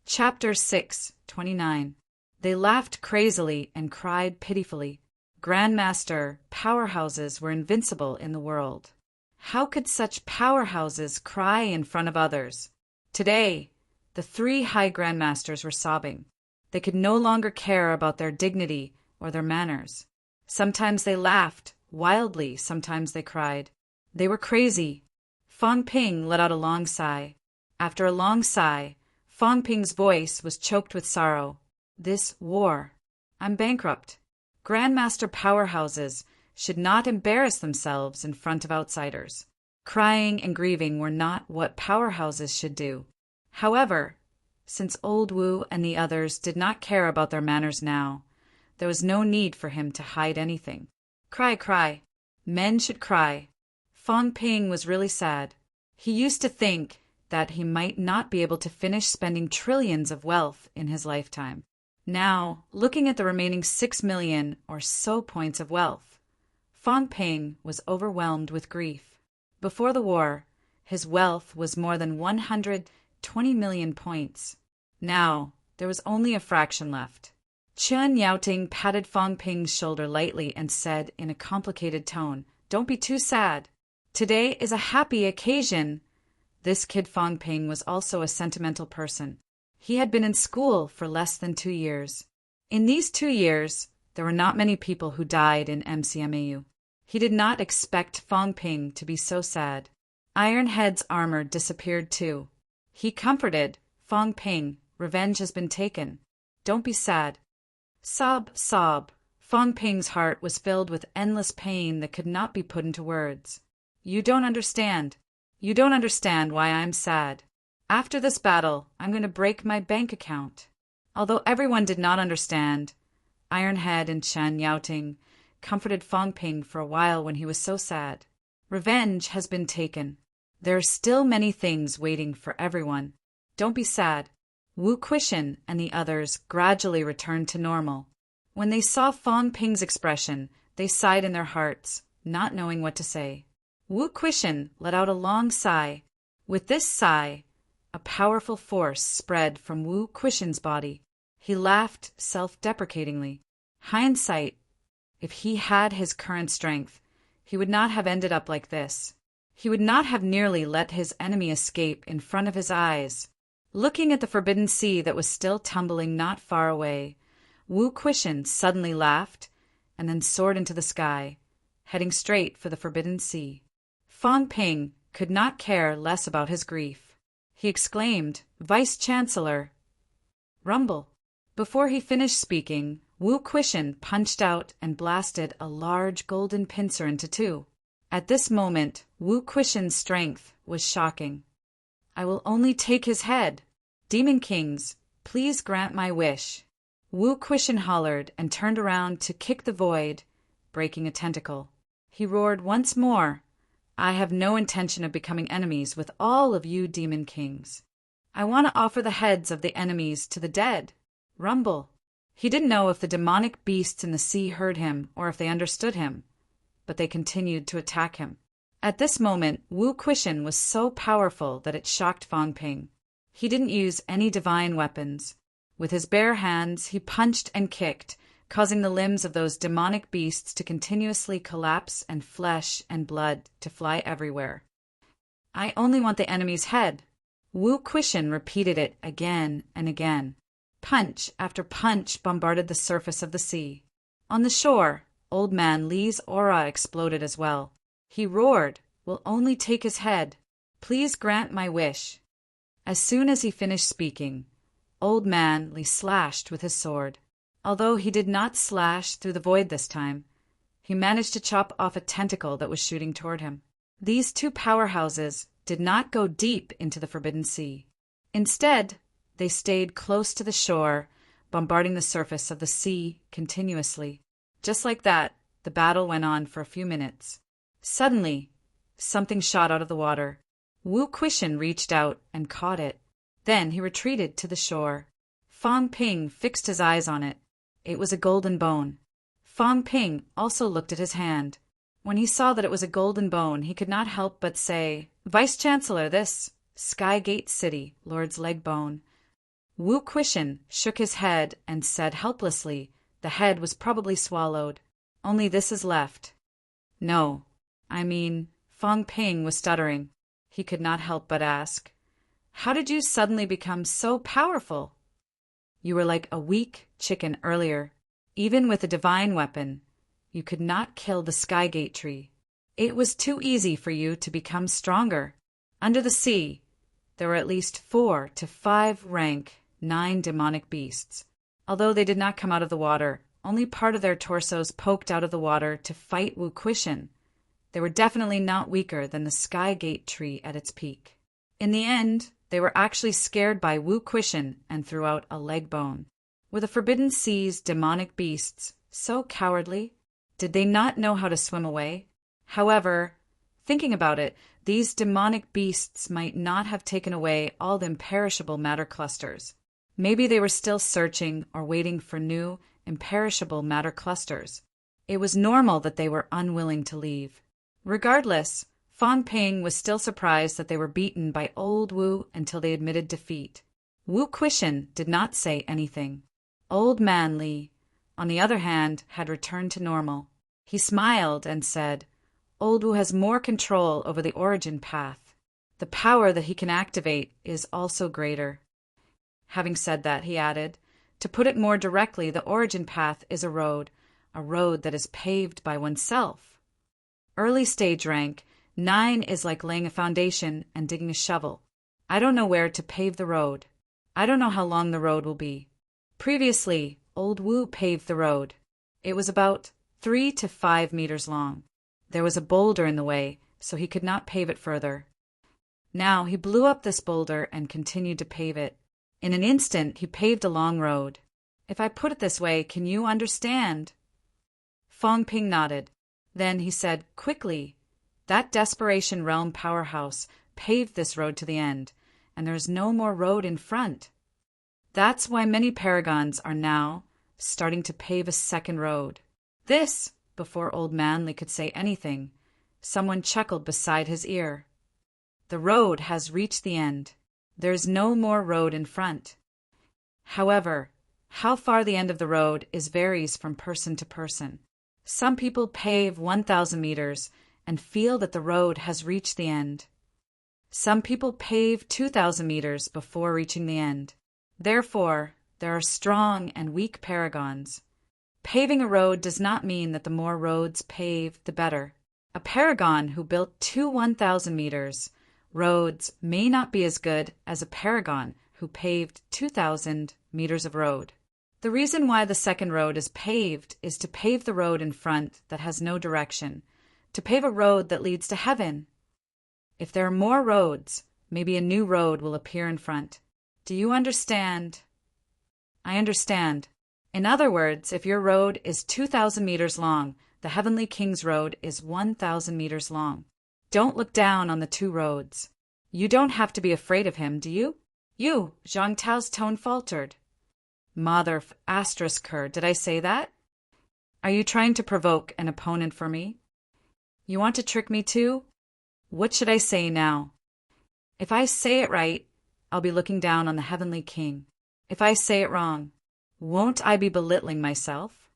Chapter 6:29. They laughed crazily and cried pitifully. Grandmaster powerhouses were invincible in the world. How could such powerhouses cry in front of others? Today, the three high grandmasters were sobbing. They could no longer care about their dignity or their manners. Sometimes they laughed wildly, sometimes they cried. They were crazy. Fang Ping let out a long sigh. After a long sigh, Fang Ping's voice was choked with sorrow. This war. I'm bankrupt. Grandmaster powerhouses should not embarrass themselves in front of outsiders. Crying and grieving were not what powerhouses should do. However, since old Wu and the others did not care about their manners now, there was no need for him to hide anything. Cry, cry. Men should cry. Fang Ping was really sad. He used to think that he might not be able to finish spending trillions of wealth in his lifetime. Now, looking at the remaining 6 million or so points of wealth, Fang Ping was overwhelmed with grief. Before the war, his wealth was more than 120 million points. Now, there was only a fraction left. Chen Yaoting patted Fang Ping's shoulder lightly and said in a complicated tone, "Don't be too sad. Today is a happy occasion." This kid Fang Ping was also a sentimental person. He had been in school for less than 2 years. In these 2 years, there were not many people who died in MCMAU. He did not expect Fang Ping to be so sad. Ironhead's armor disappeared too. He comforted Fang Ping. "Revenge has been taken. Don't be sad." Sob, sob. Fang Ping's heart was filled with endless pain that could not be put into words. You don't understand. You don't understand why I'm sad. After this battle, I'm going to break my bank account. Although everyone did not understand, Ironhead and Chen Yaoting comforted Fang Ping for a while when he was so sad. Revenge has been taken. There are still many things waiting for everyone. Don't be sad. Wu Quishan and the others gradually returned to normal. When they saw Fang Ping's expression, they sighed in their hearts, not knowing what to say. Wu Quishan let out a long sigh. With this sigh, a powerful force spread from Wu Quishan's body. He laughed self-deprecatingly. Hindsight, if he had his current strength, he would not have ended up like this. He would not have nearly let his enemy escape in front of his eyes. Looking at the forbidden sea that was still tumbling not far away, Wu Quishan suddenly laughed and then soared into the sky, heading straight for the forbidden sea. Fang Ping could not care less about his grief. He exclaimed, "Vice-Chancellor!" Rumble. Before he finished speaking, Wu Quishan punched out and blasted a large golden pincer into two. At this moment, Wu Quishan's strength was shocking. "I will only take his head. Demon Kings, please grant my wish." Wu Quishan hollered and turned around to kick the void, breaking a tentacle. He roared once more, "I have no intention of becoming enemies with all of you Demon Kings. I want to offer the heads of the enemies to the dead." Rumble. He didn't know if the demonic beasts in the sea heard him or if they understood him, but they continued to attack him. At this moment, Wu Quishan was so powerful that it shocked Fang Ping. He didn't use any divine weapons. With his bare hands, he punched and kicked, causing the limbs of those demonic beasts to continuously collapse and flesh and blood to fly everywhere. "I only want the enemy's head." Wu Quishan repeated it again and again. Punch after punch bombarded the surface of the sea. On the shore, Old Man Li's aura exploded as well. He roared, "Will only take his head. Please grant my wish." As soon as he finished speaking, Old Man Li slashed with his sword. Although he did not slash through the void this time, he managed to chop off a tentacle that was shooting toward him. These two powerhouses did not go deep into the Forbidden Sea. Instead, they stayed close to the shore, bombarding the surface of the sea continuously. Just like that, the battle went on for a few minutes. Suddenly, something shot out of the water. Wu Quishan reached out and caught it. Then he retreated to the shore. Fang Ping fixed his eyes on it. It was a golden bone. Fang Ping also looked at his hand. When he saw that it was a golden bone, he could not help but say, "Vice-Chancellor, this Skygate City, Lord's leg bone." Wu Quishan shook his head and said helplessly, "The head was probably swallowed. Only this is left." "No, I mean," Fong Ping was stuttering. He could not help but ask, "How did you suddenly become so powerful?" "You were like a weak chicken earlier. Even with a divine weapon, you could not kill the Skygate tree. It was too easy for you to become stronger. Under the sea, there were at least 4 to 5 rank 9 demonic beasts. Although they did not come out of the water, only part of their torsos poked out of the water to fight Wu Quishan. They were definitely not weaker than the Skygate tree at its peak. In the end, they were actually scared by Wu Quishan and threw out a leg bone. Were the Forbidden Sea's demonic beasts so cowardly? Did they not know how to swim away? However, thinking about it, these demonic beasts might not have taken away all the imperishable matter clusters. Maybe they were still searching or waiting for new, imperishable matter clusters. It was normal that they were unwilling to leave. Regardless, Fong Ping was still surprised that they were beaten by Old Wu until they admitted defeat. Wu Quishan did not say anything. Old Man Li, on the other hand, had returned to normal. He smiled and said, "Old Wu has more control over the origin path. The power that he can activate is also greater." Having said that, he added, "To put it more directly, the origin path is a road that is paved by oneself. Early stage rank 9 is like laying a foundation and digging a shovel. I don't know where to pave the road. I don't know how long the road will be. Previously, Old Wu paved the road. It was about 3 to 5 meters long. There was a boulder in the way, so he could not pave it further. Now he blew up this boulder and continued to pave it. In an instant, he paved a long road. If I put it this way, can you understand?" Fong Ping nodded. Then he said quickly, "That Desperation Realm powerhouse paved this road to the end, and there is no more road in front. That's why many paragons are now starting to pave a second road." This, before Old Manly could say anything, someone chuckled beside his ear. "The road has reached the end. There's no more road in front." However, how far the end of the road is varies from person to person. Some people pave 1,000 meters and feel that the road has reached the end. Some people pave 2,000 meters before reaching the end. Therefore, there are strong and weak paragons. Paving a road does not mean that the more roads paved, the better. A paragon who built 1,000 meters roads may not be as good as a paragon who paved 2,000 meters of road. The reason why the second road is paved is to pave the road in front that has no direction, to pave a road that leads to heaven. If there are more roads, maybe a new road will appear in front. Do you understand? I understand. In other words, if your road is 2,000 meters long, the Heavenly King's road is 1,000 meters long. Don't look down on the two roads. You don't have to be afraid of him, do you? You, Zhang Tao's tone faltered. Mother asterisk her, did I say that? Are you trying to provoke an opponent for me? You want to trick me too? What should I say now? If I say it right, I'll be looking down on the Heavenly King. If I say it wrong, won't I be belittling myself?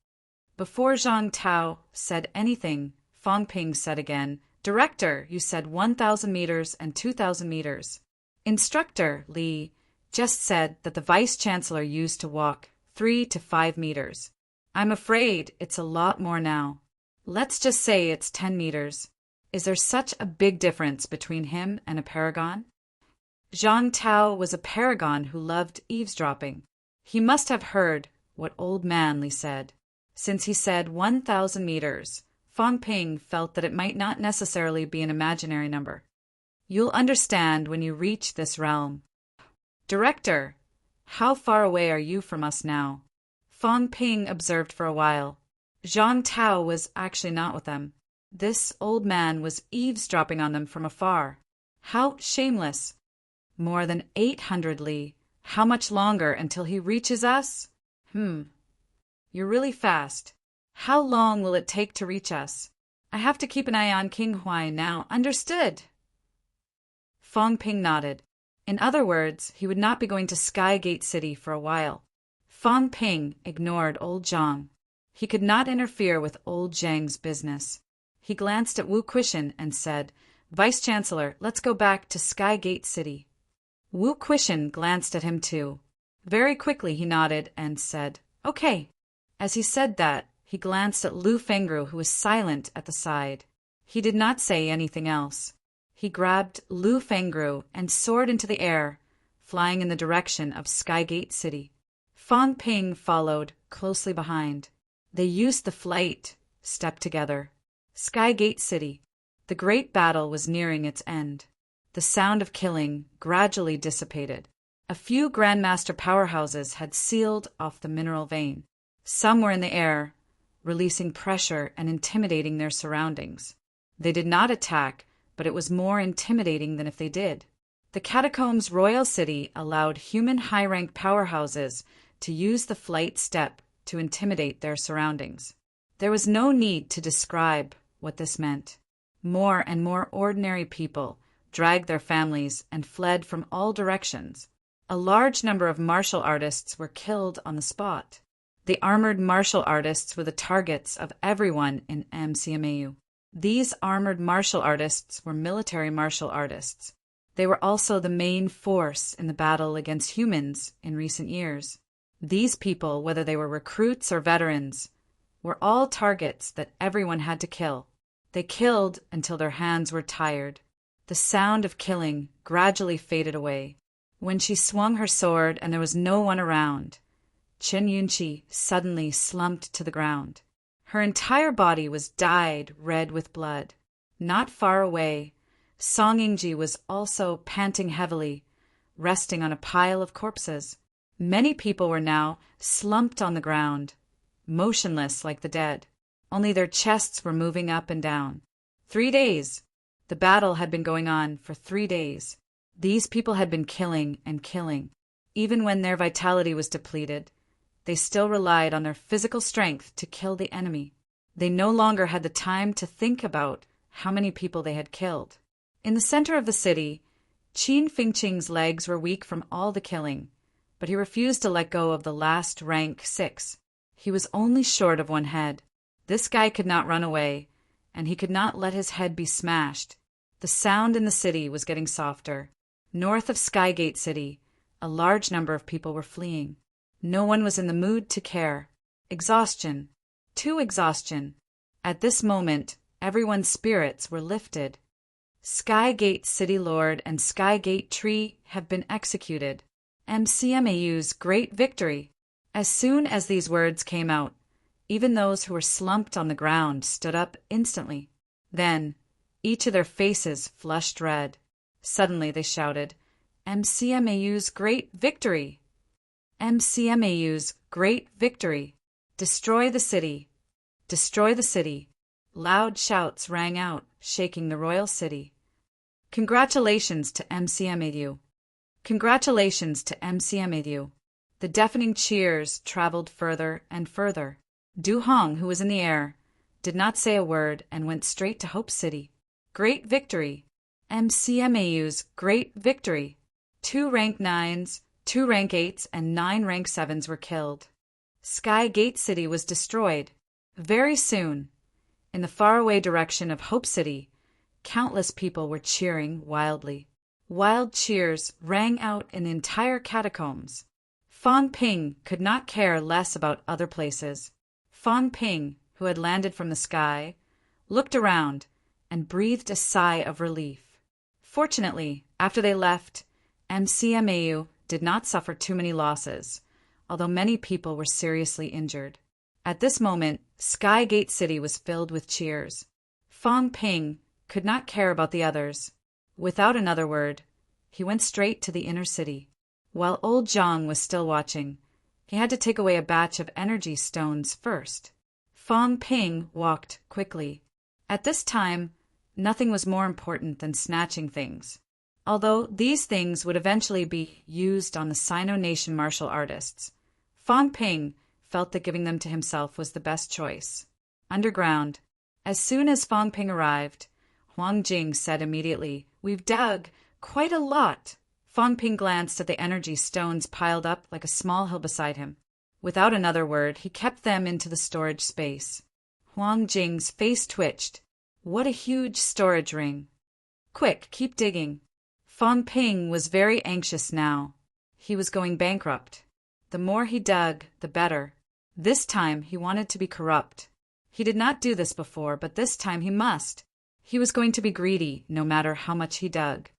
Before Zhang Tao said anything, Fong Ping said again, Director, you said 1,000 meters and 2,000 meters. Instructor, Li, just said that the Vice-Chancellor used to walk 3 to 5 meters. I'm afraid it's a lot more now. Let's just say it's 10 meters. Is there such a big difference between him and a paragon? Zhang Tao was a paragon who loved eavesdropping. He must have heard what Old Man Li said. Since he said 1,000 meters, Fong Ping felt that it might not necessarily be an imaginary number. You'll understand when you reach this realm. Director, how far away are you from us now? Fong Ping observed for a while. Zhang Tao was actually not with them. This old man was eavesdropping on them from afar. How shameless! More than 800 li. How much longer until he reaches us? You're really fast. How long will it take to reach us? I have to keep an eye on King Huai now. Understood? Fong Ping nodded. In other words, he would not be going to Skygate City for a while. Fang Ping ignored old Zhang. He could not interfere with old Zhang's business. He glanced at Wu Quishan and said, "Vice-Chancellor, let's go back to Skygate City." Wu Quishan glanced at him too. Very quickly he nodded and said, "Okay." As he said that, he glanced at Lu Fengru, who was silent at the side. He did not say anything else. He grabbed Lu Fengru and soared into the air, flying in the direction of Skygate City. Fang Ping followed closely behind. They used the flight step together. Skygate City. The great battle was nearing its end. The sound of killing gradually dissipated. A few Grandmaster powerhouses had sealed off the mineral vein. Some were in the air, releasing pressure and intimidating their surroundings. They did not attack, but it was more intimidating than if they did. The Catacombs Royal City allowed human high-rank powerhouses to use the flight step to intimidate their surroundings. There was no need to describe what this meant. More and more ordinary people dragged their families and fled from all directions. A large number of martial artists were killed on the spot. The armored martial artists were the targets of everyone in MCMAU. These armored martial artists were military martial artists. They were also the main force in the battle against humans in recent years. These people, whether they were recruits or veterans, were all targets that everyone had to kill. They killed until their hands were tired. The sound of killing gradually faded away. When she swung her sword and there was no one around, Chen Yunqi suddenly slumped to the ground. Her entire body was dyed red with blood. Not far away, Song Yingji was also panting heavily, resting on a pile of corpses. Many people were now slumped on the ground, motionless like the dead. Only their chests were moving up and down. 3 days. The battle had been going on for 3 days. These people had been killing and killing. Even when their vitality was depleted, they still relied on their physical strength to kill the enemy. They no longer had the time to think about how many people they had killed. In the center of the city, Qin Fingqing's legs were weak from all the killing, but he refused to let go of the last rank 6. He was only short of one head. This guy could not run away, and he could not let his head be smashed. The sound in the city was getting softer. North of Skygate City, a large number of people were fleeing. No one was in the mood to care. Exhaustion. Too exhaustion. At this moment, everyone's spirits were lifted. Skygate City Lord and Skygate Tree have been executed. MCMAU's great victory. As soon as these words came out, even those who were slumped on the ground stood up instantly. Then, each of their faces flushed red. Suddenly they shouted, "MCMAU's great victory! MCMAU's great victory! Destroy the city! Destroy the city!" Loud shouts rang out, shaking the royal city. Congratulations to MCMAU! Congratulations to MCMAU! The deafening cheers traveled further and further. Du Hong, who was in the air, did not say a word and went straight to Hope City. Great victory! MCMAU's great victory! 2 rank 9s, 2 rank 8s, and 9 rank 7s were killed. Skygate City was destroyed. Very soon, in the faraway direction of Hope City, countless people were cheering wildly. Wild cheers rang out in the entire catacombs. Fang Ping could not care less about other places. Fang Ping, who had landed from the sky, looked around and breathed a sigh of relief. Fortunately, after they left, MCMAU did not suffer too many losses, although many people were seriously injured. At this moment, Skygate City was filled with cheers. Fang Ping could not care about the others. Without another word, he went straight to the inner city. While old Zhang was still watching, he had to take away a batch of energy stones first. Fang Ping walked quickly. At this time, nothing was more important than snatching things. Although these things would eventually be used on the Sino Nation martial artists, Fang Ping felt that giving them to himself was the best choice. Underground, as soon as Fang Ping arrived, Huang Jing said immediately, "We've dug quite a lot Fong Ping glanced at the energy stones piled up like a small hill beside him. Without another word, he kept them into the storage space. Huang Jing's face twitched. What a huge storage ring. Quick, keep digging. Fong Ping was very anxious now. He was going bankrupt. The more he dug, the better. This time he wanted to be corrupt. He did not do this before, but this time he must. He was going to be greedy, no matter how much he dug.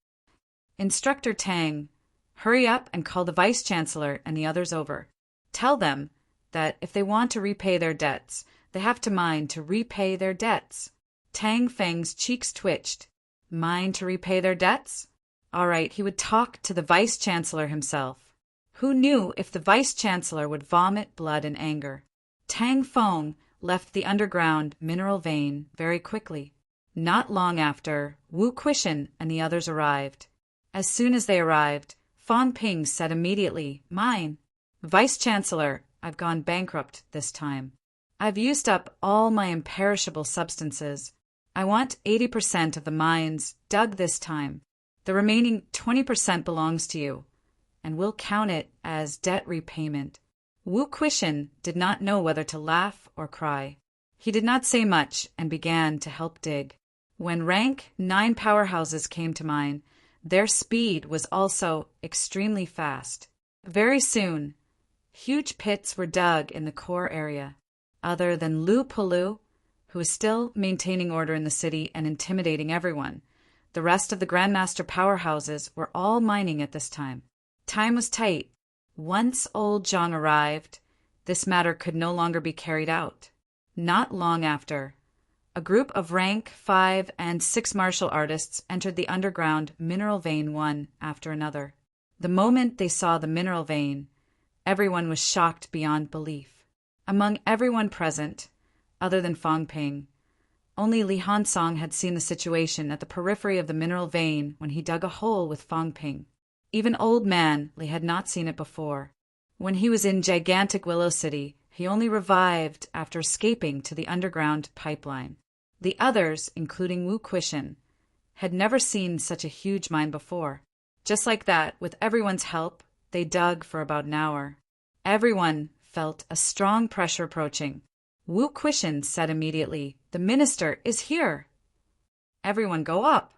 Instructor Tang, hurry up and call the Vice-Chancellor and the others over. Tell them that if they want to repay their debts, they have to mine to repay their debts. Tang Feng's cheeks twitched. Mine to repay their debts? All right, he would talk to the Vice-Chancellor himself. Who knew if the Vice-Chancellor would vomit blood in anger? Tang Feng left the underground mineral vein very quickly. Not long after, Wu Quishan and the others arrived. As soon as they arrived, Fong Ping said immediately, Mine. Vice-Chancellor, I've gone bankrupt this time. I've used up all my imperishable substances. I want 80% of the mines dug this time. The remaining 20% belongs to you, and we'll count it as debt repayment. Wu Quishan did not know whether to laugh or cry. He did not say much and began to help dig. When rank 9 powerhouses came to mine, their speed was also extremely fast. Very soon, huge pits were dug in the core area. Other than Lu Pulu, who was still maintaining order in the city and intimidating everyone, the rest of the Grandmaster powerhouses were all mining at this time. Time was tight. Once old Zhang arrived, this matter could no longer be carried out. Not long after, a group of rank 5 and 6 martial artists entered the underground mineral vein one after another. The moment they saw the mineral vein, everyone was shocked beyond belief. Among everyone present, other than Fong Ping, only Li Hansong had seen the situation at the periphery of the mineral vein when he dug a hole with Fong Ping. Even old man Li had not seen it before. When he was in gigantic Willow City, he only revived after escaping to the underground pipeline. The others, including Wu Quishan, had never seen such a huge mine before. Just like that, with everyone's help, they dug for about an hour. Everyone felt a strong pressure approaching. Wu Quishan said immediately, "The minister is here." Everyone go up.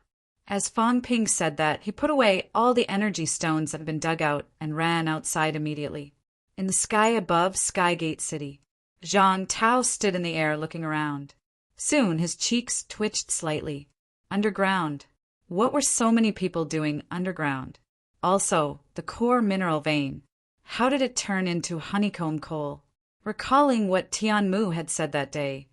As Fong Ping said that, he put away all the energy stones that had been dug out and ran outside immediately. In the sky above Skygate City, Zhang Tao stood in the air looking around. Soon his cheeks twitched slightly. Underground. What were so many people doing underground? Also, the core mineral vein. How did it turn into honeycomb coal? Recalling what Tianmu had said that day,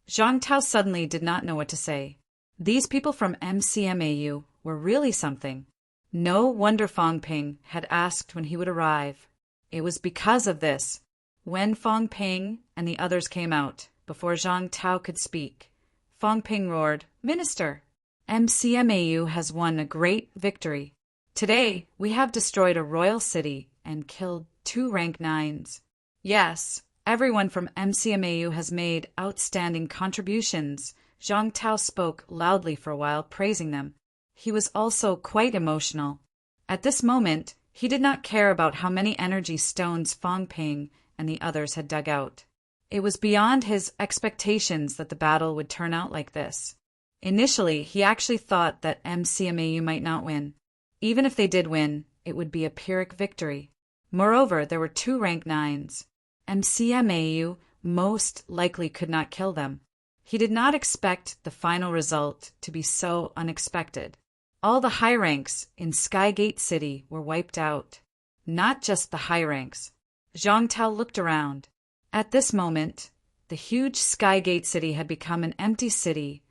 Zhang Tao suddenly did not know what to say. These people from MCMAU were really something. No wonder Fong Ping had asked when he would arrive. It was because of this. When Fong Ping and the others came out, before Zhang Tao could speak, Fong Ping roared, "Minister, MCMAU has won a great victory. Today, we have destroyed a royal city and killed 2 rank 9s. Yes, everyone from MCMAU has made outstanding contributions." Zhang Tao spoke loudly for a while, praising them. He was also quite emotional. At this moment, he did not care about how many energy stones Fong Ping and the others had dug out. It was beyond his expectations that the battle would turn out like this. Initially, he actually thought that MCMAU might not win. Even if they did win, it would be a Pyrrhic victory. Moreover, there were 2 rank 9s. MCMAU most likely could not kill them. He did not expect the final result to be so unexpected. All the high ranks in Skygate City were wiped out. Not just the high ranks. Zhang Tao looked around. At this moment, the huge Skygate City had become an empty city,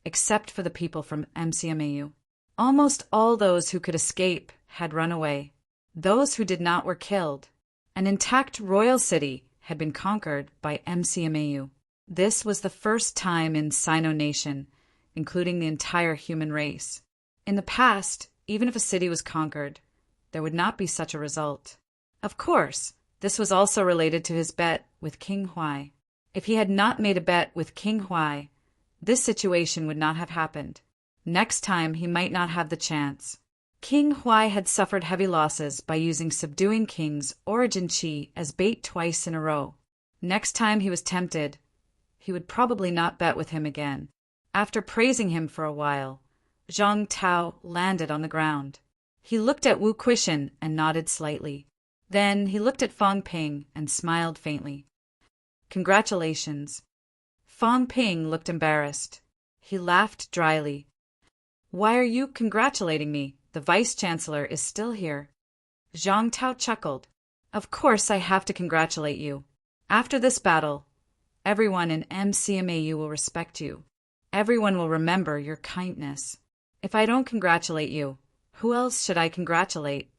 except for the people from MCMAU. Almost all those who could escape had run away. Those who did not were killed. An intact royal city had been conquered by MCMAU. This was the first time in Sino Nation, including the entire human race. In the past, even if a city was conquered, there would not be such a result. Of course, this was also related to his bet with King Huai. If he had not made a bet with King Huai, this situation would not have happened. Next time, he might not have the chance. King Huai had suffered heavy losses by using subduing kings Origin Qi as bait twice in a row. Next time he was tempted, he would probably not bet with him again. After praising him for a while, Zhang Tao landed on the ground. He looked at Wu Quishan and nodded slightly. Then he looked at Fang Ping and smiled faintly. Congratulations. Fang Ping looked embarrassed. He laughed dryly. Why are you congratulating me? The Vice-Chancellor is still here. Zhang Tao chuckled. Of course I have to congratulate you. After this battle, everyone in MCMAU will respect you. Everyone will remember your kindness. If I don't congratulate you, who else should I congratulate?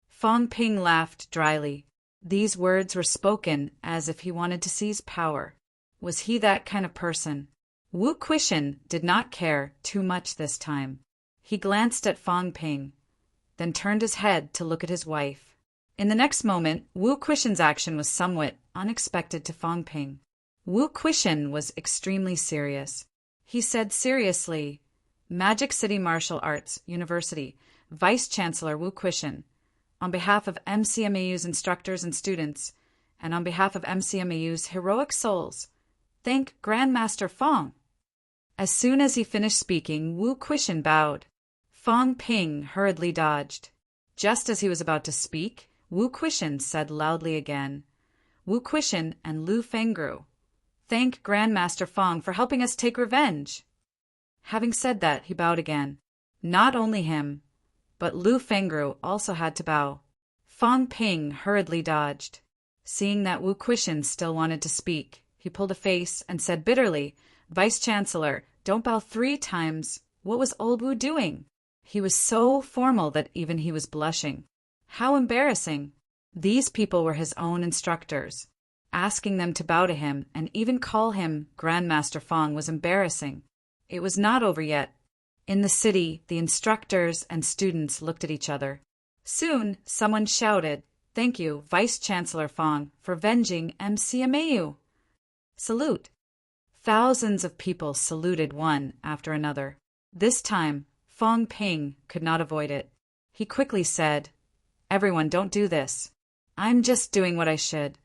Fang Ping laughed dryly. These words were spoken as if he wanted to seize power. Was he that kind of person? Wu Quishan did not care too much this time. He glanced at Fang Ping, then turned his head to look at his wife. In the next moment, Wu Quishan's action was somewhat unexpected to Fang Ping. Wu Quishan was extremely serious. He said seriously, Magic City Martial Arts University, Vice-Chancellor Wu Quishan, on behalf of MCMAU's instructors and students, and on behalf of MCMAU's heroic souls, thank Grandmaster Fang. As soon as he finished speaking, Wu Quishan bowed. Fang Ping hurriedly dodged. Just as he was about to speak, Wu Quishan said loudly again, Wu Quishan and Lu Fengru, thank Grandmaster Fang for helping us take revenge. Having said that, he bowed again. Not only him, but Lu Fengru also had to bow. Fang Ping hurriedly dodged. Seeing that Wu Quishan still wanted to speak, he pulled a face and said bitterly, Vice-Chancellor, don't bow 3 times. What was old Wu doing? He was so formal that even he was blushing. How embarrassing. These people were his own instructors. Asking them to bow to him and even call him Grandmaster Fang was embarrassing. It was not over yet. In the city, the instructors and students looked at each other. Soon, someone shouted, Thank you, Vice-Chancellor Fang, for avenging MCMAU. Salute. Thousands of people saluted one after another. This time, Fang Ping could not avoid it. He quickly said, Everyone, don't do this. I'm just doing what I should.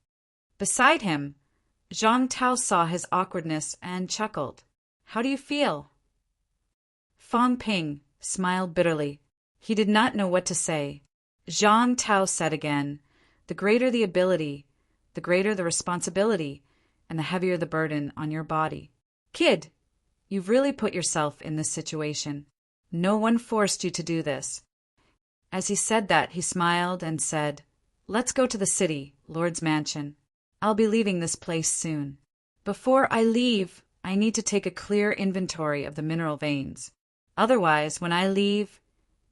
Beside him, Zhang Tao saw his awkwardness and chuckled. How do you feel? Fang Ping smiled bitterly. He did not know what to say. Zhang Tao said again, The greater the ability, the greater the responsibility, and the heavier the burden on your body. Kid, you've really put yourself in this situation. No one forced you to do this. As he said that, he smiled and said, Let's go to the city, Lord's mansion. I'll be leaving this place soon. Before I leave, I need to take a clear inventory of the mineral veins. Otherwise, when I leave,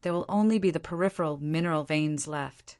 there will only be the peripheral mineral veins left.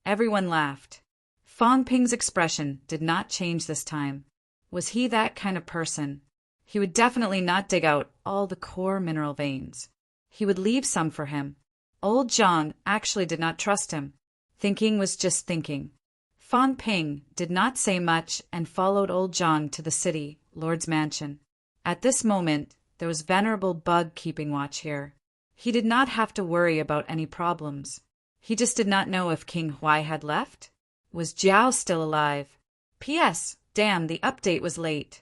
Everyone laughed. Fang Ping's expression did not change this time. Was he that kind of person? He would definitely not dig out all the core mineral veins. He would leave some for him. Old Zhang actually did not trust him. Thinking was just thinking. Fang Ping did not say much and followed old Zhang to the city, Lord's mansion. At this moment, there was venerable Bug keeping watch here. He did not have to worry about any problems. He just did not know if King Huai had left. Was Jiao still alive? P.S. Damn, the update was late.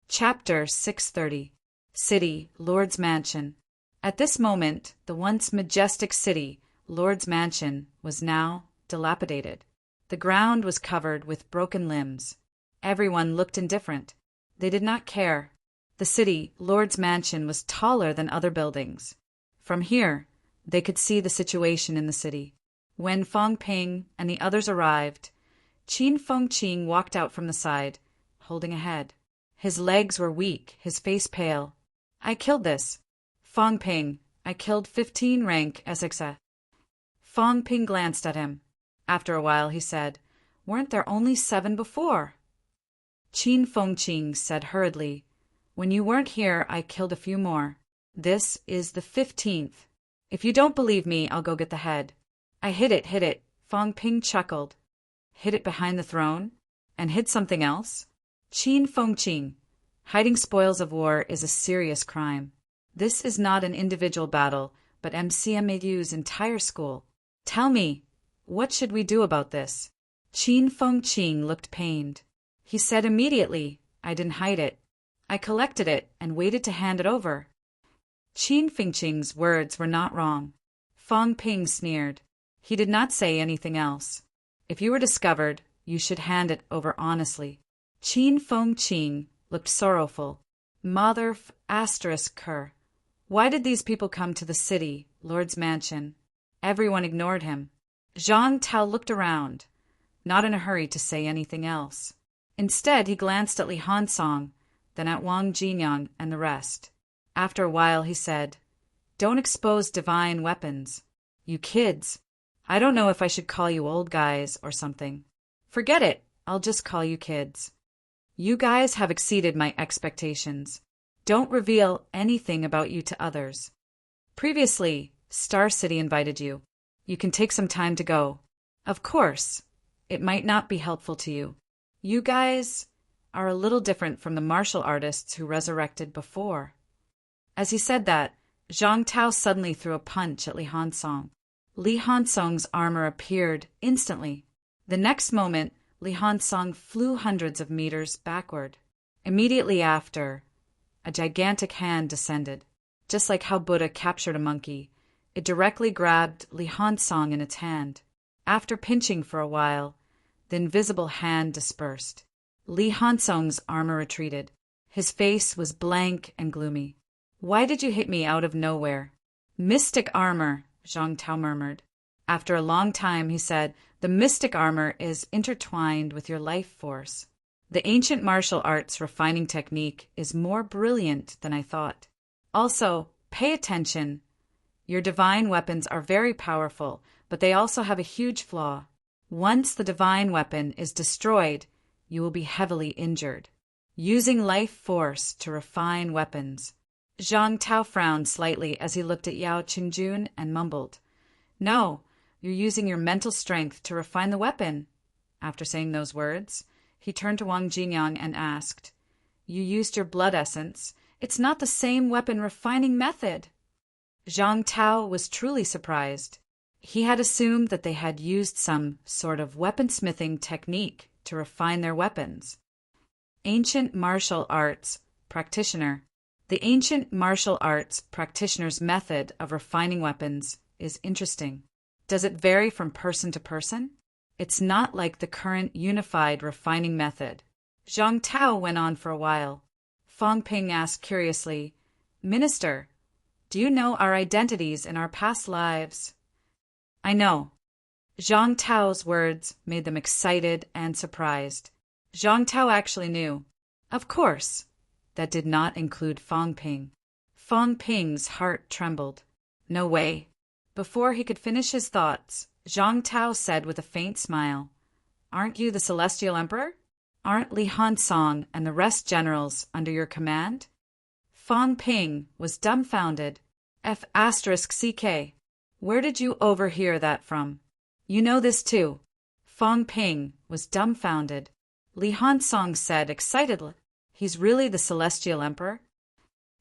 Chapter 630. City, Lord's Mansion. At this moment, the once majestic city, Lord's Mansion, was now dilapidated. The ground was covered with broken limbs. Everyone looked indifferent. They did not care. The city, Lord's Mansion, was taller than other buildings. From here, they could see the situation in the city. When Fang Ping and the others arrived, Qin Fengqing walked out from the side, holding a head. His legs were weak, his face pale. I killed this. Fang Ping, I killed 15 rank SXA. Fang Ping glanced at him. After a while, he said, Weren't there only 7 before? Qin Fengqing said hurriedly, When you weren't here, I killed a few more. This is the 15th. If you don't believe me, I'll go get the head. I hid it. Fang Ping chuckled. Hid it behind the throne? And hid something else? Qin Fengqing, hiding spoils of war is a serious crime. This is not an individual battle, but MCMAU's entire school. Tell me, what should we do about this? Qin Fengqing looked pained. He said immediately, I didn't hide it. I collected it and waited to hand it over. Qin Fengqing's words were not wrong. Fang Ping sneered. He did not say anything else. If you were discovered, you should hand it over honestly. Qin Fengqing looked sorrowful. Mother **her. Why did these people come to the city, Lord's mansion? Everyone ignored him. Zhang Tao looked around, not in a hurry to say anything else. Instead, he glanced at Li Hansong, then at Wang Jinyang and the rest. After a while, he said, Don't expose divine weapons. You kids. I don't know if I should call you old guys or something. Forget it. I'll just call you kids. You guys have exceeded my expectations. Don't reveal anything about you to others. Previously, Star City invited you. You can take some time to go. Of course, it might not be helpful to you. You guys are a little different from the martial artists who resurrected before. As he said that, Zhang Tao suddenly threw a punch at Li Hansong. Li Hansong's armor appeared instantly. The next moment, Li Hansong flew hundreds of meters backward. Immediately after, a gigantic hand descended. Just like how Buddha captured a monkey, it directly grabbed Li Hansong in its hand. After pinching for a while, the invisible hand dispersed. Li Hansong's armor retreated. His face was blank and gloomy. Why did you hit me out of nowhere? Mystic armor, Zhang Tao murmured. After a long time, he said, the mystic armor is intertwined with your life force. The ancient martial arts refining technique is more brilliant than I thought. Also, pay attention. Your divine weapons are very powerful, but they also have a huge flaw. Once the divine weapon is destroyed, you will be heavily injured. Using life force to refine weapons. Zhang Tao frowned slightly as he looked at Yao Qingjun and mumbled, No, you're using your mental strength to refine the weapon. After saying those words, he turned to Wang Jinyang and asked, You used your blood essence. It's not the same weapon refining method. Zhang Tao was truly surprised. He had assumed that they had used some sort of weaponsmithing technique to refine their weapons. Ancient martial arts practitioner. The ancient martial arts practitioner's method of refining weapons is interesting. Does it vary from person to person? It's not like the current unified refining method. Zhang Tao went on for a while. Fang Ping asked curiously, Minister, do you know our identities in our past lives? I know. Zhang Tao's words made them excited and surprised. Zhang Tao actually knew. Of course. That did not include Fang Ping. Fang Ping's heart trembled. No way. Before he could finish his thoughts, Zhang Tao said with a faint smile, Aren't you the Celestial Emperor? Aren't Li Hansong and the rest generals under your command? Fang Ping was dumbfounded. F***CK. Where did you overhear that from? You know this too. Fang Ping was dumbfounded. Li Hansong said excitedly, He's really the Celestial Emperor?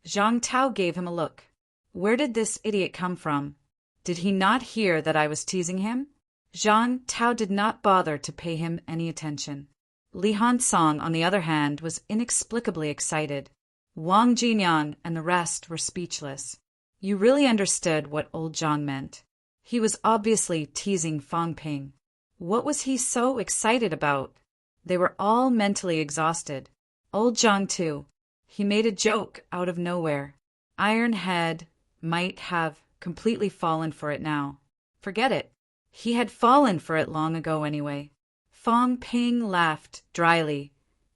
Zhang Tao gave him a look. Where did this idiot come from? Did he not hear that I was teasing him? Zhang Tao did not bother to pay him any attention. Li Hansong, on the other hand, was inexplicably excited. Wang Jinyang and the rest were speechless. You really understood what old Zhang meant. He was obviously teasing Fang Ping. What was he so excited about? They were all mentally exhausted. Old Zhang too. He made a joke out of nowhere. Iron Head might have completely fallen for it now. Forget it. He had fallen for it long ago anyway. Fang Ping laughed dryly,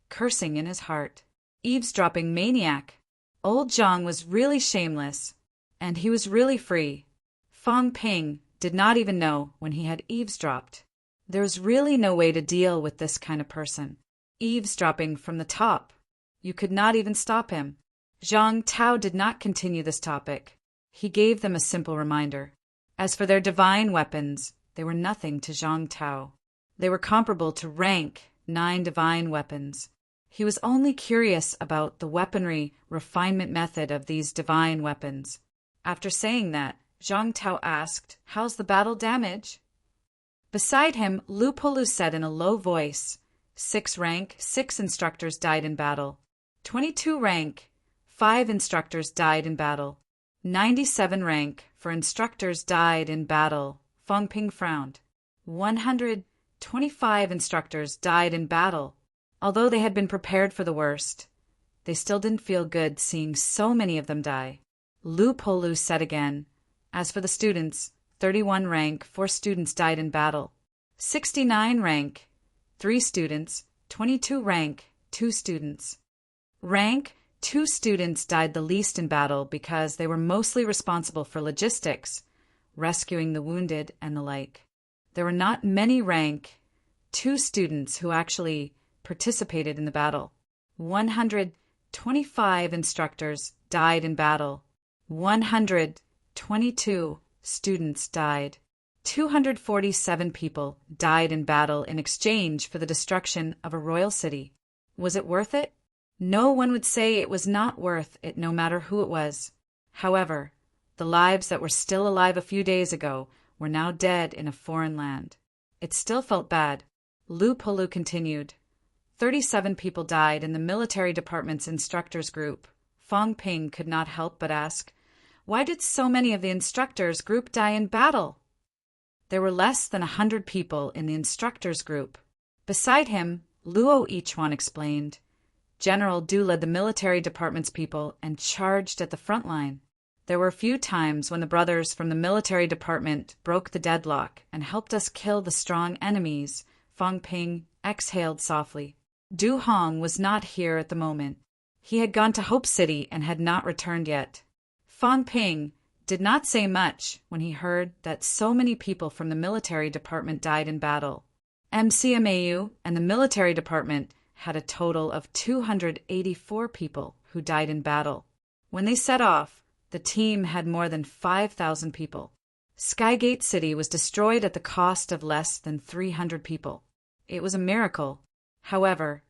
cursing in his heart. Eavesdropping maniac. Old Zhang was really shameless. And he was really free. Fang Ping did not even know when he had eavesdropped. There's really no way to deal with this kind of person. Eavesdropping from the top. You could not even stop him. Zhang Tao did not continue this topic. He gave them a simple reminder. As for their divine weapons, they were nothing to Zhang Tao. They were comparable to rank 9 divine weapons. He was only curious about the weaponry refinement method of these divine weapons. After saying that, Zhang Tao asked. How's the battle damage? Beside him, Lu Polu said in a low voice, 6 rank, 6 instructors died in battle. 22 rank, 5 instructors died in battle. 97 rank for instructors died in battle. Fang Ping frowned. 125 instructors died in battle. Although they had been prepared for the worst, they still didn't feel good seeing so many of them die. Lu Polu said again, as for the students, 31 rank, 4 students died in battle. 69 rank, 3 students. 22 rank, 2 students. Rank, 2 students died the least in battle because they were mostly responsible for logistics, rescuing the wounded and the like. There were not many rank 2 students who actually participated in the battle. 125 instructors died in battle. 122 students died. 247 people died in battle in exchange for the destruction of a royal city. Was it worth it? No one would say it was not worth it, no matter who it was. However, the lives that were still alive a few days ago were now dead in a foreign land. It still felt bad. Lu Polu continued. 37 people died in the military department's instructors group. Fang Ping could not help but ask, why did so many of the instructors group die in battle? There were less than 100 people in the instructors group. Beside him, Luo Yichuan explained. General Du led the military department's people and charged at the front line. There were a few times when the brothers from the military department broke the deadlock and helped us kill the strong enemies. Fang Ping exhaled softly. Du Hong was not here at the moment. He had gone to Hope City and had not returned yet. Fang Ping did not say much when he heard that so many people from the military department died in battle. MCMAU and the military department had a total of 284 people who died in battle. When they set off, the team had more than 5,000 people. Skygate City was destroyed at the cost of less than 300 people. It was a miracle. However,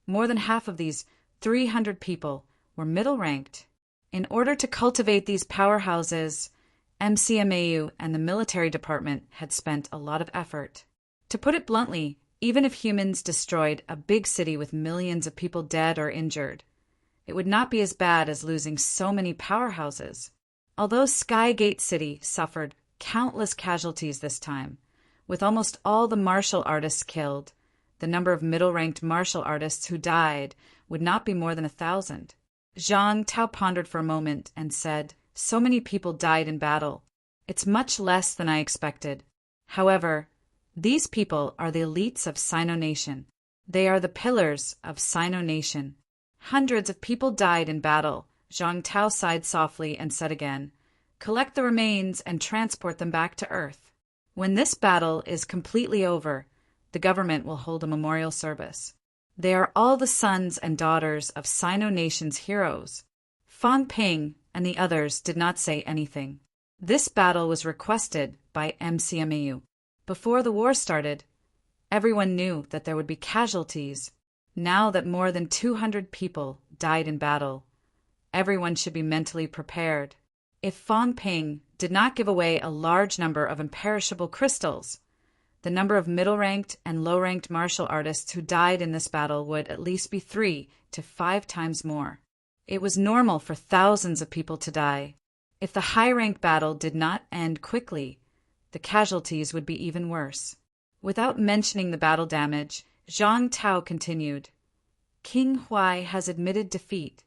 more than half of these 300 people were middle-ranked. In order to cultivate these powerhouses, MCMAU and the military department had spent a lot of effort. To put it bluntly, even if humans destroyed a big city with millions of people dead or injured, it would not be as bad as losing so many powerhouses. Although Skygate City suffered countless casualties this time, with almost all the martial artists killed, the number of middle-ranked martial artists who died would not be more than 1,000. Zhang Tao pondered for a moment and said, so many people died in battle. It's much less than I expected. However, these people are the elites of Sino Nation. They are the pillars of Sino Nation. Hundreds of people died in battle. Zhang Tao sighed softly and said again, collect the remains and transport them back to Earth. When this battle is completely over, the government will hold a memorial service. They are all the sons and daughters of Sino Nation's heroes. Fang Ping and the others did not say anything. This battle was requested by MCMAU. Before the war started, everyone knew that there would be casualties. Now that more than 200 people died in battle, everyone should be mentally prepared. If Fang Ping did not give away a large number of imperishable crystals, the number of middle-ranked and low-ranked martial artists who died in this battle would at least be 3 to 5 times more. It was normal for thousands of people to die. If the high-ranked battle did not end quickly, the casualties would be even worse. Without mentioning the battle damage, Zhang Tao continued, King Huai has admitted defeat.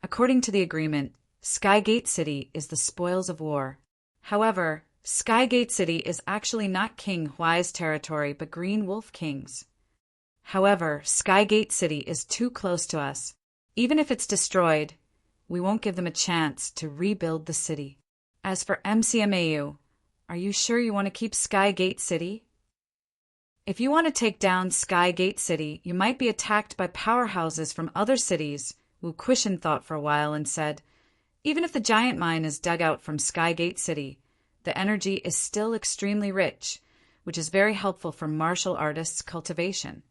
According to the agreement, Skygate City is the spoils of war. However, Skygate City is actually not King Huai's territory but Green Wolf King's. However, Skygate City is too close to us. Even if it's destroyed, we won't give them a chance to rebuild the city. As for MCMAU, are you sure you want to keep Skygate City? If you want to take down Skygate City, you might be attacked by powerhouses from other cities. Wu Quishan thought for a while and said, even if the giant mine is dug out from Skygate City, the energy is still extremely rich, which is very helpful for martial artists' cultivation.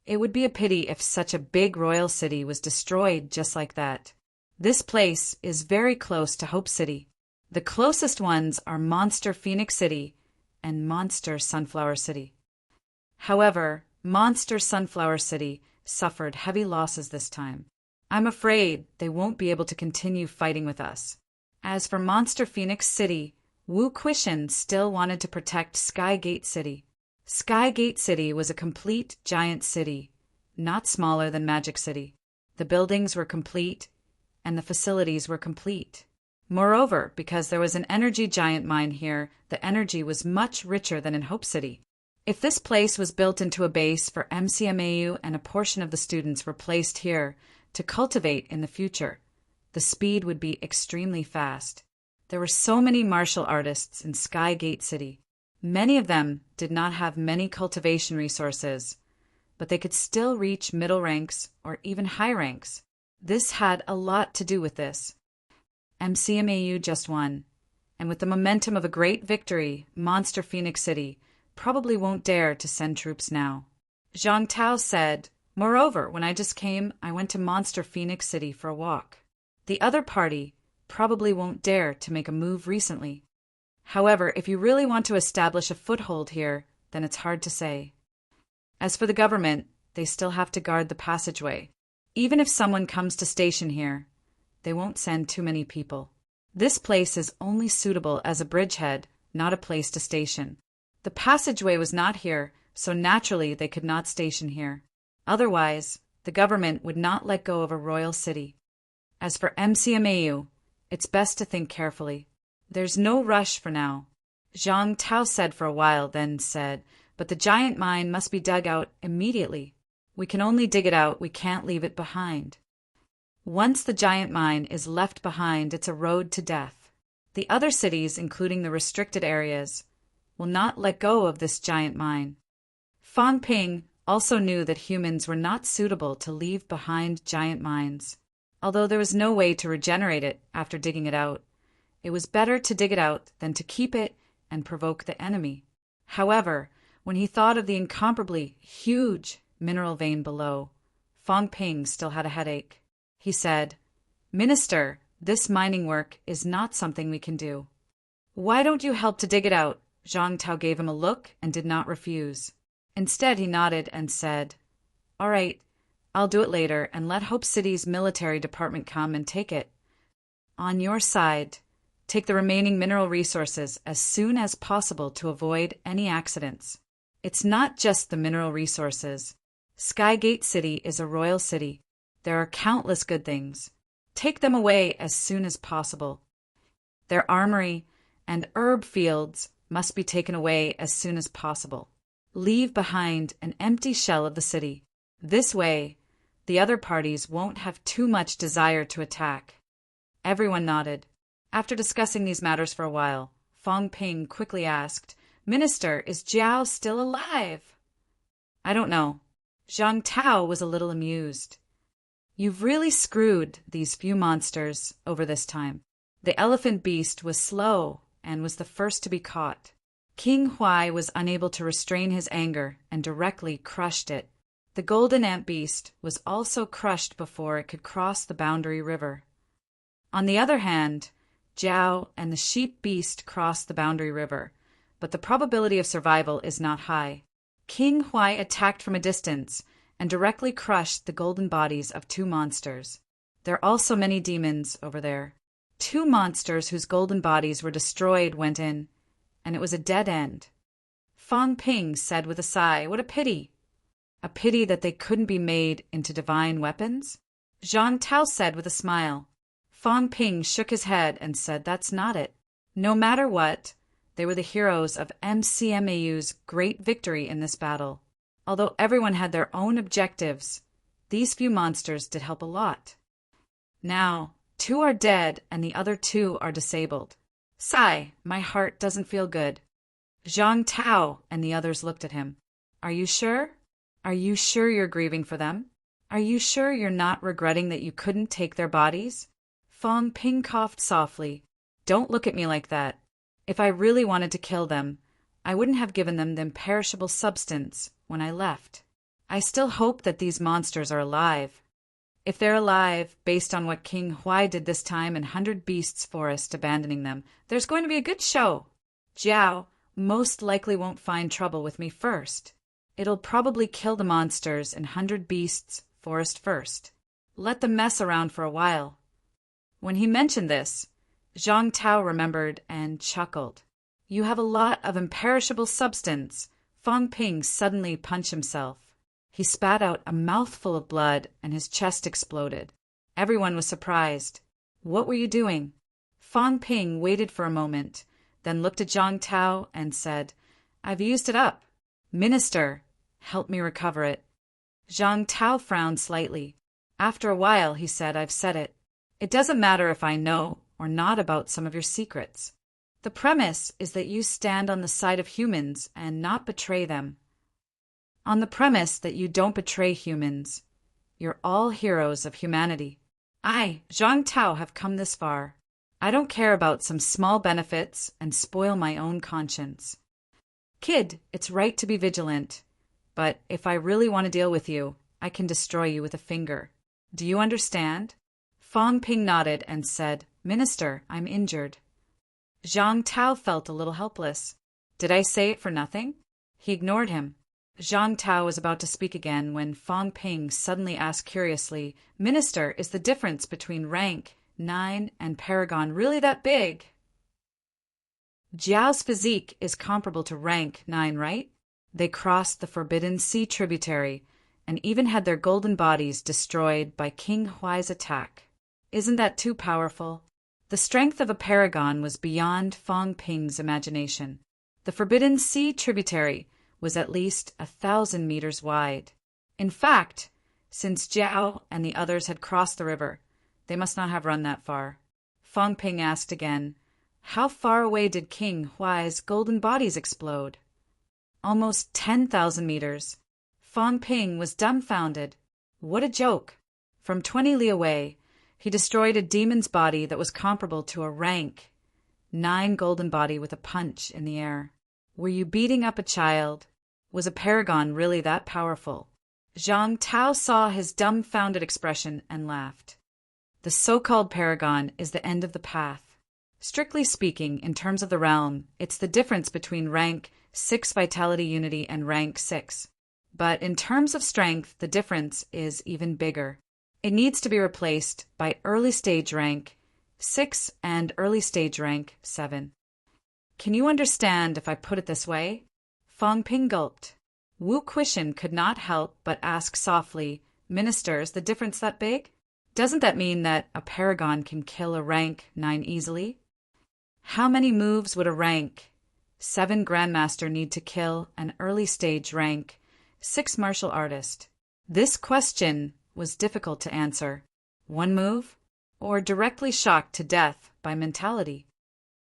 It would be a pity if such a big royal city was destroyed just like that. This place is very close to Hope City. The closest ones are Monster Phoenix City and Monster Sunflower City. However, Monster Sunflower City suffered heavy losses this time. I'm afraid they won't be able to continue fighting with us. As for Monster Phoenix City, Wu Quishan still wanted to protect Sky Gate City. Sky Gate City was a complete giant city, not smaller than Magic City. The buildings were complete, and the facilities were complete. Moreover, because there was an energy giant mine here, the energy was much richer than in Hope City. If this place was built into a base for MCMAU and a portion of the students were placed here to cultivate in the future, the speed would be extremely fast. There were so many martial artists in Sky Gate City. Many of them did not have many cultivation resources, but they could still reach middle ranks or even high ranks. This had a lot to do with this. MCMAU just won, and with the momentum of a great victory, Monster Phoenix City probably won't dare to send troops now. Zhang Tao said, "Moreover, when I just came, I went to Monster Phoenix City for a walk. The other party probably won't dare to make a move recently. However, if you really want to establish a foothold here, then it's hard to say. As for the government, they still have to guard the passageway. Even if someone comes to station here, they won't send too many people. This place is only suitable as a bridgehead, not a place to station. The passageway was not here, so naturally they could not station here. Otherwise, the government would not let go of a royal city. As for MCMAU, it's best to think carefully. There's no rush for now." Zhang Tao said for a while, then said, "But the giant mine must be dug out immediately. We can only dig it out, we can't leave it behind. Once the giant mine is left behind, it's a road to death. The other cities, including the restricted areas, will not let go of this giant mine." Fang Ping also knew that humans were not suitable to leave behind giant mines. Although there was no way to regenerate it after digging it out, it was better to dig it out than to keep it and provoke the enemy. However, when he thought of the incomparably huge mineral vein below, Fang Ping still had a headache. He said, "Minister, this mining work is not something we can do." "Why don't you help to dig it out?" Zhang Tao gave him a look and did not refuse. Instead, he nodded and said, "All right, I'll do it later and let Hope City's military department come and take it. On your side, take the remaining mineral resources as soon as possible to avoid any accidents. It's not just the mineral resources. Sky Gate City is a royal city. There are countless good things. Take them away as soon as possible. Their armory and herb fields must be taken away as soon as possible. Leave behind an empty shell of the city. This way, the other parties won't have too much desire to attack." Everyone nodded. After discussing these matters for a while, Fang Ping quickly asked, "Minister, is Jiao still alive?" "I don't know." Zhang Tao was a little amused. "You've really screwed these few monsters over this time. The elephant beast was slow and was the first to be caught. King Huai was unable to restrain his anger and directly crushed it. The golden ant beast was also crushed before it could cross the boundary river. On the other hand, Jiao and the sheep beast crossed the boundary river, but the probability of survival is not high. King Huai attacked from a distance and directly crushed the golden bodies of 2 monsters. There are also many demons over there. 2 monsters whose golden bodies were destroyed went in, and it was a dead end." Fang Ping said with a sigh, "What a pity. A pity that they couldn't be made into divine weapons?" Zhang Tao said with a smile. Fang Ping shook his head and said, "That's not it. No matter what, they were the heroes of MCMAU's great victory in this battle. Although everyone had their own objectives, these few monsters did help a lot. Now, 2 are dead and the other 2 are disabled. Sigh, my heart doesn't feel good." Zhang Tao and the others looked at him. "Are you sure? Are you sure you're grieving for them? Are you sure you're not regretting that you couldn't take their bodies?" Fang Ping coughed softly. "Don't look at me like that. If I really wanted to kill them, I wouldn't have given them the imperishable substance when I left. I still hope that these monsters are alive. If they're alive, based on what King Huai did this time in 100 Beasts Forest abandoning them, there's going to be a good show. Jiao most likely won't find trouble with me first. It'll probably kill the monsters in 100 Beasts Forest first. Let them mess around for a while. When he mentioned this, Zhang Tao remembered and chuckled. You have a lot of imperishable substance. Fang Ping suddenly punched himself. He spat out a mouthful of blood and his chest exploded. Everyone was surprised. What were you doing? Fang Ping waited for a moment, then looked at Zhang Tao and said, I've used it up. Minister, help me recover it. Zhang Tao frowned slightly. After a while, he said, I've said it. It doesn't matter if I know or not about some of your secrets. The premise is that you stand on the side of humans and not betray them. On the premise that you don't betray humans, you're all heroes of humanity. I, Zhang Tao, have come this far. I don't care about some small benefits and spoil my own conscience. Kid, it's right to be vigilant, but if I really want to deal with you, I can destroy you with a finger. Do you understand? Fang Ping nodded and said, Minister, I'm injured. Zhang Tao felt a little helpless. Did I say it for nothing? He ignored him. Zhang Tao was about to speak again when Fang Ping suddenly asked curiously, Minister, is the difference between rank 9 and Paragon really that big? Jiao's physique is comparable to rank 9, right? They crossed the Forbidden Sea tributary and even had their golden bodies destroyed by King Huai's attack. Isn't that too powerful? The strength of a paragon was beyond Fang Ping's imagination. The Forbidden Sea tributary was at least 1,000 meters wide. In fact, since Jiao and the others had crossed the river, they must not have run that far. Fang Ping asked again, how far away did King Huai's golden bodies explode? Almost 10,000 meters. Fang Ping was dumbfounded. What a joke! From 20 li away, he destroyed a demon's body that was comparable to a rank 9 golden body with a punch in the air. Were you beating up a child? Was a paragon really that powerful? Zhang Tao saw his dumbfounded expression and laughed. The so-called paragon is the end of the path. Strictly speaking, in terms of the realm, it's the difference between rank 6 vitality unity and rank 6. But in terms of strength, the difference is even bigger. It needs to be replaced by early stage rank 6 and early stage rank 7. Can you understand if I put it this way? Fang Ping gulped. Wu Quishan could not help but ask softly, Minister, is the difference that big? Doesn't that mean that a paragon can kill a rank 9 easily? How many moves would a rank 7 Grandmaster need to kill an early stage rank 6 martial artist? This question was difficult to answer. 1 move? Or directly shocked to death by mentality?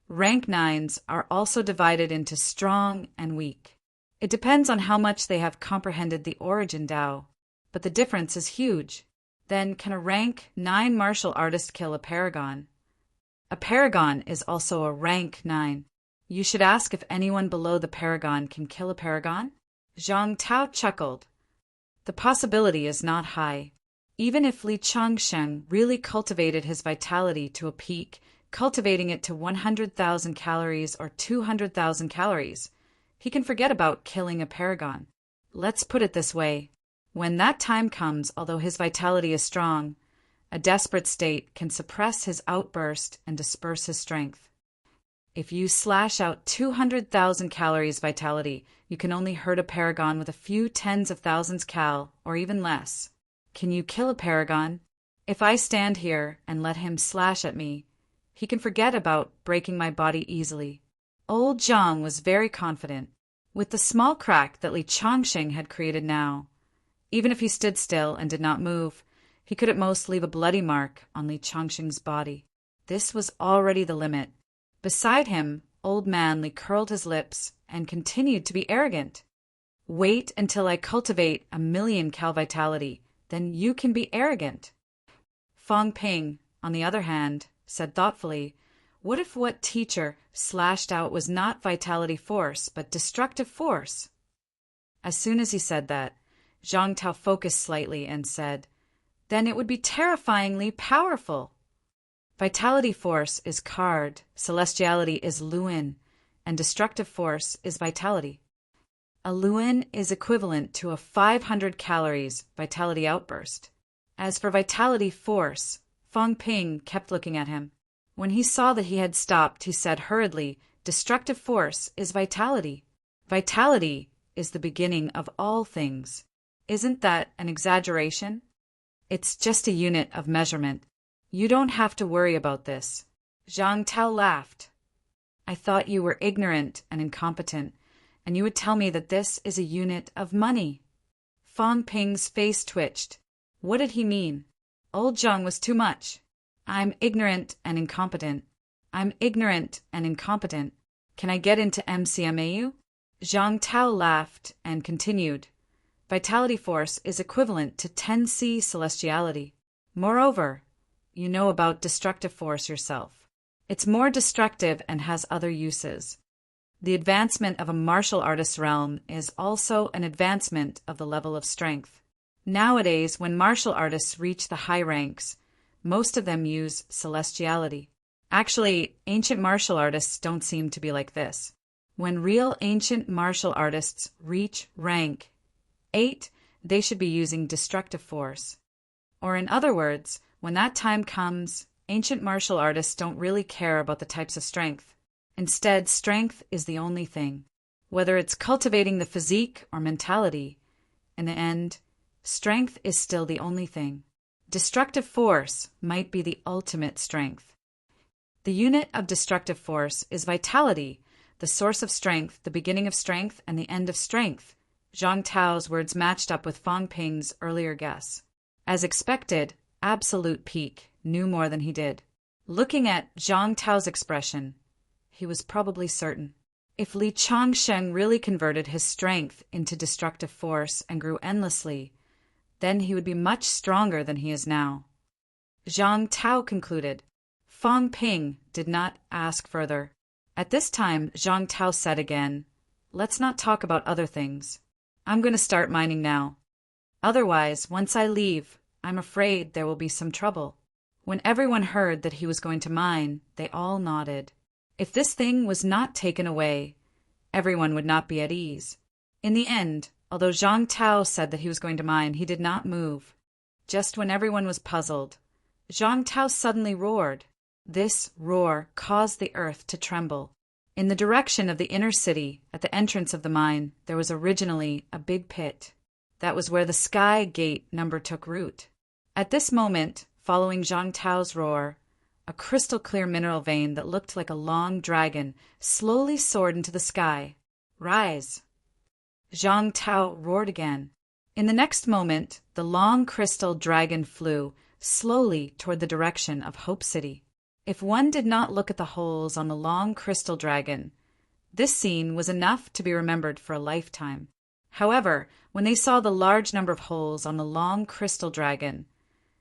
Rank 9s are also divided into strong and weak. It depends on how much they have comprehended the origin Tao, but the difference is huge. Then can a rank 9 martial artist kill a paragon? A paragon is also a rank 9. You should ask if anyone below the paragon can kill a paragon? Zhang Tao chuckled. The possibility is not high. Even if Li Changsheng really cultivated his vitality to a peak, cultivating it to 100,000 calories or 200,000 calories, he can forget about killing a paragon. Let's put it this way. When that time comes, although his vitality is strong, a desperate state can suppress his outburst and disperse his strength. If you slash out 200,000 calories vitality, you can only hurt a paragon with a few tens of thousands cal, or even less. Can you kill a paragon? If I stand here and let him slash at me, he can forget about breaking my body easily. Old Zhang was very confident. With the small crack that Li Changsheng had created now, even if he stood still and did not move, he could at most leave a bloody mark on Li Changsheng's body. This was already the limit. Beside him, old man Li curled his lips and continued to be arrogant. Wait until I cultivate 1,000,000 cal vitality, then you can be arrogant. Fang Ping, on the other hand, said thoughtfully, what if what teacher slashed out was not vitality force, but destructive force? As soon as he said that, Zhang Tao focused slightly and said, then it would be terrifyingly powerful. Vitality force is card, celestiality is luin, and destructive force is vitality. A luin is equivalent to a 500 calories vitality outburst. As for vitality force, Fong Ping kept looking at him. When he saw that he had stopped, he said hurriedly, "Destructive force is vitality. Vitality is the beginning of all things. Isn't that an exaggeration? It's just a unit of measurement. You don't have to worry about this." Zhang Tao laughed. "I thought you were ignorant and incompetent, and you would tell me that this is a unit of money." Fong Ping's face twitched. What did he mean? Old Zhang was too much. "I'm ignorant and incompetent. I'm ignorant and incompetent. Can I get into MCMAU?" Zhang Tao laughed and continued. "Vitality force is equivalent to 10C celestiality. Moreover, you know about destructive force yourself. It's more destructive and has other uses. The advancement of a martial artist's realm is also an advancement of the level of strength. Nowadays, when martial artists reach the high ranks, most of them use celestiality. Actually, ancient martial artists don't seem to be like this. When real ancient martial artists reach rank 8, they should be using destructive force. Or in other words, when that time comes, ancient martial artists don't really care about the types of strength. Instead, strength is the only thing. Whether it's cultivating the physique or mentality, in the end, strength is still the only thing. Destructive force might be the ultimate strength. The unit of destructive force is vitality, the source of strength, the beginning of strength, and the end of strength. Zhang Tao's words matched up with Fong Ping's earlier guess. As expected, Absolute Peak knew more than he did. Looking at Zhang Tao's expression, he was probably certain. If Li Changsheng really converted his strength into destructive force and grew endlessly, then he would be much stronger than he is now. Zhang Tao concluded. Fong Ping did not ask further. At this time, Zhang Tao said again, "Let's not talk about other things. I'm going to start mining now. Otherwise, once I leave, I'm afraid there will be some trouble." When everyone heard that he was going to mine, they all nodded. If this thing was not taken away, everyone would not be at ease. In the end, although Zhang Tao said that he was going to mine, he did not move. Just when everyone was puzzled, Zhang Tao suddenly roared. This roar caused the earth to tremble. In the direction of the inner city, at the entrance of the mine, there was originally a big pit. That was where the sky gate number took root. At this moment, following Zhang Tao's roar, a crystal-clear mineral vein that looked like a long dragon slowly soared into the sky. "Rise!" Zhang Tao roared again. In the next moment, the long crystal dragon flew slowly toward the direction of Hope City. If one did not look at the holes on the long crystal dragon, this scene was enough to be remembered for a lifetime. However, when they saw the large number of holes on the long crystal dragon,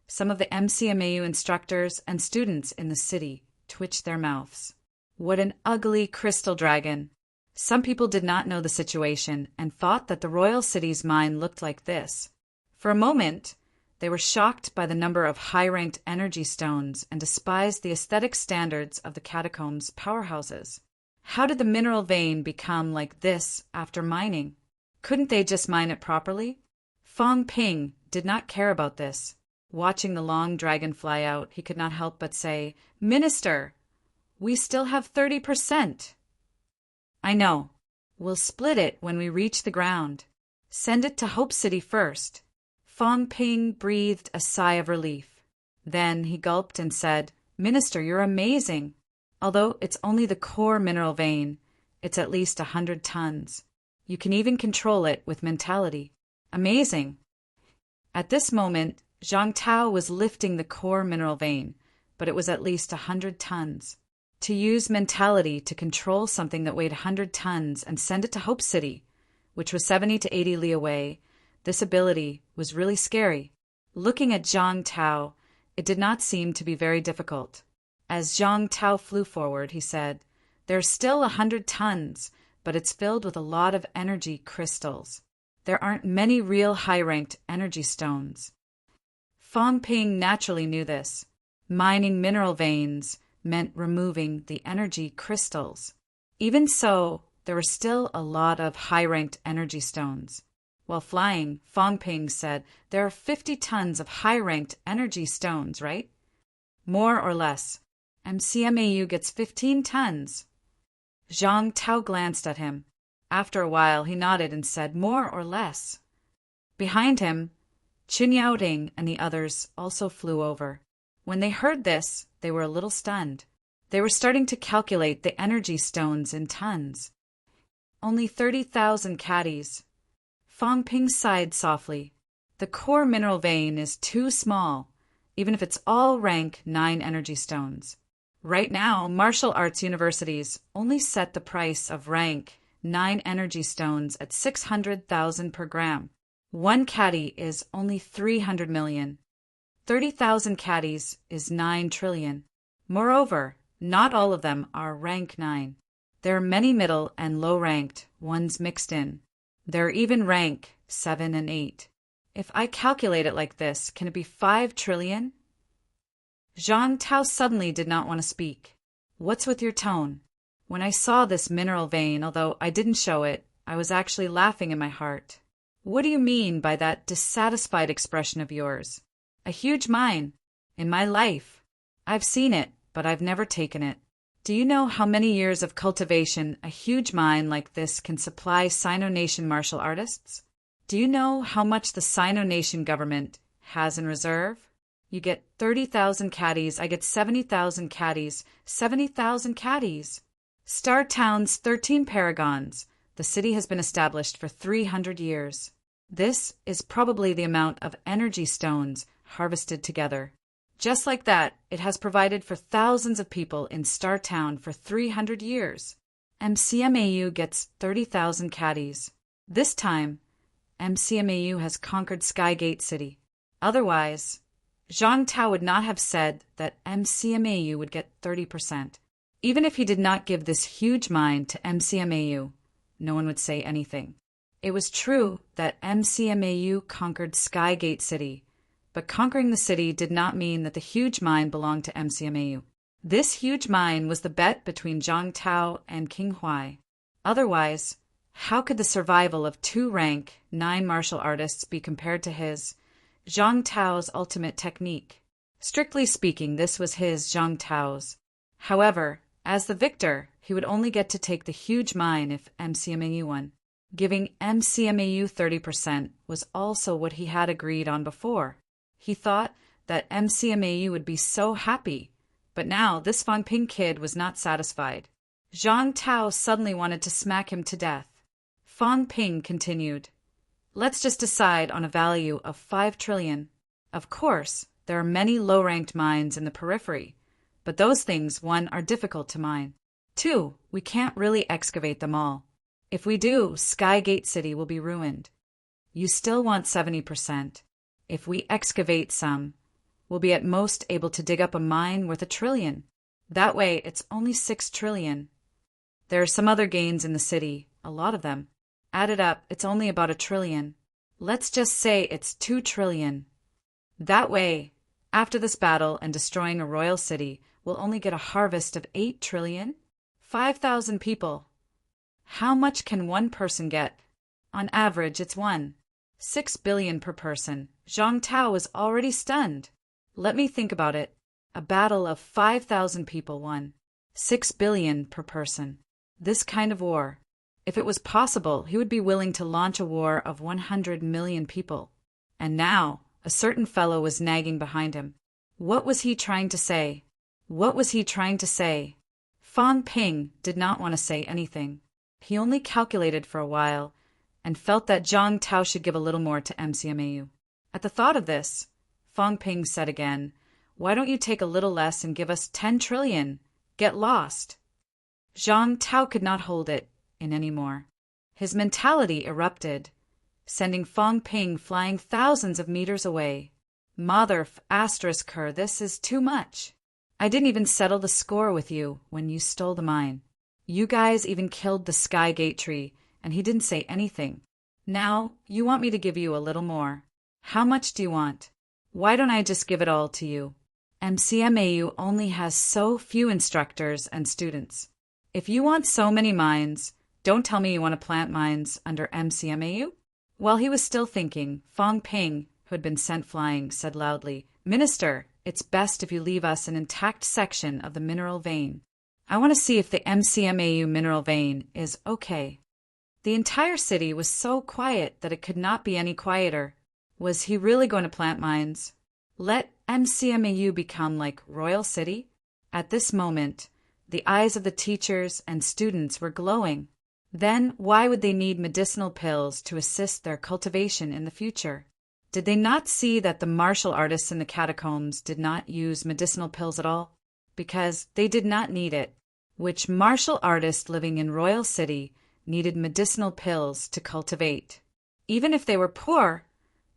some of the MCMAU instructors and students in the city twitched their mouths. What an ugly crystal dragon! Some people did not know the situation and thought that the royal city's mine looked like this. For a moment, they were shocked by the number of high-ranked energy stones and despised the aesthetic standards of the catacombs' powerhouses. How did the mineral vein become like this after mining? Couldn't they just mine it properly? Fong Ping did not care about this. Watching the long dragon fly out, he could not help but say, "Minister, we still have 30%. "I know. We'll split it when we reach the ground. Send it to Hope City first." Fong Ping breathed a sigh of relief. Then he gulped and said, "Minister, you're amazing. Although it's only the core mineral vein, it's at least 100 tons. You can even control it with mentality. Amazing." At this moment, Zhang Tao was lifting the core mineral vein, but it was at least 100 tons. To use mentality to control something that weighed 100 tons and send it to Hope City, which was 70 to 80 li away, this ability was really scary. Looking at Zhang Tao, it did not seem to be very difficult. As Zhang Tao flew forward, he said, "There's still 100 tons, but it's filled with a lot of energy crystals. There aren't many real high-ranked energy stones." Fang Ping naturally knew this. Mining mineral veins meant removing the energy crystals. Even so, there were still a lot of high-ranked energy stones. While flying, Fang Ping said, "There are 50 tons of high-ranked energy stones, right?" "More or less. MCMAU gets 15 tons. Zhang Tao glanced at him. After a while, he nodded and said, "More or less." Behind him, Qin Yaoding and the others also flew over. When they heard this, they were a little stunned. They were starting to calculate the energy stones in tons. "Only 30,000 caddies." Fang Ping sighed softly. "The core mineral vein is too small, even if it's all rank 9 energy stones. Right now, martial arts universities only set the price of rank 9 energy stones at 600,000 per gram. One caddy is only 300 million. 30,000 caddies is 9 trillion. Moreover, not all of them are rank 9. There are many middle and low-ranked ones mixed in. There are even rank 7 and 8. If I calculate it like this, can it be 5 trillion? Zhang Tao suddenly did not want to speak. "What's with your tone?" "When I saw this mineral vein, although I didn't show it, I was actually laughing in my heart." "What do you mean by that dissatisfied expression of yours?" "A huge mine. In my life. I've seen it, but I've never taken it. Do you know how many years of cultivation a huge mine like this can supply Sino Nation martial artists? Do you know how much the Sino Nation government has in reserve? You get 30,000 caddies, I get 70,000 caddies, 70,000 caddies. Star Town's 13 paragons. The city has been established for 300 years. This is probably the amount of energy stones harvested together. Just like that, it has provided for thousands of people in Star Town for 300 years. MCMAU gets 30,000 caddies. This time, MCMAU has conquered Skygate City. Otherwise, Zhang Tao would not have said that MCMAU would get 30%. Even if he did not give this huge mine to MCMAU, no one would say anything. It was true that MCMAU conquered Skygate City, but conquering the city did not mean that the huge mine belonged to MCMAU. This huge mine was the bet between Zhang Tao and King Huai. Otherwise, how could the survival of 2 rank 9 martial artists be compared to his, Zhang Tao's ultimate technique? Strictly speaking, this was his, Zhang Tao's. However, as the victor, he would only get to take the huge mine if MCMAU won. Giving MCMAU 30% was also what he had agreed on before. He thought that MCMAU would be so happy, but now this Fang Ping kid was not satisfied. Zhang Tao suddenly wanted to smack him to death. Fang Ping continued, "Let's just decide on a value of 5 trillion. Of course, there are many low-ranked mines in the periphery, but those things, 1, are difficult to mine. 2, we can't really excavate them all. If we do, Skygate City will be ruined. You still want 70%. If we excavate some, we'll be at most able to dig up a mine worth 1 trillion. That way, it's only 6 trillion. There are some other gains in the city, a lot of them. Added up, it's only about 1 trillion. Let's just say it's 2 trillion. That way, after this battle and destroying a royal city, we'll only get a harvest of 8 trillion? 5,000 people. How much can one person get? On average, it's 6 billion per person." Zhang Tao was already stunned. "Let me think about it. A battle of 5,000 people won. 6 billion per person. This kind of war. If it was possible, he would be willing to launch a war of 100 million people. And now, a certain fellow was nagging behind him. What was he trying to say? What was he trying to say? Fang Ping did not want to say anything. He only calculated for a while and felt that Zhang Tao should give a little more to MCMAU. At the thought of this, Fang Ping said again, "Why don't you take a little less and give us 10 trillion? Get lost." Zhang Tao could not hold it in any more. His mentality erupted, sending Fang Ping flying thousands of meters away. "Mother **her, this is too much. I didn't even settle the score with you when you stole the mine. You guys even killed the Skygate tree, and he didn't say anything. Now, you want me to give you a little more. How much do you want?" Why don't I just give it all to you? MCMAU only has so few instructors and students. If you want so many mines, don't tell me you want to plant mines under MCMAU. While he was still thinking, Fong Ping, who had been sent flying, said loudly, Minister, it's best if you leave us an intact section of the mineral vein. I want to see if the MCMAU mineral vein is okay. The entire city was so quiet that it could not be any quieter. Was he really going to plant mines? Let MCMAU become like Royal City? At this moment, the eyes of the teachers and students were glowing. Then why would they need medicinal pills to assist their cultivation in the future? Did they not see that the martial artists in the catacombs did not use medicinal pills at all? Because they did not need it. Which martial artist living in Royal City needed medicinal pills to cultivate? Even if they were poor,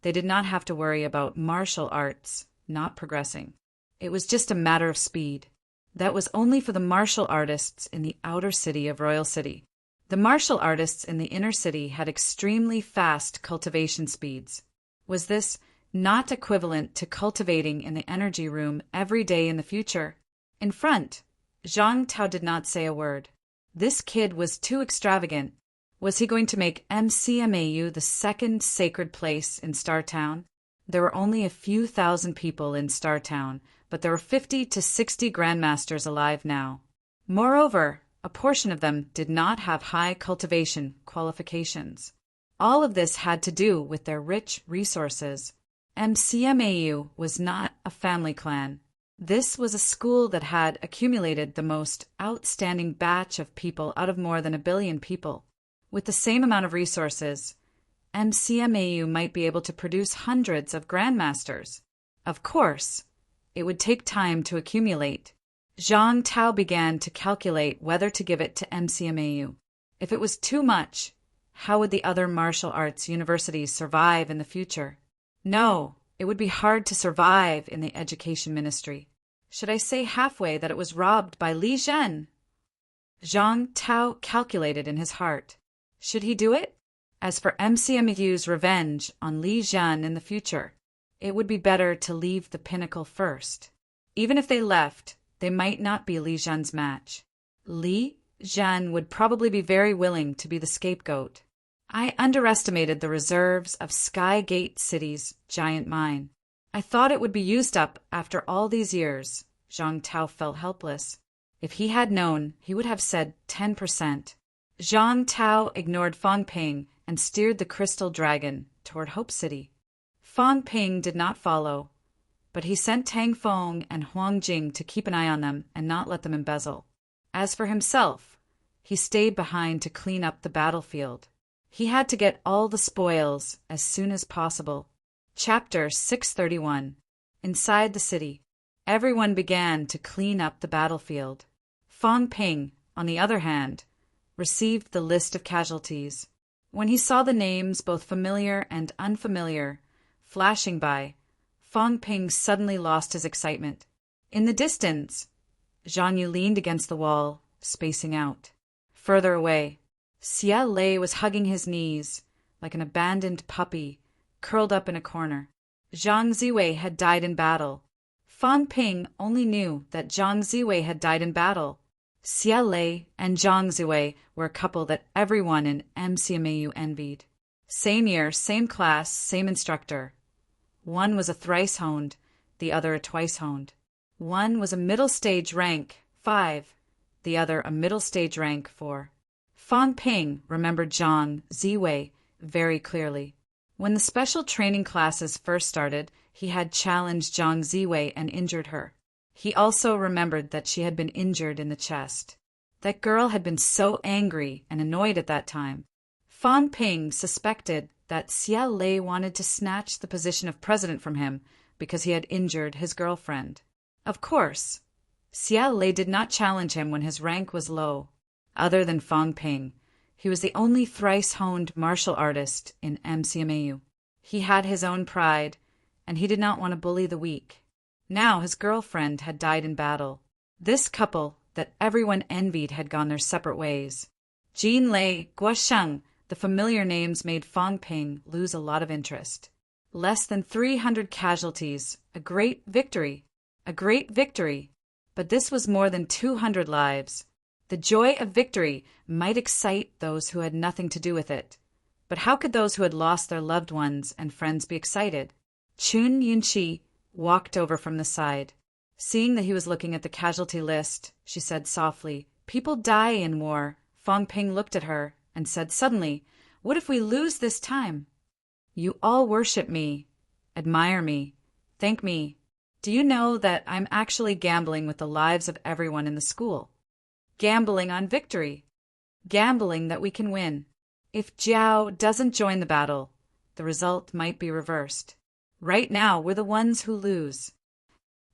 they did not have to worry about martial arts not progressing. It was just a matter of speed. That was only for the martial artists in the outer city of Royal City. The martial artists in the inner city had extremely fast cultivation speeds. Was this not equivalent to cultivating in the energy room every day in the future? In front, Zhang Tao did not say a word. This kid was too extravagant. Was he going to make MCMAU the second sacred place in Star Town? There were only a few thousand people in Star Town, but there were 50 to 60 grandmasters alive now. Moreover, a portion of them did not have high cultivation qualifications. All of this had to do with their rich resources. MCMAU was not a family clan. This was a school that had accumulated the most outstanding batch of people out of more than 1 billion people. With the same amount of resources, MCMAU might be able to produce hundreds of grandmasters. Of course, it would take time to accumulate. Zhang Tao began to calculate whether to give it to MCMAU. If it was too much, how would the other martial arts universities survive in the future? No, it would be hard to survive in the education ministry. Should I say halfway that it was robbed by Li Zhen? Zhang Tao calculated in his heart. Should he do it? As for MCMAU's revenge on Li Zhen in the future, it would be better to leave the pinnacle first. Even if they left, they might not be Li Zhen's match. Li Zhen would probably be very willing to be the scapegoat. I underestimated the reserves of Sky Gate City's giant mine. I thought it would be used up after all these years. Zhang Tao felt helpless. If he had known, he would have said 10%. Zhang Tao ignored Fong Ping and steered the crystal dragon toward Hope City. Fong Ping did not follow, but he sent Tang Feng and Huang Jing to keep an eye on them and not let them embezzle. As for himself, he stayed behind to clean up the battlefield. He had to get all the spoils as soon as possible. Chapter 631. Inside the city, everyone began to clean up the battlefield. Fong Ping, on the other hand, received the list of casualties. When he saw the names, both familiar and unfamiliar, flashing by, Fong Ping suddenly lost his excitement. In the distance, Zhang Yu leaned against the wall, spacing out. Further away, Xia Lei was hugging his knees, like an abandoned puppy, curled up in a corner. Zhang Ziwei had died in battle. Fong Ping only knew that Zhang Ziwei had died in battle. Xia Lei and Zhang Ziwei were a couple that everyone in MCMAU envied. Same year, same class, same instructor. One was a thrice-honed, the other a twice-honed. One was a middle stage rank 5, the other a middle stage rank 4. Fong Ping remembered Zhang Ziwei very clearly. When the special training classes first started, he had challenged Zhang Ziwei and injured her. He also remembered that she had been injured in the chest. That girl had been so angry and annoyed at that time. Fong Ping suspected that Xia Lei wanted to snatch the position of president from him because he had injured his girlfriend. Of course, Xia Lei did not challenge him when his rank was low. Other than Fong Ping, he was the only thrice-honed martial artist in MCMAU. He had his own pride, and he did not want to bully the weak. Now his girlfriend had died in battle. This couple that everyone envied had gone their separate ways. Jin Lei, Guosheng, the familiar names made Fong Ping lose a lot of interest. Less than 300 casualties. A great victory. A great victory. But this was more than 200 lives. The joy of victory might excite those who had nothing to do with it. But how could those who had lost their loved ones and friends be excited? Chun Yunchi walked over from the side. Seeing that he was looking at the casualty list, she said softly, "People die in war." Fong Ping looked at her and said suddenly, "What if we lose this time? You all worship me, admire me, thank me. Do you know that I'm actually gambling with the lives of everyone in the school? Gambling on victory. Gambling that we can win. If Jiao doesn't join the battle, the result might be reversed. Right now, we're the ones who lose.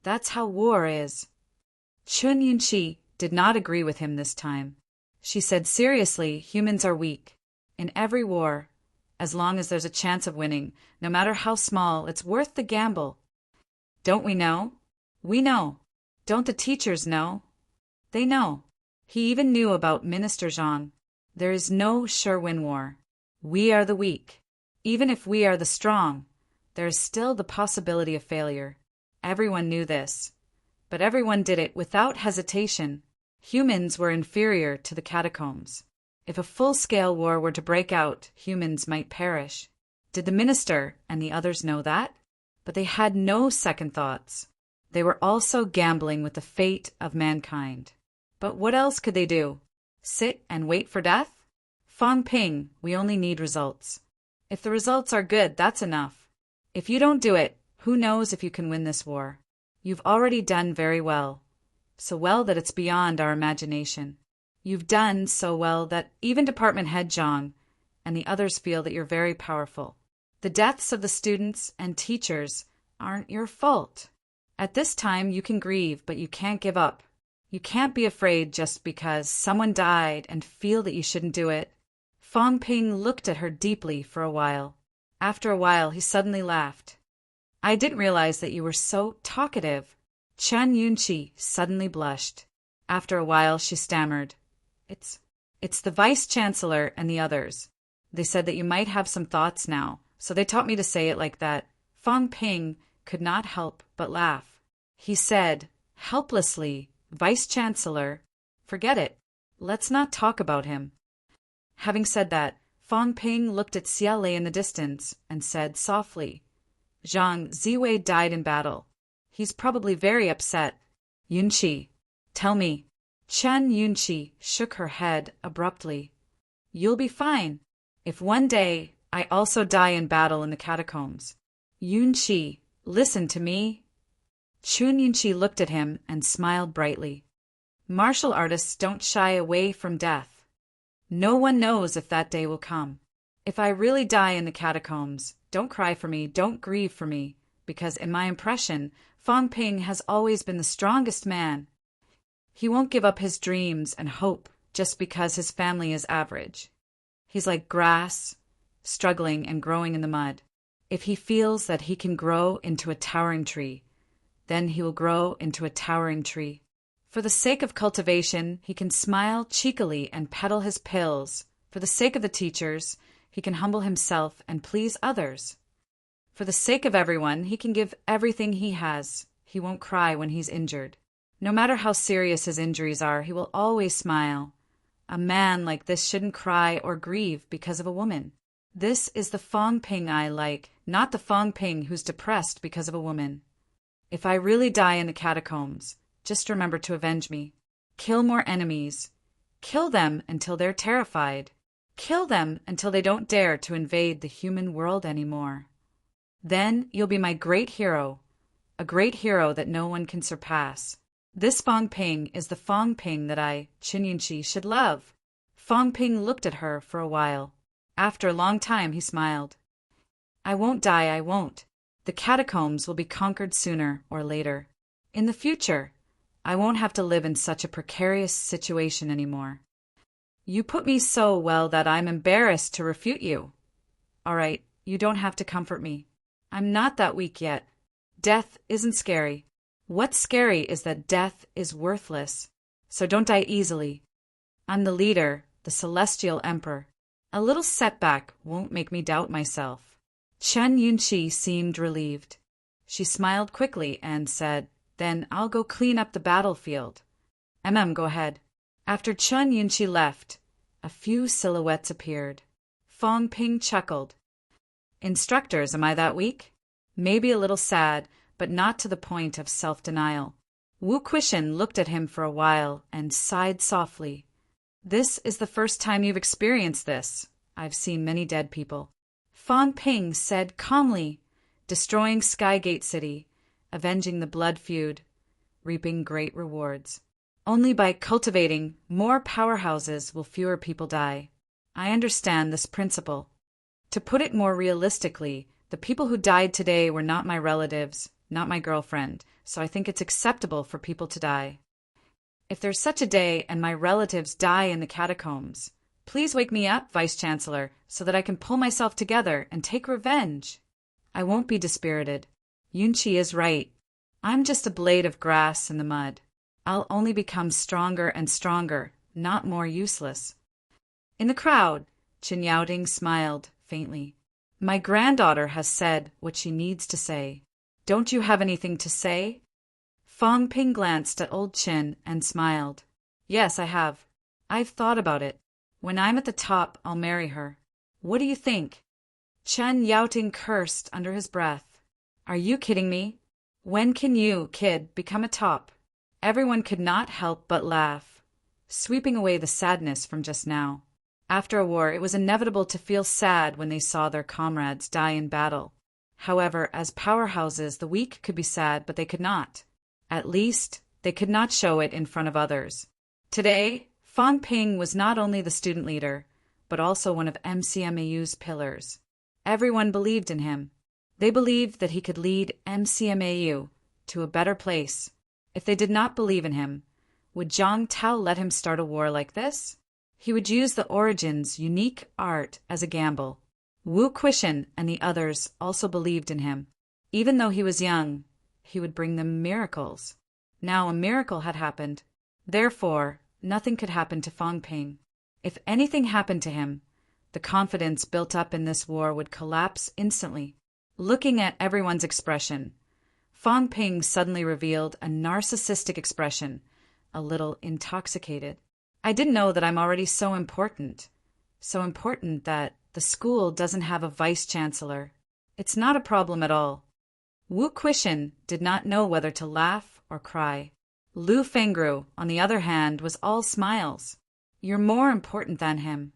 That's how war is." Chun Yunchi did not agree with him this time. She said seriously, "Humans are weak. In every war, as long as there's a chance of winning, no matter how small, it's worth the gamble. Don't we know? We know. Don't the teachers know? They know." He even knew about Minister Zhang. There is no sure-win war. We are the weak. Even if we are the strong, there is still the possibility of failure. Everyone knew this. But everyone did it without hesitation. Humans were inferior to the catacombs. If a full-scale war were to break out, humans might perish. Did the minister and the others know that? But they had no second thoughts. They were also gambling with the fate of mankind. But what else could they do? Sit and wait for death? Fong Ping, we only need results. If the results are good, that's enough. If you don't do it, who knows if you can win this war? You've already done very well. So well that it's beyond our imagination. You've done so well that even Department Head Zhang and the others feel that you're very powerful. The deaths of the students and teachers aren't your fault. At this time, you can grieve, but you can't give up. You can't be afraid just because someone died and feel that you shouldn't do it. Fong Ping looked at her deeply for a while. After a while, he suddenly laughed. "I didn't realize that you were so talkative." Chun Yunchi suddenly blushed. After a while, she stammered, It's the Vice-Chancellor and the others. They said that you might have some thoughts now, so they taught me to say it like that." Fong Ping could not help but laugh. He said, helplessly, "Vice-Chancellor? Forget it. Let's not talk about him." Having said that, Fong Ping looked at Xia Lei in the distance and said softly, "Zhang Ziwei died in battle. He's probably very upset. Yunchi, tell me." Chun Yunchi shook her head abruptly. "You'll be fine. If one day I also die in battle in the catacombs. Yunchi, listen to me." Chun Yunchi looked at him and smiled brightly. "Martial artists don't shy away from death. No one knows if that day will come. If I really die in the catacombs, don't cry for me, don't grieve for me, because in my impression, Fong Ping has always been the strongest man. He won't give up his dreams and hope just because his family is average. He's like grass, struggling and growing in the mud. If he feels that he can grow into a towering tree, then he will grow into a towering tree. For the sake of cultivation, he can smile cheekily and peddle his pills. For the sake of the teachers, he can humble himself and please others. For the sake of everyone, he can give everything he has. He won't cry when he's injured. No matter how serious his injuries are, he will always smile. A man like this shouldn't cry or grieve because of a woman. This is the Fong Ping I like, not the Fong Ping who's depressed because of a woman. If I really die in the catacombs, just remember to avenge me. Kill more enemies. Kill them until they're terrified. Kill them until they don't dare to invade the human world anymore. Then you'll be my great hero, a great hero that no one can surpass. This Fong Ping is the Fong Ping that I, Chun Yunchi, should love." Fong Ping looked at her for a while. After a long time, he smiled. "I won't die, I won't. The catacombs will be conquered sooner or later. In the future, I won't have to live in such a precarious situation anymore. You put me so well that I'm embarrassed to refute you. All right, you don't have to comfort me. I'm not that weak yet. Death isn't scary. What's scary is that death is worthless. So don't die easily. I'm the leader, the celestial emperor. A little setback won't make me doubt myself. Chen Yunqi seemed relieved. She smiled quickly and said, "Then I'll go clean up the battlefield." Go ahead." After Chen Yunqi left, a few silhouettes appeared. Fong Ping chuckled. "Instructors, am I that weak?" Maybe a little sad, but not to the point of self-denial. Wu Quishan looked at him for a while and sighed softly. "This is the first time you've experienced this. I've seen many dead people." Fong Ping said calmly, "Destroying Skygate City, avenging the blood feud, reaping great rewards. Only by cultivating more powerhouses will fewer people die. I understand this principle. To put it more realistically, the people who died today were not my relatives, not my girlfriend, so I think it's acceptable for people to die. If there's such a day and my relatives die in the catacombs, please wake me up, Vice-Chancellor, so that I can pull myself together and take revenge. I won't be dispirited. Yunqi is right. I'm just a blade of grass in the mud. I'll only become stronger and stronger, not more useless." In the crowd, Qin Yaoding smiled faintly. "My granddaughter has said what she needs to say. Don't you have anything to say?" Fong Ping glanced at old Qin and smiled. "Yes, I have. I've thought about it. When I'm at the top, I'll marry her. What do you think?" Chen Yaoting cursed under his breath. "Are you kidding me? When can you, kid, become a top?" Everyone could not help but laugh, sweeping away the sadness from just now. After a war, it was inevitable to feel sad when they saw their comrades die in battle. However, as powerhouses, the weak could be sad, but they could not. At least, they could not show it in front of others. Today, Fong Ping was not only the student leader, but also one of MCMAU's pillars. Everyone believed in him. They believed that he could lead MCMAU to a better place. If they did not believe in him, would Zhang Tao let him start a war like this? He would use the Origin's unique art as a gamble. Wu Quishan and the others also believed in him. Even though he was young, he would bring them miracles. Now a miracle had happened. Therefore, nothing could happen to Fong Ping. If anything happened to him, the confidence built up in this war would collapse instantly. Looking at everyone's expression, Fong Ping suddenly revealed a narcissistic expression, a little intoxicated. "I didn't know that I'm already so important. So important that the school doesn't have a vice-chancellor. It's not a problem at all." Wu Quishan did not know whether to laugh or cry. Lu Fengru, on the other hand, was all smiles. "You're more important than him."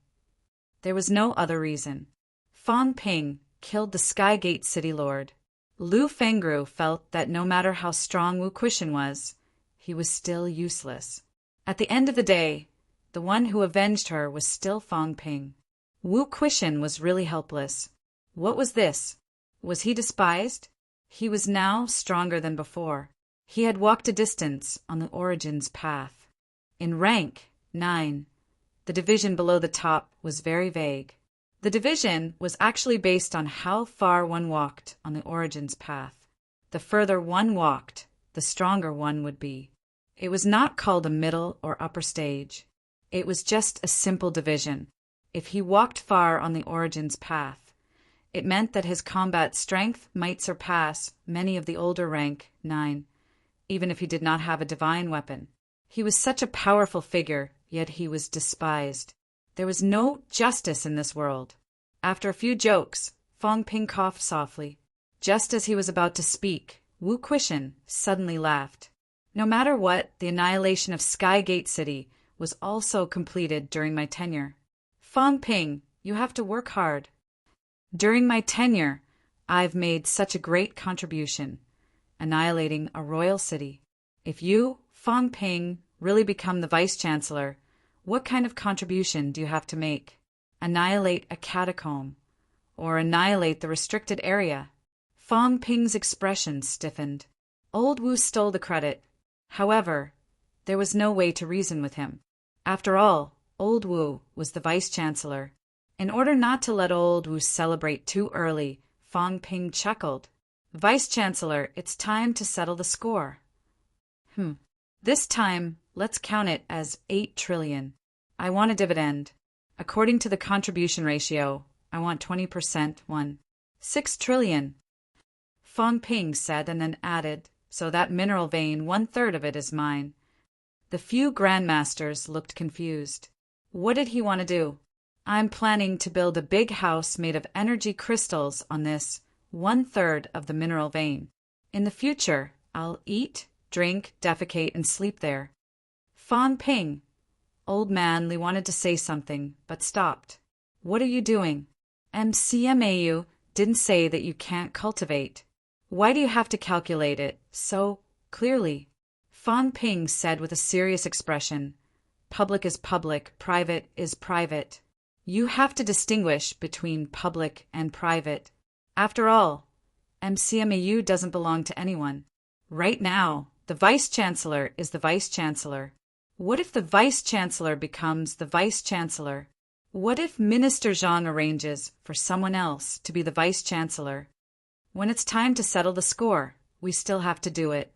There was no other reason. Fong Ping killed the Skygate City Lord. Lu Fengru felt that no matter how strong Wu Quishan was, he was still useless. At the end of the day, the one who avenged her was still Fong Ping. Wu Quishan was really helpless. What was this? Was he despised? He was now stronger than before. He had walked a distance on the Origin's path. In rank 9, the division below the top was very vague. The division was actually based on how far one walked on the Origin's path. The further one walked, the stronger one would be. It was not called a middle or upper stage. It was just a simple division. If he walked far on the Origin's path, it meant that his combat strength might surpass many of the older rank 9, even if he did not have a divine weapon. He was such a powerful figure, yet he was despised. There was no justice in this world. After a few jokes, Fong Ping coughed softly. Just as he was about to speak, Wu Quishan suddenly laughed. No matter what, the annihilation of Skygate City was also completed during my tenure. Fong Ping, you have to work hard. During my tenure, I've made such a great contribution, annihilating a royal city. If you, Fong Ping, really become the Vice-Chancellor, what kind of contribution do you have to make? Annihilate a catacomb, or annihilate the restricted area? Fong Ping's expression stiffened. Old Wu stole the credit. However, there was no way to reason with him. After all, Old Wu was the Vice-Chancellor. In order not to let Old Wu celebrate too early, Fong Ping chuckled. Vice-Chancellor, it's time to settle the score. This time, let's count it as 8 trillion. I want a dividend. According to the contribution ratio, I want 20% one. 6 trillion. Fong Ping said and then added, so that mineral vein, 1/3 of it is mine. The few grandmasters looked confused. What did he want to do? I'm planning to build a big house made of energy crystals on this 1/3 of the mineral vein. In the future, I'll eat, drink, defecate, and sleep there. Fong Ping. Old man Li wanted to say something, but stopped. What are you doing? MCMAU didn't say that you can't cultivate. Why do you have to calculate it so clearly? Fong Ping said with a serious expression. Public is public, private is private. You have to distinguish between public and private. After all, MCMAU doesn't belong to anyone. Right now, the Vice-Chancellor is the Vice-Chancellor. What if the Vice-Chancellor becomes the Vice-Chancellor? What if Minister Zhang arranges for someone else to be the Vice-Chancellor? When it's time to settle the score, we still have to do it.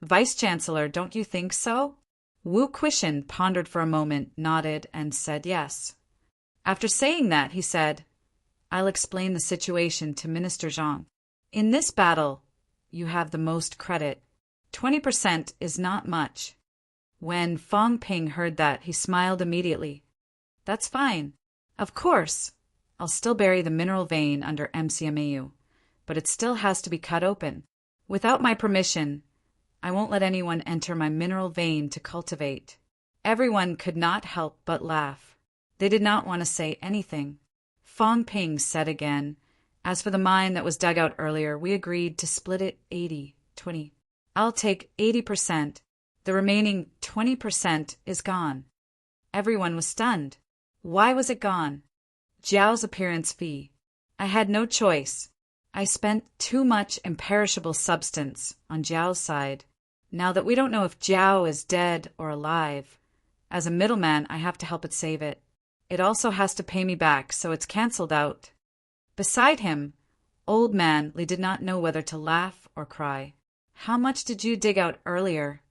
Vice-Chancellor, don't you think so? Wu Quishan pondered for a moment, nodded, and said yes. After saying that, he said, I'll explain the situation to Minister Zhang. In this battle, you have the most credit. 20% is not much. When Fong Ping heard that, he smiled immediately. That's fine. Of course, I'll still bury the mineral vein under MCMAU, but it still has to be cut open. Without my permission, I won't let anyone enter my mineral vein to cultivate. Everyone could not help but laugh. They did not want to say anything. Fong Ping said again, as for the mine that was dug out earlier, we agreed to split it 80-20. I'll take 80%. The remaining 20% is gone. Everyone was stunned. Why was it gone? Jiao's appearance fee. I had no choice. I spent too much imperishable substance on Jiao's side. Now that we don't know if Jiao is dead or alive, as a middleman, I have to help it save it. It also has to pay me back, so it's cancelled out. Beside him, old man Li did not know whether to laugh or cry. How much did you dig out earlier?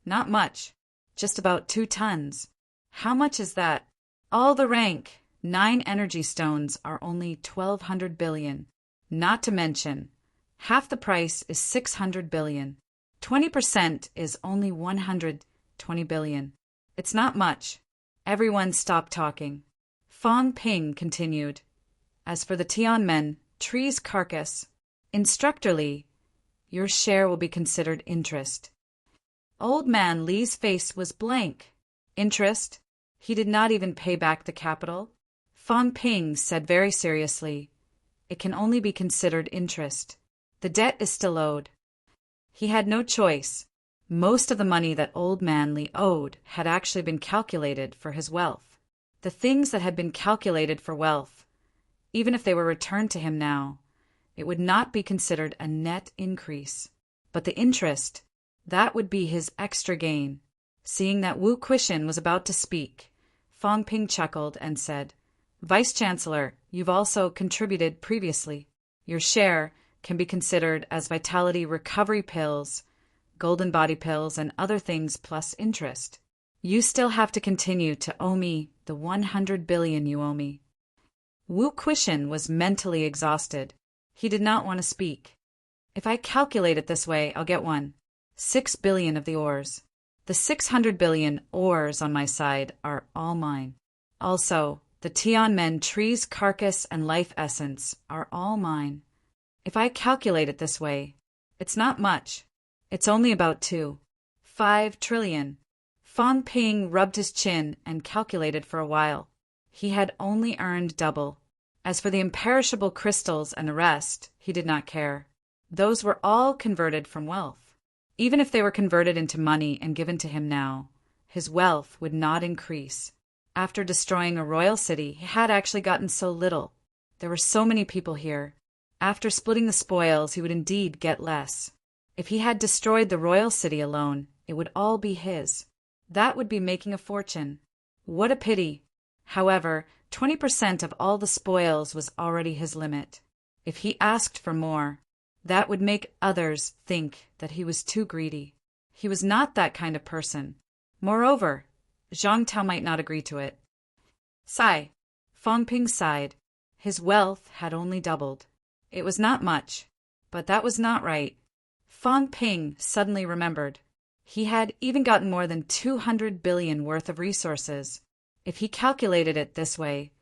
Not much. Just about 2 tons. How much is that? All the rank. 9 energy stones are only 1,200 billion. Not to mention, half the price is 600 billion. 20% is only 120 billion. It's not much. Everyone stopped talking. Fong Ping continued. As for the Tianmen, tree's carcass, Instructor Li, your share will be considered interest. Old man Li's face was blank. Interest? He did not even pay back the capital. Fong Ping said very seriously, it can only be considered interest. The debt is still owed. He had no choice. Most of the money that old man Li owed had actually been calculated for his wealth. The things that had been calculated for wealth, even if they were returned to him now, it would not be considered a net increase. But the interest, that would be his extra gain. Seeing that Wu Quishan was about to speak, Fong Ping chuckled and said, Vice-Chancellor, you've also contributed previously. Your share can be considered as vitality recovery pills, golden body pills, and other things plus interest. You still have to continue to owe me the 100 billion you owe me. Wu Quishan was mentally exhausted. He did not want to speak. If I calculate it this way, I'll get 6 billion of the ores. The 600 billion ores on my side are all mine. Also, the Tianmen tree's carcass and life essence are all mine. If I calculate it this way, it's not much. It's only about 5 trillion. Fong Ping rubbed his chin and calculated for a while. He had only earned double. As for the imperishable crystals and the rest, he did not care. Those were all converted from wealth. Even if they were converted into money and given to him now, his wealth would not increase. After destroying a royal city, he had actually gotten so little. There were so many people here. After splitting the spoils, he would indeed get less. If he had destroyed the royal city alone, it would all be his. That would be making a fortune. What a pity. However, 20% of all the spoils was already his limit. If he asked for more, that would make others think that he was too greedy. He was not that kind of person. Moreover, Zhang Tao might not agree to it. Sigh. Fong Ping sighed. His wealth had only doubled. It was not much, but that was not right. Fong Ping suddenly remembered. He had even gotten more than 200 billion worth of resources. If he calculated it this way,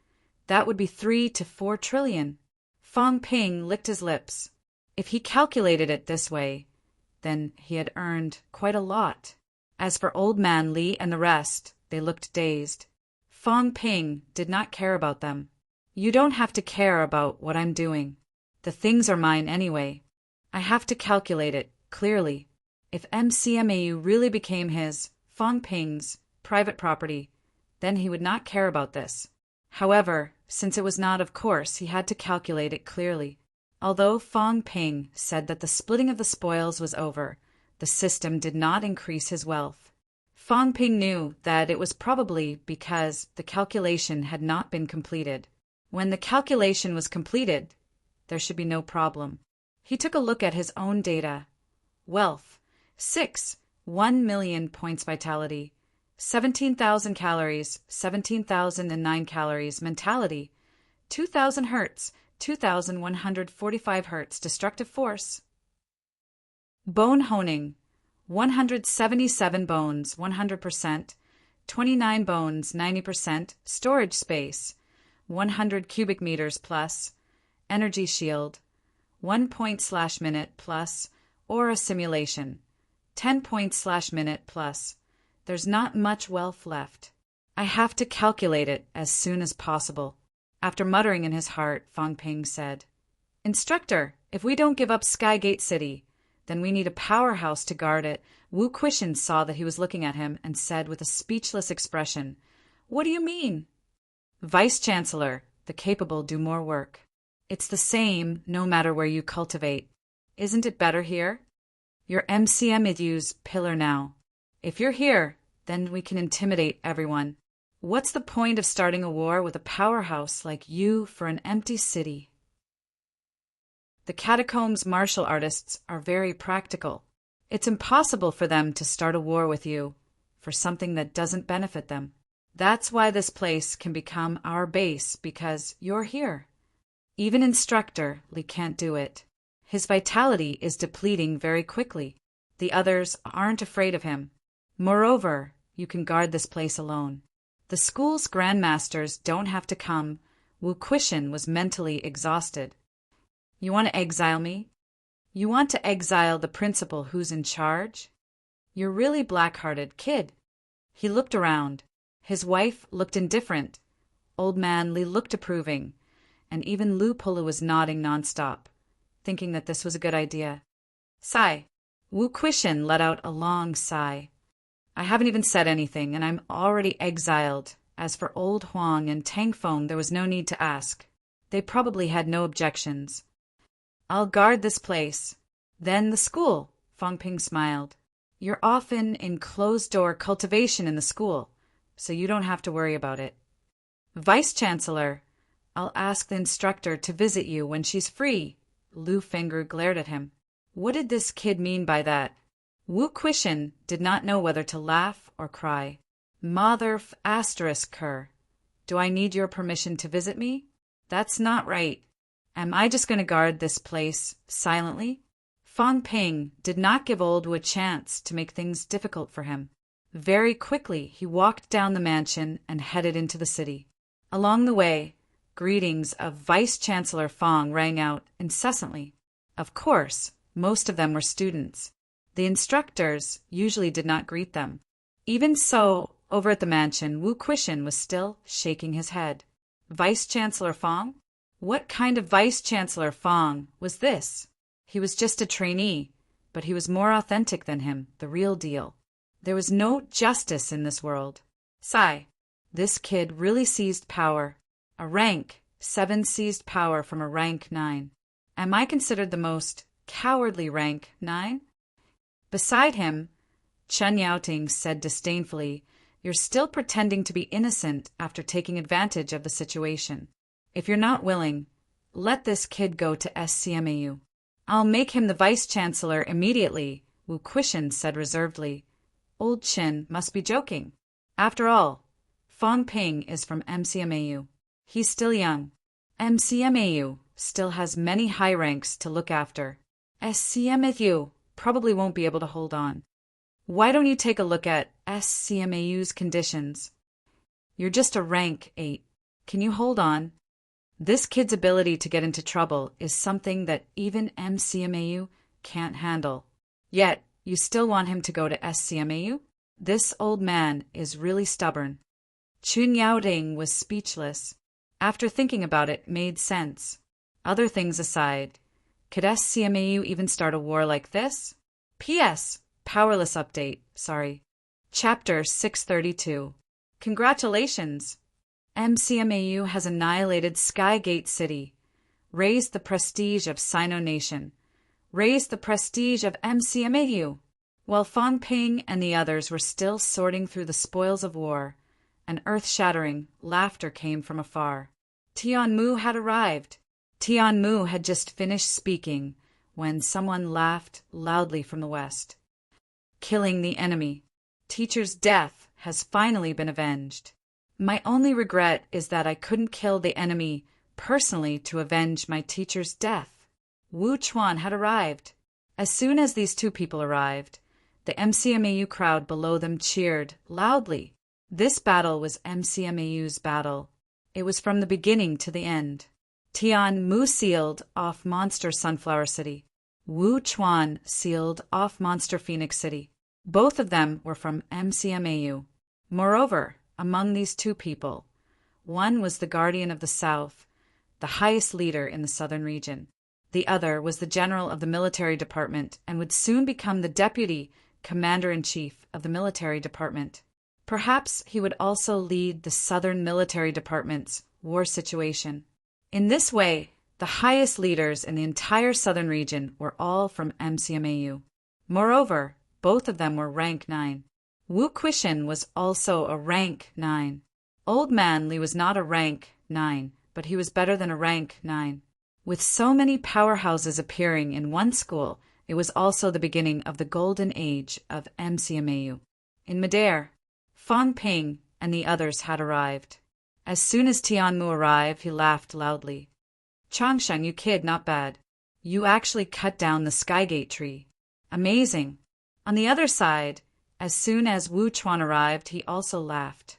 that would be 3 to 4 trillion. Fong Ping licked his lips. If he calculated it this way, then he had earned quite a lot. As for Old Man Li and the rest, they looked dazed. Fong Ping did not care about them. You don't have to care about what I'm doing. The things are mine anyway. I have to calculate it clearly. If MCMAU really became his, Fong Ping's, private property, then he would not care about this. However, since it was not, of course, he had to calculate it clearly. Although Fong Ping said that the splitting of the spoils was over, the system did not increase his wealth. Fong Ping knew that it was probably because the calculation had not been completed. When the calculation was completed, there should be no problem. He took a look at his own data. Wealth, 1 million points vitality, 17,000 calories, 17,009 calories mentality, 2,000 hertz, 2,145 hertz destructive force. Bone honing, 177 bones, 100%, 29 bones, 90%, storage space, 100 cubic meters plus, energy shield, 1 point/minute plus, or a simulation, 10 points/minute plus. There's not much wealth left. I have to calculate it as soon as possible. After muttering in his heart, Fong Ping said, Instructor, if we don't give up Skygate City, then we need a powerhouse to guard it. Wu Quishan saw that he was looking at him and said with a speechless expression, What do you mean? Vice-Chancellor, the capable do more work. It's the same no matter where you cultivate. Isn't it better here? You're MCMIDU's pillar now. If you're here, then we can intimidate everyone. What's the point of starting a war with a powerhouse like you for an empty city? The catacombs martial artists are very practical. It's impossible for them to start a war with you for something that doesn't benefit them. That's why this place can become our base, because you're here. Even Instructor Li can't do it. His vitality is depleting very quickly. The others aren't afraid of him. Moreover, you can guard this place alone. The school's grandmasters don't have to come. Wu Quishan was mentally exhausted. You want to exile me? You want to exile the principal who's in charge? You're really black-hearted, kid. He looked around. His wife looked indifferent. Old Man Li looked approving. And even Lu Pulu was nodding nonstop, thinking that this was a good idea. Sigh. Wu Quishan let out a long sigh. I haven't even said anything, and I'm already exiled. As for Old Huang and Tang Feng, there was no need to ask. They probably had no objections. I'll guard this place. Then the school, Fong Ping smiled. You're often in closed-door cultivation in the school, so you don't have to worry about it. Vice-Chancellor, I'll ask the instructor to visit you when she's free. Lu Fengru glared at him. What did this kid mean by that? Wu Quishan did not know whether to laugh or cry. Mother ****. Do I need your permission to visit me? That's not right. Am I just going to guard this place silently? Fong Ping did not give Old Wu a chance to make things difficult for him. Very quickly he walked down the mansion and headed into the city. Along the way, greetings of Vice-Chancellor Fong rang out incessantly. Of course, most of them were students. The instructors usually did not greet them. Even so, over at the mansion, Wu Quishan was still shaking his head. Vice-Chancellor Fong? What kind of Vice-Chancellor Fong was this? He was just a trainee, but he was more authentic than him, the real deal. There was no justice in this world. Sigh. This kid really seized power. A rank 7 seized power from a rank 9. Am I considered the most cowardly rank 9? Beside him, Chen Yaoting said disdainfully, You're still pretending to be innocent after taking advantage of the situation. If you're not willing, let this kid go to SCMAU. I'll make him the Vice-Chancellor immediately, Wu Quishan said reservedly. Old Chin must be joking. After all, Fong Ping is from MCMAU. He's still young. MCMAU, still has many high ranks to look after. SCMAU probably won't be able to hold on. Why don't you take a look at SCMAU's conditions? You're just a rank 8. Can you hold on? This kid's ability to get into trouble is something that even MCMAU can't handle. Yet, you still want him to go to SCMAU? This old man is really stubborn. Chun Yaoding was speechless. After thinking about it, made sense. Other things aside, could SCMAU even start a war like this? P.S. Powerless update, sorry. Chapter 632. Congratulations! MCMAU has annihilated Skygate City, raised the prestige of Sino Nation, raised the prestige of MCMAU. While Fang Ping and the others were still sorting through the spoils of war, an earth-shattering laughter came from afar. Tianmu had arrived. Tianmu had just finished speaking when someone laughed loudly from the west. Killing the enemy. Teacher's death has finally been avenged. My only regret is that I couldn't kill the enemy personally to avenge my teacher's death. Wu Chuan had arrived. As soon as these two people arrived, the MCMAU crowd below them cheered loudly. This battle was MCMAU's battle. It was from the beginning to the end. Tianmu sealed off Monster Sunflower City. Wu Chuan sealed off Monster Phoenix City. Both of them were from MCMAU. Moreover, among these two people, one was the Guardian of the South, the highest leader in the southern region. The other was the general of the military department and would soon become the deputy commander-in-chief of the military department. Perhaps he would also lead the southern military department's war situation. In this way, the highest leaders in the entire southern region were all from MCMAU. Moreover, both of them were rank 9. Wu Quishan was also a rank 9. Old Man Li was not a rank 9, but he was better than a rank 9. With so many powerhouses appearing in one school, it was also the beginning of the golden age of MCMAU. In midair, Fang Ping and the others had arrived. As soon as Tianmu arrived, he laughed loudly. Changsheng, you kid, not bad. You actually cut down the Skygate tree. Amazing. On the other side, as soon as Wu Chuan arrived, he also laughed.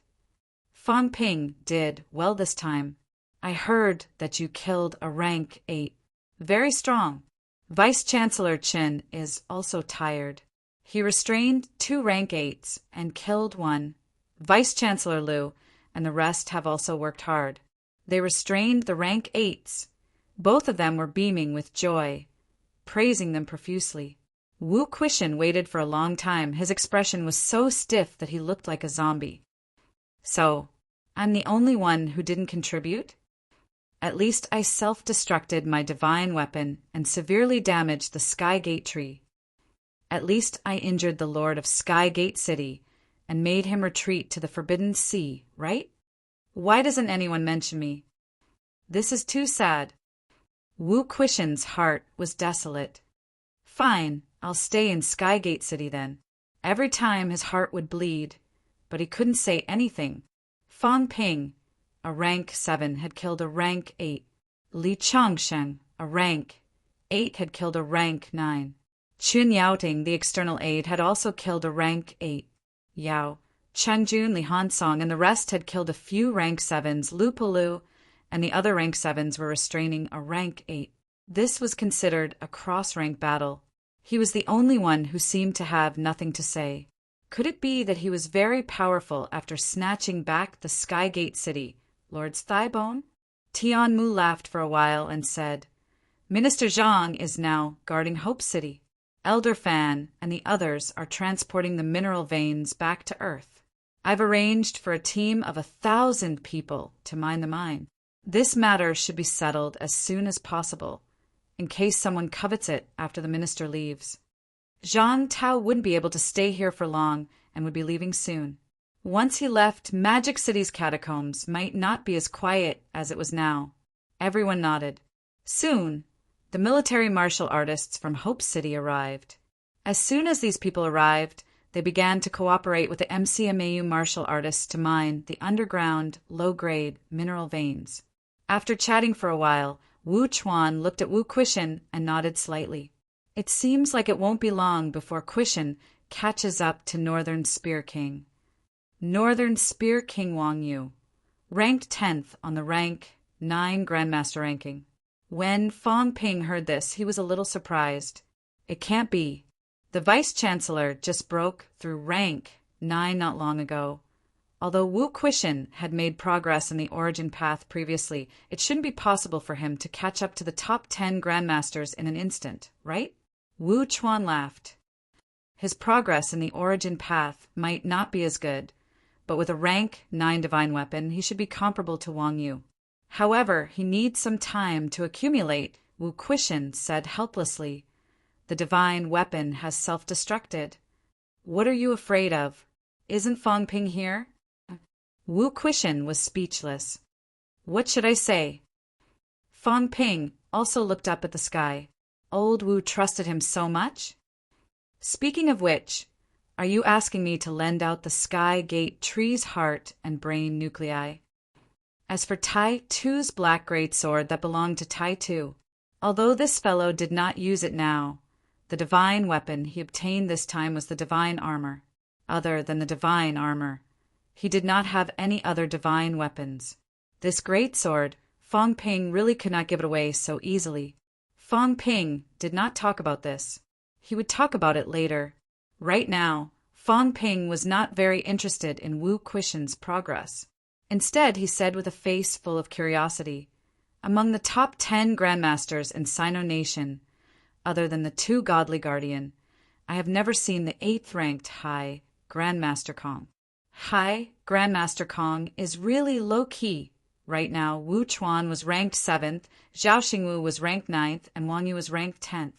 Fang Ping did well this time. I heard that you killed a rank 8. Very strong. Vice-Chancellor Qin is also tired. He restrained 2 rank 8s and killed 1. Vice-Chancellor Liu and the rest have also worked hard. They restrained the rank 8s. Both of them were beaming with joy, praising them profusely. Wu Quishan waited for a long time. His expression was so stiff that he looked like a zombie. So, I'm the only one who didn't contribute? At least I self-destructed my divine weapon and severely damaged the Skygate tree. At least I injured the Lord of Skygate City and made him retreat to the Forbidden Sea, right? Why doesn't anyone mention me? This is too sad. Wu Quishan's heart was desolate. Fine, I'll stay in Skygate City then. Every time his heart would bleed, but he couldn't say anything. Fang Ping, a rank 7, had killed a rank 8. Li Changsheng, a rank 8, had killed a rank 9. Chun Yaoting, the external aide, had also killed a rank 8. Yao, Chengjun, Li Hansong, and the rest had killed a few rank 7s. Lu Pulu and the other rank 7s were restraining a rank 8. This was considered a cross-rank battle. He was the only one who seemed to have nothing to say. Could it be that he was very powerful after snatching back the Skygate City, Lord's Thighbone? Tianmu laughed for a while and said, Minister Zhang is now guarding Hope City. Elder Fan and the others are transporting the mineral veins back to Earth. I've arranged for a team of 1,000 people to mine the mine. This matter should be settled as soon as possible, in case someone covets it after the minister leaves. Zhang Tao wouldn't be able to stay here for long and would be leaving soon. Once he left, Magic City's catacombs might not be as quiet as it was now. Everyone nodded. Soon, the military martial artists from Hope City arrived. As soon as these people arrived, they began to cooperate with the MCMAU martial artists to mine the underground, low-grade mineral veins. After chatting for a while, Wu Chuan looked at Wu Quishan and nodded slightly. It seems like it won't be long before Quishan catches up to Northern Spear King. Northern Spear King Wang Yu, ranked 10th on the rank 9 Grandmaster ranking. When Fang Ping heard this, he was a little surprised. It can't be. The Vice-Chancellor just broke through rank 9 not long ago. Although Wu Quishan had made progress in the origin path previously, it shouldn't be possible for him to catch up to the top 10 Grandmasters in an instant, right? Wu Chuan laughed. His progress in the origin path might not be as good, but with a rank 9 divine weapon, he should be comparable to Wang Yu. However, he needs some time to accumulate, Wu Quishan said helplessly. The divine weapon has self-destructed. What are you afraid of? Isn't Fang Ping here? Wu Quishan was speechless. What should I say? Fang Ping also looked up at the sky. Old Wu trusted him so much? Speaking of which, are you asking me to lend out the Sky Gate tree's heart and brain nuclei? As for Tai Tu's black great sword that belonged to Tai Tu, although this fellow did not use it now, the divine weapon he obtained this time was the divine armor. Other than the divine armor, he did not have any other divine weapons. This great sword, Fang Ping really could not give it away so easily. Fang Ping did not talk about this. He would talk about it later. Right now, Fang Ping was not very interested in Wu Quishan's progress. Instead, he said with a face full of curiosity, among the top 10 Grandmasters in Sino Nation, other than the 2 Godly Guardian, I have never seen the 8th-ranked High Grandmaster Kong. High Grandmaster Kong is really low-key. Right now, Wu Chuan was ranked 7th, Zhao Xingwu was ranked 9th, and Wang Yu was ranked 10th,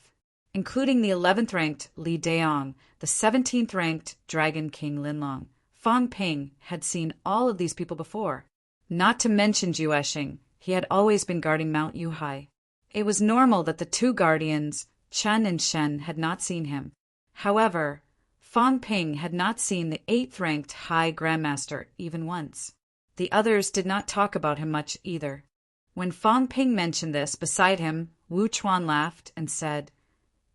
including the 11th-ranked Li Daong, the 17th-ranked Dragon King Linlong. Fang Ping had seen all of these people before. Not to mention Zhu Eshing, he had always been guarding Mount Yuhai. It was normal that the 2 guardians, Chen and Shen, had not seen him. However, Fang Ping had not seen the 8th-ranked High Grandmaster even once. The others did not talk about him much either. When Fang Ping mentioned this beside him, Wu Chuan laughed and said,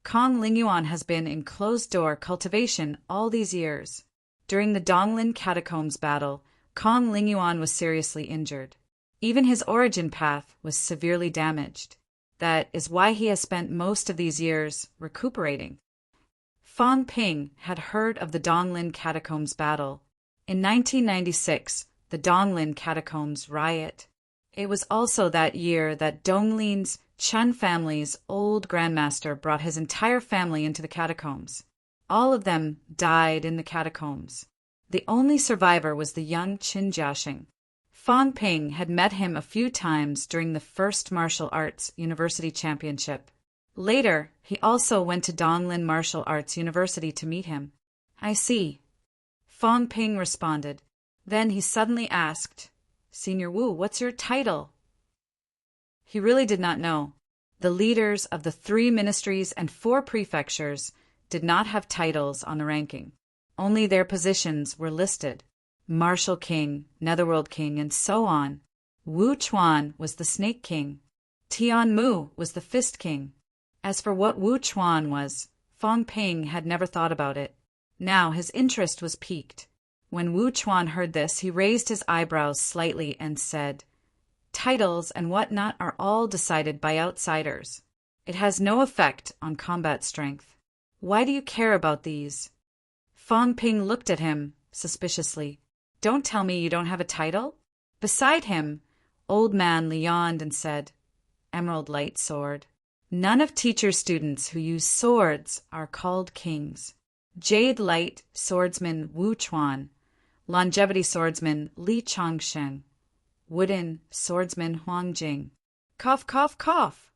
Kong Lingyuan has been in closed-door cultivation all these years. During the Donglin Catacombs battle, Kong Lingyuan was seriously injured. Even his origin path was severely damaged. That is why he has spent most of these years recuperating. Fang Ping had heard of the Donglin Catacombs battle. In 1996, the Donglin Catacombs riot. It was also that year that Donglin's Chen family's old grandmaster brought his entire family into the catacombs. All of them died in the catacombs. The only survivor was the young Qin Jiaxing. Fang Ping had met him a few times during the first martial arts university championship. Later, he also went to Donglin Martial Arts University to meet him. I see. Fang Ping responded. Then he suddenly asked, Senior Wu, what's your title? He really did not know. The leaders of the 3 ministries and 4 prefectures did not have titles on the ranking. Only their positions were listed. Martial King, Netherworld King, and so on. Wu Chuan was the Snake King. Tian Mu was the Fist King. As for what Wu Chuan was, Fang Ping had never thought about it. Now his interest was piqued. When Wu Chuan heard this, he raised his eyebrows slightly and said, Titles and whatnot are all decided by outsiders. It has no effect on combat strength. Why do you care about these? Fang Ping looked at him suspiciously. Don't tell me you don't have a title? Beside him, Old Man Li yawned and said, Emerald Light Sword. None of teacher's students who use swords are called kings. Jade Light Swordsman Wu Chuan, Longevity Swordsman Li Chongsheng, Wooden Swordsman Huang Jing. Cough, cough, cough.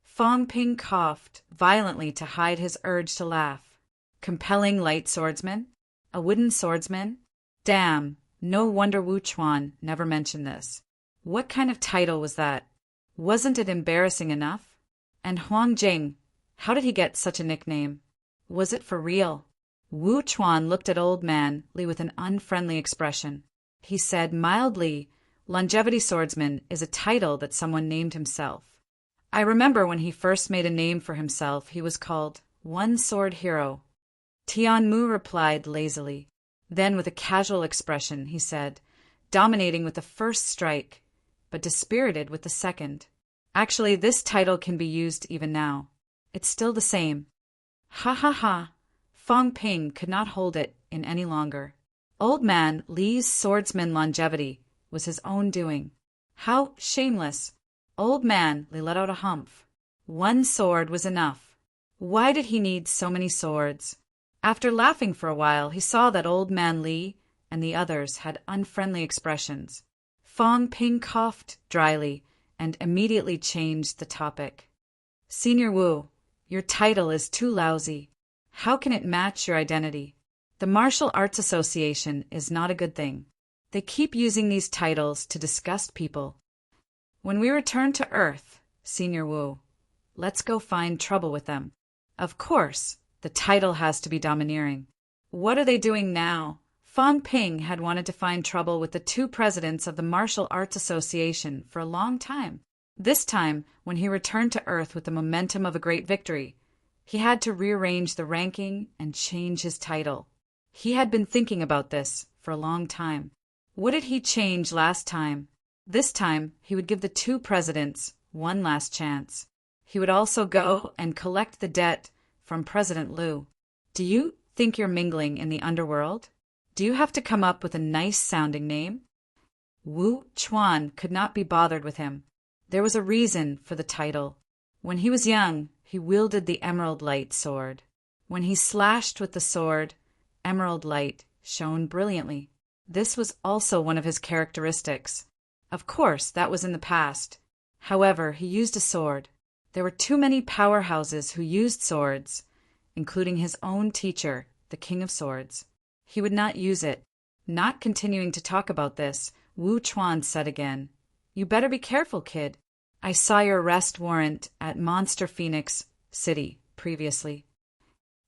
Fang Ping coughed violently to hide his urge to laugh. Compelling Light Swordsman? A wooden swordsman? Damn, no wonder Wu Chuan never mentioned this. What kind of title was that? Wasn't it embarrassing enough? And Huang Jing, how did he get such a nickname? Was it for real? Wu Chuan looked at Old Man Li with an unfriendly expression. He said mildly, Longevity Swordsman is a title that someone named himself. I remember when he first made a name for himself, he was called One-Sword Hero. Tian Mu replied lazily. Then, with a casual expression, he said, dominating with the first strike, but dispirited with the second. Actually, this title can be used even now. It's still the same. Ha ha ha. Fang Ping could not hold it in any longer. Old man Li's swordsman longevity was his own doing. How shameless. Old man Li let out a humph. One sword was enough. Why did he need so many swords? After laughing for a while, he saw that old man Li and the others had unfriendly expressions. Fang Ping coughed dryly and immediately changed the topic. Senior Wu, your title is too lousy. How can it match your identity? The Martial Arts Association is not a good thing. They keep using these titles to disgust people. When we return to Earth, Senior Wu, let's go find trouble with them. Of course, the title has to be domineering. What are they doing now? Fang Ping had wanted to find trouble with the two presidents of the Martial Arts Association for a long time. This time, when he returned to Earth with the momentum of a great victory, he had to rearrange the ranking and change his title. He had been thinking about this for a long time. What did he change last time? This time, he would give the two presidents one last chance. He would also go and collect the debt from President Liu. Do you think you're mingling in the underworld? Do you have to come up with a nice-sounding name? Wu Chuan could not be bothered with him. There was a reason for the title. When he was young, he wielded the emerald light sword. When he slashed with the sword, emerald light shone brilliantly. This was also one of his characteristics. Of course, that was in the past. However, he used a sword. There were too many powerhouses who used swords, including his own teacher, the King of Swords. He would not use it. Not continuing to talk about this, Wu Chuan said again, "You better be careful, kid. I saw your arrest warrant at Monster Phoenix City previously.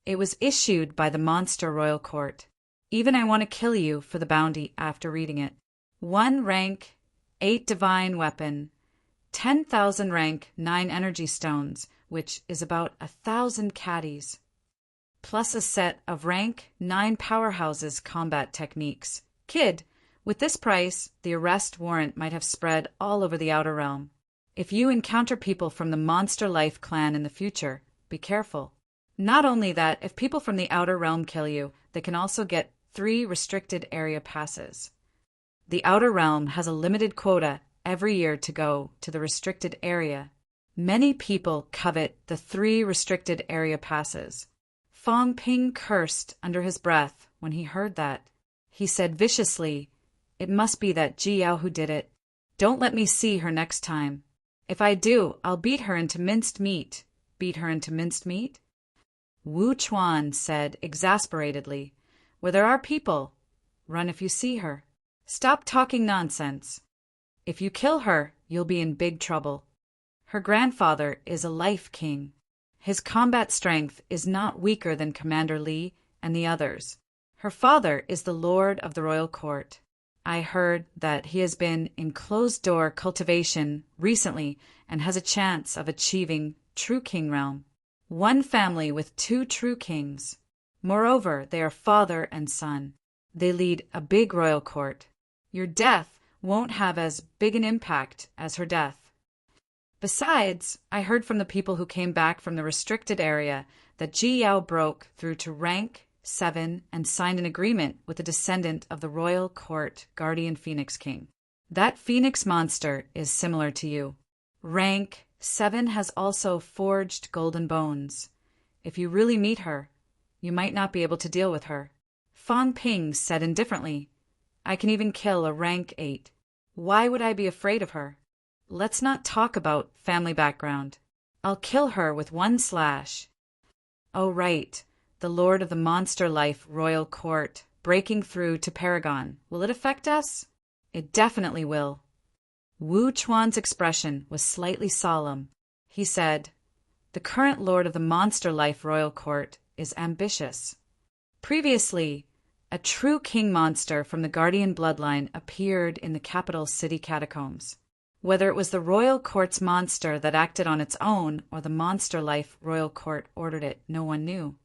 It was issued by the Monster Royal Court. Even I want to kill you for the bounty after reading it. 1 rank, 8 divine weapon, 10,000 rank, 9 energy stones, which is about 1,000 caddies, plus a set of rank 9 powerhouses combat techniques. Kid, with this price, the arrest warrant might have spread all over the Outer Realm. If you encounter people from the Monster Life clan in the future, be careful. Not only that, if people from the Outer Realm kill you, they can also get 3 restricted area passes. The Outer Realm has a limited quota every year to go to the restricted area. Many people covet the 3 restricted area passes." Fang Ping cursed under his breath when he heard that. He said viciously, "It must be that Ji Yao who did it. Don't let me see her next time. If I do, I'll beat her into minced meat." Beat her into minced meat? Wu Chuan said exasperatedly, "Where there are people, run if you see her. Stop talking nonsense. If you kill her, you'll be in big trouble. Her grandfather is a life king. His combat strength is not weaker than Commander Li and the others. Her father is the Lord of the Royal Court. I heard that he has been in closed-door cultivation recently and has a chance of achieving true king realm. 1 family with 2 true kings. Moreover, they are father and son. They lead a big royal court. Your death won't have as big an impact as her death. Besides, I heard from the people who came back from the restricted area that Ji Yao broke through to rank 7 and signed an agreement with a descendant of the royal court guardian Phoenix King. That Phoenix monster is similar to you. Rank 7 has also forged golden bones. If you really meet her, you might not be able to deal with her." Fang Ping said indifferently, "I can even kill a rank 8. Why would I be afraid of her? Let's not talk about family background. I'll kill her with 1 slash. Oh, right. The Lord of the Monster Life Royal Court, breaking through to Paragon. Will it affect us? It definitely will." Wu Chuan's expression was slightly solemn. He said, "The current Lord of the Monster Life Royal Court is ambitious. Previously, a true king monster from the Guardian bloodline appeared in the capital city catacombs. Whether it was the royal court's monster that acted on its own or the monster life royal court ordered it, no one knew.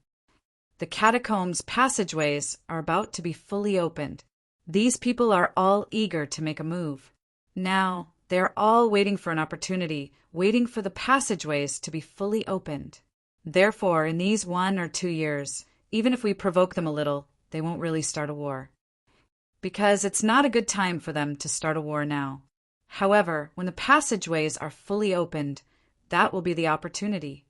The catacombs' passageways are about to be fully opened. These people are all eager to make a move. Now, they are all waiting for an opportunity, waiting for the passageways to be fully opened. Therefore, in these 1 or 2 years, even if we provoke them a little, they won't really start a war. Because it's not a good time for them to start a war now. However, when the passageways are fully opened, that will be the opportunity.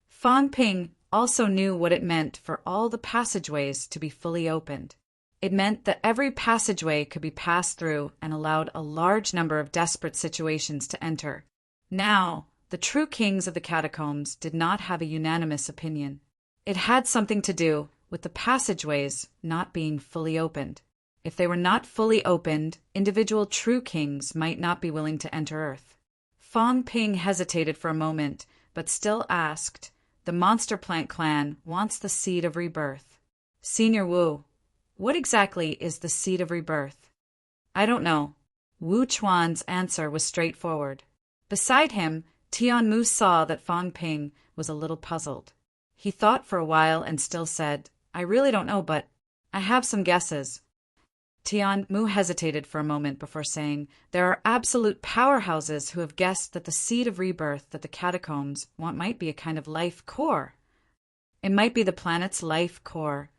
Fang Ping also knew what it meant for all the passageways to be fully opened. It meant that every passageway could be passed through and allowed a large number of desperate situations to enter. Now, the true kings of the catacombs did not have a unanimous opinion. It had something to do with the passageways not being fully opened. If they were not fully opened, individual true kings might not be willing to enter Earth. Fang Ping hesitated for a moment, but still asked, "The Monster Plant Clan wants the seed of rebirth. Senior Wu, what exactly is the seed of rebirth?" "I don't know." Wu Chuan's answer was straightforward. Beside him, Tianmu saw that Fang Ping was a little puzzled. He thought for a while and still said, "I really don't know, but I have some guesses." Tianmu hesitated for a moment before saying, "There are absolute powerhouses who have guessed that the seed of rebirth that the catacombs want might be a kind of life core. It might be the planet's life core,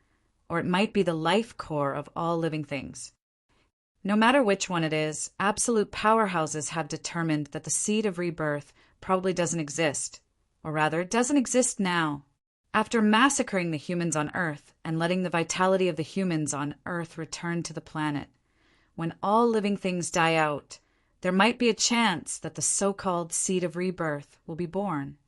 or it might be the life core of all living things. No matter which one it is, absolute powerhouses have determined that the seed of rebirth probably doesn't exist, or rather, doesn't exist now. After massacring the humans on Earth and letting the vitality of the humans on Earth return to the planet, when all living things die out, there might be a chance that the so-called seed of rebirth will be born.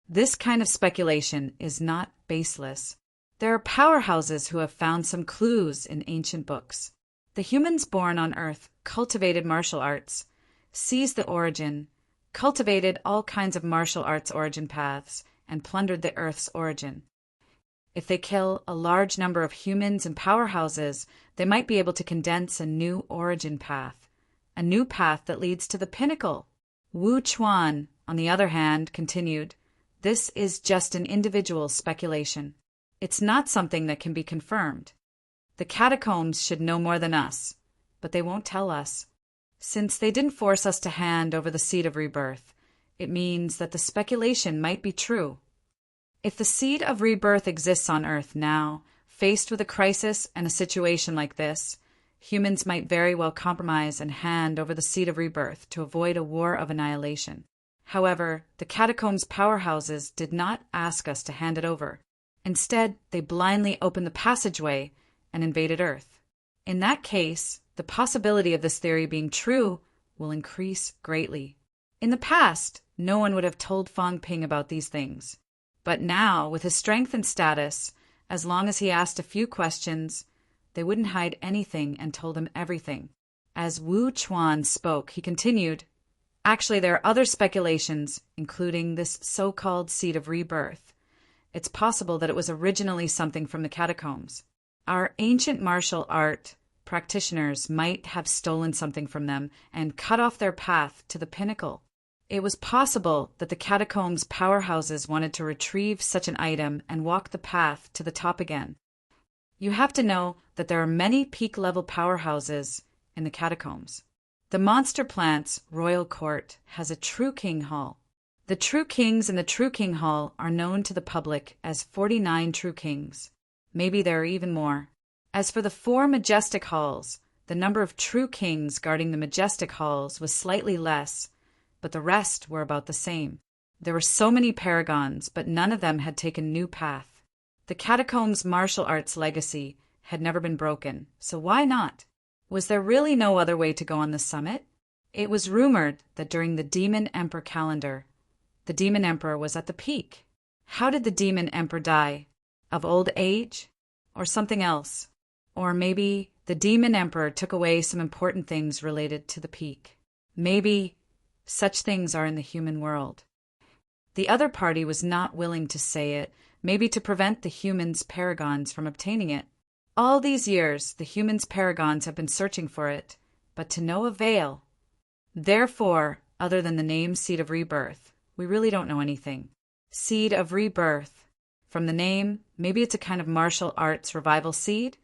This kind of speculation is not baseless. There are powerhouses who have found some clues in ancient books. The humans born on Earth cultivated martial arts, seized the origin, cultivated all kinds of martial arts origin paths, and plundered the Earth's origin. If they kill a large number of humans and powerhouses, they might be able to condense a new origin path, a new path that leads to the pinnacle. Wu Chuan, on the other hand, continued, "This is just an individual speculation. It's not something that can be confirmed. The catacombs should know more than us, but they won't tell us. Since they didn't force us to hand over the seed of rebirth, it means that the speculation might be true. If the seed of rebirth exists on Earth now, faced with a crisis and a situation like this, humans might very well compromise and hand over the seed of rebirth to avoid a war of annihilation. However, the catacombs' powerhouses did not ask us to hand it over. Instead, they blindly opened the passageway and invaded Earth. In that case, the possibility of this theory being true will increase greatly. In the past, no one would have told Fang Ping about these things. But now, with his strength and status, as long as he asked a few questions, they wouldn't hide anything and told him everything. As Wu Chuan spoke, he continued, "Actually, there are other speculations, including this so-called seed of rebirth. It's possible that it was originally something from the catacombs. Our ancient martial art practitioners might have stolen something from them and cut off their path to the pinnacle. It was possible that the catacombs' powerhouses wanted to retrieve such an item and walk the path to the top again. You have to know that there are many peak-level powerhouses in the catacombs. The Monster Plant's royal court has a True King Hall. The True Kings in the True King Hall are known to the public as 49 True Kings. Maybe there are even more. As for the 4 Majestic Halls, the number of True Kings guarding the Majestic Halls was slightly less, but the rest were about the same. There were so many paragons, but none of them had taken new path. The catacombs' martial arts legacy had never been broken, so why not? Was there really no other way to go on the summit? It was rumored that during the Demon Emperor calendar, the Demon Emperor was at the peak. How did the Demon Emperor die? Of old age? Or something else? Or maybe the Demon Emperor took away some important things related to the peak. Maybe such things are in the human world. The other party was not willing to say it, maybe to prevent the humans' paragons from obtaining it. All these years, the humans' paragons have been searching for it, but to no avail. Therefore, other than the name Seed of Rebirth, we really don't know anything. Seed of Rebirth. From the name, maybe it's a kind of martial arts revival seed?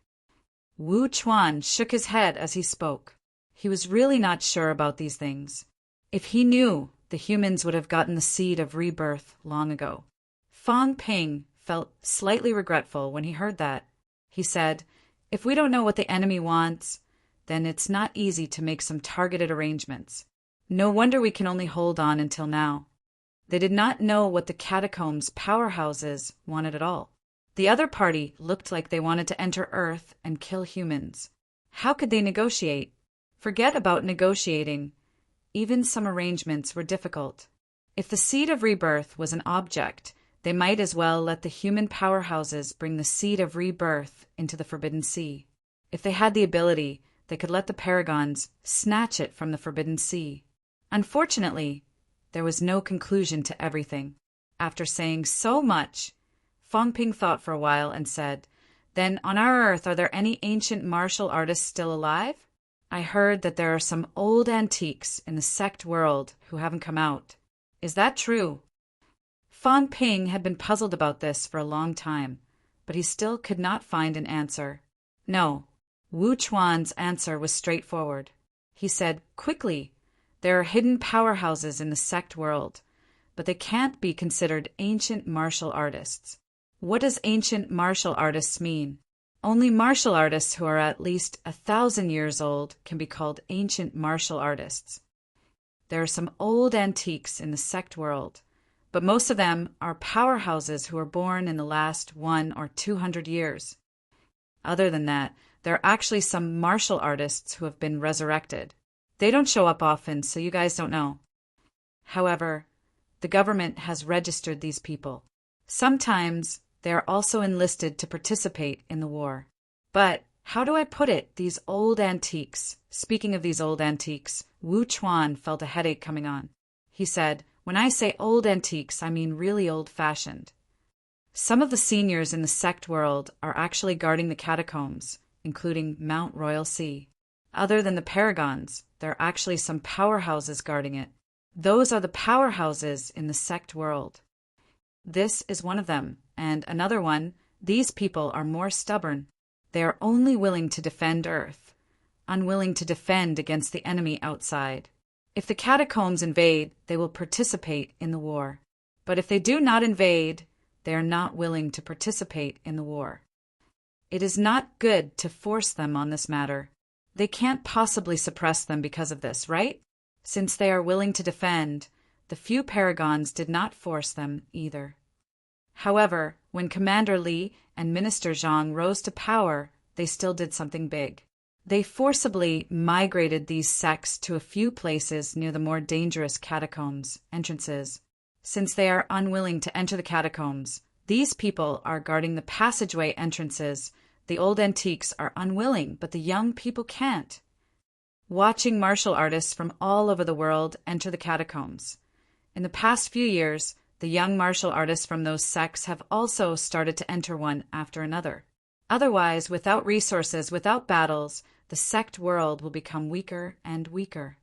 Wu Chuan shook his head as he spoke. He was really not sure about these things. If he knew, the humans would have gotten the Seed of Rebirth long ago. Fang Ping felt slightly regretful when he heard that. He said, "If we don't know what the enemy wants, then it's not easy to make some targeted arrangements. No wonder we can only hold on until now." They did not know what the catacombs' powerhouses wanted at all. The other party looked like they wanted to enter Earth and kill humans. How could they negotiate? Forget about negotiating. Even some arrangements were difficult. If the Seed of Rebirth was an object, they might as well let the human powerhouses bring the Seed of Rebirth into the Forbidden Sea. If they had the ability, they could let the Paragons snatch it from the Forbidden Sea. Unfortunately, there was no conclusion to everything. After saying so much, Fang Ping thought for a while and said, "Then on our Earth, are there any ancient martial artists still alive? I heard that there are some old antiques in the sect world who haven't come out. Is that true?" Fang Ping had been puzzled about this for a long time, but he still could not find an answer. No, Wu Chuan's answer was straightforward. He said, "Quickly, there are hidden powerhouses in the sect world, but they can't be considered ancient martial artists." What does ancient martial artists mean? Only martial artists who are at least 1,000 years old can be called ancient martial artists. There are some old antiques in the sect world, but most of them are powerhouses who were born in the last 100 or 200 years. Other than that, there are actually some martial artists who have been resurrected. They don't show up often, so you guys don't know. However, the government has registered these people. Sometimes they are also enlisted to participate in the war. But, how do I put it, these old antiques? Speaking of these old antiques, Wu Chuan felt a headache coming on. He said, "When I say old antiques, I mean really old-fashioned. Some of the seniors in the sect world are actually guarding the catacombs, including Mount Royal Sea. Other than the Paragons, there are actually some powerhouses guarding it. Those are the powerhouses in the sect world. This is one of them, and another one, these people are more stubborn. They are only willing to defend Earth, unwilling to defend against the enemy outside. If the catacombs invade, they will participate in the war. But if they do not invade, they are not willing to participate in the war. It is not good to force them on this matter. They can't possibly suppress them because of this, right? Since they are willing to defend, the few Paragons did not force them either. However, when Commander Li and Minister Zhang rose to power, they still did something big. They forcibly migrated these sects to a few places near the more dangerous catacombs entrances. Since they are unwilling to enter the catacombs, these people are guarding the passageway entrances. The old antiques are unwilling, but the young people can't. Watching martial artists from all over the world enter the catacombs. In the past few years, the young martial artists from those sects have also started to enter one after another. Otherwise, without resources, without battles, the sect world will become weaker and weaker.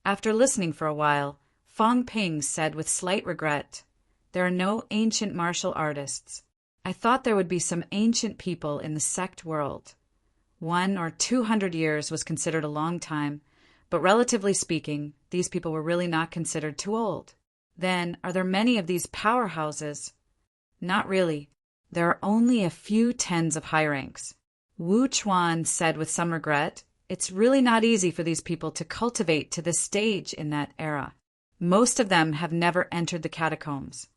After listening for a while, Fang Ping said with slight regret, "There are no ancient martial artists. I thought there would be some ancient people in the sect world. 100 or 200 years was considered a long time, but relatively speaking, these people were really not considered too old. Then, are there many of these powerhouses? Not really. There are only a few tens of high ranks." Wu Chuan said with some regret, "It's really not easy for these people to cultivate to this stage in that era. Most of them have never entered the catacombs.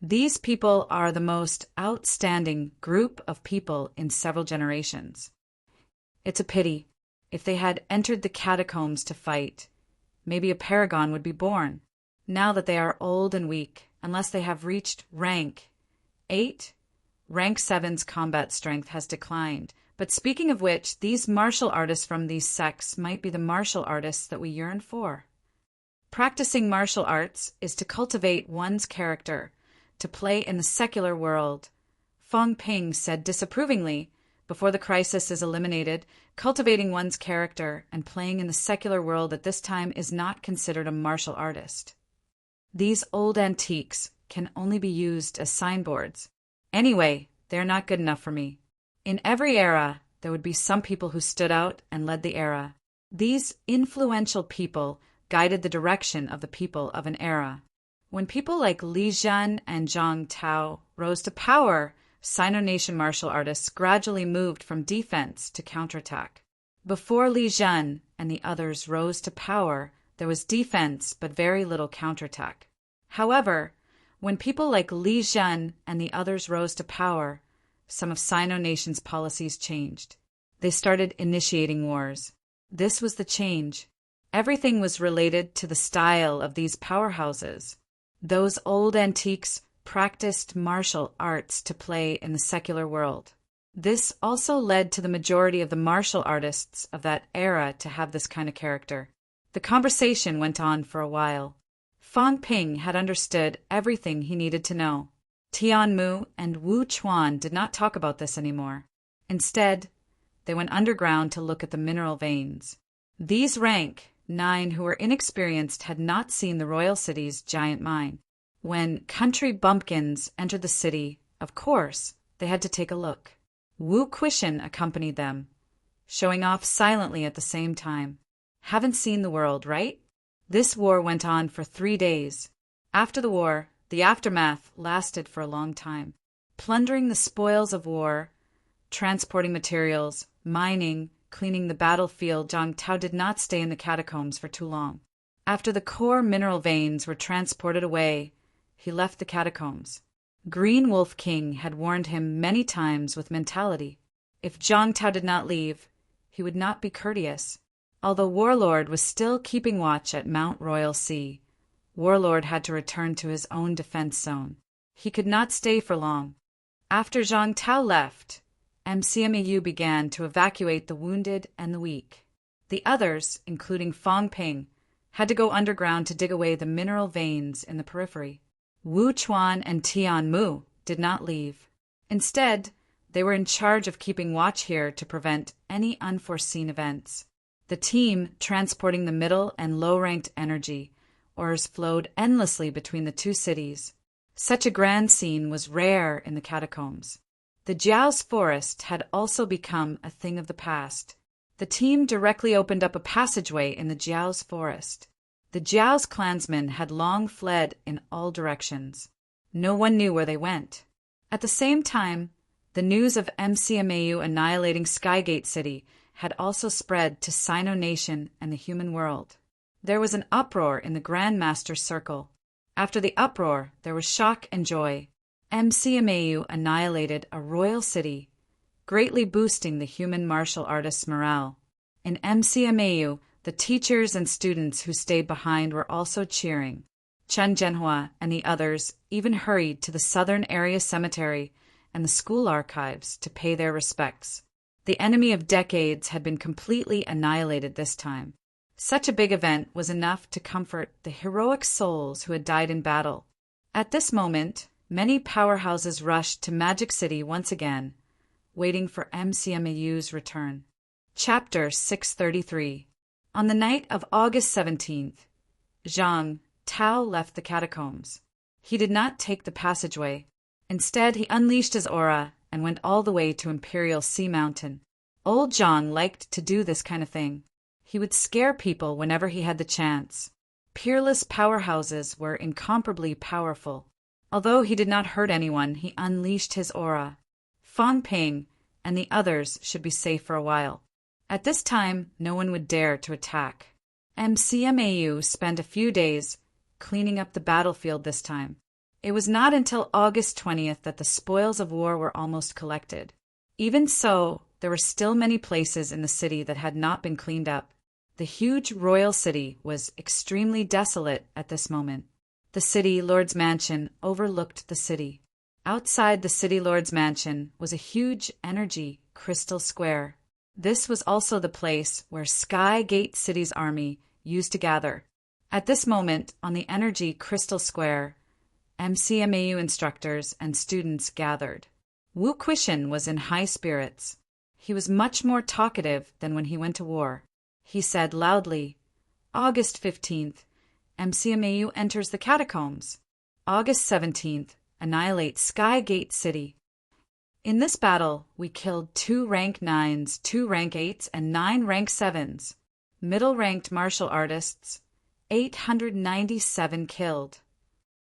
These people are the most outstanding group of people in several generations. It's a pity. If they had entered the catacombs to fight, maybe a paragon would be born. Now that they are old and weak, unless they have reached rank 8, rank 7's combat strength has declined. But speaking of which, these martial artists from these sects might be the martial artists that we yearn for. Practicing martial arts is to cultivate one's character, to play in the secular world." Fang Ping said disapprovingly, Before the crisis is eliminated, cultivating one's character and playing in the secular world at this time is not considered a martial artist. These old antiques can only be used as signboards. Anyway, they're not good enough for me. In every era, there would be some people who stood out and led the era. These influential people guided the direction of the people of an era. When people like Li Zhan and Zhang Tao rose to power, Sino-Nation martial artists gradually moved from defense to counterattack. Before Li Zhan and the others rose to power, there was defense but very little counterattack. However, when people like Li Zhan and the others rose to power, some of Sino-Nation's policies changed. They started initiating wars. This was the change. Everything was related to the style of these powerhouses. Those old antiques practiced martial arts to play in the secular world. This also led to the majority of the martial artists of that era to have this kind of character. The conversation went on for a while. Fang Ping had understood everything he needed to know. Tian Mu and Wu Chuan did not talk about this anymore. Instead, they went underground to look at the mineral veins. These rank 9 who were inexperienced had not seen the royal city's giant mine. When country bumpkins entered the city, of course, they had to take a look. Wu Quishan accompanied them, showing off silently at the same time. Haven't seen the world, right? This war went on for 3 days. After the war, the aftermath lasted for a long time. Plundering the spoils of war, transporting materials, mining, cleaning the battlefield, Zhang Tao did not stay in the catacombs for too long. After the core mineral veins were transported away, he left the catacombs. Green Wolf King had warned him many times with mentality. If Zhang Tao did not leave, he would not be courteous. Although Warlord was still keeping watch at Mount Royal Sea, Warlord had to return to his own defense zone. He could not stay for long. After Zhang Tao left, MCMAU began to evacuate the wounded and the weak. The others, including Fang Ping, had to go underground to dig away the mineral veins in the periphery. Wu Chuan and Tian Mu did not leave. Instead, they were in charge of keeping watch here to prevent any unforeseen events. The team transporting the middle and low-ranked energy ores flowed endlessly between the two cities. Such a grand scene was rare in the catacombs. The Jiao's forest had also become a thing of the past. The team directly opened up a passageway in the Jiao's forest. The Jiao's clansmen had long fled in all directions. No one knew where they went. At the same time, the news of MCMAU annihilating Skygate City had also spread to Sino-Nation and the human world. There was an uproar in the Grand Master's circle. After the uproar, there was shock and joy. MCMAU annihilated a royal city, greatly boosting the human martial artists' morale. In MCMAU, the teachers and students who stayed behind were also cheering. Chen Zhenhua and the others even hurried to the Southern Area Cemetery and the school archives to pay their respects. The enemy of decades had been completely annihilated this time. Such a big event was enough to comfort the heroic souls who had died in battle. At this moment, many powerhouses rushed to Magic City once again, waiting for MCMAU's return. Chapter 633. On the night of August 17th, Zhang Tao left the catacombs. He did not take the passageway. Instead, he unleashed his aura and went all the way to Imperial Sea Mountain. Old Zhang liked to do this kind of thing. He would scare people whenever he had the chance. Peerless powerhouses were incomparably powerful. Although he did not hurt anyone, he unleashed his aura. Fang Ping and the others should be safe for a while. At this time, no one would dare to attack. MCMAU spent a few days cleaning up the battlefield this time. It was not until August 20th that the spoils of war were almost collected. Even so, there were still many places in the city that had not been cleaned up. The huge royal city was extremely desolate at this moment. The city lord's mansion overlooked the city. Outside the city lord's mansion was a huge energy crystal square. This was also the place where Skygate City's army used to gather. At this moment, on the energy crystal square, MCMAU instructors and students gathered. Wu Quishan was in high spirits. He was much more talkative than when he went to war. He said loudly, August 15th, MCMAU enters the catacombs. August 17th, annihilates Sky Gate City. In this battle, we killed 2 rank 9s, 2 rank 8s, and 9 rank 7s. Middle-ranked martial artists, 897 killed.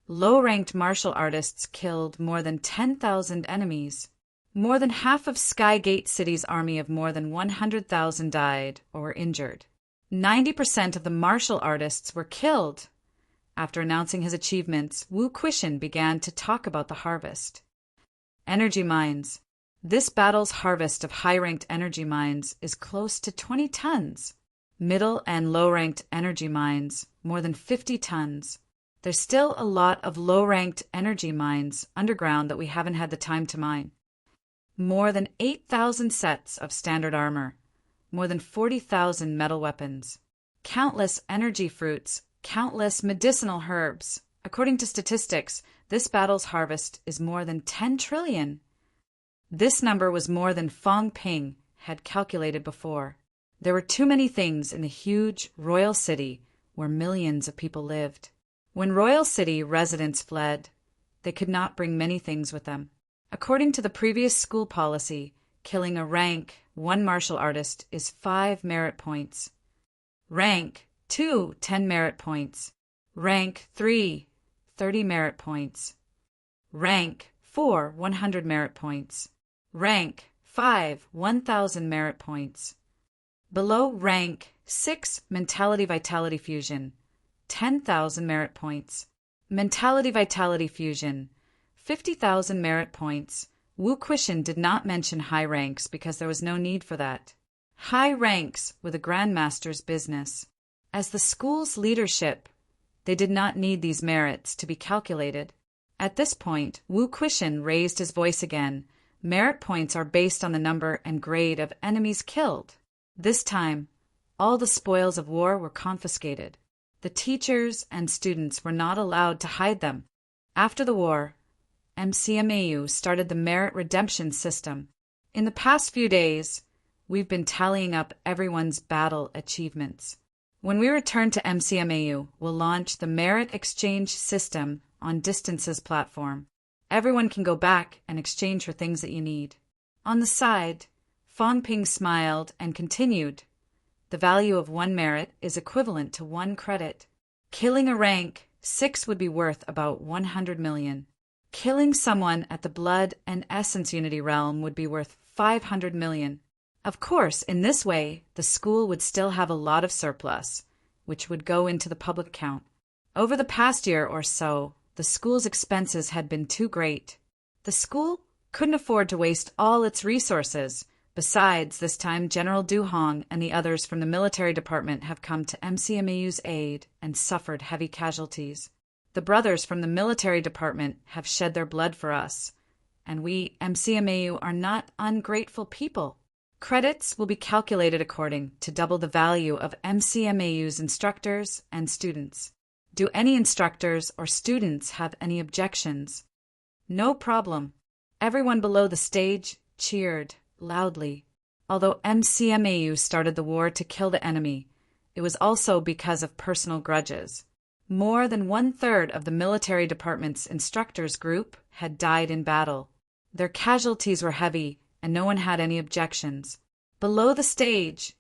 Low-ranked martial artists killed more than 10,000 enemies. More than half of Sky Gate City's army of more than 100,000 died or were injured. 90% of the martial artists were killed. After announcing his achievements, Wu Quishan began to talk about the harvest. Energy mines. This battle's harvest of high-ranked energy mines is close to 20 tons. Middle and low-ranked energy mines, more than 50 tons. There's still a lot of low-ranked energy mines underground that we haven't had the time to mine. More than 8,000 sets of standard armor. More than 40,000 metal weapons. Countless energy fruits, countless medicinal herbs. According to statistics, this battle's harvest is more than 10 trillion. This number was more than Fong Ping had calculated before. There were too many things in the huge royal city where millions of people lived. When royal city residents fled, they could not bring many things with them. According to the previous school policy, killing a rank 1 martial artist is 5 merit points. Rank 2, 10 merit points. Rank 3, 30 merit points. Rank 4, 100 merit points. Rank 5, 1,000 merit points. Below rank 6, Mentality Vitality Fusion, 10,000 merit points. Mentality Vitality Fusion, 50,000 merit points. Wu Quishan did not mention high ranks because there was no need for that. High ranks were the Grandmaster's business. As the school's leadership, they did not need these merits to be calculated. At this point, Wu Quishan raised his voice again. Merit points are based on the number and grade of enemies killed. This time, all the spoils of war were confiscated. The teachers and students were not allowed to hide them. After the war, MCMAU started the merit redemption system. In the past few days, we've been tallying up everyone's battle achievements. When we return to MCMAU, we'll launch the merit exchange system on Distance's platform. Everyone can go back and exchange for things that you need. On the side, Fong Ping smiled and continued. The value of 1 merit is equivalent to 1 credit. Killing a rank 6 would be worth about 100 million. Killing someone at the blood and essence unity realm would be worth 500 million. Of course, in this way, the school would still have a lot of surplus, which would go into the public account. Over the past year or so, the school's expenses had been too great. The school couldn't afford to waste all its resources. Besides, this time General Du Hong and the others from the military department have come to MCMAU's aid and suffered heavy casualties. The brothers from the military department have shed their blood for us, and we, MCMAU, are not ungrateful people. Credits will be calculated according to double the value of MCMAU's instructors and students. Do any instructors or students have any objections? No problem. Everyone below the stage cheered loudly. Although MCMAU started the war to kill the enemy, it was also because of personal grudges. More than 1/3 of the military department's instructors group had died in battle. Their casualties were heavy, and no one had any objections. Below the stage,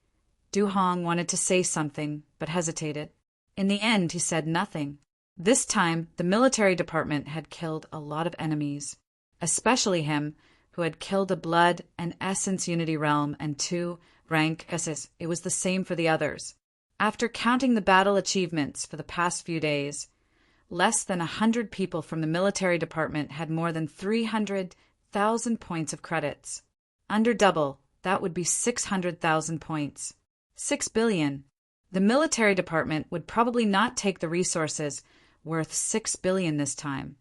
Du Hong wanted to say something, but hesitated. In the end, he said nothing. This time, the military department had killed a lot of enemies, especially him, who had killed a blood and essence unity realm and 2 rank S's. It was the same for the others. After counting the battle achievements for the past few days, less than 100 people from the military department had more than 300,000 points of credits. Under double, that would be 600,000 points. 6 billion. The military department would probably not take the resources worth 6 billion this time,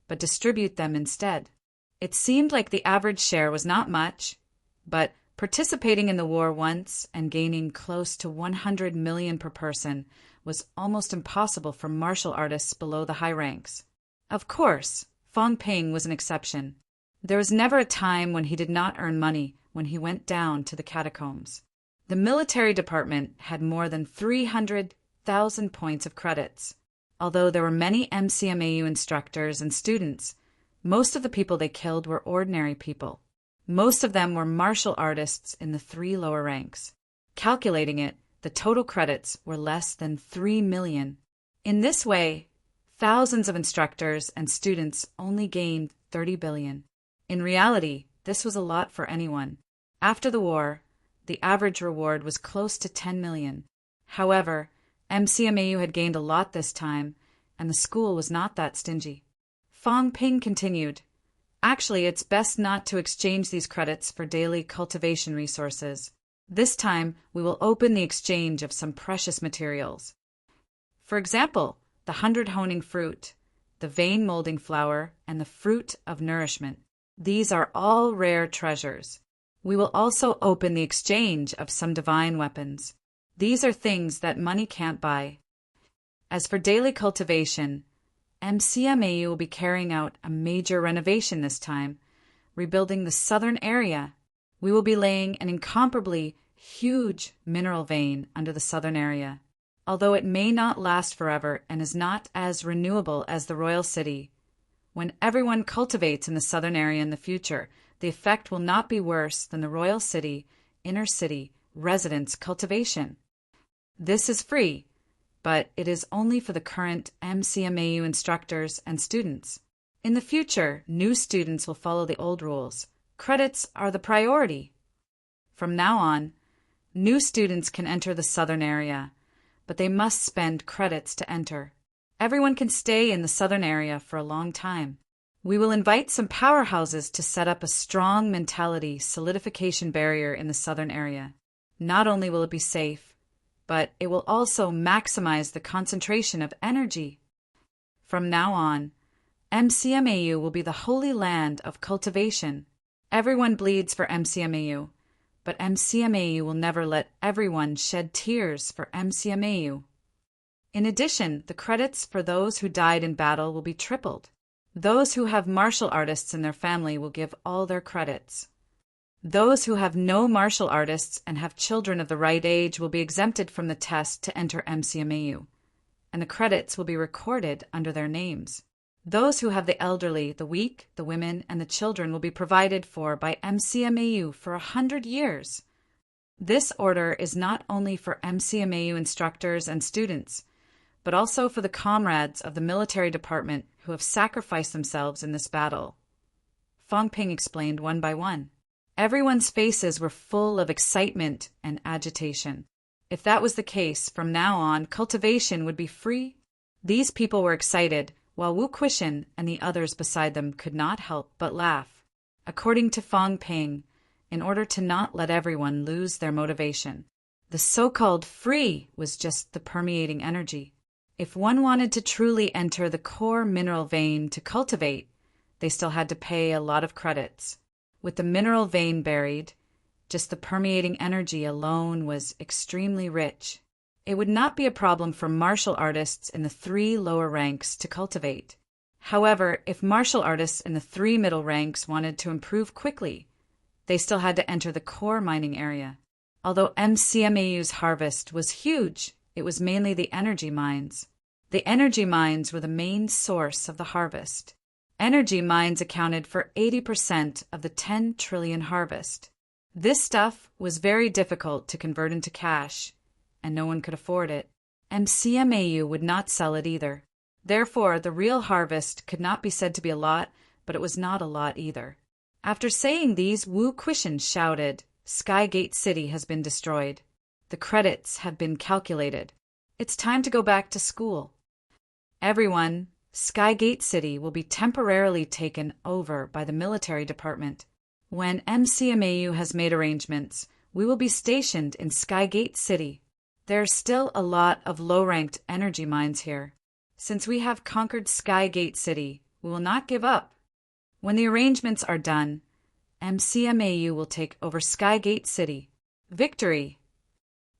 but distribute them instead. It seemed like the average share was not much, but participating in the war once and gaining close to 100 million per person was almost impossible for martial artists below the high ranks. Of course, Fong Ping was an exception. There was never a time when he did not earn money when he went down to the catacombs. The military department had more than 300,000 points of credits. Although there were many MCMAU instructors and students, most of the people they killed were ordinary people. Most of them were martial artists in the 3 lower ranks. Calculating it, the total credits were less than 3 million. In this way, thousands of instructors and students only gained 30 billion. In reality, this was a lot for anyone. After the war, the average reward was close to 10 million. However, MCMAU had gained a lot this time, and the school was not that stingy. Fong Ping continued, "Actually, it's best not to exchange these credits for daily cultivation resources. This time, we will open the exchange of some precious materials. For example, the 100 honing fruit, the vein molding flower, and the fruit of nourishment. These are all rare treasures. We will also open the exchange of some divine weapons. These are things that money can't buy. As for daily cultivation, MCMAU will be carrying out a major renovation this time, rebuilding the southern area. We will be laying an incomparably huge mineral vein under the southern area. Although it may not last forever and is not as renewable as the royal city, when everyone cultivates in the southern area in the future, the effect will not be worse than the royal city, inner city, residence cultivation. This is free, but it is only for the current MCMAU instructors and students. In the future, new students will follow the old rules. Credits are the priority. From now on, new students can enter the southern area, but they must spend credits to enter. Everyone can stay in the southern area for a long time. We will invite some powerhouses to set up a strong mentality solidification barrier in the southern area. Not only will it be safe, but it will also maximize the concentration of energy. From now on, MCMAU will be the holy land of cultivation. Everyone bleeds for MCMAU, but MCMAU will never let everyone shed tears for MCMAU. In addition, the credits for those who died in battle will be tripled. Those who have martial artists in their family will give all their credits. Those who have no martial artists and have children of the right age will be exempted from the test to enter MCMAU, and the credits will be recorded under their names. Those who have the elderly, the weak, the women, and the children will be provided for by MCMAU for 100 years. This order is not only for MCMAU instructors and students, but also for the comrades of the military department who have sacrificed themselves in this battle. Fong Ping explained one by one. Everyone's faces were full of excitement and agitation. If that was the case, from now on, cultivation would be free. These people were excited, while Wu Quishan and the others beside them could not help but laugh. According to Fong Ping, in order to not let everyone lose their motivation, the so-called free was just the permeating energy. If one wanted to truly enter the core mineral vein to cultivate, they still had to pay a lot of credits. With the mineral vein buried, just the permeating energy alone was extremely rich. It would not be a problem for martial artists in the 3 lower ranks to cultivate. However, if martial artists in the 3 middle ranks wanted to improve quickly, they still had to enter the core mining area. Although MCMAU's harvest was huge, it was mainly the energy mines. The energy mines were the main source of the harvest. Energy mines accounted for 80% of the 10 trillion harvest. This stuff was very difficult to convert into cash, and no one could afford it. MCMAU would not sell it either. Therefore, the real harvest could not be said to be a lot, but it was not a lot either. After saying these, Wu Quishan shouted, "Skygate City has been destroyed. The credits have been calculated. It's time to go back to school. Everyone, Skygate City will be temporarily taken over by the military department. When MCMAU has made arrangements, we will be stationed in Skygate City. There's still a lot of low-ranked energy mines here. Since we have conquered Skygate City, we will not give up. When the arrangements are done, MCMAU will take over Skygate City. Victory!"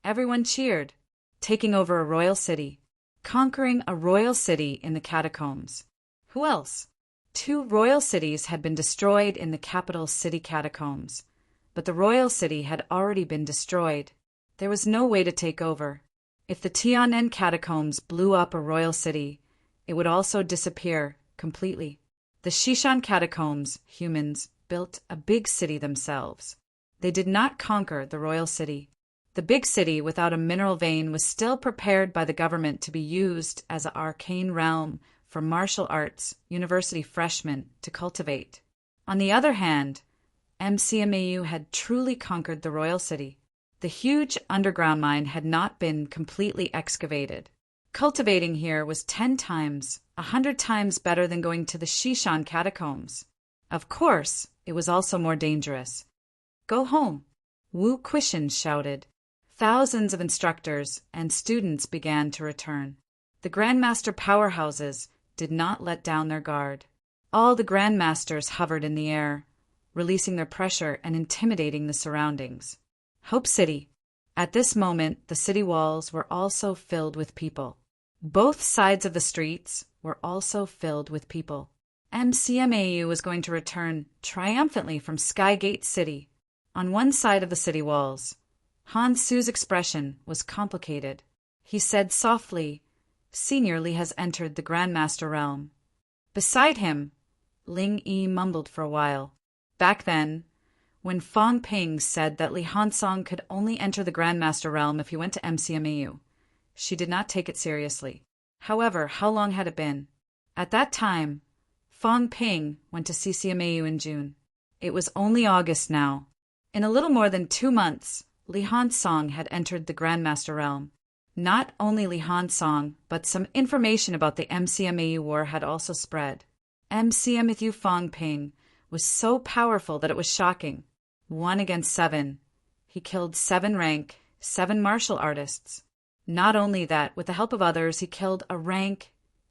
Everyone cheered. Taking over a royal city. Conquering a royal city in the catacombs. Who else? 2 royal cities had been destroyed in the capital city catacombs, but the royal city had already been destroyed. There was no way to take over. If the Tian'an catacombs blew up a royal city, it would also disappear completely. The Shishan catacombs, humans, built a big city themselves. They did not conquer the royal city. The big city without a mineral vein was still prepared by the government to be used as an arcane realm for martial arts university freshmen to cultivate. On the other hand, MCMAU had truly conquered the royal city. The huge underground mine had not been completely excavated. Cultivating here was 10 times, 100 times better than going to the Shishan catacombs. Of course, it was also more dangerous. Go home, Wu Quishan shouted. Thousands of instructors and students began to return. The Grandmaster powerhouses did not let down their guard. All the Grandmasters hovered in the air, releasing their pressure and intimidating the surroundings. Hope City. At this moment, the city walls were also filled with people. Both sides of the streets were also filled with people. MCMAU was going to return triumphantly from Skygate City. On one side of the city walls, Han Su's expression was complicated. He said softly, "Senior Li has entered the Grandmaster realm." Beside him, Ling Yi mumbled for a while. Back then, when Fong Ping said that Li Hansong could only enter the Grandmaster realm if he went to MCMAU, she did not take it seriously. However, how long had it been? At that time, Fong Ping went to CCMAU in June. It was only August now. In a little more than 2 months, Li Hansong had entered the Grandmaster realm. Not only Li Hansong, but some information about the MCMAU war had also spread. MCMAU Fong Ping was so powerful that it was shocking. 1 against 7. He killed 7 rank, 7 martial artists. Not only that, with the help of others, he killed a rank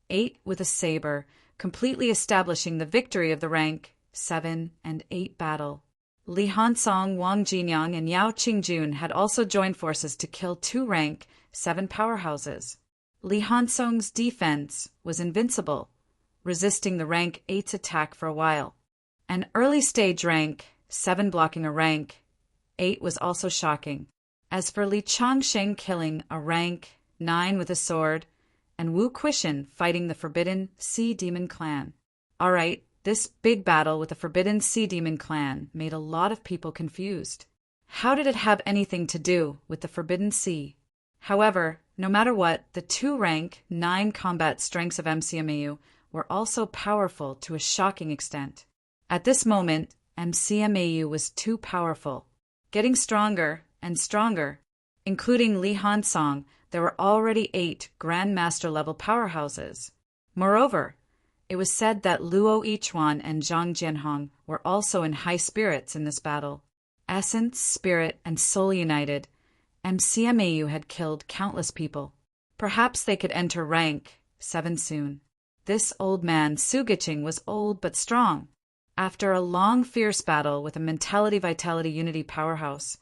8 with a saber, completely establishing the victory of the rank 7 and 8 battle. Li Hansong, Wang Jinyang, and Yao Qingjun had also joined forces to kill 2 rank 7 powerhouses. Li Hansong's defense was invincible, resisting the rank 8's attack for a while. An early stage rank 7 blocking a rank 8 was also shocking. As for Li Changsheng killing a rank 9 with a sword, and Wu Quishan fighting the Forbidden Sea Demon Clan. Alright, this big battle with the Forbidden Sea Demon Clan made a lot of people confused. How did it have anything to do with the Forbidden Sea? However, no matter what, the 2 rank 9 combat strengths of MCMAU were also powerful to a shocking extent. At this moment, MCMAU was too powerful, getting stronger and stronger. Including Li Hansong, there were already 8 Grandmaster level powerhouses. Moreover, it was said that Luo Yichuan and Zhang Jianhong were also in high spirits in this battle. Essence, spirit, and soul united, MCMAU had killed countless people. Perhaps they could enter rank 7 soon. This old man, Su Giqing, was old but strong. After a long, fierce battle with a Mentality Vitality Unity powerhouse,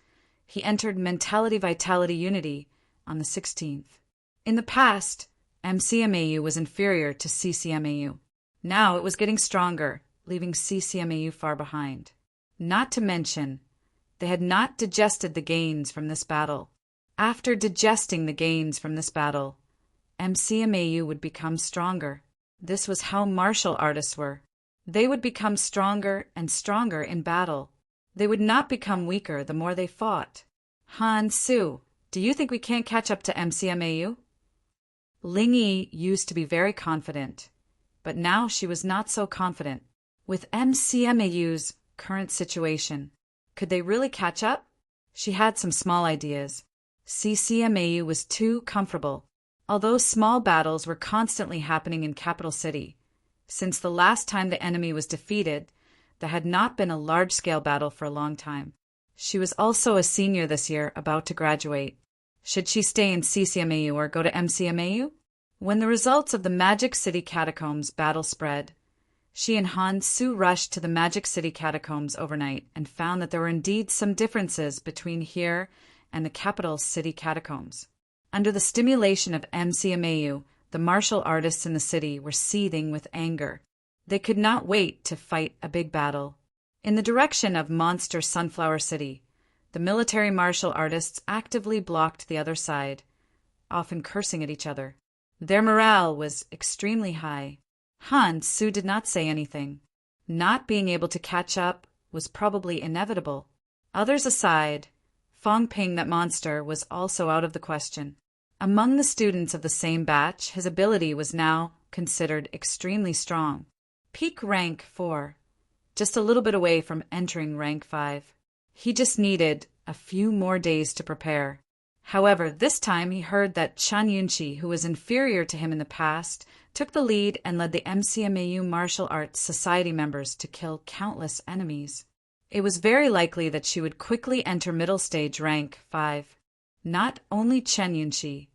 he entered Mentality Vitality Unity on the 16th. In the past, MCMAU was inferior to CCMAU. Now it was getting stronger, leaving CCMAU far behind. Not to mention, they had not digested the gains from this battle. After digesting the gains from this battle, MCMAU would become stronger. This was how martial artists were. They would become stronger and stronger in battle. They would not become weaker the more they fought. Han Su, do you think we can't catch up to MCMAU? Ling Yi used to be very confident, but now she was not so confident. With MCMAU's current situation, could they really catch up? She had some small ideas. CCMAU was too comfortable. Although small battles were constantly happening in Capital City, since the last time the enemy was defeated, there had not been a large-scale battle for a long time. She was also a senior this year, about to graduate. Should she stay in CCMAU or go to MCMAU? When the results of the Magic City Catacombs battle spread, she and Han Su rushed to the Magic City Catacombs overnight and found that there were indeed some differences between here and the Capital City Catacombs. Under the stimulation of MCMAU, the martial artists in the city were seething with anger. They could not wait to fight a big battle. In the direction of Monster Sunflower City, the military martial artists actively blocked the other side, often cursing at each other. Their morale was extremely high. Han Su did not say anything. Not being able to catch up was probably inevitable. Others aside, Fong Ping, that monster, was also out of the question. Among the students of the same batch, his ability was now considered extremely strong. Peak rank 4, just a little bit away from entering rank 5. He just needed a few more days to prepare. However, this time he heard that Chan Yunqi, who was inferior to him in the past, took the lead and led the MCMAU Martial Arts Society members to kill countless enemies. It was very likely that she would quickly enter middle stage rank 5. Not only Chen Yunqi,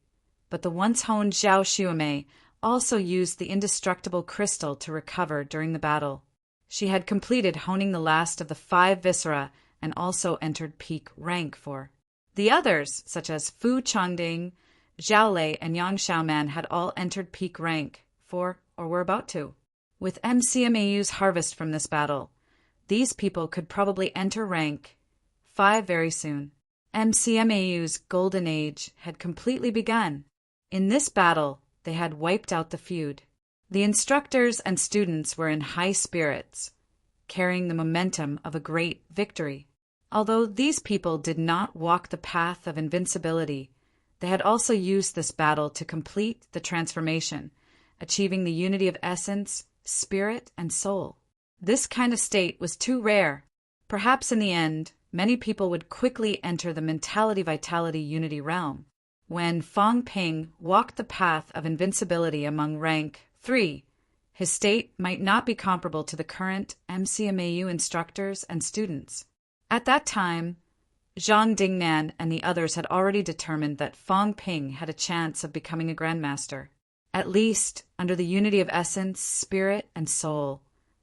but the once honed Zhao Xuemei also used the indestructible crystal to recover during the battle. She had completed honing the last of the 5 viscera and also entered peak rank 4. The others, such as Fu Changding, Zhao Lei, and Yang Xiaoman, had all entered peak rank 4 or were about to. With MCMAU's harvest from this battle, these people could probably enter rank 5 very soon. MCMAU's golden age had completely begun. In this battle, they had wiped out the feud. The instructors and students were in high spirits, carrying the momentum of a great victory. Although these people did not walk the path of invincibility, they had also used this battle to complete the transformation, achieving the unity of essence, spirit, and soul. This kind of state was too rare. Perhaps in the end, many people would quickly enter the mentality-vitality-unity realm. When Fong Ping walked the path of invincibility among rank 3, his state might not be comparable to the current MCMAU instructors and students. At that time, Zhang Dingnan and the others had already determined that Fong Ping had a chance of becoming a grandmaster. At least, under the unity of essence, spirit, and soul,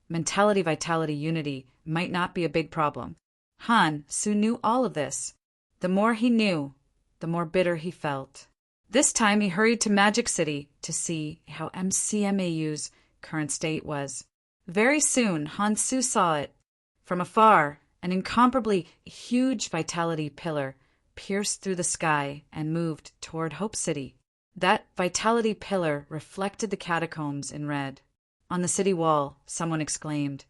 mentality-vitality-unity might not be a big problem. Han Su knew all of this. The more he knew, the more bitter he felt. This time he hurried to Magic City to see how MCMAU's current state was. Very soon, Han Su saw it. From afar, an incomparably huge vitality pillar pierced through the sky and moved toward Hope City. That vitality pillar reflected the catacombs in red. On the city wall, someone exclaimed,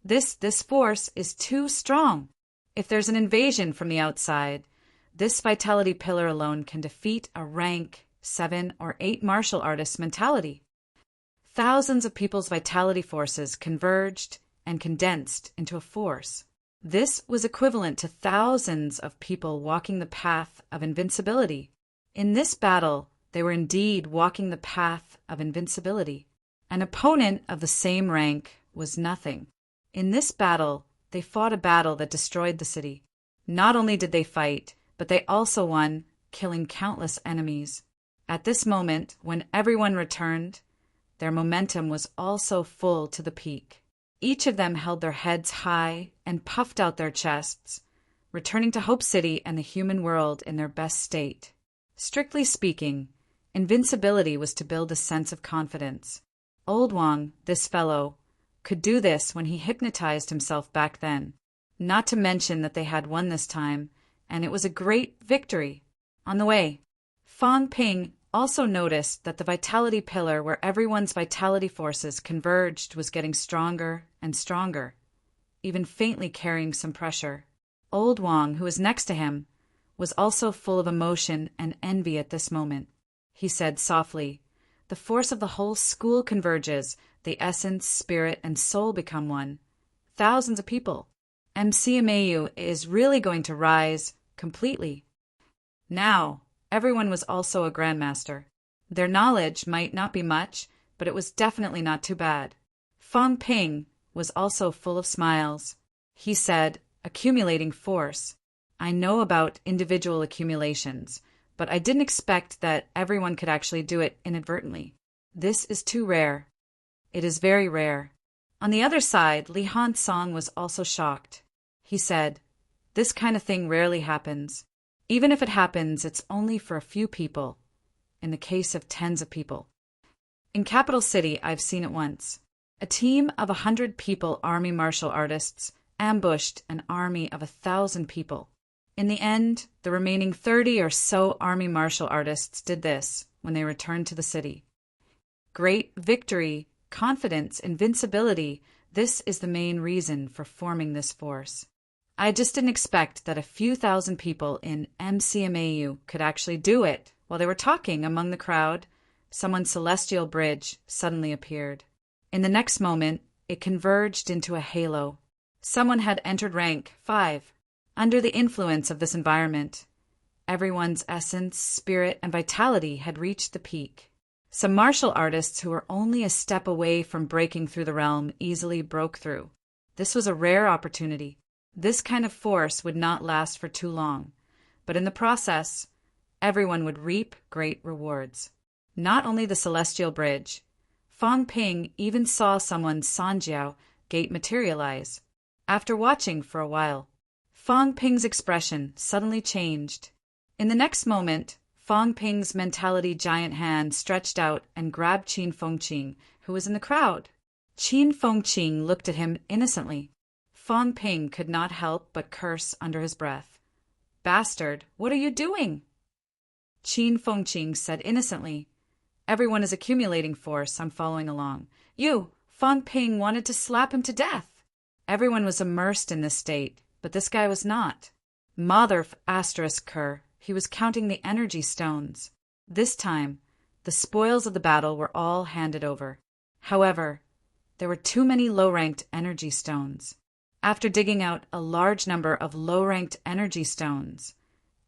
This force is too strong. If there's an invasion from the outside, this vitality pillar alone can defeat a rank 7 or 8 martial artist's mentality. Thousands of people's vitality forces converged and condensed into a force. This was equivalent to thousands of people walking the path of invincibility. In this battle, they were indeed walking the path of invincibility. An opponent of the same rank was nothing. In this battle, they fought a battle that destroyed the city. Not only did they fight, but they also won, killing countless enemies. At this moment, when everyone returned, their momentum was also full to the peak. Each of them held their heads high and puffed out their chests, returning to Hope City and the human world in their best state. Strictly speaking, invincibility was to build a sense of confidence. Old Wang, this fellow, could do this when he hypnotized himself back then. Not to mention that they had won this time, and it was a great victory. On the way, Fong Ping also noticed that the vitality pillar where everyone's vitality forces converged was getting stronger and stronger, even faintly carrying some pressure. Old Wang, who was next to him, was also full of emotion and envy at this moment. He said softly, The force of the whole school converges, the essence, spirit, and soul become one. Thousands of people. MCMAU is really going to rise completely. Now, everyone was also a grandmaster. Their knowledge might not be much, but it was definitely not too bad. Fong Ping was also full of smiles. He said, accumulating force. I know about individual accumulations, but I didn't expect that everyone could actually do it inadvertently. This is too rare. It is very rare. On the other side, Li Han Song was also shocked. He said, This kind of thing rarely happens. Even if it happens, it's only for a few people. In the case of tens of people. In Capital City, I've seen it once. A team of 100 people army martial artists ambushed an army of 1,000 people. In the end, the remaining 30 or so army martial artists did this when they returned to the city. Great victory, confidence, invincibility, this is the main reason for forming this force. I just didn't expect that a few thousand people in MCMAU could actually do it. While they were talking among the crowd, someone's celestial bridge suddenly appeared. In the next moment, it converged into a halo. Someone had entered rank 5. Under the influence of this environment, everyone's essence, spirit, and vitality had reached the peak. Some martial artists who were only a step away from breaking through the realm easily broke through. This was a rare opportunity. This kind of force would not last for too long, but in the process, everyone would reap great rewards. Not only the celestial bridge, Fang Ping even saw someone's Sanjiao gate materialize. After watching for a while, Fang Ping's expression suddenly changed. In the next moment, Fang Ping's mentality giant hand stretched out and grabbed Qin Fengqing, who was in the crowd. Qin Fengqing looked at him innocently. Fang Ping could not help but curse under his breath. "Bastard, what are you doing?" Qin Fengqing said innocently, "Everyone is accumulating force. I'm following along." "You!" Fang Ping wanted to slap him to death. Everyone was immersed in this state, but this guy was not. Mother asterisk her. He was counting the energy stones. This time, the spoils of the battle were all handed over. However, there were too many low-ranked energy stones. After digging out a large number of low-ranked energy stones,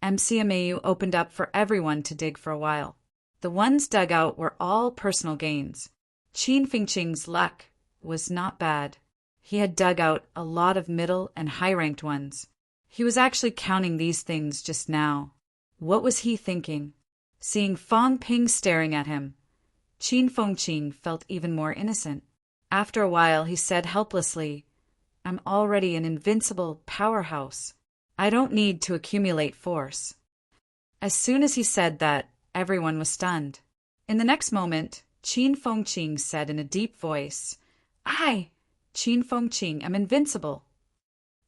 MCMAU opened up for everyone to dig for a while. The ones dug out were all personal gains. Qin Fengqing's luck was not bad. He had dug out a lot of middle and high-ranked ones. He was actually counting these things just now. What was he thinking? Seeing Fang Ping staring at him, Qin Fengqing felt even more innocent. After a while, he said helplessly, "I'm already an invincible powerhouse. I don't need to accumulate force." As soon as he said that, everyone was stunned. In the next moment, Qin Fengqing said in a deep voice, "I, Qin Fengqing, am invincible.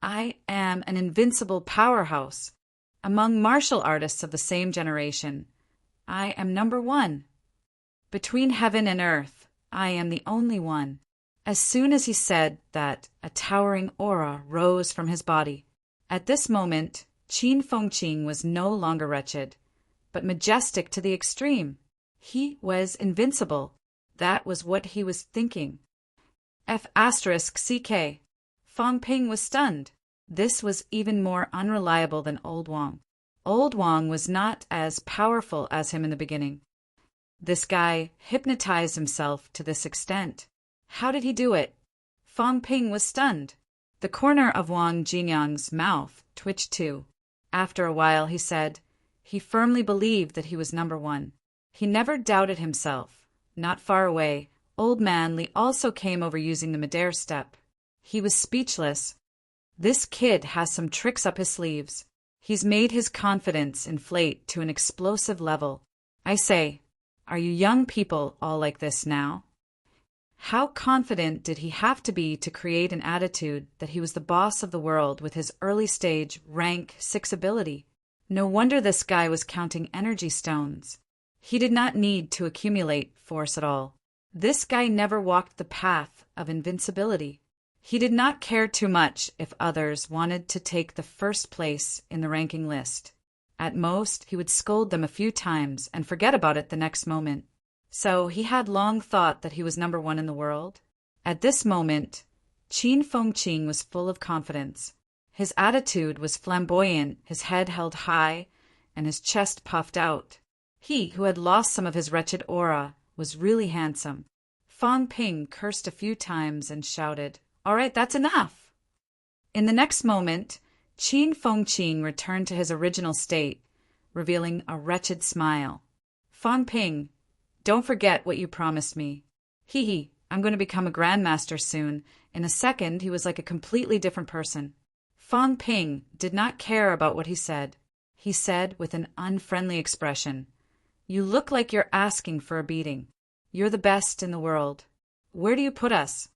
I am an invincible powerhouse. Among martial artists of the same generation, I am number 1. Between heaven and earth, I am the only one." As soon as he said that, a towering aura rose from his body. At this moment, Qin Fengqing was no longer wretched, but majestic to the extreme. He was invincible. That was what he was thinking. F***CK. Fang Ping was stunned. This was even more unreliable than Old Wang. Old Wang was not as powerful as him in the beginning. This guy hypnotized himself to this extent. How did he do it? Fang Ping was stunned. The corner of Wang Jinyang's mouth twitched too. After a while, he said, he firmly believed that he was number 1. He never doubted himself. Not far away, Old Man Li also came over using the Midair step. He was speechless. This kid has some tricks up his sleeves. He's made his confidence inflate to an explosive level. I say, are you young people all like this now? How confident did he have to be to create an attitude that he was the boss of the world with his early stage rank 6 ability? No wonder this guy was counting energy stones. He did not need to accumulate force at all. This guy never walked the path of invincibility. He did not care too much if others wanted to take the first place in the ranking list. At most, he would scold them a few times and forget about it the next moment. So he had long thought that he was number 1 in the world. At this moment, Qin Fengqing was full of confidence. His attitude was flamboyant, his head held high, and his chest puffed out. He, who had lost some of his wretched aura, was really handsome. Fang Ping cursed a few times and shouted, "All right, that's enough." In the next moment, Qin Fengqing returned to his original state, revealing a wretched smile. "Fang Ping, don't forget what you promised me." "Hee, I'm going to become a grandmaster soon." In a second, he was like a completely different person. Fang Ping did not care about what he said. He said with an unfriendly expression, "You look like you're asking for a beating. You're the best in the world. Where do you put us?"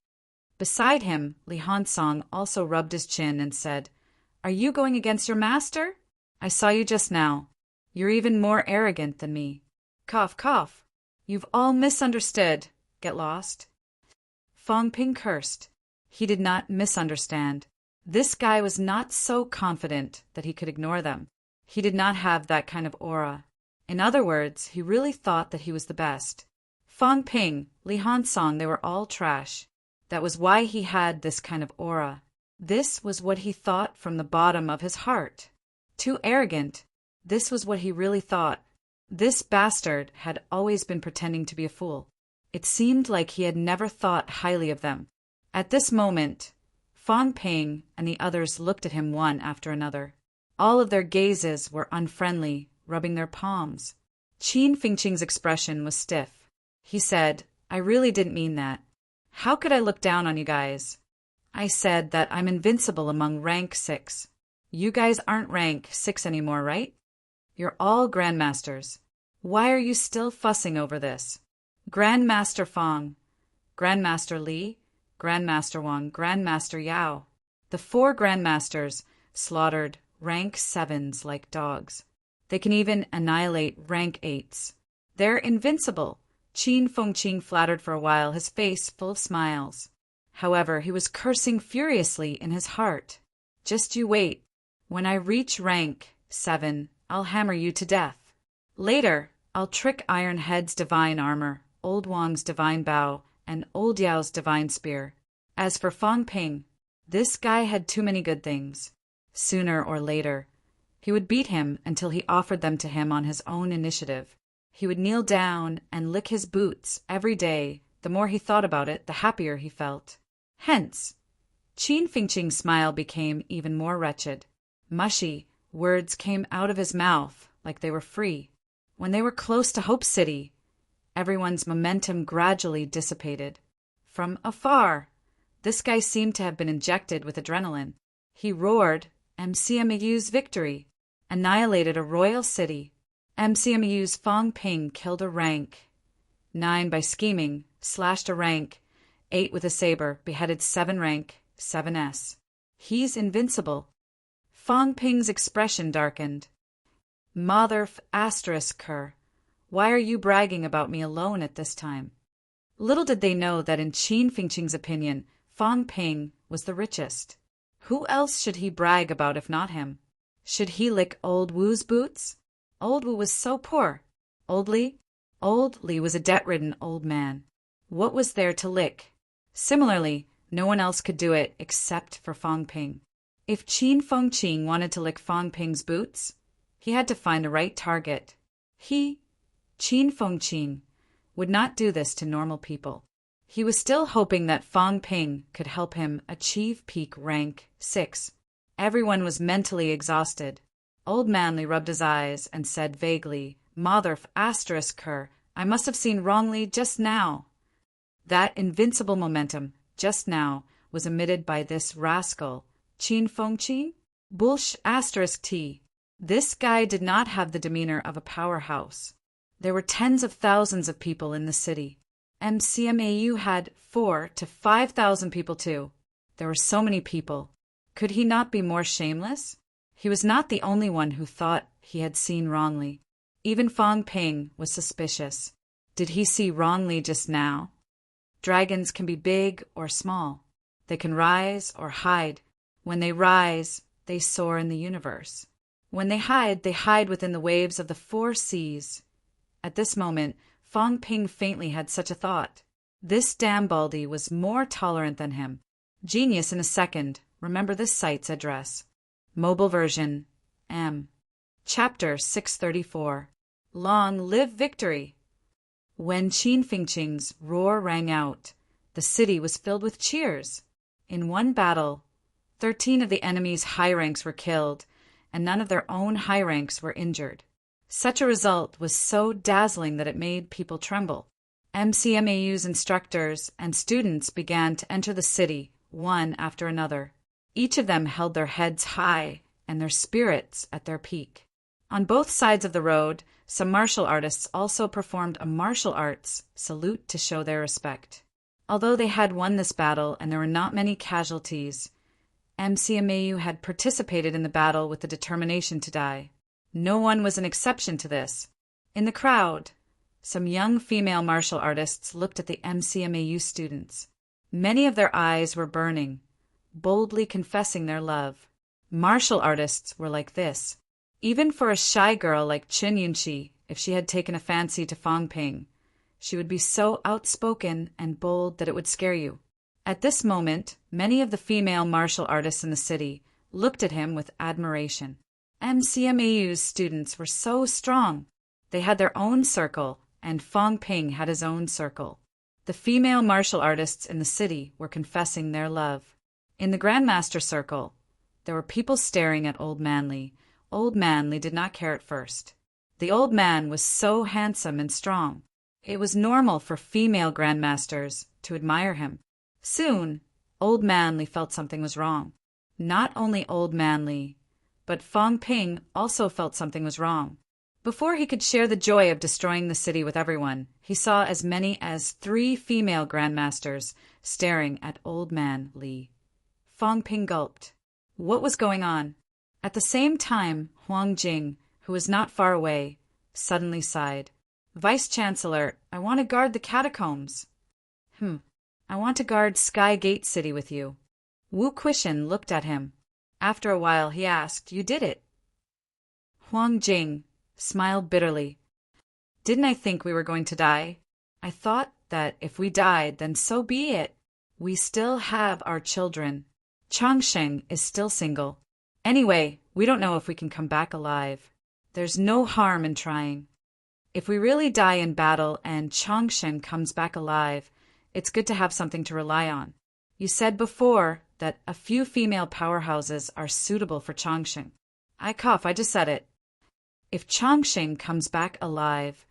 Beside him, Li Hansong also rubbed his chin and said, "Are you going against your master? I saw you just now. You're even more arrogant than me." Cough, cough. You've all misunderstood. Get lost. Fong Ping cursed. He did not misunderstand. This guy was not so confident that he could ignore them. He did not have that kind of aura. In other words, he really thought that he was the best. Fong Ping, Li Hansong, they were all trash. That was why he had this kind of aura. This was what he thought from the bottom of his heart. Too arrogant. This was what he really thought. This bastard had always been pretending to be a fool. It seemed like he had never thought highly of them. At this moment, Fong Ping and the others looked at him one after another. All of their gazes were unfriendly, rubbing their palms. Qin Fengqing's expression was stiff. He said, "I really didn't mean that. How could I look down on you guys? I said that I'm invincible among rank 6. You guys aren't rank 6 anymore, right? You're all grandmasters. Why are you still fussing over this? Grandmaster Fong, Grandmaster Li, Grandmaster Wang, Grandmaster Yao." The 4 grandmasters slaughtered rank 7s like dogs. They can even annihilate rank 8s. They're invincible. Qin Fengqing flattered for a while, his face full of smiles. However, he was cursing furiously in his heart. "Just you wait. When I reach rank 7, I'll hammer you to death. Later, I'll trick Iron Head's divine armor, Old Wang's divine bow, and Old Yao's divine spear." As for Fong Ping, this guy had too many good things. Sooner or later, he would beat him until he offered them to him on his own initiative. He would kneel down and lick his boots every day. The more he thought about it, the happier he felt. Hence, Qin Fengqing's smile became even more wretched. Mushy words came out of his mouth like they were free. When they were close to Hope City, everyone's momentum gradually dissipated. From afar, this guy seemed to have been injected with adrenaline. He roared MCMAU's victory, annihilated a royal city. MCMU's Fong Ping killed a rank 9 by scheming, slashed a rank 8 with a saber, beheaded 7 rank 7s. He's invincible. Fong Ping's expression darkened. Mother ***, why are you bragging about me alone at this time? Little did they know that in Qin Fengqing's opinion, Fong Ping was the richest. Who else should he brag about if not him? Should he lick Old Wu's boots? Old Wu was so poor. Old Li was a debt-ridden old man. What was there to lick? Similarly, no one else could do it except for Fong Ping. If Qin Fengqing wanted to lick Fong Ping's boots, he had to find the right target. He, Qin Fengqing, would not do this to normal people. He was still hoping that Fong Ping could help him achieve peak rank 6. Everyone was mentally exhausted. Old Manly rubbed his eyes and said vaguely, "Mother ***, I must have seen wrongly just now." That invincible momentum, just now, was emitted by this rascal, Qin Fengqing? Bullsh ***T. This guy did not have the demeanor of a powerhouse. There were tens of thousands of people in the city. MCMAU had 4,000 to 5,000 people too. There were so many people. Could he not be more shameless? He was not the only one who thought he had seen wrongly. Even Fong Ping was suspicious. Did he see wrongly just now? Dragons can be big or small. They can rise or hide. When they rise, they soar in the universe. When they hide within the waves of the 4 seas. At this moment, Fong Ping faintly had such a thought. This damn baldy was more tolerant than him. Genius in a second. Remember this site's address. Mobile version, M. Chapter 634. Long live victory! When Qin Fengqing's roar rang out, the city was filled with cheers. In one battle, 13 of the enemy's high ranks were killed, and none of their own high ranks were injured. Such a result was so dazzling that it made people tremble. MCMAU's instructors and students began to enter the city, one after another. Each of them held their heads high and their spirits at their peak. On both sides of the road, some martial artists also performed a martial arts salute to show their respect. Although they had won this battle and there were not many casualties, MCMAU had participated in the battle with the determination to die. No one was an exception to this. In the crowd, some young female martial artists looked at the MCMAU students. Many of their eyes were burning, boldly confessing their love. Martial artists were like this. Even for a shy girl like Chin Yunxi, if she had taken a fancy to Fang Ping, she would be so outspoken and bold that it would scare you. At this moment, many of the female martial artists in the city looked at him with admiration. MCMAU's students were so strong. They had their own circle, and Fang Ping had his own circle. The female martial artists in the city were confessing their love. In the Grandmaster circle, there were people staring at Old Manly. Old Manly did not care at first. The old man was so handsome and strong. It was normal for female Grandmasters to admire him. Soon, Old Manly felt something was wrong. Not only Old Manly, but Fang Ping also felt something was wrong. Before he could share the joy of destroying the city with everyone, he saw as many as 3 female Grandmasters staring at Old Man Li. Fang Ping gulped. What was going on? At the same time, Huang Jing, who was not far away, suddenly sighed. Vice-Chancellor, I want to guard the catacombs. I want to guard Sky Gate City with you. Wu Quishan looked at him. After a while, he asked, You did it? Huang Jing smiled bitterly. Didn't I think we were going to die? I thought that if we died, then so be it. We still have our children. Changsheng is still single. Anyway, we don't know if we can come back alive. There's no harm in trying. If we really die in battle and Changsheng comes back alive, it's good to have something to rely on. You said before that a few female powerhouses are suitable for Changsheng. I just said it. If Changsheng comes back alive,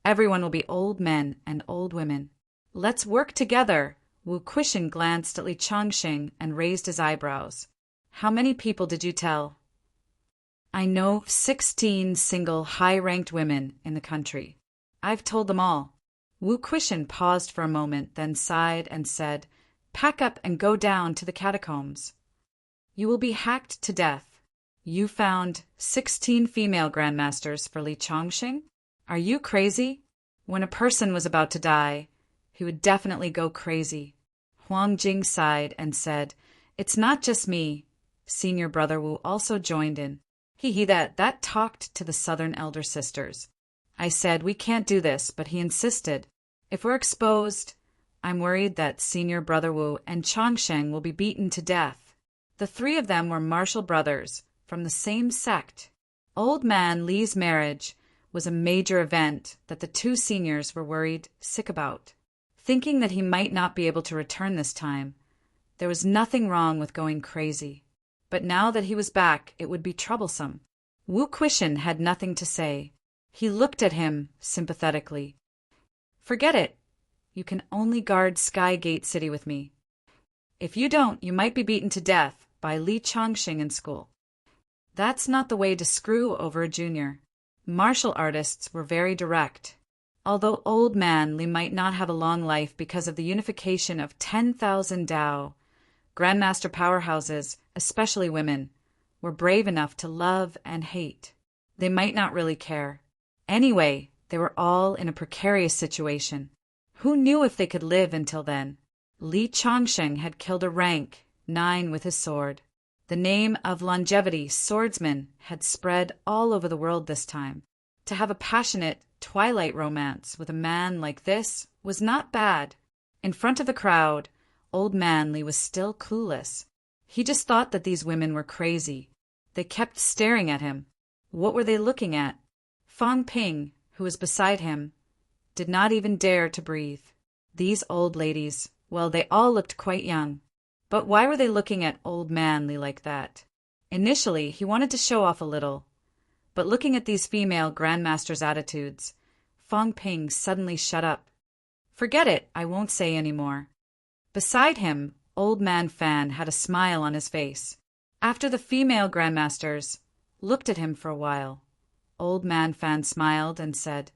everyone will be old men and old women. Let's work together. Wu Quishan glanced at Li Changsheng and raised his eyebrows. How many people did you tell? I know 16 single high-ranked women in the country. I've told them all. Wu Quishan paused for a moment, then sighed and said, Pack up and go down to the catacombs. You will be hacked to death. You found 16 female Grandmasters for Li Changsheng? Are you crazy? When a person was about to die, he would definitely go crazy. Huang Jing sighed and said, It's not just me. Senior Brother Wu also joined in. That talked to the Southern Elder Sisters. I said, we can't do this, but he insisted. If we're exposed, I'm worried that Senior Brother Wu and Changsheng will be beaten to death. The 3 of them were martial brothers from the same sect. Old Man Li's marriage was a major event that the 2 seniors were worried sick about. Thinking that he might not be able to return this time, there was nothing wrong with going crazy. But now that he was back, it would be troublesome. Wu Quishan had nothing to say. He looked at him sympathetically. Forget it. You can only guard Sky Gate City with me. If you don't, you might be beaten to death by Li Changsheng in school. That's not the way to screw over a junior. Martial artists were very direct. Although Old Man Li might not have a long life because of the unification of 10,000 Dao, Grandmaster powerhouses, especially women, were brave enough to love and hate. They might not really care. Anyway, they were all in a precarious situation. Who knew if they could live until then? Li Changsheng had killed a rank 9 with his sword. The name of longevity swordsman had spread all over the world this time. To have a passionate twilight romance with a man like this was not bad. In front of the crowd, Old Manly was still clueless. He just thought that these women were crazy. They kept staring at him. What were they looking at? Fang Ping, who was beside him, did not even dare to breathe. These old ladies, well, they all looked quite young. But why were they looking at Old Manly like that? Initially, he wanted to show off a little. But looking at these female Grandmasters' attitudes, Fang Ping suddenly shut up. Forget it, I won't say any more. Beside him, Old Man Fan had a smile on his face. After the female Grandmasters looked at him for a while, Old Man Fan smiled and said,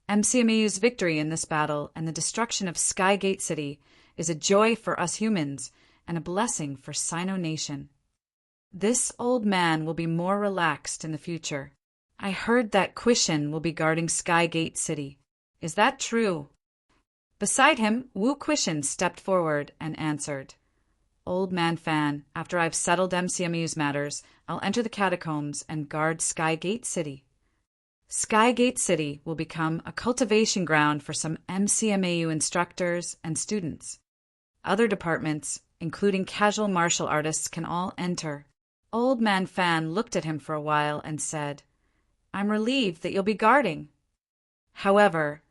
MCMAU's victory in this battle and the destruction of Sky Gate City is a joy for us humans and a blessing for Sino Nation. This old man will be more relaxed in the future. I heard that Quishin will be guarding Skygate City. Is that true? Beside him, Wu Quishin stepped forward and answered, Old Man Fan, after I've settled MCMU's matters, I'll enter the catacombs and guard Skygate City. Skygate City will become a cultivation ground for some MCMAU instructors and students. Other departments, including casual martial artists, can all enter. Old Man Fan looked at him for a while and said, I'm relieved that you'll be guarding. However,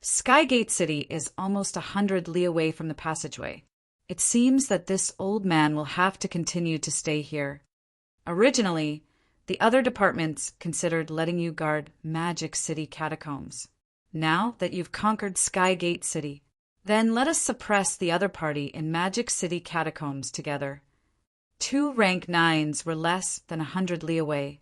Skygate City is almost 100 li away from the passageway. It seems that this old man will have to continue to stay here. Originally, the other departments considered letting you guard Magic City catacombs. Now that you've conquered Skygate City, then let us suppress the other party in Magic City catacombs together. 2 rank 9s were less than 100 li away.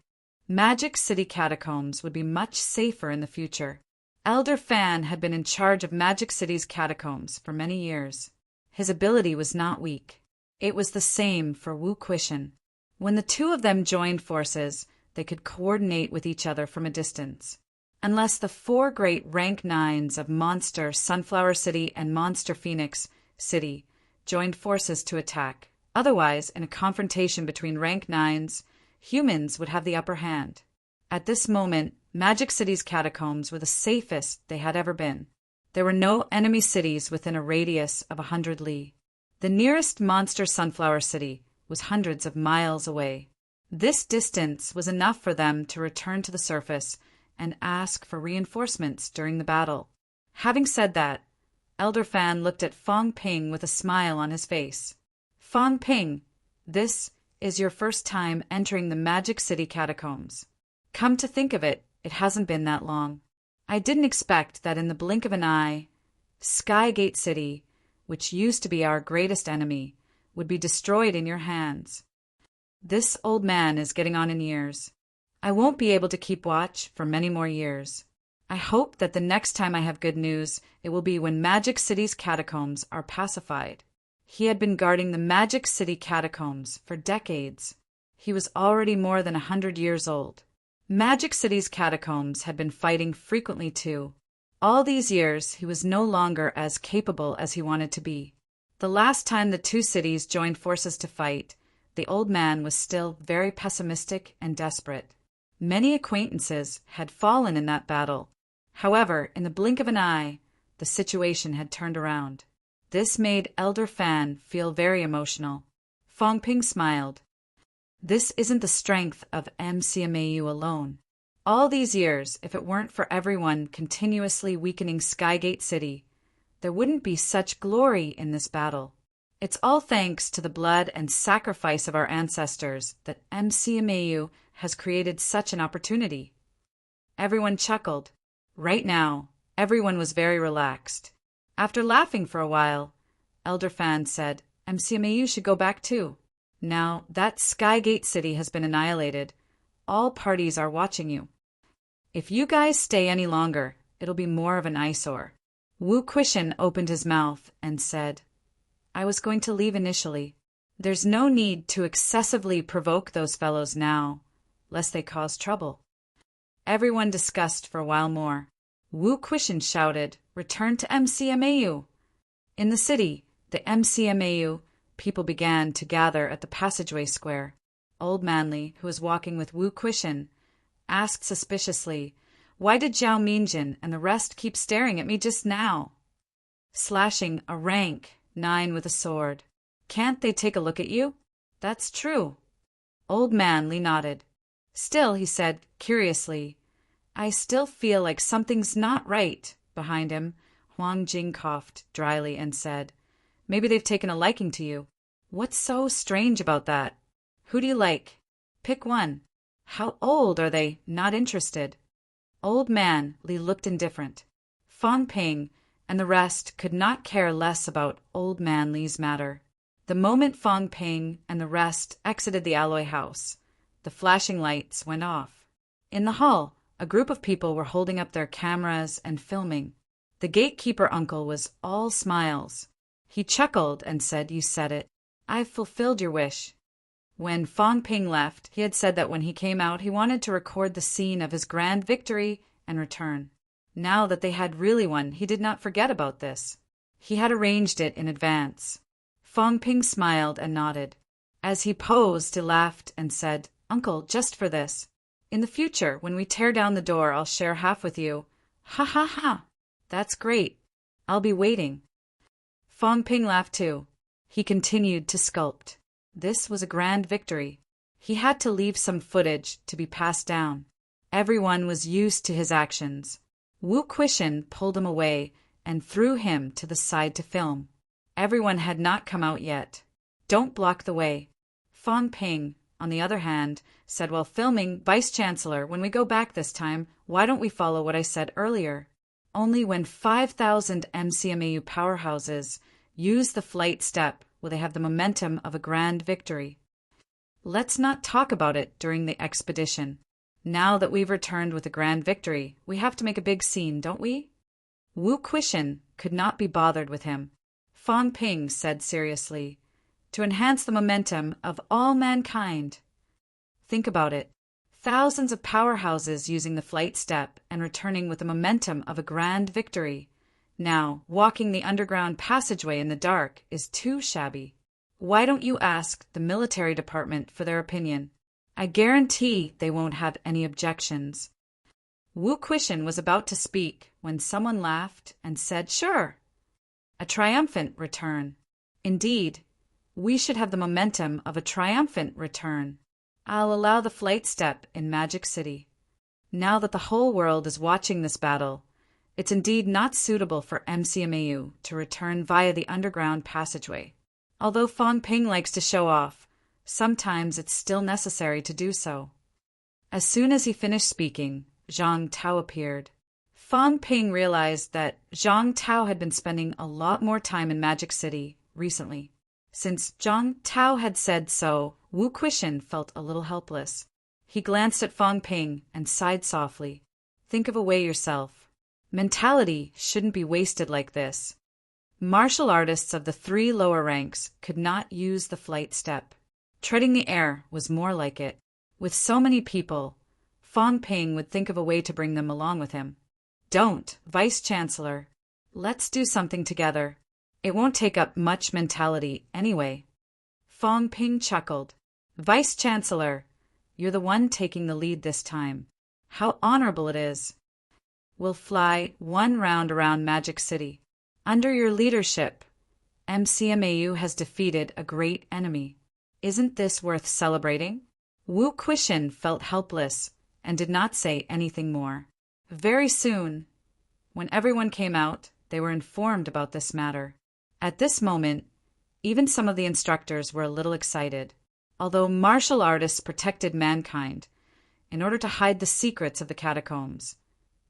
Magic City catacombs would be much safer in the future. Elder Fan had been in charge of Magic City's catacombs for many years. His ability was not weak. It was the same for Wu Quishin. When the two of them joined forces, they could coordinate with each other from a distance. Unless the 4 great rank 9s of Monster Sunflower City and Monster Phoenix City joined forces to attack. Otherwise, in a confrontation between rank 9s, humans would have the upper hand. At this moment, Magic City's catacombs were the safest they had ever been. There were no enemy cities within a radius of 100 li. The nearest Monster Sunflower City was hundreds of miles away. This distance was enough for them to return to the surface and ask for reinforcements during the battle. Having said that, Elder Fan looked at Fong Ping with a smile on his face. Fong Ping, this is your first time entering the Magic City catacombs. Come to think of it, it hasn't been that long. I didn't expect that in the blink of an eye, Skygate City, which used to be our greatest enemy, would be destroyed in your hands. This old man is getting on in years. I won't be able to keep watch for many more years. I hope that the next time I have good news, it will be when Magic City's catacombs are pacified. He had been guarding the Magic City catacombs for decades. He was already more than 100 years old. Magic City's catacombs had been fighting frequently too. All these years, he was no longer as capable as he wanted to be. The last time the two cities joined forces to fight, the old man was still very pessimistic and desperate. Many acquaintances had fallen in that battle. However, in the blink of an eye, the situation had turned around. This made Elder Fan feel very emotional. Fong Ping smiled. This isn't the strength of MCMAU alone. All these years, if it weren't for everyone continuously weakening Skygate City, there wouldn't be such glory in this battle. It's all thanks to the blood and sacrifice of our ancestors that MCMAU has created such an opportunity. Everyone chuckled. Right now, everyone was very relaxed. After laughing for a while, Elder Fan said, MCMAU should go back too. Now that Skygate City has been annihilated, all parties are watching you. If you guys stay any longer, it'll be more of an eyesore. Wu Quishin opened his mouth and said, I was going to leave initially. There's no need to excessively provoke those fellows now, lest they cause trouble. Everyone discussed for a while more. Wu Quishin shouted, Return to MCMAU! In the city, the MCMAU people began to gather at the passageway square. Old Manly, who was walking with Wu Quishin, asked suspiciously, Why did Zhao Minjin and the rest keep staring at me just now? Slashing a rank 9 with a sword. Can't they take a look at you? That's true. Old Manly nodded. Still, he said, curiously, I still feel like something's not right. Behind him, Huang Jing coughed dryly and said, Maybe they've taken a liking to you. What's so strange about that? Who do you like? Pick one. How old are they? Not interested. Old Man Li looked indifferent. Fong Ping and the rest could not care less about Old Man Li's matter. The moment Fong Ping and the rest exited the alloy house, the flashing lights went off. In the hall, a group of people were holding up their cameras and filming. The gatekeeper uncle was all smiles. He chuckled and said, "You said it. I've fulfilled your wish." When Fong Ping left, he had said that when he came out, he wanted to record the scene of his grand victory and return. Now that they had really won, he did not forget about this. He had arranged it in advance. Fong Ping smiled and nodded. As he posed, he laughed and said, "Uncle, just for this. In the future, when we tear down the door, I'll share half with you." "Ha ha ha! That's great. I'll be waiting." Fong Ping laughed too. He continued to sculpt. This was a grand victory. He had to leave some footage to be passed down. Everyone was used to his actions. Wu Quishan pulled him away and threw him to the side to film. Everyone had not come out yet. "Don't block the way." Fong Ping, on the other hand, said while filming, "Vice-Chancellor, when we go back this time, why don't we follow what I said earlier? Only when 5,000 MCMAU powerhouses use the flight step will they have the momentum of a grand victory. Let's not talk about it during the expedition. Now that we've returned with a grand victory, we have to make a big scene, don't we?" Wu Quishan could not be bothered with him. Fong Ping said seriously, "To enhance the momentum of all mankind. Think about it. Thousands of powerhouses using the flight step and returning with the momentum of a grand victory. Now, walking the underground passageway in the dark is too shabby. Why don't you ask the military department for their opinion? I guarantee they won't have any objections." Wu Quishan was about to speak when someone laughed and said, "Sure. A triumphant return. Indeed, we should have the momentum of a triumphant return. I'll allow the flight step in Magic City. Now that the whole world is watching this battle, it's indeed not suitable for MCMAU to return via the underground passageway. Although Fong Ping likes to show off, sometimes it's still necessary to do so." As soon as he finished speaking, Zhang Tao appeared. Fong Ping realized that Zhang Tao had been spending a lot more time in Magic City recently. Since Zhang Tao had said so, Wu Quishan felt a little helpless. He glanced at Fong Ping and sighed softly. "Think of a way yourself. Mentality shouldn't be wasted like this." Martial artists of the 3 lower ranks could not use the flight step. Treading the air was more like it. With so many people, Fong Ping would think of a way to bring them along with him. "Don't, Vice-Chancellor. Let's do something together. It won't take up much mentality anyway." Fong Ping chuckled. "Vice-Chancellor, you're the one taking the lead this time. How honorable it is. We'll fly 1 round around Magic City. Under your leadership, MCMAU has defeated a great enemy. Isn't this worth celebrating?" Wu Quishan felt helpless and did not say anything more. Very soon, when everyone came out, they were informed about this matter. At this moment, even some of the instructors were a little excited. Although martial artists protected mankind, in order to hide the secrets of the catacombs,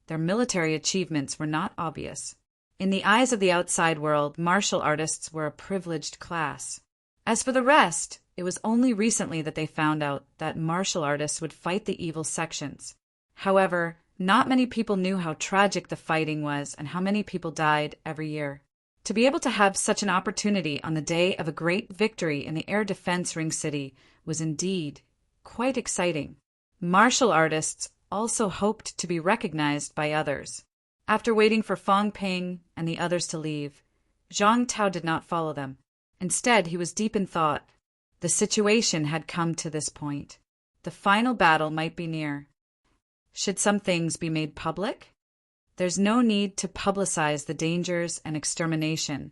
their military achievements were not obvious. In the eyes of the outside world, martial artists were a privileged class. As for the rest, it was only recently that they found out that martial artists would fight the evil sections. However, not many people knew how tragic the fighting was and how many people died every year. To be able to have such an opportunity on the day of a great victory in the Air Defense Ring City was indeed quite exciting. Martial artists also hoped to be recognized by others. After waiting for Fong Ping and the others to leave, Zhang Tao did not follow them. Instead, he was deep in thought. The situation had come to this point. The final battle might be near. Should some things be made public? There's no need to publicize the dangers and extermination.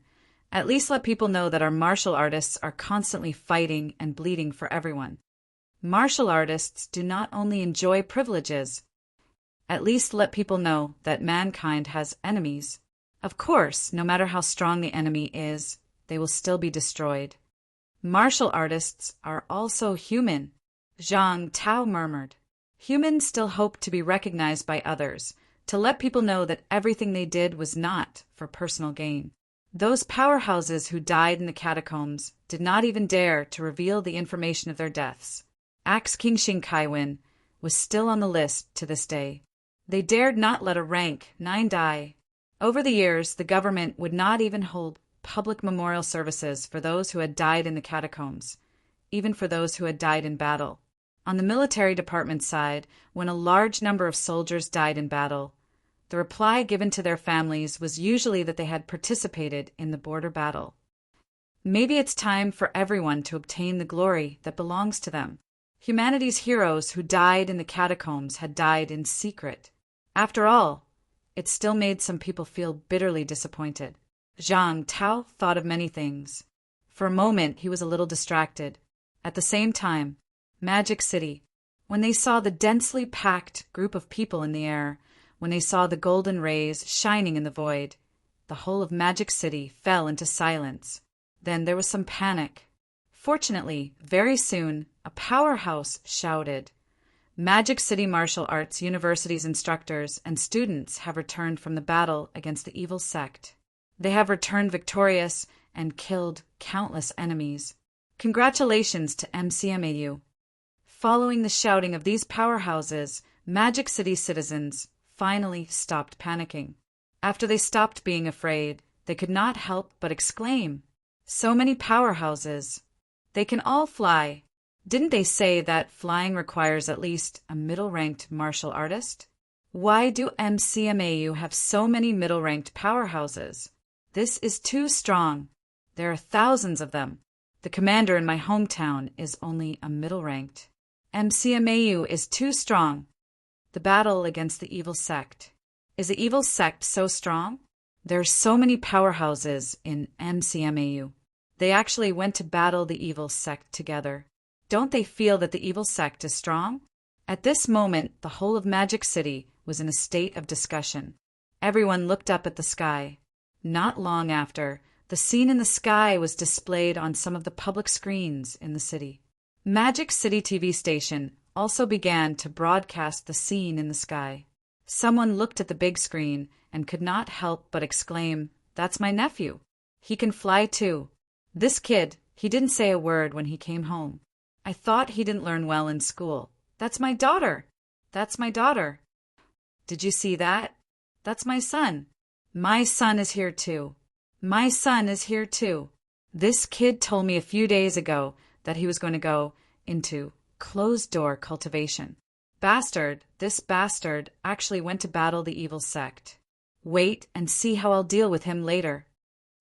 At least let people know that our martial artists are constantly fighting and bleeding for everyone. Martial artists do not only enjoy privileges. At least let people know that mankind has enemies. Of course, no matter how strong the enemy is, they will still be destroyed. Martial artists are also human, Zhang Tao murmured. Humans still hope to be recognized by others, to let people know that everything they did was not for personal gain. Those powerhouses who died in the catacombs did not even dare to reveal the information of their deaths. Axe King Xing Kaiwen was still on the list to this day. They dared not let a rank 9 die. Over the years, the government would not even hold public memorial services for those who had died in the catacombs, even for those who had died in battle. On the military department side, when a large number of soldiers died in battle, the reply given to their families was usually that they had participated in the border battle. Maybe it's time for everyone to obtain the glory that belongs to them. Humanity's heroes who died in the catacombs had died in secret. After all, it still made some people feel bitterly disappointed. Zhang Tao thought of many things. For a moment, he was a little distracted. At the same time, Magic City, when they saw the densely packed group of people in the air, when they saw the golden rays shining in the void, the whole of Magic City fell into silence. Then there was some panic. Fortunately, very soon, a powerhouse shouted, "Magic City Martial Arts University's instructors and students have returned from the battle against the evil sect. They have returned victorious and killed countless enemies. Congratulations to MCMAU." Following the shouting of these powerhouses, Magic City citizens finally stopped panicking. After they stopped being afraid, they could not help but exclaim, "So many powerhouses! They can all fly. Didn't they say that flying requires at least a middle-ranked martial artist? Why do MCMAU have so many middle-ranked powerhouses? This is too strong. There are thousands of them. The commander in my hometown is only a middle-ranked. MCMAU is too strong." The battle against the evil sect. Is the evil sect so strong? There are so many powerhouses in MCMAU. They actually went to battle the evil sect together. Don't they feel that the evil sect is strong? At this moment, the whole of Magic City was in a state of discussion. Everyone looked up at the sky. Not long after, the scene in the sky was displayed on some of the public screens in the city. Magic City TV station also began to broadcast the scene in the sky. Someone looked at the big screen and could not help but exclaim, "That's my nephew. He can fly too. This kid, he didn't say a word when he came home. I thought he didn't learn well in school. That's my daughter. That's my daughter. Did you see that? That's my son. My son is here too. My son is here too. This kid told me a few days ago that he was going to go into closed-door cultivation. This bastard actually went to battle the evil sect. Wait and see how I'll deal with him later."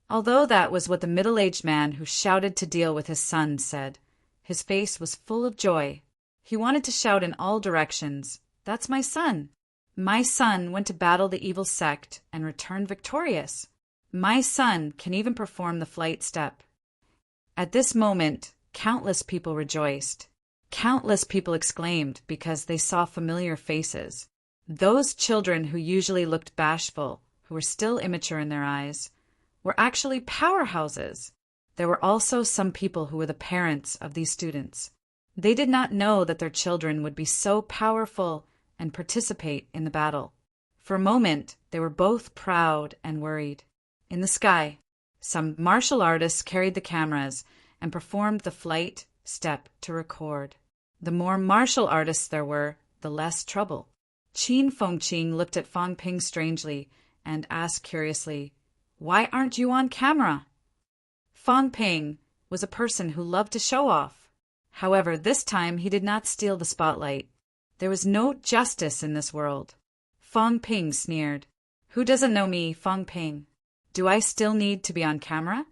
Although that was what the middle-aged man who shouted to deal with his son said, his face was full of joy. He wanted to shout in all directions, "That's my son. My son went to battle the evil sect and returned victorious. My son can even perform the flight step." At this moment, countless people rejoiced. Countless people exclaimed because they saw familiar faces. Those children who usually looked bashful, who were still immature in their eyes, were actually powerhouses. There were also some people who were the parents of these students. They did not know that their children would be so powerful and participate in the battle. For a moment, they were both proud and worried. In the sky, some martial artists carried the cameras and performed the flight step to record. The more martial artists there were, the less trouble. Qin Fengqing looked at Fang Ping strangely and asked curiously, "Why aren't you on camera?" Fang Ping was a person who loved to show off. However, this time he did not steal the spotlight. There was no justice in this world. Fang Ping sneered. "Who doesn't know me, Fang Ping? Do I still need to be on camera?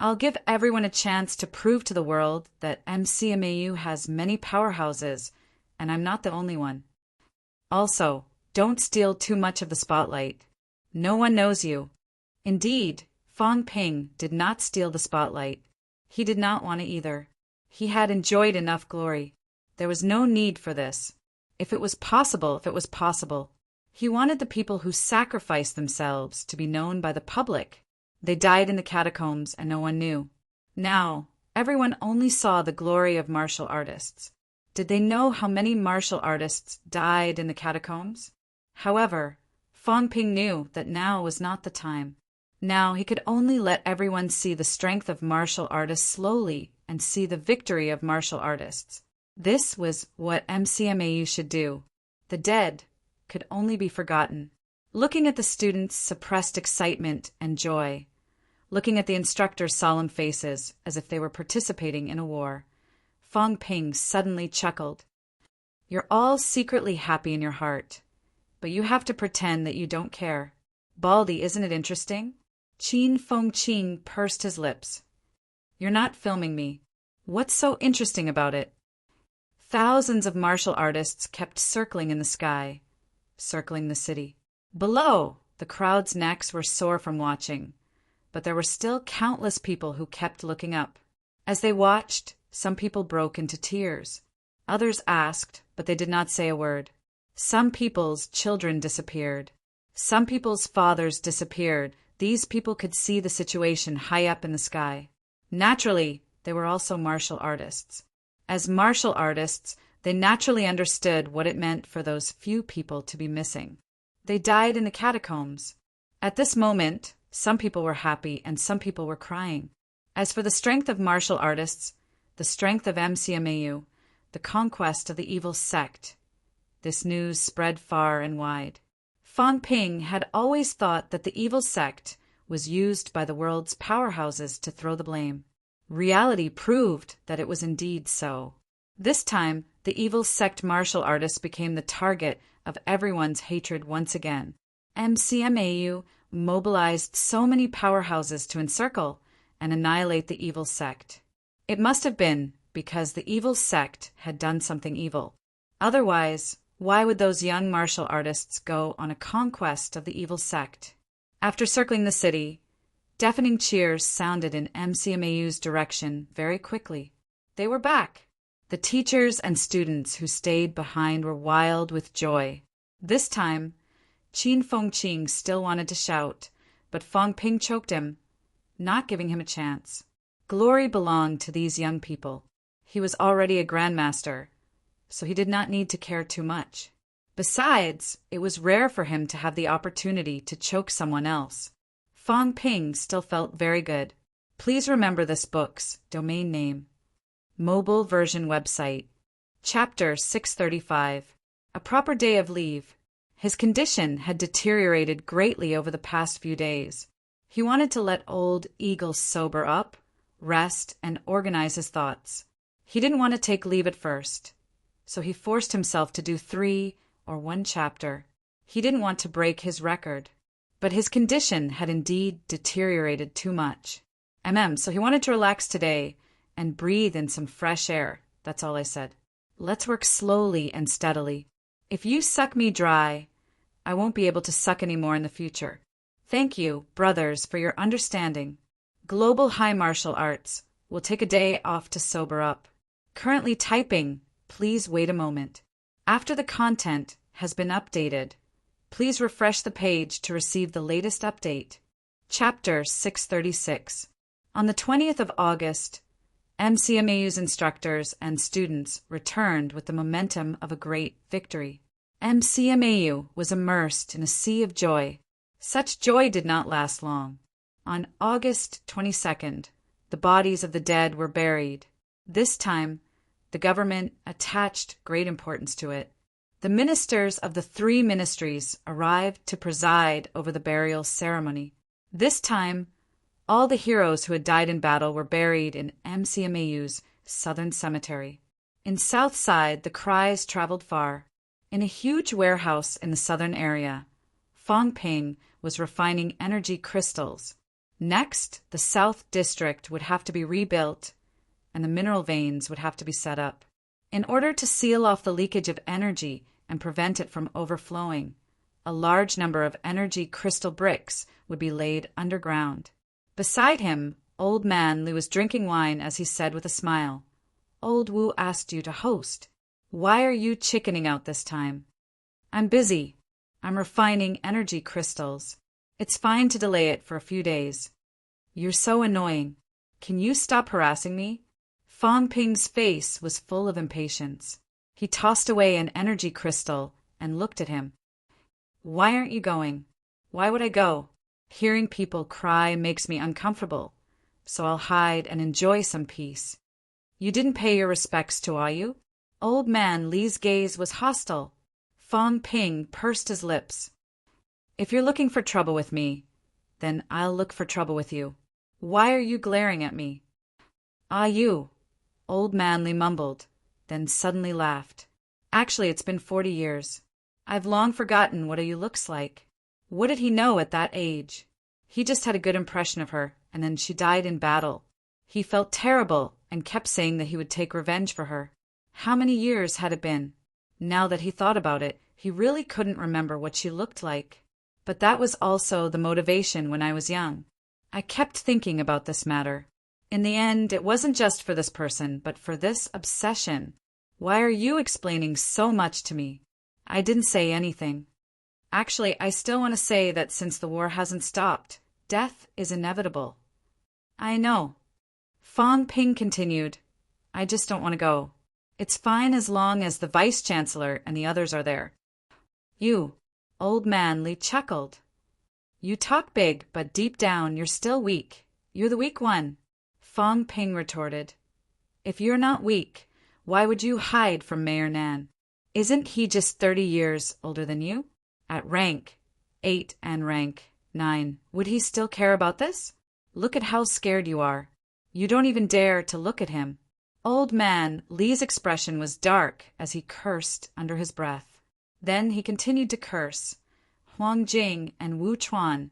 I'll give everyone a chance to prove to the world that MCMAU has many powerhouses, and I'm not the only one. Also, don't steal too much of the spotlight. No one knows you." Indeed, Fang Ping did not steal the spotlight. He did not want to either. He had enjoyed enough glory. There was no need for this. If it was possible. He wanted the people who sacrificed themselves to be known by the public. They died in the catacombs and no one knew. Now, everyone only saw the glory of martial artists. Did they know how many martial artists died in the catacombs? However, Fang Ping knew that now was not the time. Now he could only let everyone see the strength of martial artists slowly and see the victory of martial artists. This was what MCMAU should do. The dead could only be forgotten. Looking at the students' suppressed excitement and joy, looking at the instructors' solemn faces as if they were participating in a war. Fong Ping suddenly chuckled. You're all secretly happy in your heart, but you have to pretend that you don't care. Baldy, isn't it interesting? Qin Feng Qing pursed his lips. You're not filming me. What's so interesting about it? Thousands of martial artists kept circling in the sky, circling the city. Below, the crowd's necks were sore from watching, but there were still countless people who kept looking up. As they watched, some people broke into tears. Others asked, but they did not say a word. Some people's children disappeared. Some people's fathers disappeared. These people could see the situation high up in the sky. Naturally, they were also martial artists. As martial artists, they naturally understood what it meant for those few people to be missing. They died in the catacombs. At this moment, some people were happy and some people were crying. As for the strength of martial artists, the strength of MCMAU, the conquest of the evil sect, this news spread far and wide. Fong Ping had always thought that the evil sect was used by the world's powerhouses to throw the blame. Reality proved that it was indeed so. This time, the evil sect martial artists became the target of everyone's hatred once again. MCMAU mobilized so many powerhouses to encircle and annihilate the evil sect. It must have been because the evil sect had done something evil. Otherwise, why would those young martial artists go on a conquest of the evil sect? After circling the city, deafening cheers sounded in MCMAU's direction very quickly. They were back. The teachers and students who stayed behind were wild with joy. This time, Qin Feng Qing still wanted to shout, but Fong Ping choked him, not giving him a chance. Glory belonged to these young people. He was already a grandmaster, so he did not need to care too much. Besides, it was rare for him to have the opportunity to choke someone else. Fong Ping still felt very good. Please remember this book's domain name. Mobile version website. Chapter 635. A proper day of leave. His condition had deteriorated greatly over the past few days. He wanted to let old Eagle sober up, rest, and organize his thoughts. He didn't want to take leave at first, so he forced himself to do 3 or 1 chapter. He didn't want to break his record. But his condition had indeed deteriorated too much. So he wanted to relax today and breathe in some fresh air. That's all I said. Let's work slowly and steadily. If you suck me dry, I won't be able to suck any more in the future. Thank you, brothers, for your understanding. Global High Martial Arts will take a day off to sober up. Currently typing. Please wait a moment. After the content has been updated, please refresh the page to receive the latest update. Chapter 636. On the 20th of August, MCMAU's instructors and students returned with the momentum of a great victory. MCMAU was immersed in a sea of joy. Such joy did not last long. On August 22nd, the bodies of the dead were buried. This time, the government attached great importance to it. The ministers of the 3 ministries arrived to preside over the burial ceremony. This time, all the heroes who had died in battle were buried in MCMAU's Southern Cemetery. In Southside, the cries traveled far. In a huge warehouse in the southern area, Fong Ping was refining energy crystals. Next, the South District would have to be rebuilt, and the mineral veins would have to be set up. In order to seal off the leakage of energy and prevent it from overflowing, a large number of energy crystal bricks would be laid underground. Beside him, Old Man Liu was drinking wine as he said with a smile, "Old Wu asked you to host. Why are you chickening out this time?" "I'm busy. I'm refining energy crystals. It's fine to delay it for a few days." "You're so annoying. Can you stop harassing me?" Fong Ping's face was full of impatience. He tossed away an energy crystal and looked at him. "Why aren't you going?" "Why would I go? Hearing people cry makes me uncomfortable, so I'll hide and enjoy some peace." "You didn't pay your respects to Ayu?" Old Man Li's gaze was hostile. Fong Ping pursed his lips. "If you're looking for trouble with me, then I'll look for trouble with you." Why are you glaring at me? Ah, you, Old Man Li mumbled, then suddenly laughed. Actually, it's been 40 years. I've long forgotten what you looks like. What did he know at that age? He just had a good impression of her, and then she died in battle. He felt terrible and kept saying that he would take revenge for her. How many years had it been? Now that he thought about it, he really couldn't remember what she looked like. But that was also the motivation when I was young. I kept thinking about this matter. In the end, it wasn't just for this person, but for this obsession. Why are you explaining so much to me? I didn't say anything. Actually, I still want to say that since the war hasn't stopped, death is inevitable. I know. Fong Ping continued. I just don't want to go. It's fine as long as the vice-chancellor and the others are there. You, Old Man Li chuckled. You talk big, but deep down you're still weak. You're the weak one. Fong Ping retorted. If you're not weak, why would you hide from Mayor Nan? Isn't he just 30 years older than you? At rank 8 and rank 9, would he still care about this? Look at how scared you are. You don't even dare to look at him. Old Man Li's expression was dark as he cursed under his breath. Then he continued to curse. Huang Jing and Wu Chuan.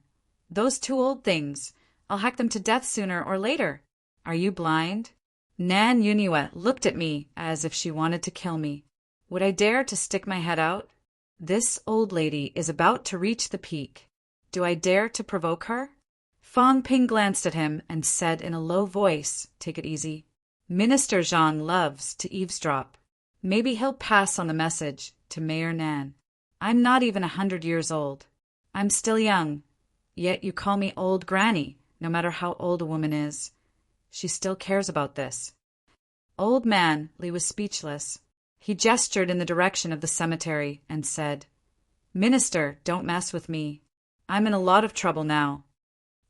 Those two old things. I'll hack them to death sooner or later. Are you blind? Nan Yunue looked at me as if she wanted to kill me. Would I dare to stick my head out? This old lady is about to reach the peak. Do I dare to provoke her? Fong Ping glanced at him and said in a low voice, take it easy. Minister Zhang loves to eavesdrop. Maybe he'll pass on the message to Mayor Nan. I'm not even 100 years old. I'm still young. Yet you call me old granny, no matter how old a woman is. She still cares about this. Old Man Li was speechless. He gestured in the direction of the cemetery and said, Minister, don't mess with me. I'm in a lot of trouble now.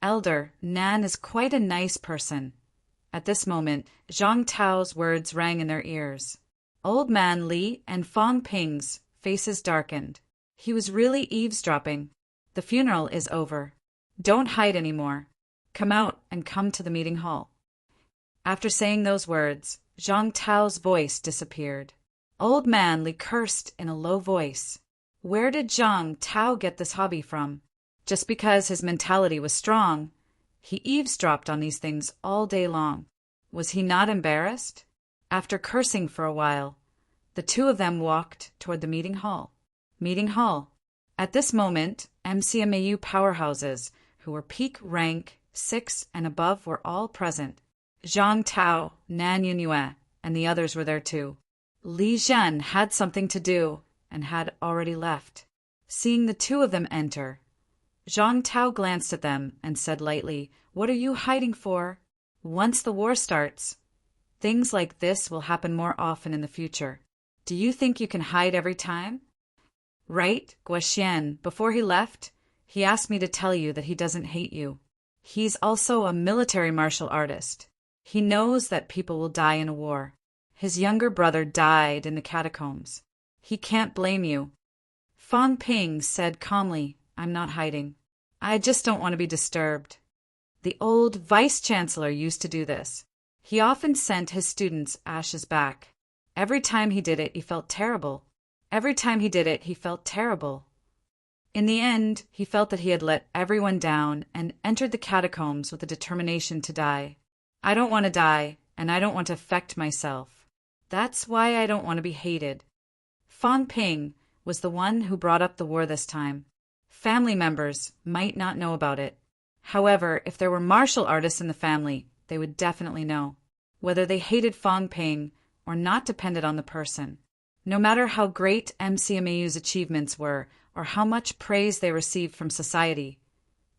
Elder, Nan is quite a nice person. At this moment, Zhang Tao's words rang in their ears. Old Man Li and Fong Ping's faces darkened. He was really eavesdropping. The funeral is over. Don't hide anymore. Come out and come to the meeting hall. After saying those words, Zhang Tao's voice disappeared. Old Man Li cursed in a low voice. Where did Zhang Tao get this hobby from? Just because his mentality was strong, he eavesdropped on these things all day long. Was he not embarrassed? After cursing for a while, the two of them walked toward the meeting hall. Meeting hall. At this moment, MCMAU powerhouses, who were peak rank 6 and above, were all present. Zhang Tao, Nan Yunue, and the others were there too. Li Zhen had something to do and had already left. Seeing the two of them enter, Zhang Tao glanced at them and said lightly, What are you hiding for? Once the war starts, things like this will happen more often in the future. Do you think you can hide every time? Right, Guoxian, before he left, he asked me to tell you that he doesn't hate you. He's also a military martial artist. He knows that people will die in a war. His younger brother died in the catacombs. He can't blame you. Fong Ping said calmly, I'm not hiding. I just don't want to be disturbed. The old vice-chancellor used to do this. He often sent his students ashes back. Every time he did it, he felt terrible. Every time he did it, he felt terrible. In the end, he felt that he had let everyone down and entered the catacombs with a determination to die. I don't want to die, and I don't want to affect myself. That's why I don't want to be hated. Fong Ping was the one who brought up the war this time. Family members might not know about it. However, if there were martial artists in the family, they would definitely know. Whether they hated Fong Ping or not depended on the person. No matter how great MCMAU's achievements were or how much praise they received from society,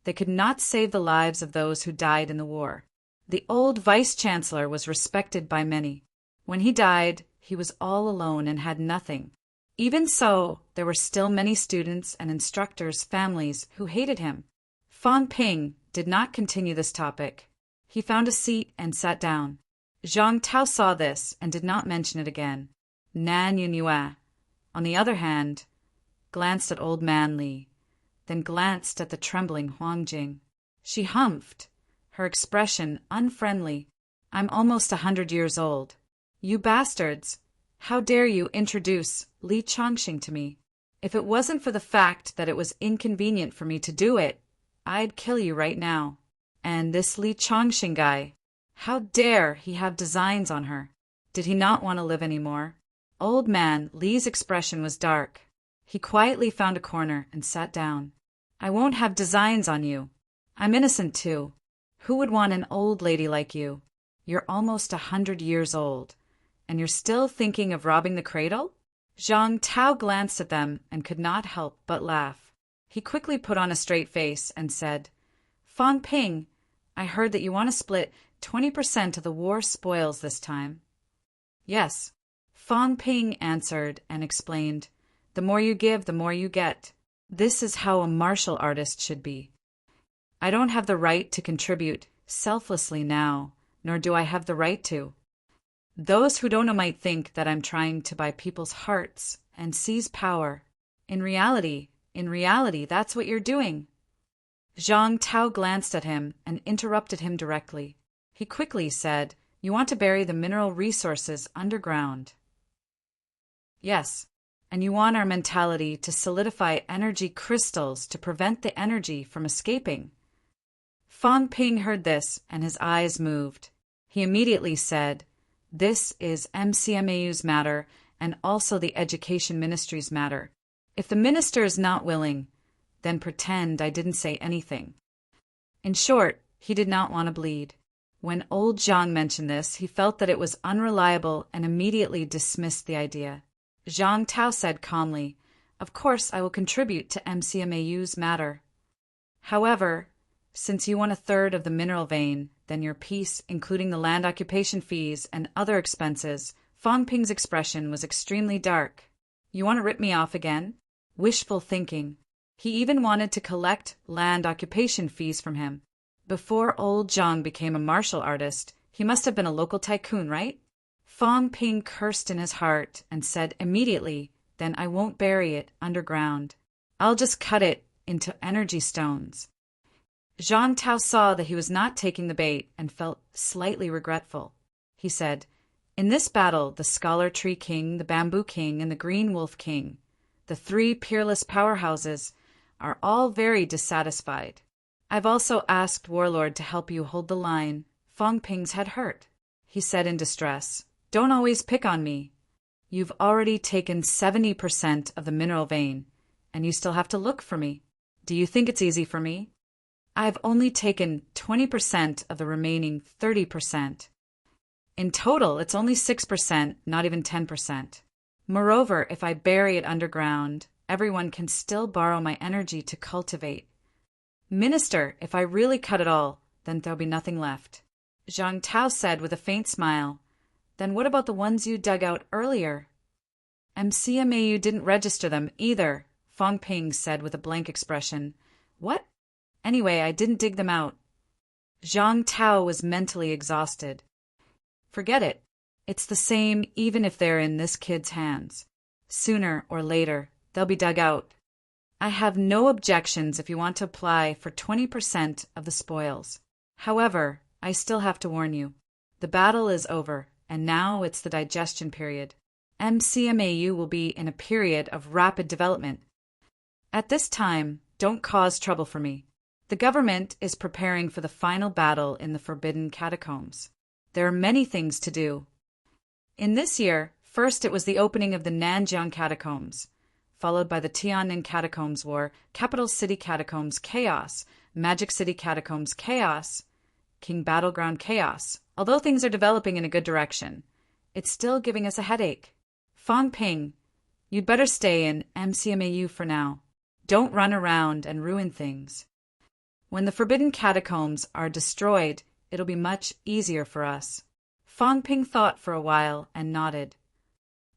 they could not save the lives of those who died in the war. The old vice-chancellor was respected by many. When he died, he was all alone and had nothing. Even so, there were still many students and instructors' families who hated him. Fong Ping did not continue this topic. He found a seat and sat down. Zhang Tao saw this and did not mention it again. Nan Yunue, on the other hand, glanced at Old Man Li, then glanced at the trembling Huang Jing. She humphed. her expression unfriendly. I'm almost 100 years old. You bastards! How dare you introduce Li Chongqing to me? If it wasn't for the fact that it was inconvenient for me to do it, I'd kill you right now. And this Li Chongqing guy, how dare he have designs on her? Did he not want to live anymore? Old man Li's expression was dark. He quietly found a corner and sat down. I won't have designs on you. I'm innocent too. Who would want an old lady like you? You're almost 100 years old, and you're still thinking of robbing the cradle? Zhang Tao glanced at them and could not help but laugh. He quickly put on a straight face and said, Fang Ping, I heard that you want to split 20% of the war spoils this time. Yes, Fang Ping answered and explained, the more you give, the more you get. This is how a martial artist should be. I don't have the right to contribute selflessly now, nor do I have the right to. Those who don't know might think that I'm trying to buy people's hearts and seize power. In reality, that's what you're doing. Zhang Tao glanced at him and interrupted him directly. He quickly said, You want to bury the mineral resources underground. Yes, and you want our mentality to solidify energy crystals to prevent the energy from escaping. Fang Ping heard this and his eyes moved. He immediately said, This is MCMAU's matter and also the Education Ministry's matter. If the minister is not willing, then pretend I didn't say anything. In short, he did not want to bleed. When old Zhang mentioned this, he felt that it was unreliable and immediately dismissed the idea. Zhang Tao said calmly, Of course I will contribute to MCMAU's matter. However, since you want 1/3 of the mineral vein, then your piece, including the land occupation fees and other expenses. Fang Ping's expression was extremely dark. You want to rip me off again? Wishful thinking. He even wanted to collect land occupation fees from him. Before old Zhang became a martial artist, he must have been a local tycoon, right? Fang Ping cursed in his heart and said immediately, Then I won't bury it underground. I'll just cut it into energy stones. Zhang Tao saw that he was not taking the bait and felt slightly regretful. He said, In this battle, the Scholar Tree King, the Bamboo King, and the Green Wolf King, the 3 peerless powerhouses, are all very dissatisfied. I've also asked Warlord to help you hold the line. Fang Ping's head hurt. He said in distress, Don't always pick on me. You've already taken 70% of the mineral vein, and you still have to look for me. Do you think it's easy for me? I've only taken 20% of the remaining 30%. In total, it's only 6%, not even 10%. Moreover, if I bury it underground, everyone can still borrow my energy to cultivate. Minister, if I really cut it all, then there'll be nothing left. Zhang Tao said with a faint smile, Then what about the ones you dug out earlier? MCMAU didn't register them either, Fang Ping said with a blank expression. What? Anyway, I didn't dig them out. Zhang Tao was mentally exhausted. Forget it. It's the same even if they're in this kid's hands. Sooner or later, they'll be dug out. I have no objections if you want to apply for 20% of the spoils. However, I still have to warn you. The battle is over, and now it's the digestion period. MCMAU will be in a period of rapid development. At this time, don't cause trouble for me. The government is preparing for the final battle in the Forbidden Catacombs. There are many things to do. In this year, first it was the opening of the Nanjiang Catacombs, followed by the Tiananmen Catacombs War, Capital City Catacombs Chaos, Magic City Catacombs Chaos, King Battleground Chaos. Although things are developing in a good direction, it's still giving us a headache. Fang Ping, you'd better stay in MCMAU for now. Don't run around and ruin things. When the Forbidden Catacombs are destroyed, it'll be much easier for us. Fang Ping thought for a while and nodded.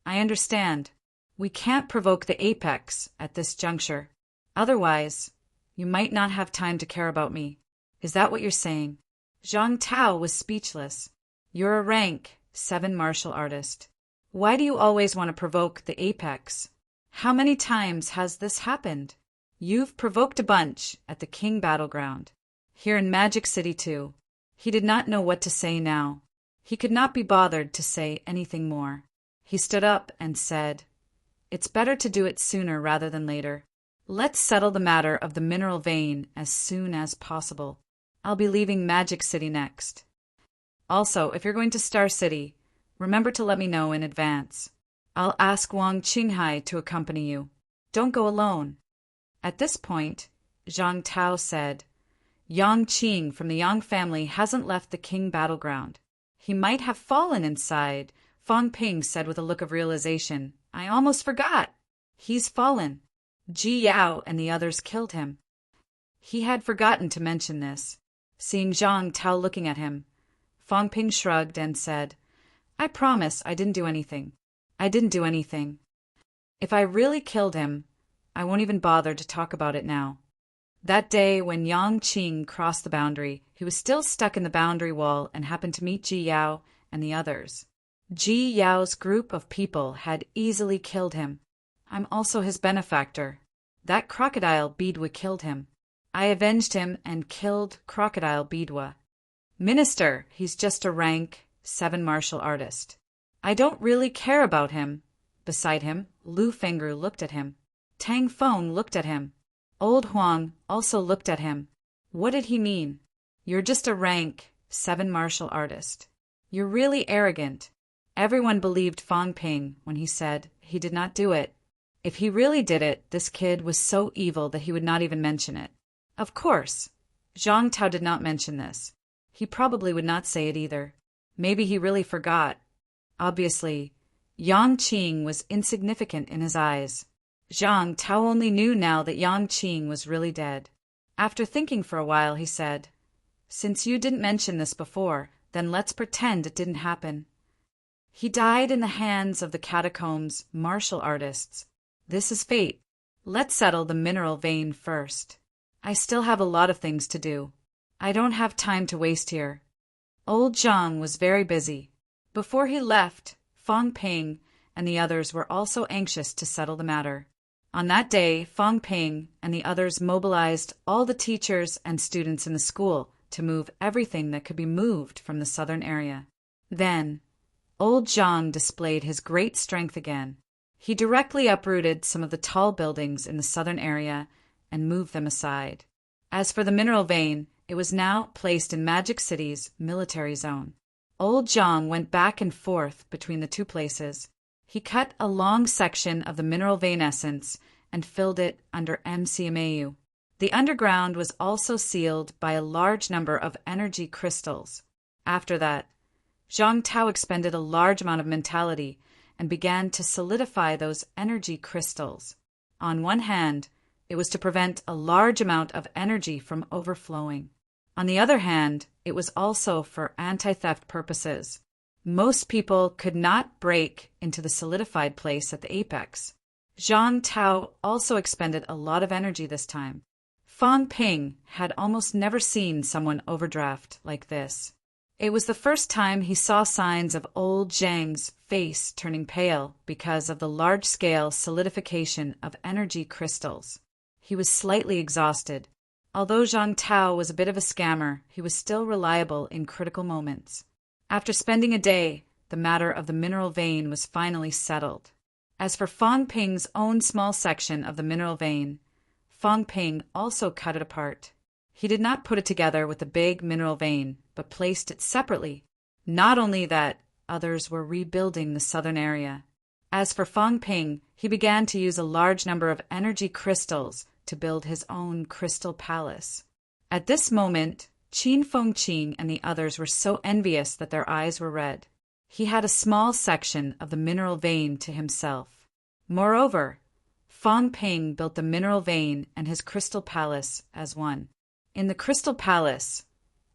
I understand. We can't provoke the apex at this juncture. Otherwise, you might not have time to care about me. Is that what you're saying? Zhang Tao was speechless. You're a rank 7 martial artist. Why do you always want to provoke the apex? How many times has this happened? You've provoked a bunch at the King Battleground. Here in Magic City too. He did not know what to say now. He could not be bothered to say anything more. He stood up and said, "It's better to do it sooner rather than later. Let's settle the matter of the mineral vein as soon as possible. I'll be leaving Magic City next. Also, if you're going to Star City, remember to let me know in advance. I'll ask Wang Qinghai to accompany you. Don't go alone." At this point, Zhang Tao said, "Yang Qing from the Yang family hasn't left the King battleground. He might have fallen inside." Fang Ping said with a look of realization, "I almost forgot. He's fallen. Ji Yao and the others killed him." He had forgotten to mention this. Seeing Zhang Tao looking at him, Fang Ping shrugged and said, "I promise I didn't do anything. I didn't do anything. If I really killed him, I won't even bother to talk about it now." That day when Yang Qing crossed the boundary, he was still stuck in the boundary wall and happened to meet Ji Yao and the others. Ji Yao's group of people had easily killed him. I'm also his benefactor. That crocodile Bidwa killed him. I avenged him and killed Crocodile Bidwa. Minister, he's just a rank 7 martial artist. I don't really care about him. Beside him, Lu Fengru looked at him. Tang Feng looked at him. Old Huang also looked at him. What did he mean? You're just a rank 7 martial artist. You're really arrogant. Everyone believed Fang Ping when he said he did not do it. If he really did it, this kid was so evil that he would not even mention it. Of course, Zhang Tao did not mention this. He probably would not say it either. Maybe he really forgot. Obviously, Yang Qing was insignificant in his eyes. Zhang Tao only knew now that Yang Qing was really dead. After thinking for a while, he said, "Since you didn't mention this before, then let's pretend it didn't happen. He died in the hands of the catacombs martial artists. This is fate. Let's settle the mineral vein first. I still have a lot of things to do. I don't have time to waste here." Old Zhang was very busy. Before he left, Fang Ping and the others were also anxious to settle the matter. On that day, Fang Ping and the others mobilized all the teachers and students in the school to move everything that could be moved from the southern area. Then, Old Zhang displayed his great strength again. He directly uprooted some of the tall buildings in the southern area and moved them aside. As for the mineral vein, it was now placed in Magic City's military zone. Old Zhang went back and forth between the two places. He cut a long section of the mineral vein essence and filled it under MCMAU. The underground was also sealed by a large number of energy crystals. After that, Zhang Tao expended a large amount of mentality and began to solidify those energy crystals. On one hand, it was to prevent a large amount of energy from overflowing. On the other hand, it was also for anti-theft purposes. Most people could not break into the solidified place at the apex. Zhang Tao also expended a lot of energy this time. Fang Ping had almost never seen someone overdraft like this. It was the first time he saw signs of old Zhang's face turning pale because of the large-scale solidification of energy crystals. He was slightly exhausted. Although Zhang Tao was a bit of a scammer, he was still reliable in critical moments. After spending a day, the matter of the mineral vein was finally settled. As for Fang Ping's own small section of the mineral vein, Fang Ping also cut it apart. He did not put it together with the big mineral vein, but placed it separately. Not only that, others were rebuilding the southern area. As for Fang Ping, he began to use a large number of energy crystals to build his own crystal palace. At this moment, Qin Fengqing and the others were so envious that their eyes were red. He had a small section of the mineral vein to himself. Moreover, Fang Ping built the mineral vein and his crystal palace as one. In the crystal palace,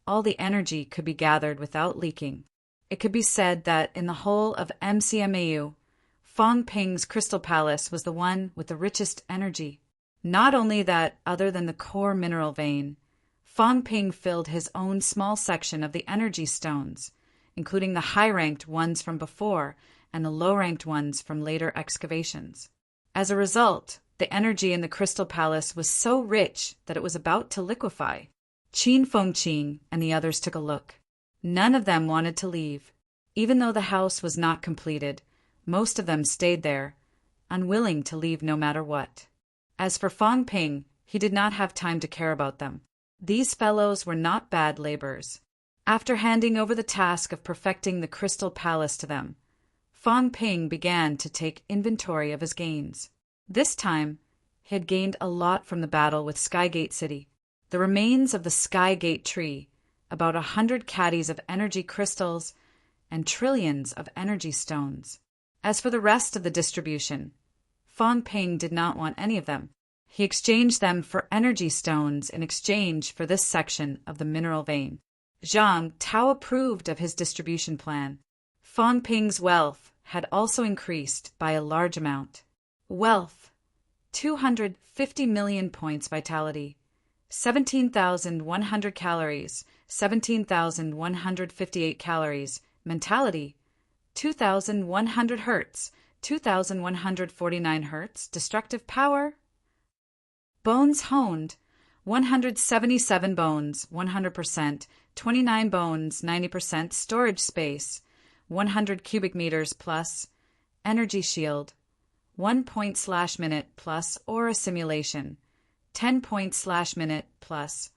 all the energy could be gathered without leaking. It could be said that in the whole of MCMAU, Fang Ping's crystal palace was the one with the richest energy. Not only that, other than the core mineral vein, Fang Ping filled his own small section of the energy stones, including the high-ranked ones from before and the low-ranked ones from later excavations. As a result, the energy in the crystal palace was so rich that it was about to liquefy. Qin Fengqing and the others took a look. None of them wanted to leave. Even though the house was not completed, most of them stayed there, unwilling to leave no matter what. As for Fang Ping, he did not have time to care about them. These fellows were not bad laborers. After handing over the task of perfecting the Crystal Palace to them, Fang Ping began to take inventory of his gains. This time, he had gained a lot from the battle with Skygate City. The remains of the Skygate tree, about 100 caddies of energy crystals, and trillions of energy stones. As for the rest of the distribution, Fang Ping did not want any of them. He exchanged them for energy stones in exchange for this section of the mineral vein. Zhang Tao approved of his distribution plan. Fang Ping's wealth had also increased by a large amount. Wealth: 250 million points vitality, 17,100 calories, 17,158 calories, mentality, 2,100 hertz, 2,149 hertz, destructive power. Bones honed: 177 bones, 100%, 29 bones, 90%, storage space, 100 cubic meters plus, energy shield, 1 point/minute plus aura simulation, 10 points/minute plus,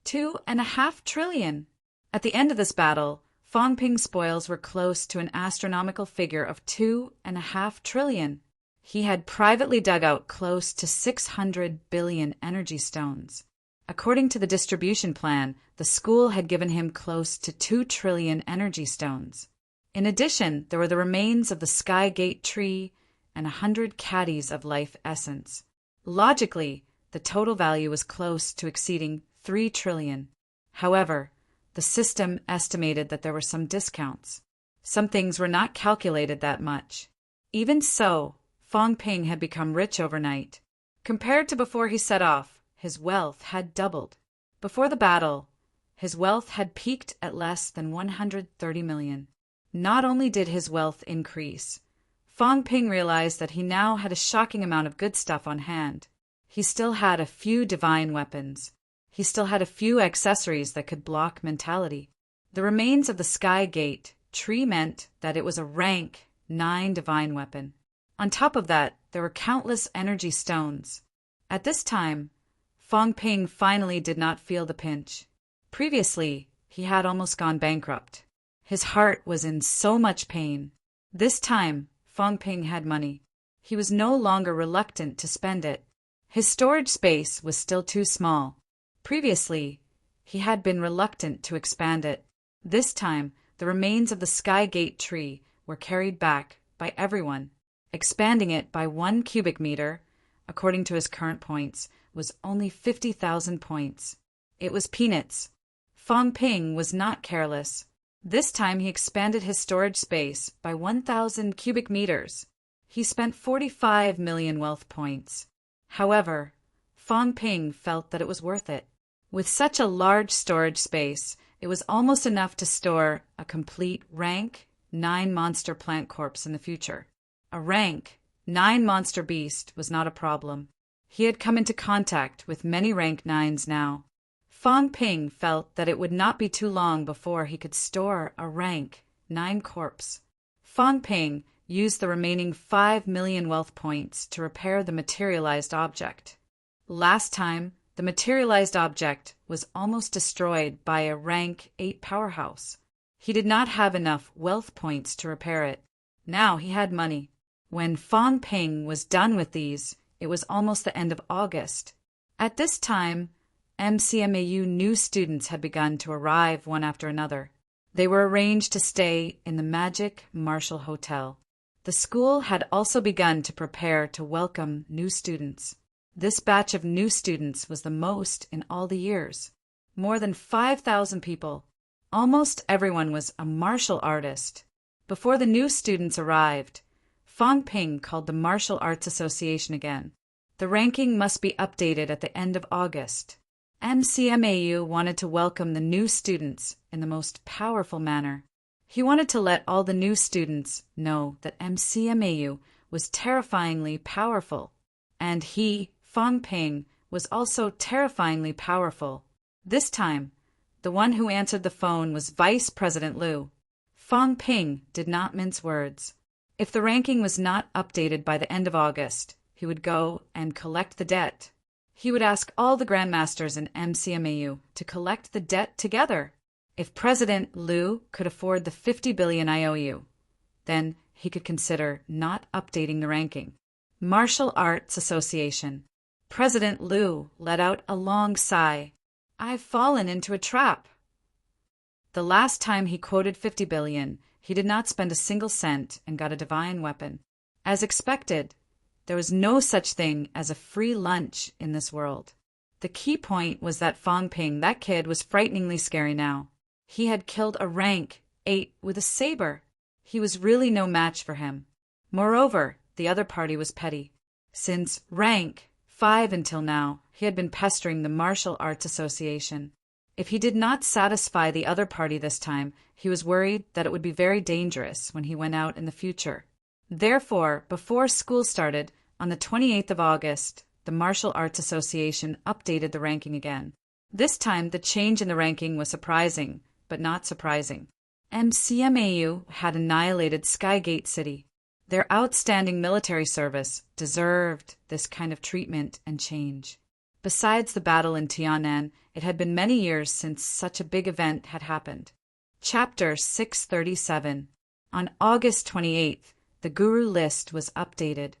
2.5 trillion. At the end of this battle, Fang Ping's spoils were close to an astronomical figure of 2.5 trillion. He had privately dug out close to 600 billion energy stones. According to the distribution plan, the school had given him close to 2 trillion energy stones. In addition, there were the remains of the Skygate tree and 100 caddies of life essence. Logically, the total value was close to exceeding 3 trillion. However, the system estimated that there were some discounts. Some things were not calculated that much. Even so, Fang Ping had become rich overnight. Compared to before he set off, his wealth had doubled. Before the battle, his wealth had peaked at less than 130 million. Not only did his wealth increase, Fang Ping realized that he now had a shocking amount of good stuff on hand. He still had a few divine weapons. He still had a few accessories that could block mentality. The remains of the Skygate tree meant that it was a rank 9 divine weapon. On top of that, there were countless energy stones. At this time, Fang Ping finally did not feel the pinch. Previously, he had almost gone bankrupt. His heart was in so much pain. This time, Fang Ping had money. He was no longer reluctant to spend it. His storage space was still too small. Previously, he had been reluctant to expand it. This time, the remains of the Skygate tree were carried back by everyone. Expanding it by 1 cubic meter, according to his current points, was only 50,000 points. It was peanuts. Fang Ping was not careless. This time he expanded his storage space by 1,000 cubic meters. He spent 45 million wealth points. However, Fang Ping felt that it was worth it. With such a large storage space, it was almost enough to store a complete rank 9 monster plant corpse in the future. A rank 9 monster beast was not a problem. He had come into contact with many rank 9s now. Fang Ping felt that it would not be too long before he could store a rank 9 corpse. Fang Ping used the remaining 5 million wealth points to repair the materialized object. Last time, the materialized object was almost destroyed by a rank 8 powerhouse. He did not have enough wealth points to repair it. Now he had money. When Fang Ping was done with these, it was almost the end of August. At this time, MCMAU new students had begun to arrive one after another. They were arranged to stay in the Magic Marshall Hotel. The school had also begun to prepare to welcome new students. This batch of new students was the most in all the years. More than 5,000 people. Almost everyone was a martial artist. Before the new students arrived, Fang Ping called the Martial Arts Association again. The ranking must be updated at the end of August. MCMAU wanted to welcome the new students in the most powerful manner. He wanted to let all the new students know that MCMAU was terrifyingly powerful. And he, Fang Ping, was also terrifyingly powerful. This time, the one who answered the phone was Vice President Liu. Fang Ping did not mince words. If the ranking was not updated by the end of August, he would go and collect the debt. He would ask all the grandmasters in MCMAU to collect the debt together. If President Liu could afford the 50 billion IOU, then he could consider not updating the ranking. Martial Arts Association. President Liu let out a long sigh. I've fallen into a trap. The last time he quoted 50 billion, he did not spend a single cent and got a divine weapon. As expected, there was no such thing as a free lunch in this world. The key point was that Fang Ping, that kid, was frighteningly scary now. He had killed a rank 8 with a saber. He was really no match for him. Moreover, the other party was petty. Since rank 5 until now, he had been pestering the Martial Arts Association. If he did not satisfy the other party this time, he was worried that it would be very dangerous when he went out in the future. Therefore, before school started, on the 28th of August, the Martial Arts Association updated the ranking again. This time, the change in the ranking was surprising, but not surprising. MCMAU had annihilated Skygate City. Their outstanding military service deserved this kind of treatment and change. Besides the battle in Tianan, it had been many years since such a big event had happened. Chapter 637. On August 28th, the Guru list was updated.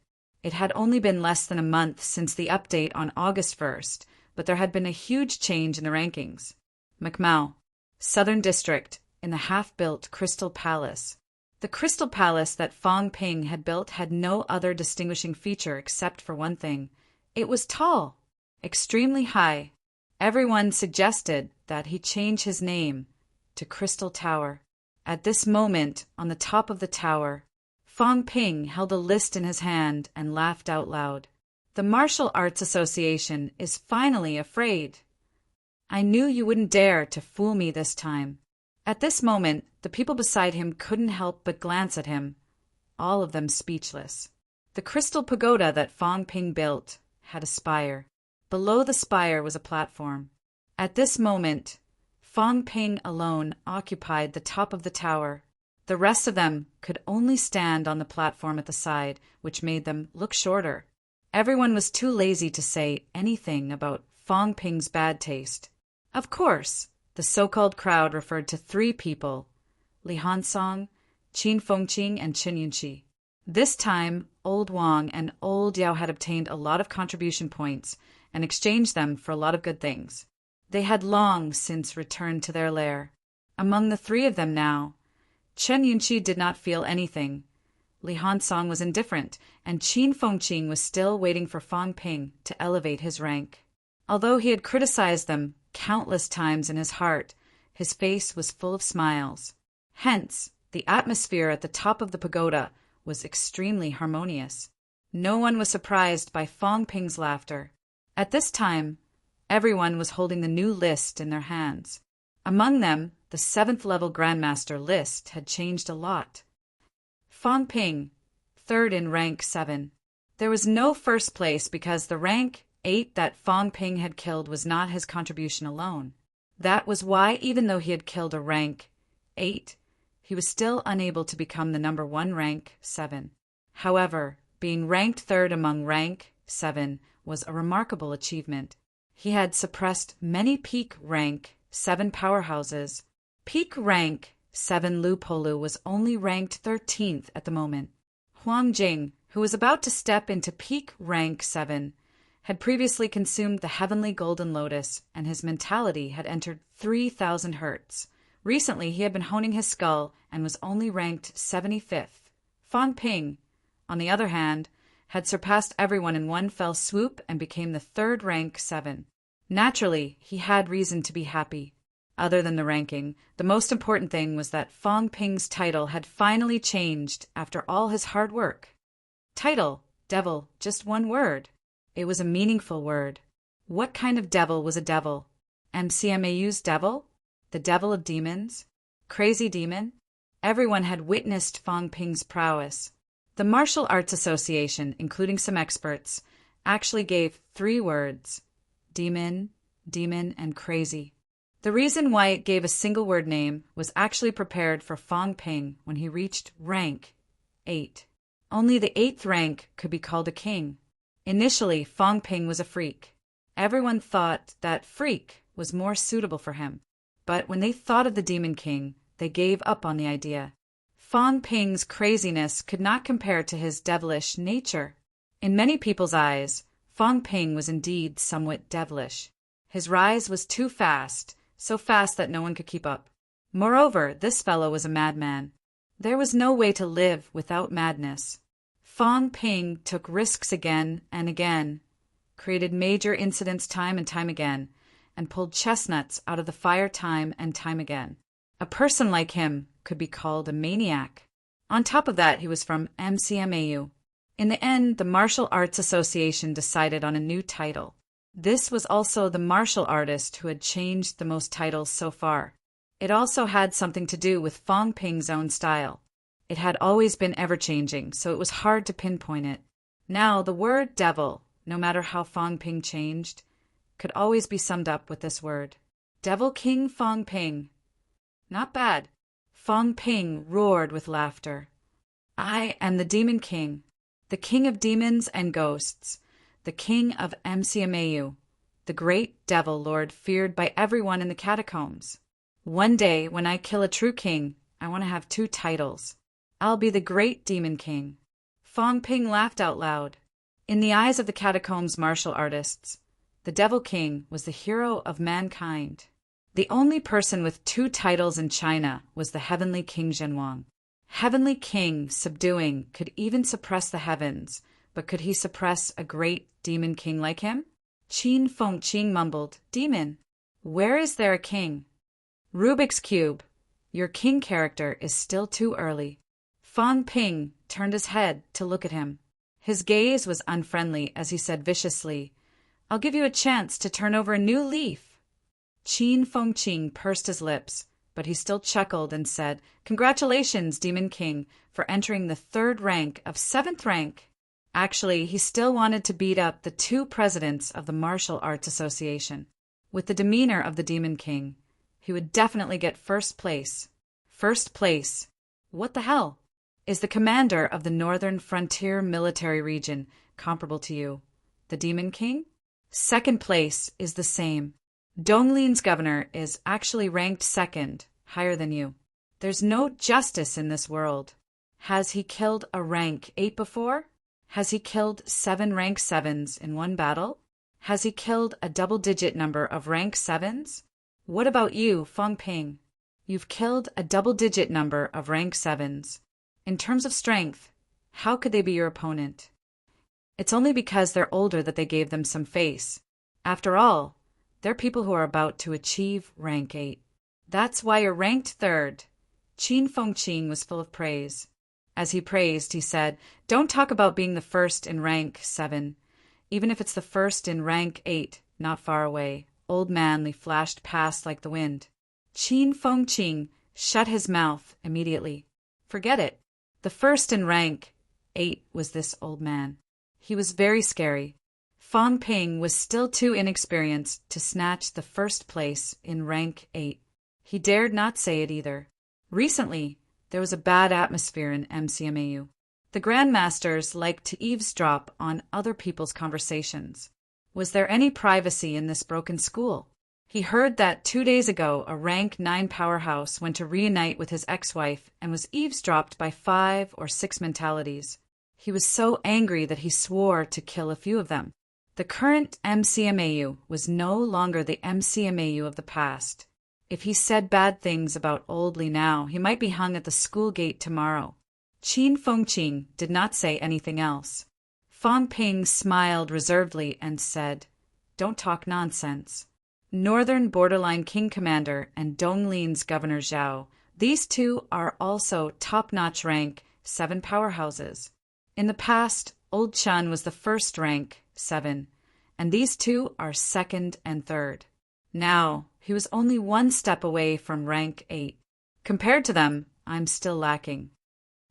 It had only been less than a month since the update on August 1st, but there had been a huge change in the rankings. Macmau, Southern District, in the half-built Crystal Palace. The Crystal Palace that Fang Ping had built had no other distinguishing feature except for one thing. It was tall, extremely high. Everyone suggested that he change his name to Crystal Tower. At this moment, on the top of the tower, Fang Ping held a list in his hand and laughed out loud. The Martial Arts Association is finally afraid. I knew you wouldn't dare to fool me this time. At this moment, the people beside him couldn't help but glance at him, all of them speechless. The crystal pagoda that Fang Ping built had a spire. Below the spire was a platform. At this moment, Fang Ping alone occupied the top of the tower. The rest of them could only stand on the platform at the side, which made them look shorter. Everyone was too lazy to say anything about Fang Ping's bad taste. Of course, the so-called crowd referred to 3 people, Li Hansong, Qin Fengqing, and Chen Yunqi. This time, Old Wang and Old Yao had obtained a lot of contribution points and exchanged them for a lot of good things. They had long since returned to their lair. Among the 3 of them now, Chen Yunqi did not feel anything. Li Hansong was indifferent, and Qin Fengqing was still waiting for Fang Ping to elevate his rank. Although he had criticized them countless times in his heart, his face was full of smiles. Hence, the atmosphere at the top of the pagoda was extremely harmonious. No one was surprised by Fang Ping's laughter. At this time, everyone was holding the new list in their hands. Among them, the 7th level Grandmaster list had changed a lot. Fang Ping, 3rd in rank 7. There was no first place because the rank 8 that Fang Ping had killed was not his contribution alone. That was why, even though he had killed a rank 8, he was still unable to become the number 1 rank 7. However, being ranked 3rd among rank 7 was a remarkable achievement. He had suppressed many peak rank 7 powerhouses. Peak rank 7 Lu Polu was only ranked 13th at the moment. Huang Jing, who was about to step into peak rank 7, had previously consumed the heavenly golden lotus, and his mentality had entered 3,000 hertz. Recently, he had been honing his skull and was only ranked 75th. Fang Ping, on the other hand, had surpassed everyone in one fell swoop and became the 3rd rank 7. Naturally, he had reason to be happy. Other than the ranking, the most important thing was that Fang Ping's title had finally changed after all his hard work. Title, devil, just one word. It was a meaningful word. What kind of devil was a devil? MCMAU's devil? The devil of demons? Crazy demon? Everyone had witnessed Fang Ping's prowess. The Martial Arts Association, including some experts, actually gave 3 words: demon, demon, and crazy. The reason why it gave a single word name was actually prepared for Fong Ping when he reached rank 8. Only the 8th rank could be called a king. Initially, Fong Ping was a freak. Everyone thought that freak was more suitable for him. But when they thought of the Demon King, they gave up on the idea. Fong Ping's craziness could not compare to his devilish nature. In many people's eyes, Fong Ping was indeed somewhat devilish. His rise was too fast, so fast that no one could keep up. Moreover, this fellow was a madman. There was no way to live without madness. Fong Ping took risks again and again, created major incidents time and time again, and pulled chestnuts out of the fire time and time again. A person like him could be called a maniac. On top of that, he was from MCMAU. In the end, the Martial Arts Association decided on a new title. This was also the martial artist who had changed the most titles so far. It also had something to do with Fong Ping's own style. It had always been ever-changing, so it was hard to pinpoint it. Now, the word devil, no matter how Fong Ping changed, could always be summed up with this word. Devil King Fong Ping. Not bad. Fong Ping roared with laughter. I am the Demon King, the king of demons and ghosts, the king of MCMAU, the great devil lord feared by everyone in the catacombs. One day, when I kill a true king, I want to have 2 titles. I'll be the great Demon King. Fong Ping laughed out loud. In the eyes of the catacombs martial artists, the Devil King was the hero of mankind. The only person with 2 titles in China was the Heavenly King Zhenwang. Heavenly King, subduing, could even suppress the heavens, but could he suppress a great demon king like him? Qin Fengqing mumbled, Demon, where is there a king? Rubik's Cube, your king character is still too early. Fong Ping turned his head to look at him. His gaze was unfriendly as he said viciously, I'll give you a chance to turn over a new leaf. Qin Fengqing pursed his lips, but he still chuckled and said, Congratulations, Demon King, for entering the 3rd rank of 7th rank. Actually, he still wanted to beat up the 2 presidents of the Martial Arts Association. With the demeanor of the Demon King, he would definitely get 1st place. 1st place. What the hell? Is the commander of the Northern Frontier Military Region comparable to you, the Demon King? 2nd place is the same. Donglin's governor is actually ranked 2nd, higher than you. There's no justice in this world. Has he killed a rank 8 before? Has he killed 7 rank 7s in one battle? Has he killed a double-digit number of rank 7s? What about you, Fong Ping? You've killed a double-digit number of rank 7s. In terms of strength, how could they be your opponent? It's only because they're older that they gave them some face. After all, they're people who are about to achieve rank 8. That's why you're ranked 3rd. Qin Fengqing was full of praise. As he praised, he said, Don't talk about being the 1st in rank 7. Even if it's the 1st in rank 8, not far away. Old Manly flashed past like the wind. Qin Fengqing shut his mouth immediately. Forget it. The 1st in rank 8 was this old man. He was very scary. Fong Ping was still too inexperienced to snatch the 1st place in rank 8. He dared not say it either. Recently, there was a bad atmosphere in MCMAU. The Grandmasters liked to eavesdrop on other people's conversations. Was there any privacy in this broken school? He heard that 2 days ago a rank 9 powerhouse went to reunite with his ex-wife and was eavesdropped by 5 or 6 mentalities. He was so angry that he swore to kill a few of them. The current MCMAU was no longer the MCMAU of the past. If he said bad things about Old Li now, he might be hung at the school gate tomorrow. Qin Fengqing did not say anything else. Fong Ping smiled reservedly and said, Don't talk nonsense. Northern Borderline King Commander and Donglin's Governor Zhao, these 2 are also top-notch rank 7 powerhouses. In the past, Old Chun was the 1st rank 7, and these 2 are 2nd and 3rd. Now, he was only 1 step away from rank 8. Compared to them, I'm still lacking.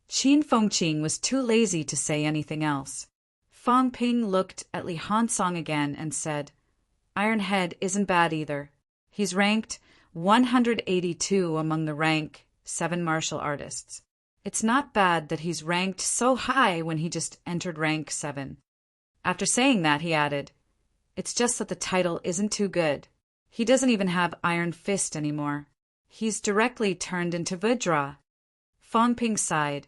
Qin Fengqing was too lazy to say anything else. Fong Ping looked at Li Hansong again and said, Iron Head isn't bad either. He's ranked 182 among the rank 7 martial artists. It's not bad that he's ranked so high when he just entered rank 7. After saying that, he added, "It's just that the title isn't too good. He doesn't even have Iron Fist anymore. He's directly turned into Vajra." Fong Ping sighed.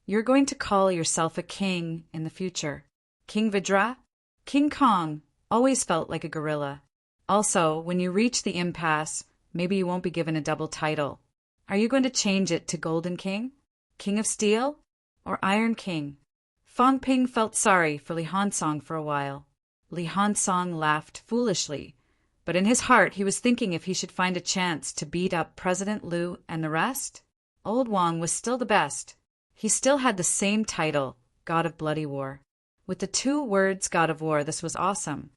"You're going to call yourself a king in the future. King Vajra? King Kong always felt like a gorilla. Also, when you reach the impasse, maybe you won't be given a double title. Are you going to change it to Golden King? King of Steel? Or Iron King?" Fong Ping felt sorry for Li Hansong for a while. Li Hansong laughed foolishly, but in his heart he was thinking if he should find a chance to beat up President Liu and the rest. Old Wang was still the best. He still had the same title, God of Bloody War. With the 2 words God of War, this was awesome.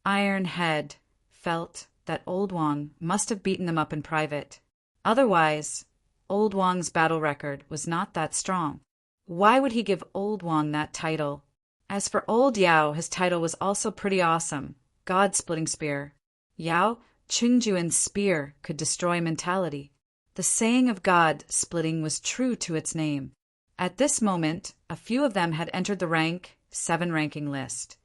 Iron Head felt that Old Wang must have beaten them up in private. Otherwise, Old Wang's battle record was not that strong. Why would he give Old Wang that title? As for Old Yao, his title was also pretty awesome, God-splitting spear. Yao Qingjuan's spear could destroy mentality. The saying of God-splitting was true to its name. At this moment, a few of them had entered the rank 7 ranking list,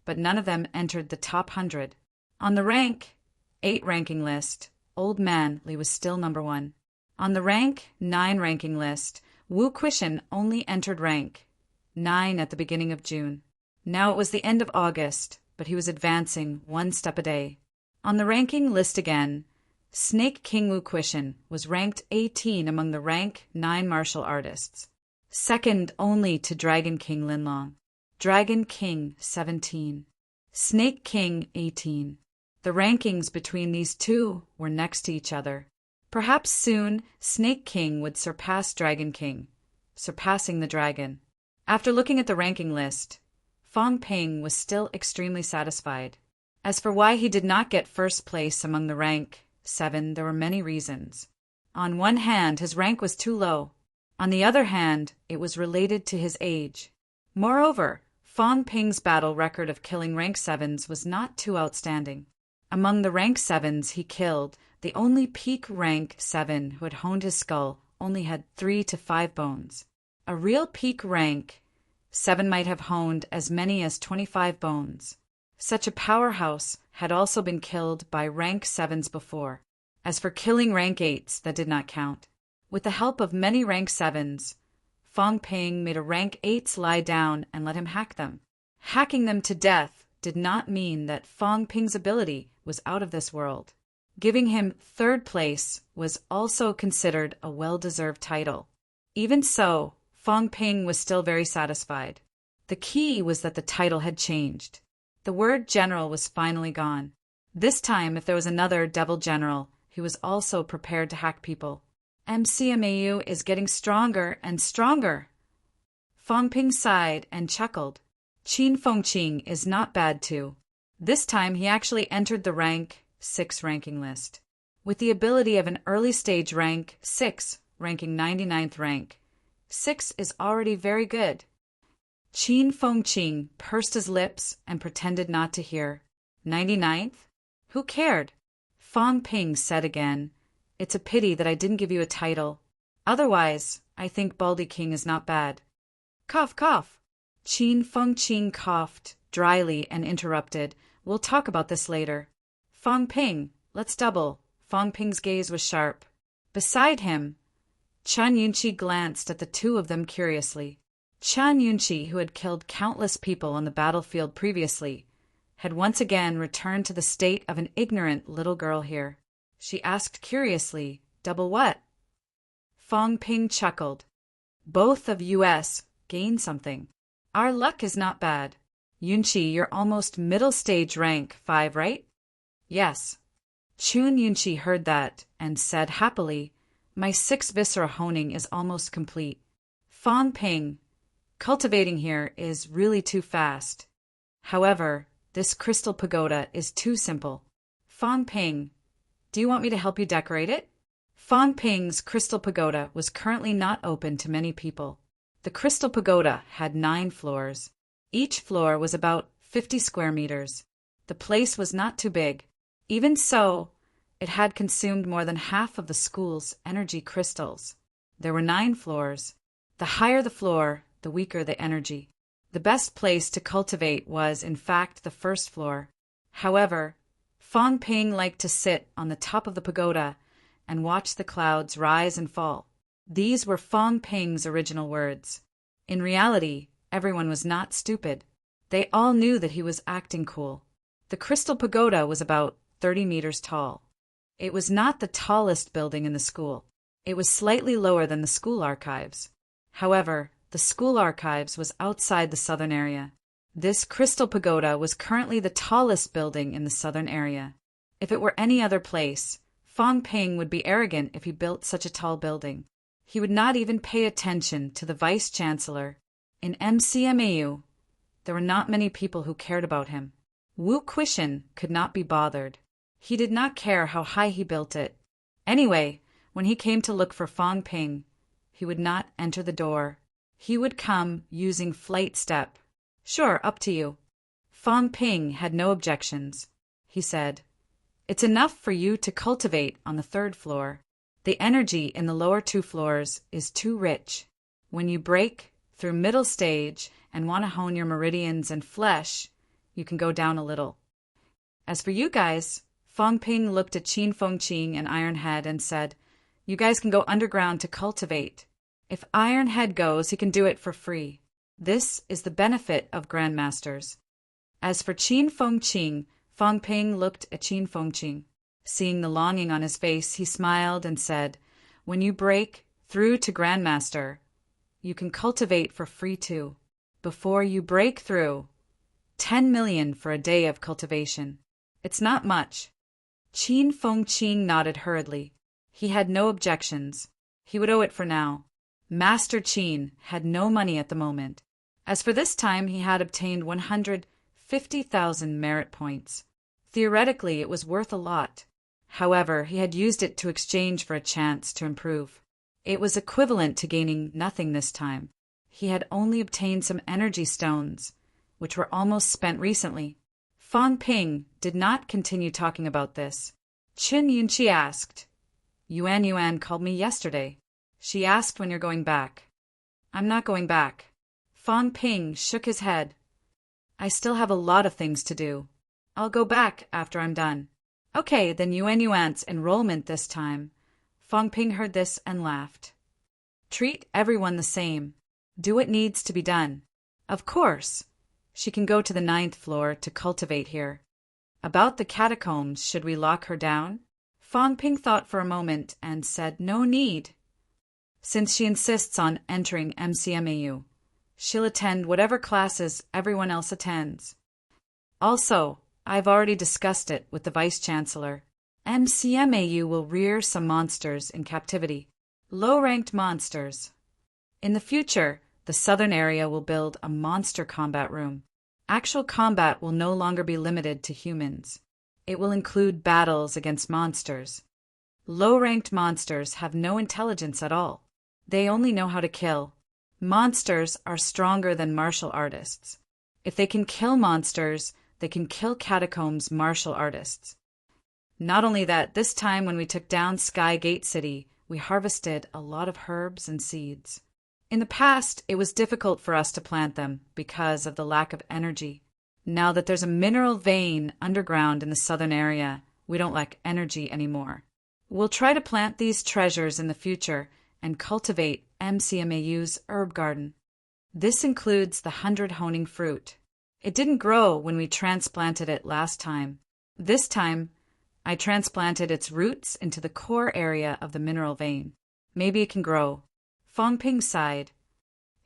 but none of them entered the top 100. On the rank 8 ranking list, Old Man Li was still number 1. On the rank 9 ranking list, Wu Quishan only entered rank 9 at the beginning of June. Now it was the end of August, but he was advancing 1 step a day. On the ranking list again, Snake King Wu Quishan was ranked 18 among the rank 9 martial artists, second only to Dragon King Linlong. Dragon King 17, Snake King 18. The rankings between these 2 were next to each other. Perhaps soon Snake King would surpass Dragon King, surpassing the dragon. After looking at the ranking list, Fong Ping was still extremely satisfied. As for why he did not get first place among the rank 7, there were many reasons. On one hand, his rank was too low. On the other hand, it was related to his age. Moreover, Fong Ping's battle record of killing rank 7s was not too outstanding. Among the rank 7s he killed, the only peak rank 7 who had honed his skull only had 3 to 5 bones. A real peak rank 7 might have honed as many as 25 bones. Such a powerhouse had also been killed by rank 7s before. As for killing rank 8s, that did not count. With the help of many rank 7s, Fong Ping made a rank 8s lie down and let him hack them. Hacking them to death did not mean that Fong Ping's ability was out of this world. Giving him 3rd place was also considered a well-deserved title. Even so, Fong Ping was still very satisfied. The key was that the title had changed. The word general was finally gone. This time, if there was another devil general, he was also prepared to hack people. MCMAU is getting stronger and stronger. Fong Ping sighed and chuckled. Qin Fengqing is not bad too. This time he actually entered the rank 6 ranking list. With the ability of an early stage rank 6, ranking 99th rank. 6 is already very good. Qin Fengqing pursed his lips and pretended not to hear. 99th? Who cared? Fong Ping said again, "It's a pity that I didn't give you a title. Otherwise, I think Baldy King is not bad." Cough, cough. Qin Fengqing coughed dryly and interrupted. "We'll talk about this later." Fong Ping, let's double. Fong Ping's gaze was sharp. Beside him, Chen Yunqi glanced at the 2 of them curiously. Chen Yunqi, who had killed countless people on the battlefield previously, had once again returned to the state of an ignorant little girl here. She asked curiously, "Double what?" Fong Ping chuckled. "Both of us gain something. Our luck is not bad. Yunqi, you're almost middle stage rank 5, right?" "Yes." Chun Yunqi heard that and said happily, "My 6 viscera honing is almost complete." Fong Ping, cultivating here is really too fast. However, this crystal pagoda is too simple. Fong Ping, do you want me to help you decorate it? Fong Ping's crystal pagoda was currently not open to many people. The crystal pagoda had 9 floors. Each floor was about 50 square meters. The place was not too big. Even so, it had consumed more than half of the school's energy crystals. There were 9 floors. The higher the floor, the weaker the energy. The best place to cultivate was, in fact, the first floor. However, Fong Ping liked to sit on the top of the pagoda and watch the clouds rise and fall. These were Fong Ping's original words. In reality, everyone was not stupid. They all knew that he was acting cool. The crystal pagoda was about 30 meters tall. It was not the tallest building in the school. It was slightly lower than the school archives. However, the school archives was outside the southern area. This crystal pagoda was currently the tallest building in the southern area. If it were any other place, Fong Ping would be arrogant if he built such a tall building. He would not even pay attention to the vice-chancellor. In MCMAU, there were not many people who cared about him. Wu Quishan could not be bothered. He did not care how high he built it. Anyway, when he came to look for Fong Ping, he would not enter the door. He would come using flight step. Sure, up to you. Fong Ping had no objections. He said, "It's enough for you to cultivate on the 3rd floor. The energy in the lower 2 floors is too rich. When you break through middle stage and want to hone your meridians and flesh, you can go down a little. As for you guys," Fong Ping looked at Qin Fengqing and Ironhead and said, "You guys can go underground to cultivate. If Ironhead goes, he can do it for free. This is the benefit of Grandmasters." As for Qin Fengqing, Fong Ping looked at Qin Fengqing. Seeing the longing on his face, he smiled and said, "When you break through to Grandmaster, you can cultivate for free too. Before you break through, 10 million for a day of cultivation. It's not much." Qin Fengqing nodded hurriedly. He had no objections. He would owe it for now. Master Qin had no money at the moment. As for this time, he had obtained 150,000 merit points. Theoretically, it was worth a lot. However, he had used it to exchange for a chance to improve. It was equivalent to gaining nothing this time. He had only obtained some energy stones, which were almost spent recently. Fong Ping did not continue talking about this. Qin Yunqi asked, Yuan called me yesterday. She asked when you're going back." "I'm not going back." Fong Ping shook his head. "I still have a lot of things to do. I'll go back after I'm done." "Okay, then Yuan's enrollment this time." Fong Ping heard this and laughed. "Treat everyone the same. Do what needs to be done. Of course, she can go to the 9th floor to cultivate here. About the catacombs, should we lock her down?" Fong Ping thought for a moment and said no need. Since she insists on entering MCMAU, she'll attend whatever classes everyone else attends. Also, I've already discussed it with the Vice-Chancellor. MCMAU will rear some monsters in captivity. Low-ranked monsters. In the future, the southern area will build a monster combat room. Actual combat will no longer be limited to humans. It will include battles against monsters. Low-ranked monsters have no intelligence at all. They only know how to kill. Monsters are stronger than martial artists. If they can kill monsters, they can kill catacombs martial artists. Not only that, this time when we took down Sky Gate City, we harvested a lot of herbs and seeds. In the past, it was difficult for us to plant them because of the lack of energy. Now that there's a mineral vein underground in the southern area, we don't lack energy anymore. We'll try to plant these treasures in the future and cultivate MCMAU's herb garden. This includes the 100 honing fruit. It didn't grow when we transplanted it last time. This time, I transplanted its roots into the core area of the mineral vein. Maybe it can grow. Fong Ping sighed.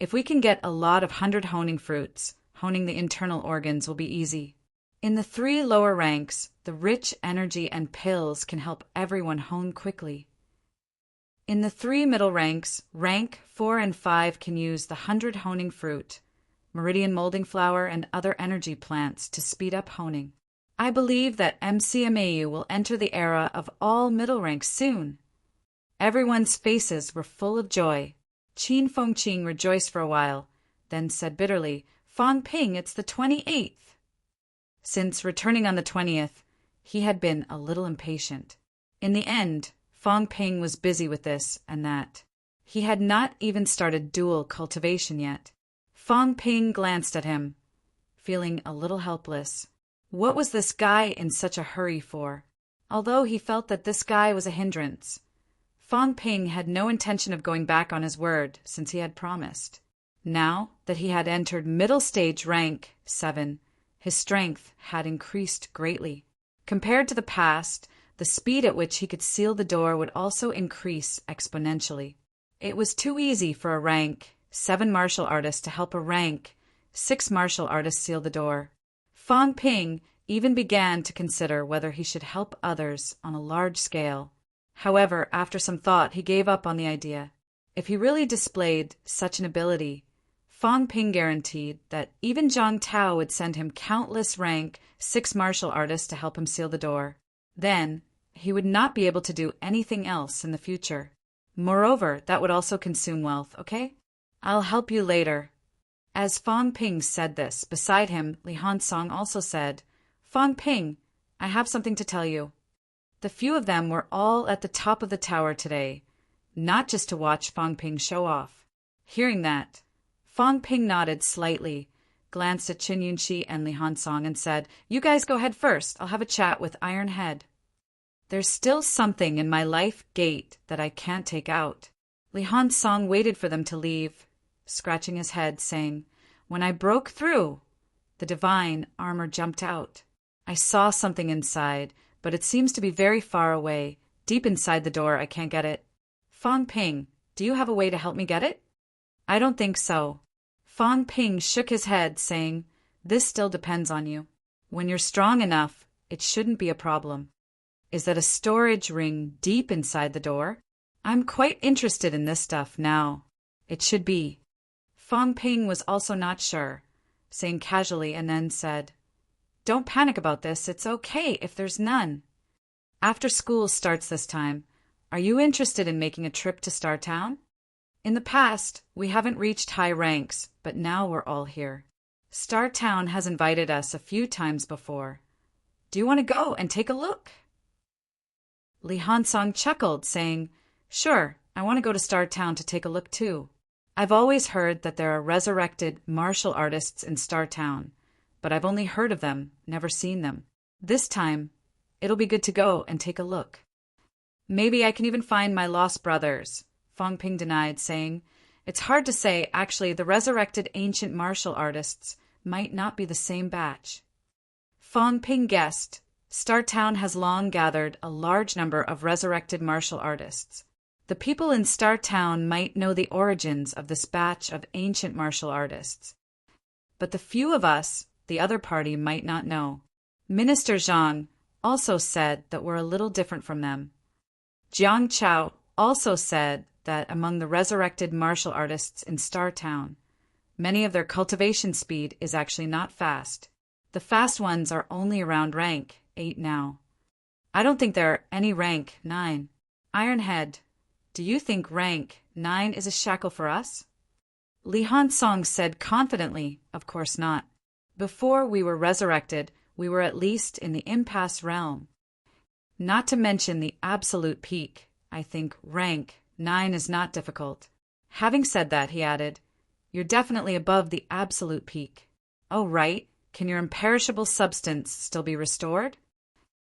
If we can get a lot of 100 honing fruits, honing the internal organs will be easy. In the 3 lower ranks, the rich energy and pills can help everyone hone quickly. In the 3 middle ranks, rank 4 and 5 can use the 100 honing fruit, meridian molding flower, and other energy plants to speed up honing. I believe that MCMAU will enter the era of all middle ranks soon. Everyone's faces were full of joy. Qin Fengqing rejoiced for a while, then said bitterly, "Fong Ping, it's the 28th. Since returning on the 20th, he had been a little impatient. In the end, Fong Ping was busy with this and that. He had not even started dual cultivation yet. Fong Ping glanced at him, feeling a little helpless. What was this guy in such a hurry for? Although he felt that this guy was a hindrance, Fong Ping had no intention of going back on his word since he had promised. Now that he had entered middle stage rank 7, his strength had increased greatly. Compared to the past, the speed at which he could seal the door would also increase exponentially. It was too easy for a rank 7 martial artist to help a rank 6 martial artist seal the door. Fong Ping even began to consider whether he should help others on a large scale. However, after some thought, he gave up on the idea. If he really displayed such an ability, Fong Ping guaranteed that even Zhang Tao would send him countless rank 6 martial artists to help him seal the door. Then, he would not be able to do anything else in the future. Moreover, that would also consume wealth, okay? I'll help you later. As Fong Ping said this, beside him, Li Hansong also said, Fong Ping, I have something to tell you. The few of them were all at the top of the tower today, not just to watch Fong Ping show off. Hearing that, Fong Ping nodded slightly, glanced at Qin Yunxi and Li Hansong and said, You guys go ahead first. I'll have a chat with Iron Head. There's still something in my life gate that I can't take out. Li Hansong waited for them to leave, scratching his head, saying, When I broke through, the divine armor jumped out. I saw something inside, but it seems to be very far away. Deep inside the door, I can't get it. Fong Ping, do you have a way to help me get it? I don't think so. Fong Ping shook his head, saying, This still depends on you. When you're strong enough, it shouldn't be a problem. Is that a storage ring deep inside the door? I'm quite interested in this stuff now. It should be. Fong Ping was also not sure, saying casually and then said, Don't panic about this. It's okay if there's none. After school starts this time, are you interested in making a trip to Star Town? In the past, we haven't reached high ranks, but now we're all here. Star Town has invited us a few times before. Do you want to go and take a look? Li Hansong chuckled, saying, Sure, I want to go to Star Town to take a look too. I've always heard that there are resurrected martial artists in Star Town, but I've only heard of them, never seen them. This time, it'll be good to go and take a look. Maybe I can even find my lost brothers, Fong Ping denied, saying, It's hard to say. Actually, the resurrected ancient martial artists might not be the same batch. Fong Ping guessed. Star Town has long gathered a large number of resurrected martial artists. The people in Star Town might know the origins of this batch of ancient martial artists. But the few of us, the other party, might not know. Minister Zhang also said that we're a little different from them. Jiang Chao also said that among the resurrected martial artists in Star Town, many of their cultivation speed is actually not fast. The fast ones are only around rank 8 now. I don't think there are any rank 9. Ironhead, do you think rank 9 is a shackle for us? Li Hansong said confidently, Of course not. Before we were resurrected, we were at least in the impasse realm. Not to mention the absolute peak, I think rank 9 is not difficult. Having said that, he added, You're definitely above the absolute peak. Oh, right. Can your imperishable substance still be restored?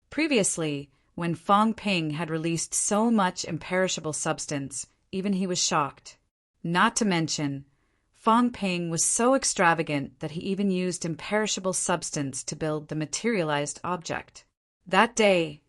Previously, when Fong Ping had released so much imperishable substance, even he was shocked. Not to mention, Fong Ping was so extravagant that he even used imperishable substance to build the materialized object. That day,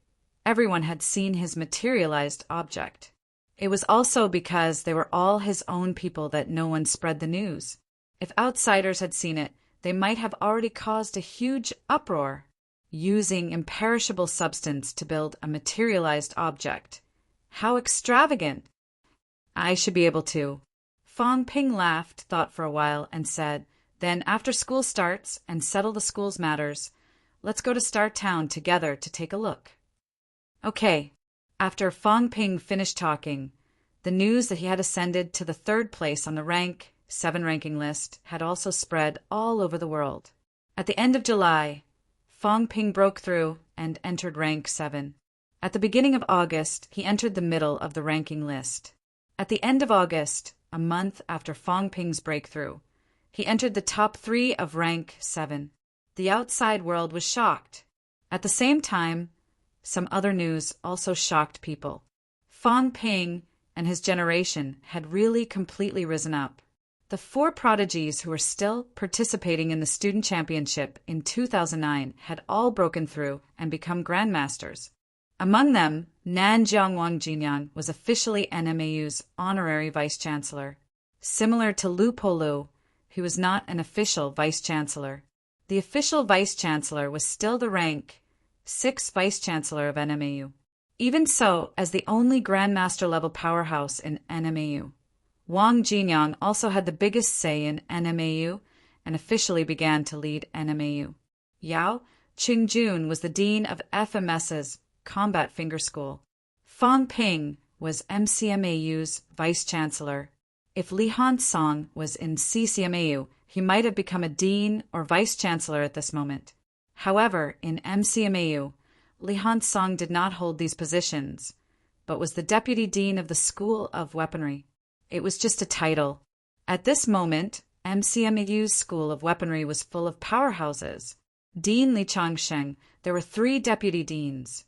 everyone had seen his materialized object. It was also because they were all his own people that no one spread the news. If outsiders had seen it, they might have already caused a huge uproar. Using imperishable substance to build a materialized object. How extravagant! I should be able to. Fong Ping laughed, thought for a while, and said, Then after school starts and settle the school's matters, let's go to Star Town together to take a look. Okay. After Fong Ping finished talking, the news that he had ascended to the 3rd place on the rank 7 ranking list had also spread all over the world. At the end of July, Fong Ping broke through and entered rank 7. At the beginning of August, he entered the middle of the ranking list. At the end of August, a month after Fong Ping's breakthrough, he entered the top 3 of rank 7. The outside world was shocked. At the same time, some other news also shocked people. Fong Ping and his generation had really completely risen up. The 4 prodigies who were still participating in the student championship in 2009 had all broken through and become grandmasters. Among them, Nanjiang Wang Jinyang was officially NMAU's honorary vice-chancellor. Similar to Lu Polu, he was not an official vice-chancellor. The official vice-chancellor was still the rank 6 vice-chancellor of NMAU. Even so, as the only grandmaster-level powerhouse in NMAU, Wang Jinyang also had the biggest say in NMAU and officially began to lead NMAU. Yao Qingjun was the dean of FMS's Combat Finger School. Fong Ping was MCMAU's vice-chancellor. If Li Hansong was in CCMAU, he might have become a dean or vice-chancellor at this moment. However, in MCMAU, Li Hansong did not hold these positions, but was the deputy dean of the School of Weaponry. It was just a title. At this moment, MCMAU's School of Weaponry was full of powerhouses. Dean Li Changsheng, there were 3 deputy deans: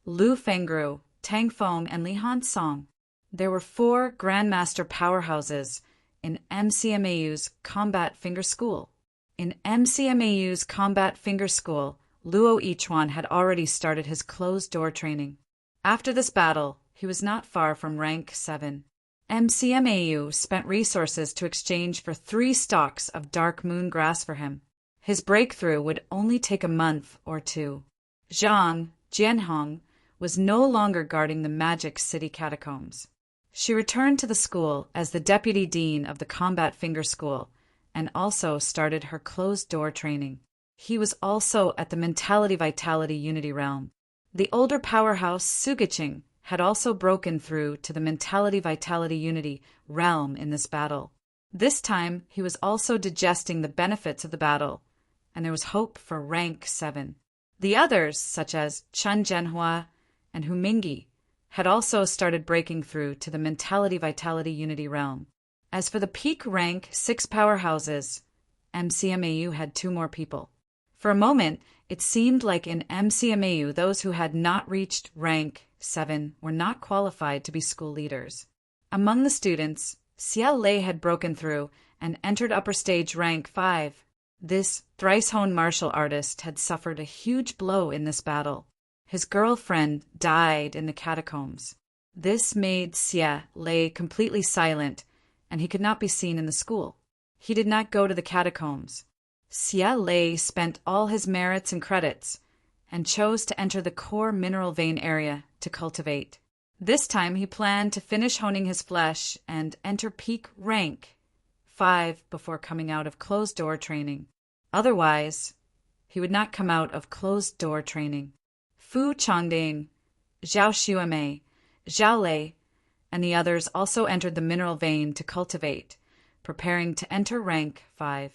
Lu Fengru, Tang Feng, and Li Hansong. There were 4 grandmaster powerhouses in MCMAU's Combat Finger School. In MCMAU's Combat Finger School, Luo Yichuan had already started his closed-door training. After this battle, he was not far from rank 7. MCMAU spent resources to exchange for 3 stalks of dark moon grass for him. His breakthrough would only take a month or 2. Zhang Jianhong was no longer guarding the Magic City catacombs. She returned to the school as the deputy dean of the Combat Finger School and also started her closed-door training. He was also at the Mentality Vitality Unity realm. The older powerhouse Sugiching had also broken through to the Mentality Vitality Unity realm in this battle. This time, he was also digesting the benefits of the battle, and there was hope for rank 7. The others, such as Chen Zhenhua and Hu Mingyi, had also started breaking through to the Mentality Vitality Unity realm. As for the peak rank 6 powerhouses, MCMAU had 2 more people. For a moment, it seemed like in MCMAU those who had not reached rank 7 were not qualified to be school leaders. Among the students, Xia Lei had broken through and entered upper stage rank 5. This thrice-honed martial artist had suffered a huge blow in this battle. His girlfriend died in the catacombs. This made Xia Lei completely silent, and he could not be seen in the school. He did not go to the catacombs. Xia Lei spent all his merits and credits and chose to enter the core mineral vein area to cultivate. This time he planned to finish honing his flesh and enter peak rank 5 before coming out of closed-door training. Otherwise, he would not come out of closed-door training. Fu Changding, Zhao Xuemei, Zhao Lei, and the others also entered the mineral vein to cultivate, preparing to enter rank 5.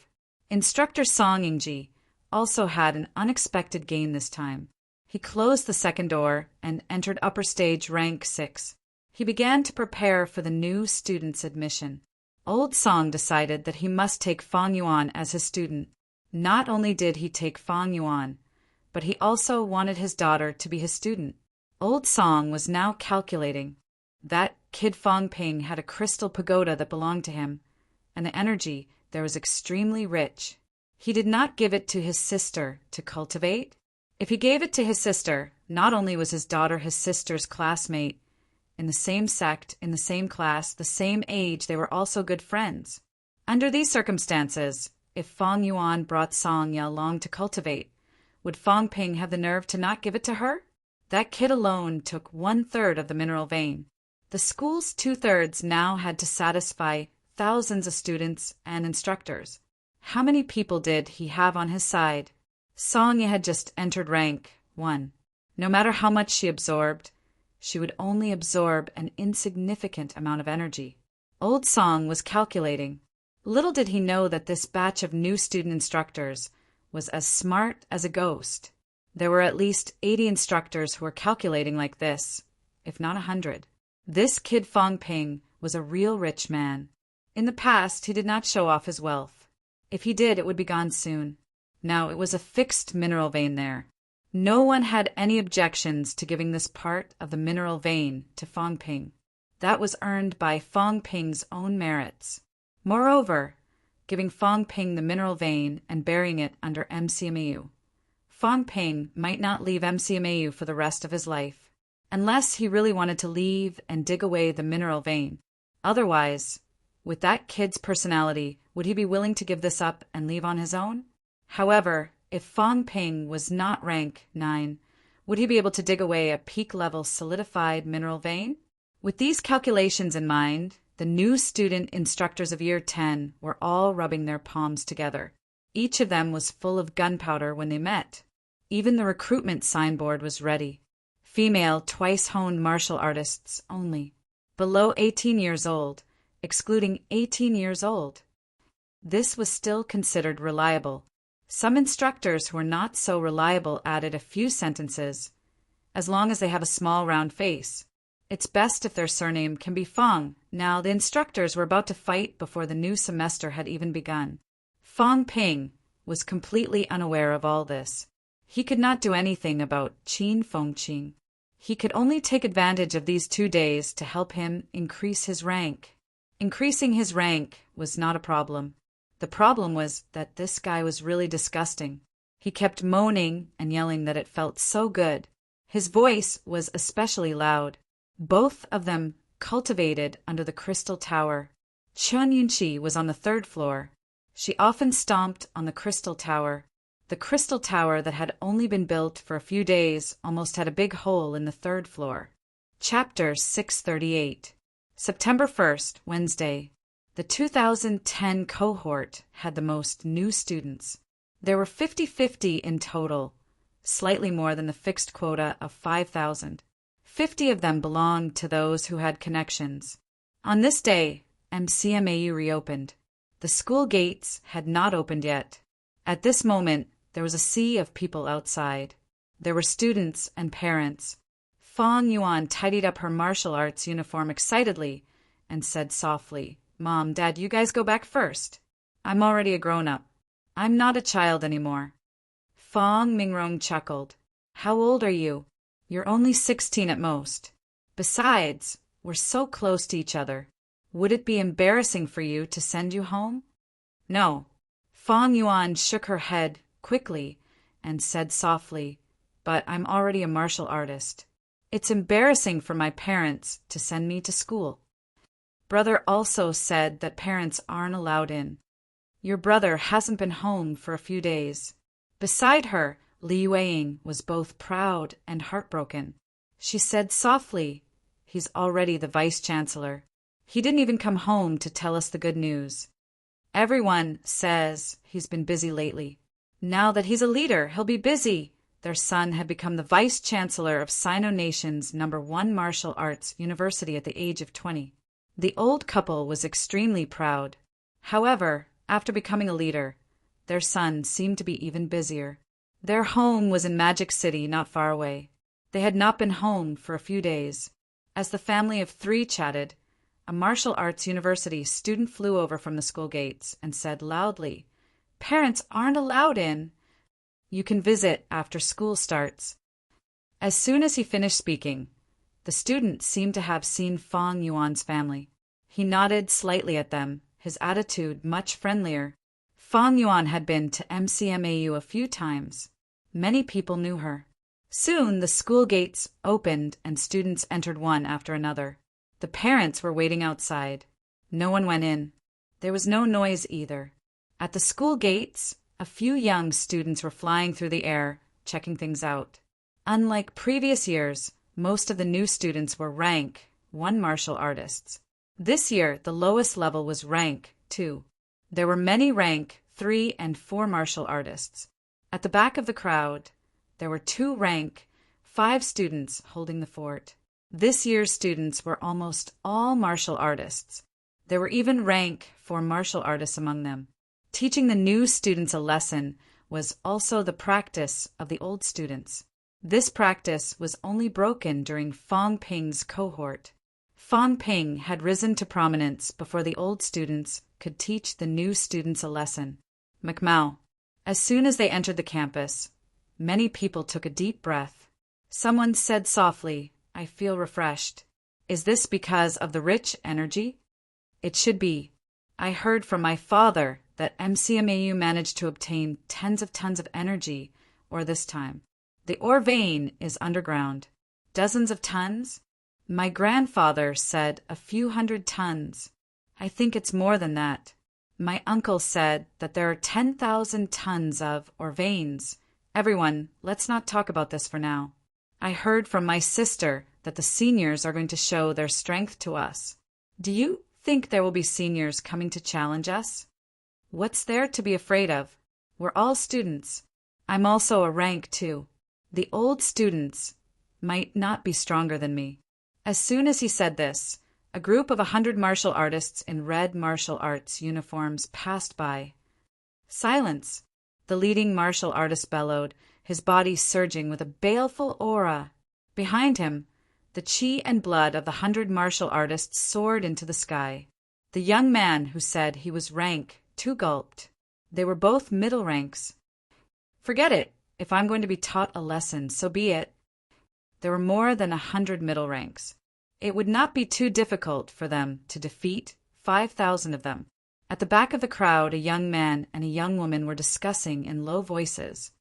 Instructor Song Yingji also had an unexpected gain this time. He closed the second door and entered upper stage rank 6. He began to prepare for the new student's admission. Old Song decided that he must take Fang Yuan as his student. Not only did he take Fang Yuan, but he also wanted his daughter to be his student. Old Song was now calculating. That kid Fong Ping had a crystal pagoda that belonged to him, and the energy there was extremely rich. He did not give it to his sister to cultivate. If he gave it to his sister, not only was his daughter his sister's classmate, in the same sect, in the same class, the same age, they were also good friends. Under these circumstances, if Fang Yuan brought Song Ya along to cultivate, would Fong Ping have the nerve to not give it to her? That kid alone took 1/3 of the mineral vein. The school's 2/3 now had to satisfy thousands of students and instructors. How many people did he have on his side? Song Ya had just entered rank 1. No matter how much she absorbed, she would only absorb an insignificant amount of energy. Old Song was calculating. Little did he know that this batch of new student instructors was as smart as a ghost. There were at least 80 instructors who were calculating like this, if not 100. This kid Fong Ping was a real rich man. In the past, he did not show off his wealth. If he did, it would be gone soon. Now, it was a fixed mineral vein there. No one had any objections to giving this part of the mineral vein to Fong Ping. That was earned by Fong Ping's own merits. Moreover, giving Fong Ping the mineral vein and burying it under MCMAU. Fong Ping might not leave MCMAU for the rest of his life, unless he really wanted to leave and dig away the mineral vein. Otherwise, with that kid's personality, would he be willing to give this up and leave on his own? However, if Fong Ping was not rank 9, would he be able to dig away a peak-level solidified mineral vein? With these calculations in mind, the new student instructors of Year 10 were all rubbing their palms together. Each of them was full of gunpowder when they met. Even the recruitment signboard was ready. Female twice-honed martial artists only. Below 18 years old, excluding 18 years old. This was still considered reliable. Some instructors who were not so reliable added a few sentences, as long as they have a small round face. It's best if their surname can be Fong. Now, the instructors were about to fight before the new semester had even begun. Fong Ping was completely unaware of all this. He could not do anything about Qin Feng Qing. He could only take advantage of these 2 days to help him increase his rank. Increasing his rank was not a problem. The problem was that this guy was really disgusting. He kept moaning and yelling that it felt so good. His voice was especially loud. Both of them cultivated under the Crystal Tower. Chun Yunqi was on the 3rd floor. She often stomped on the Crystal Tower. The Crystal Tower that had only been built for a few days almost had a big hole in the 3rd floor. Chapter 638. September 1st, Wednesday. The 2010 cohort had the most new students. There were 50-50 in total, slightly more than the fixed quota of 5,000. 50 of them belonged to those who had connections. On this day, MCMAU reopened. The school gates had not opened yet. At this moment, there was a sea of people outside. There were students and parents. Fong Yuan tidied up her martial arts uniform excitedly and said softly, "Mom, Dad, you guys go back first. I'm already a grown-up. I'm not a child anymore." Fong Mingrong chuckled. "How old are you? You're only 16 at most. Besides, we're so close to each other. Would it be embarrassing for you to send you home?" "No." Fong Yuan shook her head quickly and said softly, "But I'm already a martial artist. It's embarrassing for my parents to send me to school." Brother also said that parents aren't allowed in. Your brother hasn't been home for a few days. Beside her, Li Yueying was both proud and heartbroken. She said softly, "He's already the vice-chancellor. He didn't even come home to tell us the good news. Everyone says he's been busy lately. Now that he's a leader, he'll be busy." Their son had become the vice-chancellor of Sino Nation's #1 martial arts university at the age of 20. The old couple was extremely proud. However, after becoming a leader, their son seemed to be even busier. Their home was in Magic City, not far away. They had not been home for a few days. As the family of 3 chatted, a martial arts university student flew over from the school gates and said loudly, "Parents aren't allowed in. You can visit after school starts." As soon as he finished speaking, the student seemed to have seen Fong Yuan's family. He nodded slightly at them, his attitude much friendlier. Fong Yuan had been to MCMAU a few times. Many people knew her. Soon the school gates opened and students entered one after another. The parents were waiting outside. No one went in. There was no noise either. At the school gates, a few young students were flying through the air, checking things out. Unlike previous years, most of the new students were rank 1 martial artists. This year, the lowest level was rank 2. There were many rank 3 and 4 martial artists. At the back of the crowd, there were 2 rank 5 students holding the fort. This year's students were almost all martial artists. There were even rank 4 martial artists among them. Teaching the new students a lesson was also the practice of the old students. This practice was only broken during Fang Ping's cohort. Fang Ping had risen to prominence before the old students could teach the new students a lesson. Macmao. As soon as they entered the campus, many people took a deep breath. Someone said softly, "I feel refreshed." Is this because of the rich energy? It should be. I heard from my father that MCMAU managed to obtain tens of tons of energy, or this time. The ore vein is underground. Dozens of tons? My grandfather said a few hundred tons. I think it's more than that. My uncle said that there are 10,000 tons of ore veins. Everyone, let's not talk about this for now. I heard from my sister that the seniors are going to show their strength to us. Do you think there will be seniors coming to challenge us? What's there to be afraid of? We're all students. I'm also a rank too. The old students might not be stronger than me. As soon as he said this, a group of 100 martial artists in red martial arts uniforms passed by. Silence! The leading martial artist bellowed, his body surging with a baleful aura. Behind him, the chi and blood of the 100 martial artists soared into the sky. The young man who said he was rank 2 gulped. They were both middle ranks. Forget it. If I'm going to be taught a lesson, so be it. There were more than 100 middle ranks. It would not be too difficult for them to defeat 5,000 of them. At the back of the crowd, a young man and a young woman were discussing in low voices.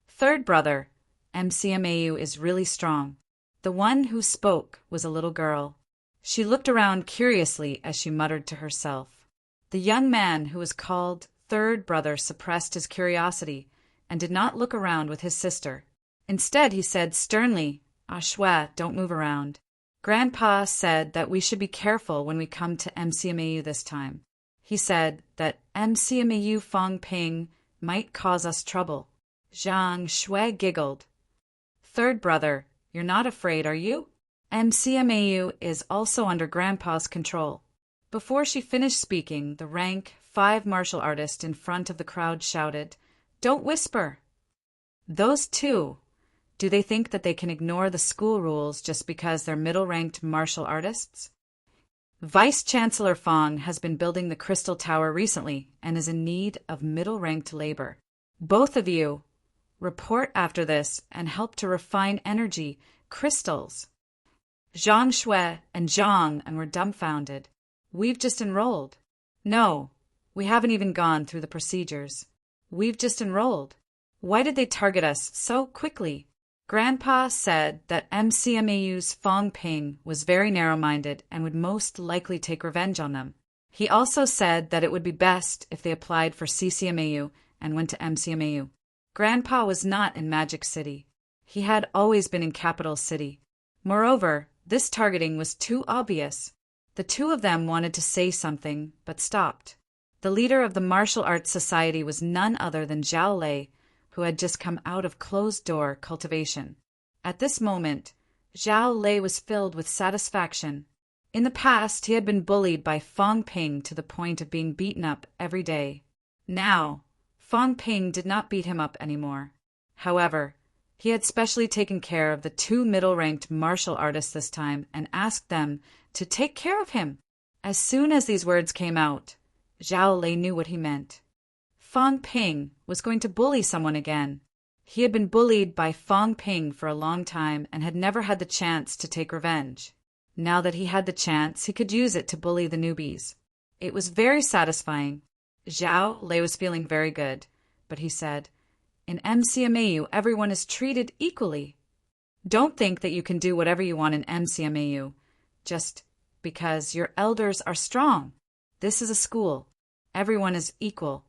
Third brother, MCMAU is really strong. The one who spoke was a little girl. She looked around curiously as she muttered to herself. The young man who was called third brother suppressed his curiosity and did not look around with his sister. Instead, he said sternly, "Ah Shue, don't move around. Grandpa said that we should be careful when we come to MCMAU this time. He said that MCMAU Fang Ping might cause us trouble." Zhang Shui giggled. Third brother, you're not afraid, are you? MCMAU is also under Grandpa's control. Before she finished speaking, the rank 5 martial artist in front of the crowd shouted, "Don't whisper." Those two, do they think that they can ignore the school rules just because they're middle-ranked martial artists? Vice Chancellor Fang has been building the Crystal Tower recently and is in need of middle-ranked labor. Both of you, report after this and help to refine energy, crystals. Zhang Shui and Zhang were dumbfounded. We've just enrolled. No, we haven't even gone through the procedures. We've just enrolled. Why did they target us so quickly? Grandpa said that MCMAU's Fang Ping was very narrow-minded and would most likely take revenge on them. He also said that it would be best if they applied for CCMAU and went to MCMAU. Grandpa was not in Magic City. He had always been in Capital City. Moreover, this targeting was too obvious. The two of them wanted to say something, but stopped. The leader of the Martial Arts Society was none other than Zhao Lei, who had just come out of closed-door cultivation. At this moment, Zhao Lei was filled with satisfaction. In the past, he had been bullied by Fang Ping to the point of being beaten up every day. Now, Fang Ping did not beat him up anymore. However, he had specially taken care of the 2 middle-ranked martial artists this time and asked them to take care of him. As soon as these words came out, Zhao Lei knew what he meant. Fang Ping was going to bully someone again. He had been bullied by Fang Ping for a long time and had never had the chance to take revenge. Now that he had the chance, he could use it to bully the newbies. It was very satisfying. Zhao Lei was feeling very good, but he said, "In MCMAU, everyone is treated equally. Don't think that you can do whatever you want in MCMAU, just because your elders are strong. This is a school. Everyone is equal.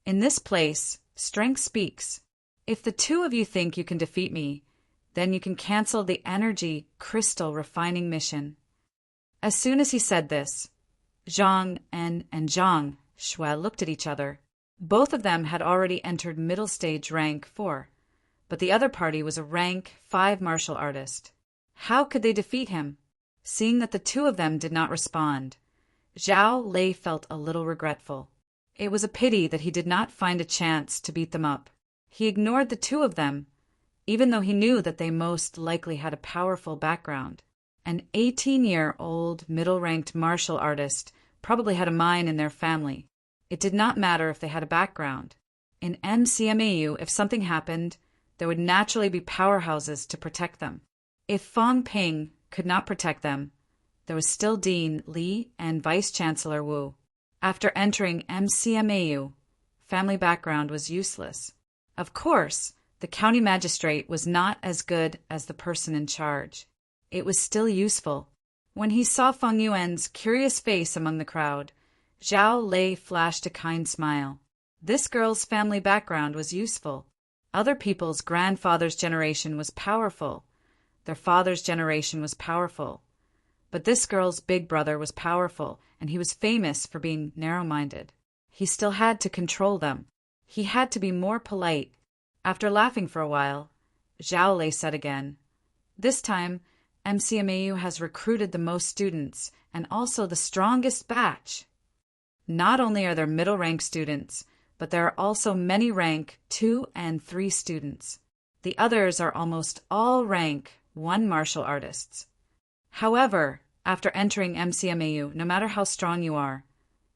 In this place, strength speaks. If the 2 of you think you can defeat me, then you can cancel the energy crystal refining mission." As soon as he said this, Zhang and Zhang Shui looked at each other. Both of them had already entered middle stage rank 4, but the other party was a rank 5 martial artist. How could they defeat him? Seeing that the 2 of them did not respond, Zhao Lei felt a little regretful. It was a pity that he did not find a chance to beat them up. He ignored the two of them, even though he knew that they most likely had a powerful background. An 18-year-old middle-ranked martial artist probably had a mine in their family. It did not matter if they had a background. In MCMAU, if something happened, there would naturally be powerhouses to protect them. If Fong Ping could not protect them, there was still Dean Li and Vice Chancellor Wu. After entering MCMAU, family background was useless. Of course, the county magistrate was not as good as the person in charge. It was still useful. When he saw Feng Yuan's curious face among the crowd, Zhao Lei flashed a kind smile. This girl's family background was useful. Other people's grandfather's generation was powerful. Their father's generation was powerful. But this girl's big brother was powerful, and he was famous for being narrow-minded. He still had to control them. He had to be more polite. After laughing for a while, Zhao Lei said again, "This time, MCMAU has recruited the most students and also the strongest batch. Not only are there middle-rank students, but there are also many rank 2 and 3 students. The others are almost all rank 1 martial artists. However, after entering MCMAU, no matter how strong you are,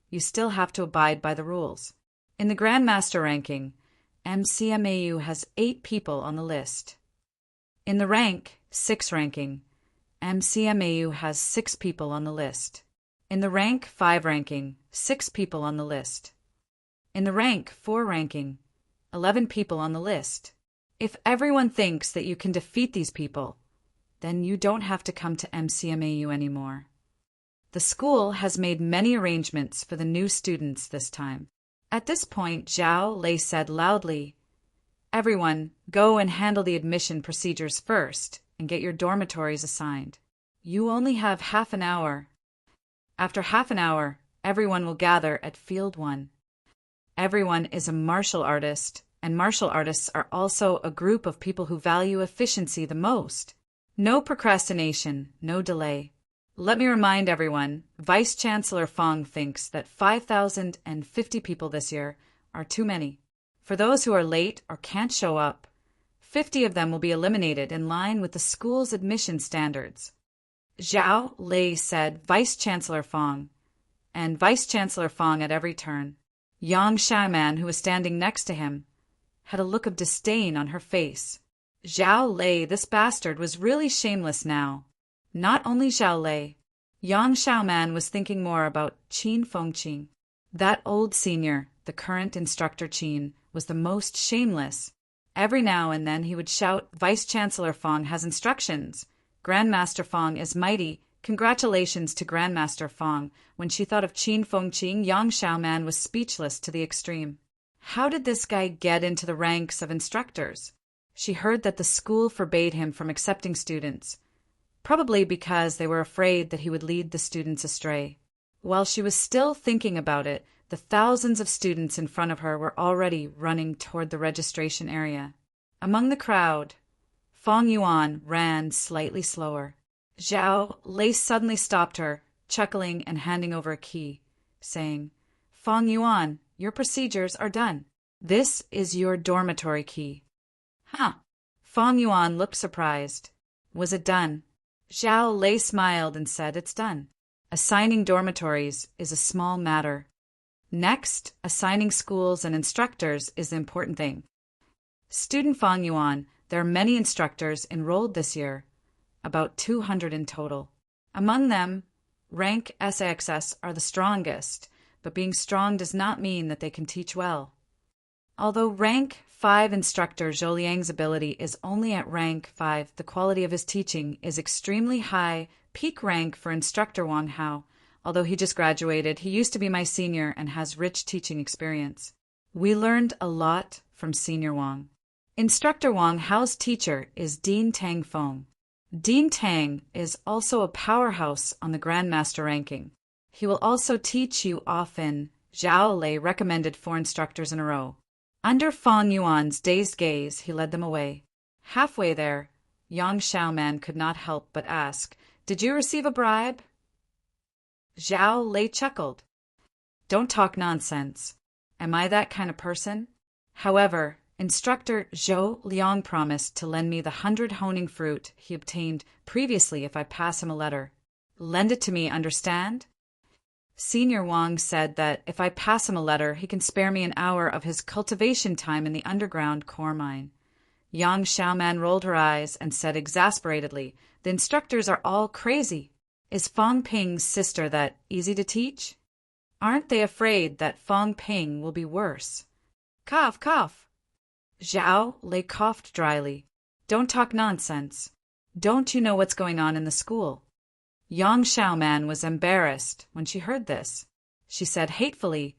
you still have to abide by the rules. In the Grandmaster ranking, MCMAU has 8 people on the list. In the rank 6 ranking, MCMAU has 6 people on the list. In the rank 5 ranking, 6 people on the list. In the rank 4 ranking, 11 people on the list. If everyone thinks that you can defeat these people, then you don't have to come to MCMAU anymore. The school has made many arrangements for the new students this time." At this point, Zhao Lei said loudly, "Everyone, go and handle the admission procedures first and get your dormitories assigned. You only have half an hour. After half an hour, everyone will gather at Field 1. Everyone is a martial artist, and martial artists are also a group of people who value efficiency the most. No procrastination, no delay. Let me remind everyone, Vice Chancellor Fong thinks that 5,050 people this year are too many. For those who are late or can't show up, 50 of them will be eliminated in line with the school's admission standards." Zhao Lei said Vice Chancellor Fong, and Vice Chancellor Fong at every turn. Yang Xiaoman, who was standing next to him, had a look of disdain on her face. Zhao Lei, this bastard, was really shameless now. Not only Zhao Lei. Yang Xiaoman was thinking more about Qin Fengqing. That old senior, the current instructor Qin, was the most shameless. Every now and then he would shout, "Vice Chancellor Fong has instructions. Grandmaster Fong is mighty. Congratulations to Grandmaster Fong." When she thought of Qin Fengqing, Yang Xiaoman was speechless to the extreme. How did this guy get into the ranks of instructors? She heard that the school forbade him from accepting students, probably because they were afraid that he would lead the students astray. While she was still thinking about it, the thousands of students in front of her were already running toward the registration area. Among the crowd, Fong Yuan ran slightly slower. Zhao Lei suddenly stopped her, chuckling and handing over a key, saying, "Fong Yuan, your procedures are done. This is your dormitory key." "Huh." Fong Yuan looked surprised. "Was it done?" Zhao Lei smiled and said, "It's done. Assigning dormitories is a small matter. Next, assigning schools and instructors is the important thing." Student Fong Yuan, there are many instructors enrolled this year, about 200 in total. Among them, rank SAXS are the strongest, but being strong does not mean that they can teach well. Although rank 5 instructor Zhou Liang's ability is only at rank 5, the quality of his teaching is extremely high. Peak rank for instructor Wang Hao. Although he just graduated, he used to be my senior and has rich teaching experience. We learned a lot from Senior Wang. Instructor Wang Hao's teacher is Dean Tang Feng. Dean Tang is also a powerhouse on the Grandmaster ranking. He will also teach you often. Zhao Lei recommended 4 instructors in a row. Under Fong Yuan's dazed gaze, he led them away. Halfway there, Yang Xiaoman could not help but ask, "Did you receive a bribe?" Zhao Lei chuckled. "Don't talk nonsense. Am I that kind of person? However, instructor Zhou Liang promised to lend me the 100 honing fruit he obtained previously if I pass him a letter. Lend it to me, understand? Senior Wang said that if I pass him a letter, he can spare me an hour of his cultivation time in the underground core mine. Yang Xiaoman rolled her eyes and said exasperatedly, "The instructors are all crazy. Is Fang Ping's sister that easy to teach? Aren't they afraid that Fang Ping will be worse?" Cough, cough. Zhao Lei coughed dryly. Don't talk nonsense. Don't you know what's going on in the school? Yang Xiaoman was embarrassed when she heard this. She said hatefully,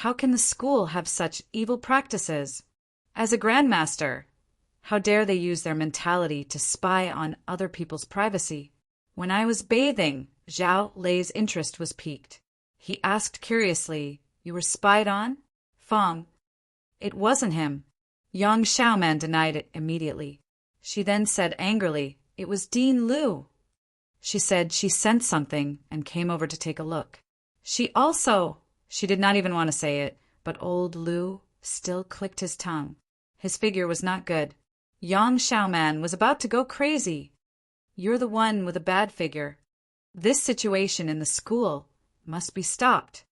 "How can the school have such evil practices? As a grandmaster, how dare they use their mentality to spy on other people's privacy?" When I was bathing, Zhao Lei's interest was piqued. He asked curiously, "You were spied on?" Fang. It wasn't him. Yang Xiaoman denied it immediately. She then said angrily, "It was Dean Lu." She said she sensed something and came over to take a look. She did not even want to say it, but old Lu still clicked his tongue. His figure was not good. Yang Xiaoman was about to go crazy. You're the one with a bad figure. This situation in the school must be stopped.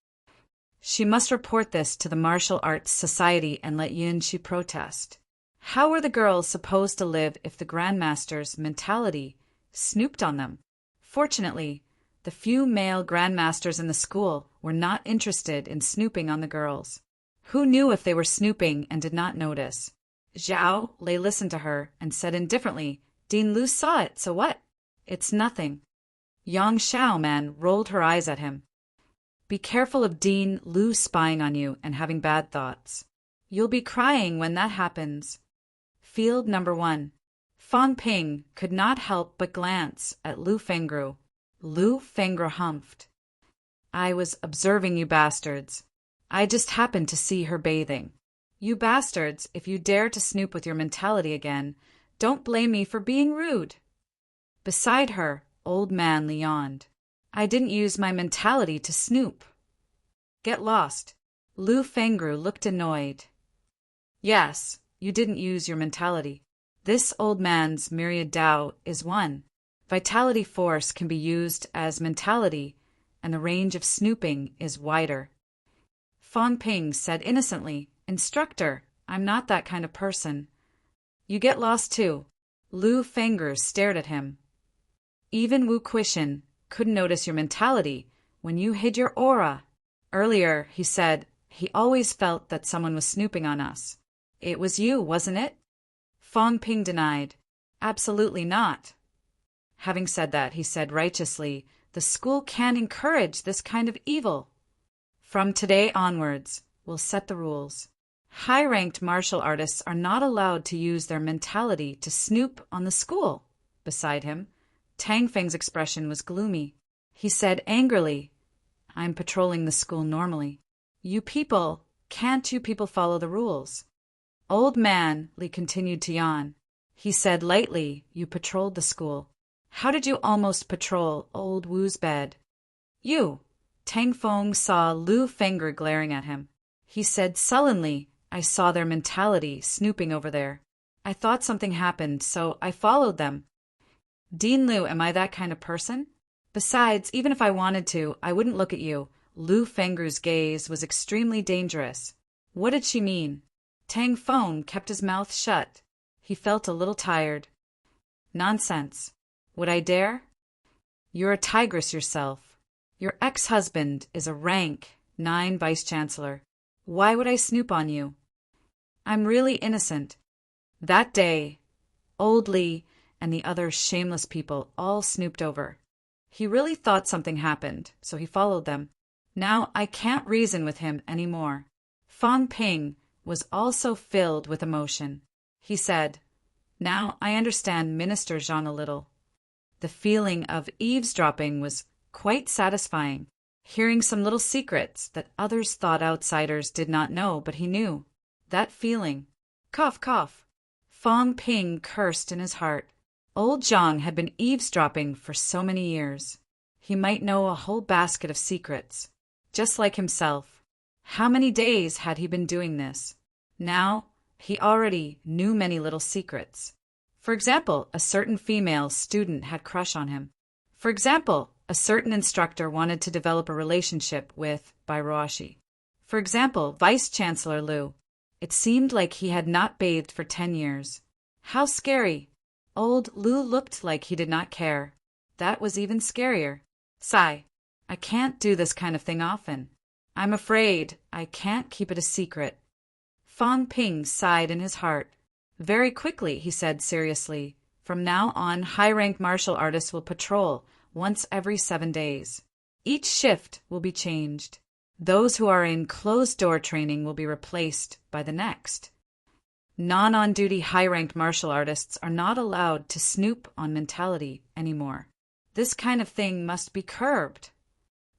She must report this to the Martial Arts Society and let Yunxi protest. How were the girls supposed to live if the Grandmaster's mentality snooped on them? Fortunately, the few male Grandmasters in the school were not interested in snooping on the girls. Who knew if they were snooping and did not notice? Zhao Lei listened to her and said indifferently, "Dean Lu saw it, so what? It's nothing." Yang Xiaoman rolled her eyes at him. "Be careful of Dean Lu spying on you and having bad thoughts. You'll be crying when that happens." Field number 1. Fang Ping could not help but glance at Lu Fengru. Lu Fengru humphed. "I was observing you bastards. I just happened to see her bathing. You bastards, if you dare to snoop with your mentality again, don't blame me for being rude." Beside her, old man yawned. "I didn't use my mentality to snoop." "Get lost." Lu Fengru looked annoyed. "Yes, you didn't use your mentality. This old man's myriad Tao is one. Vitality force can be used as mentality, and the range of snooping is wider." Fang Ping said innocently, "Instructor, I'm not that kind of person." "You get lost too." Lu Fengru stared at him. "Even Wu Quishan couldn't notice your mentality when you hid your aura. Earlier, he said he always felt that someone was snooping on us. It was you, wasn't it?" Fang Ping denied. "Absolutely not." Having said that, he said righteously, "The school can't encourage this kind of evil. From today onwards, we'll set the rules. High-ranked martial artists are not allowed to use their mentality to snoop on the school." Beside him, Tang Feng's expression was gloomy. He said angrily, "I'm patrolling the school normally. Can't you people follow the rules?" Old man Li continued to yawn. He said lightly, "You patrolled the school. How did you almost patrol old Wu's bed?" "You." Tang Feng saw Lu Fengru glaring at him. He said sullenly, "I saw their mentality snooping over there. I thought something happened, so I followed them." "Dean Lu, am I that kind of person? Besides, even if I wanted to, I wouldn't look at you." Lu Fengru's gaze was extremely dangerous. What did she mean? Tang Feng kept his mouth shut. He felt a little tired. "Nonsense. Would I dare? You're a tigress yourself. Your ex-husband is a rank 9 vice-chancellor. Why would I snoop on you? I'm really innocent." That day, old Li and the other shameless people all snooped over. He really thought something happened, so he followed them. Now I can't reason with him any more. Fang Ping was also filled with emotion. He said, "Now I understand Minister Zhang a little." The feeling of eavesdropping was quite satisfying, hearing some little secrets that others thought outsiders did not know, but he knew. That feeling. Cough, cough. Fang Ping cursed in his heart. Old Zhang had been eavesdropping for so many years. He might know a whole basket of secrets, just like himself. How many days had he been doing this? Now, he already knew many little secrets. For example, a certain female student had crush on him. For example, a certain instructor wanted to develop a relationship with Bairoshi. For example, Vice Chancellor Liu. It seemed like he had not bathed for 10 years. How scary! Old Liu looked like he did not care. That was even scarier. Sigh. I can't do this kind of thing often. I'm afraid I can't keep it a secret. Fang Ping sighed in his heart. Very quickly, he said seriously. From now on, high-ranked martial artists will patrol once every 7 days. Each shift will be changed. Those who are in closed-door training will be replaced by the next. Non-on-duty high-ranked martial artists are not allowed to snoop on mentality anymore. This kind of thing must be curbed.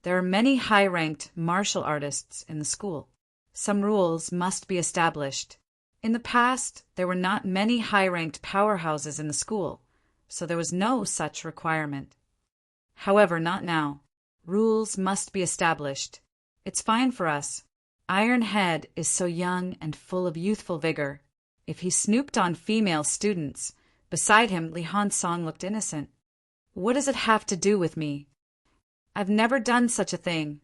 There are many high-ranked martial artists in the school. Some rules must be established. In the past, there were not many high-ranked powerhouses in the school, so there was no such requirement. However, not now. Rules must be established. It's fine for us. Iron Head is so young and full of youthful vigor. If he snooped on female students, beside him Li Hansong looked innocent. What does it have to do with me? I've never done such a thing.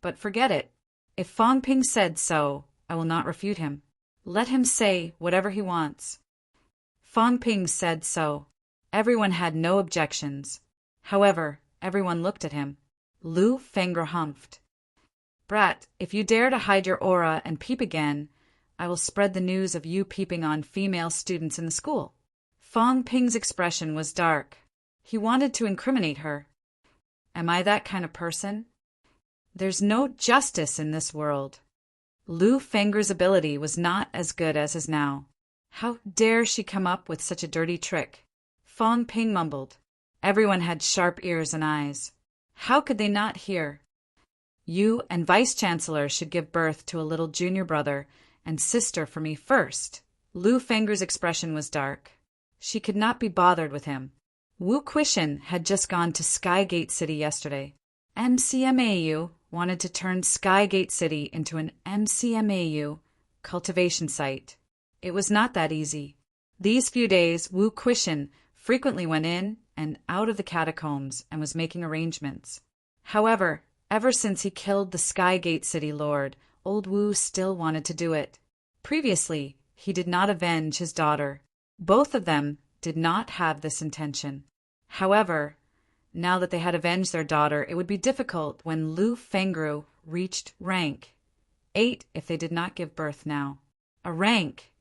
But forget it. If Fang Ping said so, I will not refute him. Let him say whatever he wants. Fang Ping said so. Everyone had no objections. However, everyone looked at him. Liu Fengre humphed. Brat, if you dare to hide your aura and peep again, I will spread the news of you peeping on female students in the school. Fang Ping's expression was dark. He wanted to incriminate her. Am I that kind of person? There's no justice in this world. Liu Fengre's ability was not as good as his now. How dare she come up with such a dirty trick? Fang Ping mumbled. Everyone had sharp ears and eyes. How could they not hear? You and Vice Chancellor should give birth to a little junior brother and sister for me first. Liu Fengre's expression was dark. She could not be bothered with him. Wu Quishan had just gone to Skygate City yesterday. MCMAU wanted to turn Skygate City into an MCMAU cultivation site. It was not that easy. These few days, Wu Quishan frequently went in and out of the catacombs and was making arrangements. However, ever since he killed the Skygate City Lord, old Wu still wanted to do it. Previously, he did not avenge his daughter. Both of them did not have this intention. However, now that they had avenged their daughter, it would be difficult when Liu Fengre reached rank 8 if they did not give birth now. A rank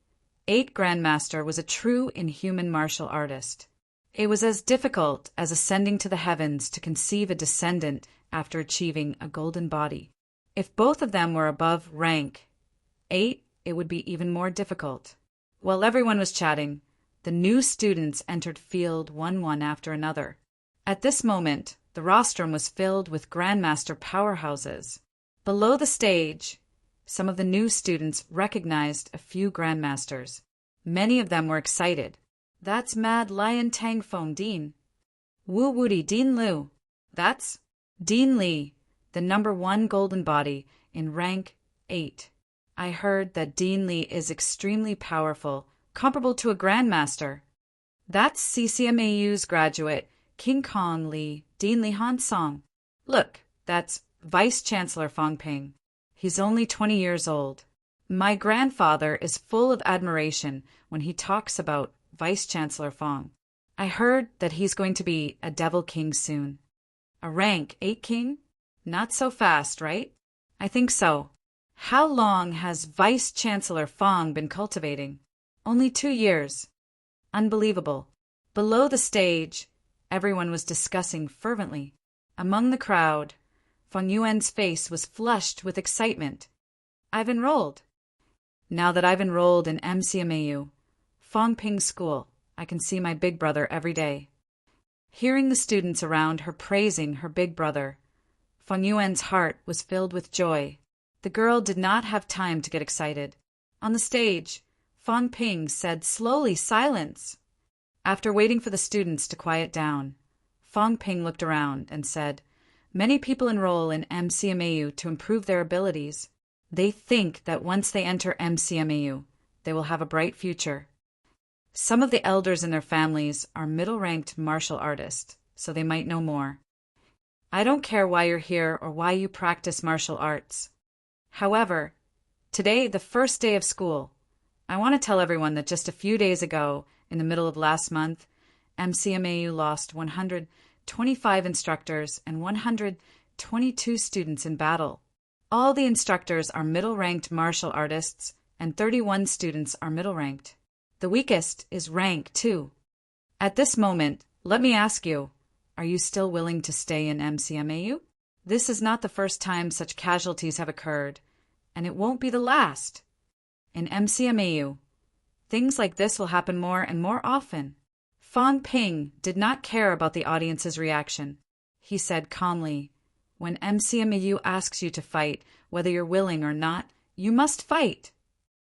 8 Grandmaster was a true inhuman martial artist. It was as difficult as ascending to the heavens to conceive a descendant after achieving a golden body. If both of them were above rank 8, it would be even more difficult. While everyone was chatting, the new students entered field one after another. At this moment, the rostrum was filled with Grandmaster powerhouses. Below the stage, some of the new students recognized a few Grandmasters. Many of them were excited. That's Mad Lion Tang Feng Din. Wu Wudi Din Liu. That's Din Li, the #1 golden body in rank 8. I heard that Din Li is extremely powerful, comparable to a Grandmaster. That's CCMAU's graduate, King Kong Li, Din Li Hansong. Look, that's Vice Chancellor Fang Ping. He's only 20 years old. My grandfather is full of admiration when he talks about Vice Chancellor Fang. I heard that he's going to be a Devil King soon. A rank 8 king? Not so fast, right? I think so. How long has Vice Chancellor Fang been cultivating? Only 2 years. Unbelievable. Below the stage, everyone was discussing fervently. Among the crowd, Feng Yuan's face was flushed with excitement. I've enrolled. Now that I've enrolled in MCMAU, Fang Ping School, I can see my big brother every day. Hearing the students around her praising her big brother, Feng Yuan's heart was filled with joy. The girl did not have time to get excited. On the stage, Fang Ping said slowly, "Silence." After waiting for the students to quiet down, Fang Ping looked around and said, "Many people enroll in MCMAU to improve their abilities. They think that once they enter MCMAU, they will have a bright future. Some of the elders in their families are middle-ranked martial artists, so they might know more. I don't care why you're here or why you practice martial arts. However, today, the first day of school, I want to tell everyone that just a few days ago, in the middle of last month, MCMAU lost 125 instructors and 122 students in battle. All the instructors are middle-ranked martial artists, and 31 students are middle-ranked. The weakest is rank 2. At this moment, let me ask you, are you still willing to stay in MCMAU? This is not the first time such casualties have occurred, and it won't be the last. In MCMAU, things like this will happen more and more often. Fang Ping did not care about the audience's reaction. He said calmly, "When MCMAU asks you to fight, whether you're willing or not, you must fight.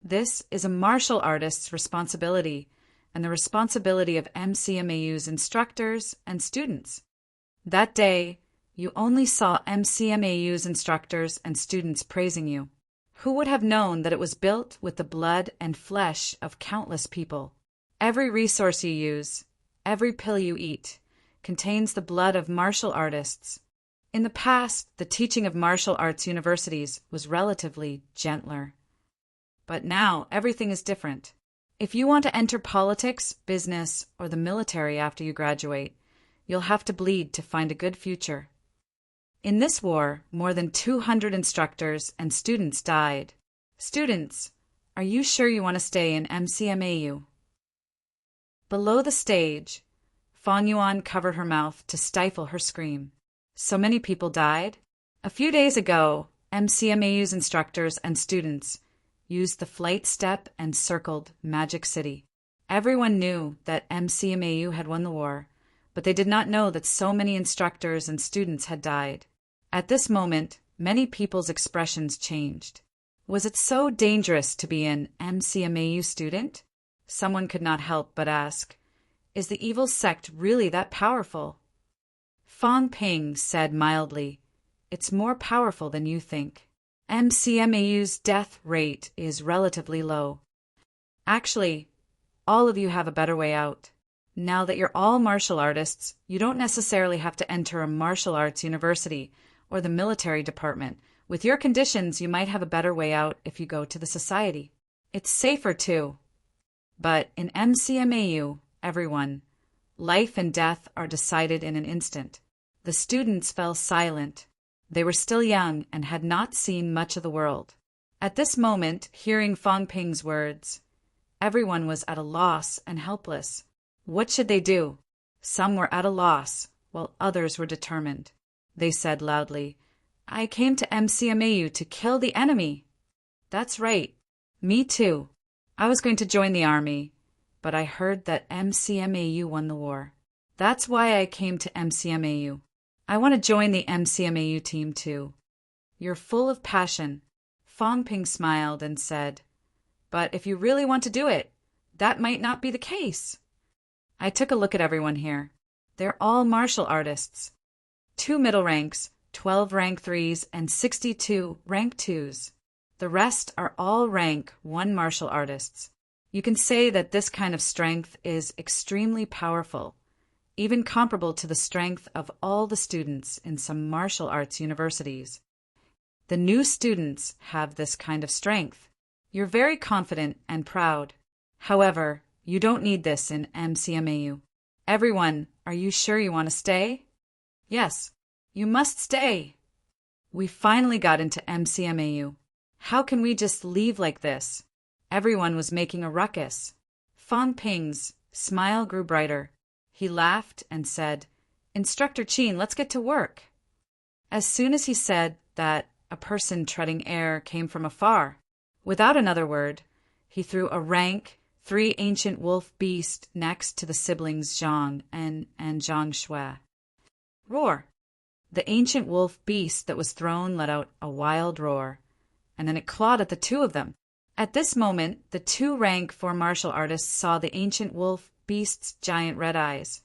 This is a martial artist's responsibility and the responsibility of MCMAU's instructors and students." That day, you only saw MCMAU's instructors and students praising you. Who would have known that it was built with the blood and flesh of countless people? Every resource you use, every pill you eat, contains the blood of martial artists. In the past, the teaching of martial arts universities was relatively gentler. But now, everything is different. If you want to enter politics, business, or the military after you graduate, you'll have to bleed to find a good future. In this war, more than 200 instructors and students died. Students, are you sure you want to stay in MCMAU? Below the stage, Fang Yuan covered her mouth to stifle her scream. So many people died? A few days ago, MCMAU's instructors and students used the flight step and circled Magic City. Everyone knew that MCMAU had won the war, but they did not know that so many instructors and students had died. At this moment, many people's expressions changed. Was it so dangerous to be an MCMAU student? Someone could not help but ask, is the evil sect really that powerful? Fang Ping said mildly, "It's more powerful than you think. MCMAU's death rate is relatively low. Actually, all of you have a better way out. Now that you're all martial artists, you don't necessarily have to enter a martial arts university or the military department. With your conditions, you might have a better way out if you go to the society. It's safer too. But in MCMAU, everyone, life and death are decided in an instant." The students fell silent. They were still young and had not seen much of the world. At this moment, hearing Fang Ping's words, everyone was at a loss and helpless. What should they do? Some were at a loss, while others were determined. They said loudly, "I came to MCMAU to kill the enemy." That's right. Me too. I was going to join the army, but I heard that MCMAU won the war. That's why I came to MCMAU. I want to join the MCMAU team too. You're full of passion. Fang Ping smiled and said, "But if you really want to do it, that might not be the case." I took a look at everyone here. They're all martial artists. 2 middle ranks, 12 rank 3s, and 62 rank 2s. The rest are all rank 1 martial artists. You can say that this kind of strength is extremely powerful, even comparable to the strength of all the students in some martial arts universities. The new students have this kind of strength. You're very confident and proud. However, you don't need this in MCMAU. Everyone, are you sure you want to stay? Yes, you must stay. We finally got into MCMAU. How can we just leave like this? Everyone was making a ruckus. Fang Ping's smile grew brighter. He laughed and said, "Instructor Qin, let's get to work." As soon as he said that, a person treading air came from afar. Without another word, he threw a rank 3 ancient wolf beast next to the siblings Zhang and Zhang Shui. Roar! The ancient wolf beast that was thrown let out a wild roar, and then it clawed at the 2 of them. At this moment, the 2 rank 4 martial artists saw the ancient wolf beast's giant red eyes,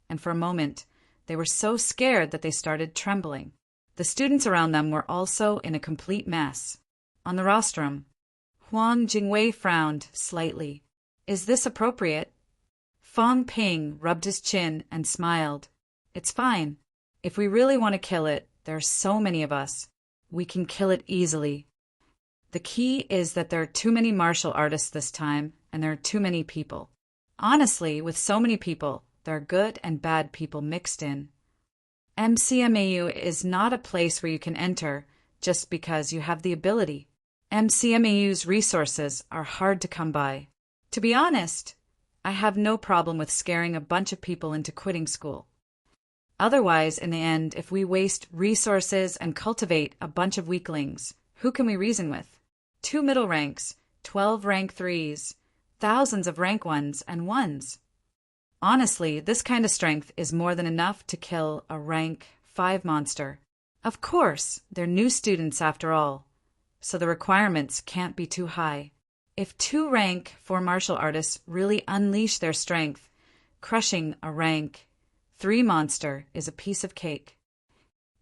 and for a moment, they were so scared that they started trembling. The students around them were also in a complete mess. on the rostrum. Huang Jingwei frowned slightly. Is this appropriate? Fang Ping rubbed his chin and smiled. It's fine. If we really want to kill it, there are so many of us. We can kill it easily. The key is that there are too many martial artists this time, and there are too many people. Honestly, with so many people, there are good and bad people mixed in. MCMAU is not a place where you can enter just because you have the ability. MCMAU's resources are hard to come by. To be honest, I have no problem with scaring a bunch of people into quitting school. Otherwise, in the end, if we waste resources and cultivate a bunch of weaklings, who can we reason with? 2 middle ranks, 12 rank 3s, thousands of rank 1s and 1s. Honestly, this kind of strength is more than enough to kill a rank 5 monster. Of course, they're new students after all, so the requirements can't be too high. If 2 rank 4 martial artists really unleash their strength, crushing a rank 3 monster is a piece of cake.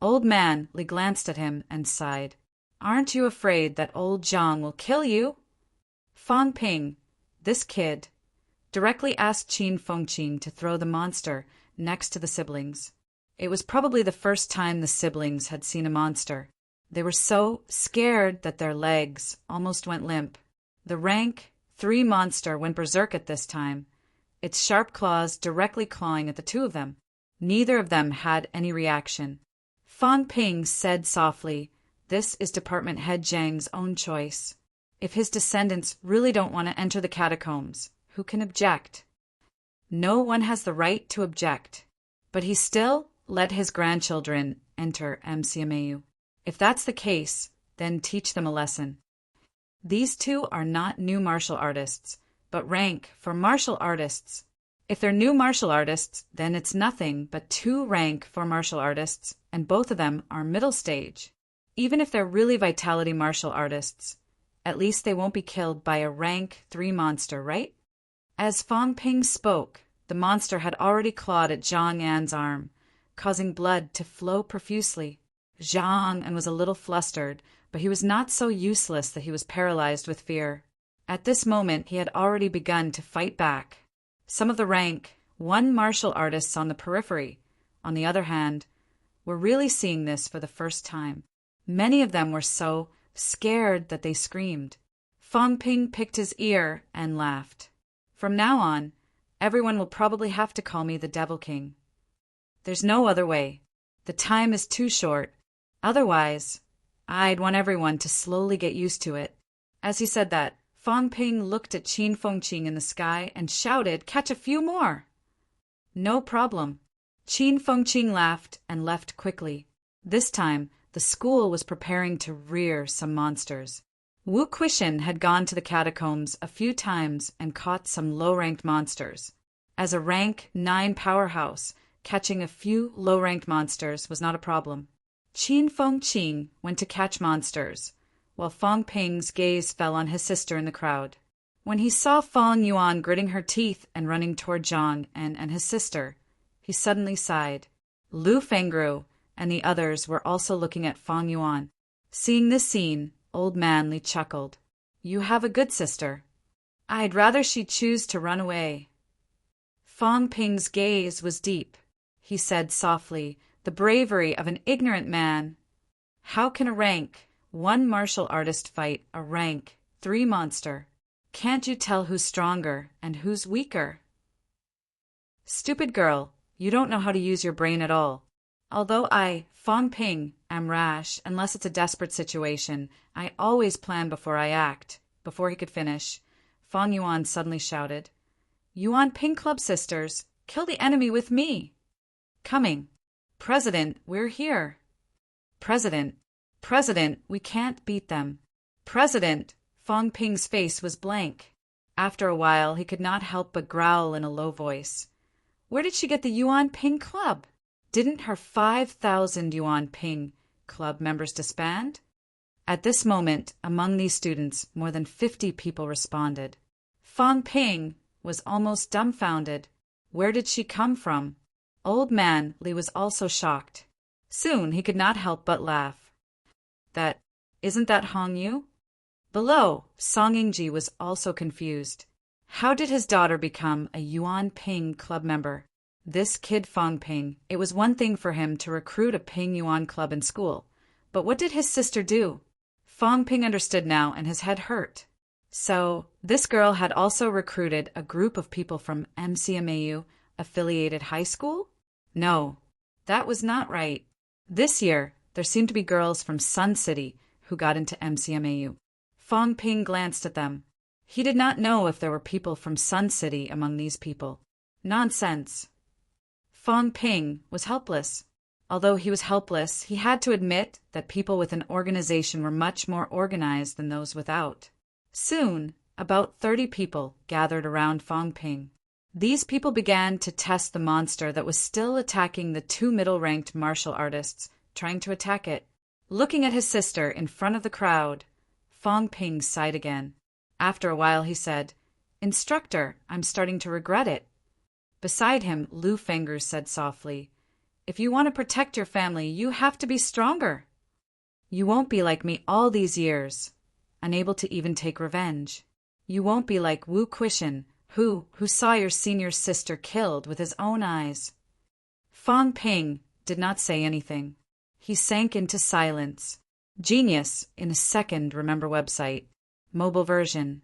Old Man Li glanced at him and sighed. Aren't you afraid that old Zhang will kill you? Fang Ping, this kid, directly asked Qin Fengqing to throw the monster next to the siblings. It was probably the first time the siblings had seen a monster. They were so scared that their legs almost went limp. The rank 3 monster went berserk at this time, its sharp claws directly clawing at the 2 of them. Neither of them had any reaction. Fang Ping said softly, "This is Department Head Zhang's own choice. If his descendants really don't want to enter the catacombs, who can object?" No one has the right to object, but he still let his grandchildren enter MCMAU. If that's the case, then teach them a lesson. These 2 are not new martial artists, but rank for martial artists. If they're new martial artists, then it's nothing but 2 rank for martial artists, and both of them are middle stage. Even if they're really vitality martial artists, at least they won't be killed by a rank 3 monster, right? As Fang Ping spoke, the monster had already clawed at Zhang An's arm, causing blood to flow profusely. Zhang An was a little flustered, but he was not so useless that he was paralyzed with fear. At this moment, he had already begun to fight back. Some of the rank 1 martial artists on the periphery, on the other hand, were really seeing this for the first time. Many of them were so scared that they screamed. Fang Ping picked his ear and laughed. From now on, everyone will probably have to call me the Devil King. There's no other way. The time is too short. Otherwise, I'd want everyone to slowly get used to it. As he said that, Fang Ping looked at Qin Fengqing in the sky and shouted, "Catch a few more!" No problem. Qin Fengqing laughed and left quickly. This time, the school was preparing to rear some monsters. Wu Quishan had gone to the catacombs a few times and caught some low-ranked monsters. As a rank 9 powerhouse, catching a few low-ranked monsters was not a problem. Qin Fengqing went to catch monsters, while Fang Ping's gaze fell on his sister in the crowd. When he saw Fang Yuan gritting her teeth and running toward Zhang and his sister, he suddenly sighed. Lu Fengru and the others were also looking at Fang Yuan. Seeing this scene, Old Man Li chuckled. "You have a good sister. I'd rather she'd choose to run away." Fang Ping's gaze was deep. He said softly, "The bravery of an ignorant man. How can a rank 1 martial artist fight a rank 3 monster? Can't you tell who's stronger and who's weaker?" "Stupid girl, you don't know how to use your brain at all. Although I, Fang Ping, am rash unless it's a desperate situation, I always plan before I act." Before he could finish, Fang Yuan suddenly shouted, "Yuan Ping Club sisters, kill the enemy with me!" "Coming. President, we're here." "President, we can't beat them." "President!" Fang Ping's face was blank. After a while, he could not help but growl in a low voice. Where did she get the Yuan Ping Club? Didn't her 5,000 Yuan Ping Club members disband? At this moment, among these students, more than 50 people responded. Fang Ping was almost dumbfounded. Where did she come from? Old Man Li was also shocked. Soon he could not help but laugh. Isn't that Hong Yu? Below, Song Yingji was also confused. How did his daughter become a Yuan Ping club member? This kid Fong Ping, it was one thing for him to recruit a Ping Yuan club in school. But what did his sister do? Fong Ping understood now and his head hurt. So, this girl had also recruited a group of people from MCMAU-affiliated high school? No, that was not right. This year, there seemed to be girls from Sun City who got into MCMAU. Fong Ping glanced at them. He did not know if there were people from Sun City among these people. Nonsense. Fong Ping was helpless. Although he was helpless, he had to admit that people with an organization were much more organized than those without. Soon, about 30 people gathered around Fong Ping. These people began to test the monster that was still attacking the two middle-ranked martial artists, trying to attack it. Looking at his sister in front of the crowd, Fong Ping sighed again. After a while he said, "Instructor, I'm starting to regret it." Beside him, Lu Fengers said softly, "If you want to protect your family, you have to be stronger. You won't be like me all these years, unable to even take revenge. You won't be like Wu Quishan, who saw your senior sister killed with his own eyes." Fong Ping did not say anything. He sank into silence. Genius in a second, remember website. Mobile version.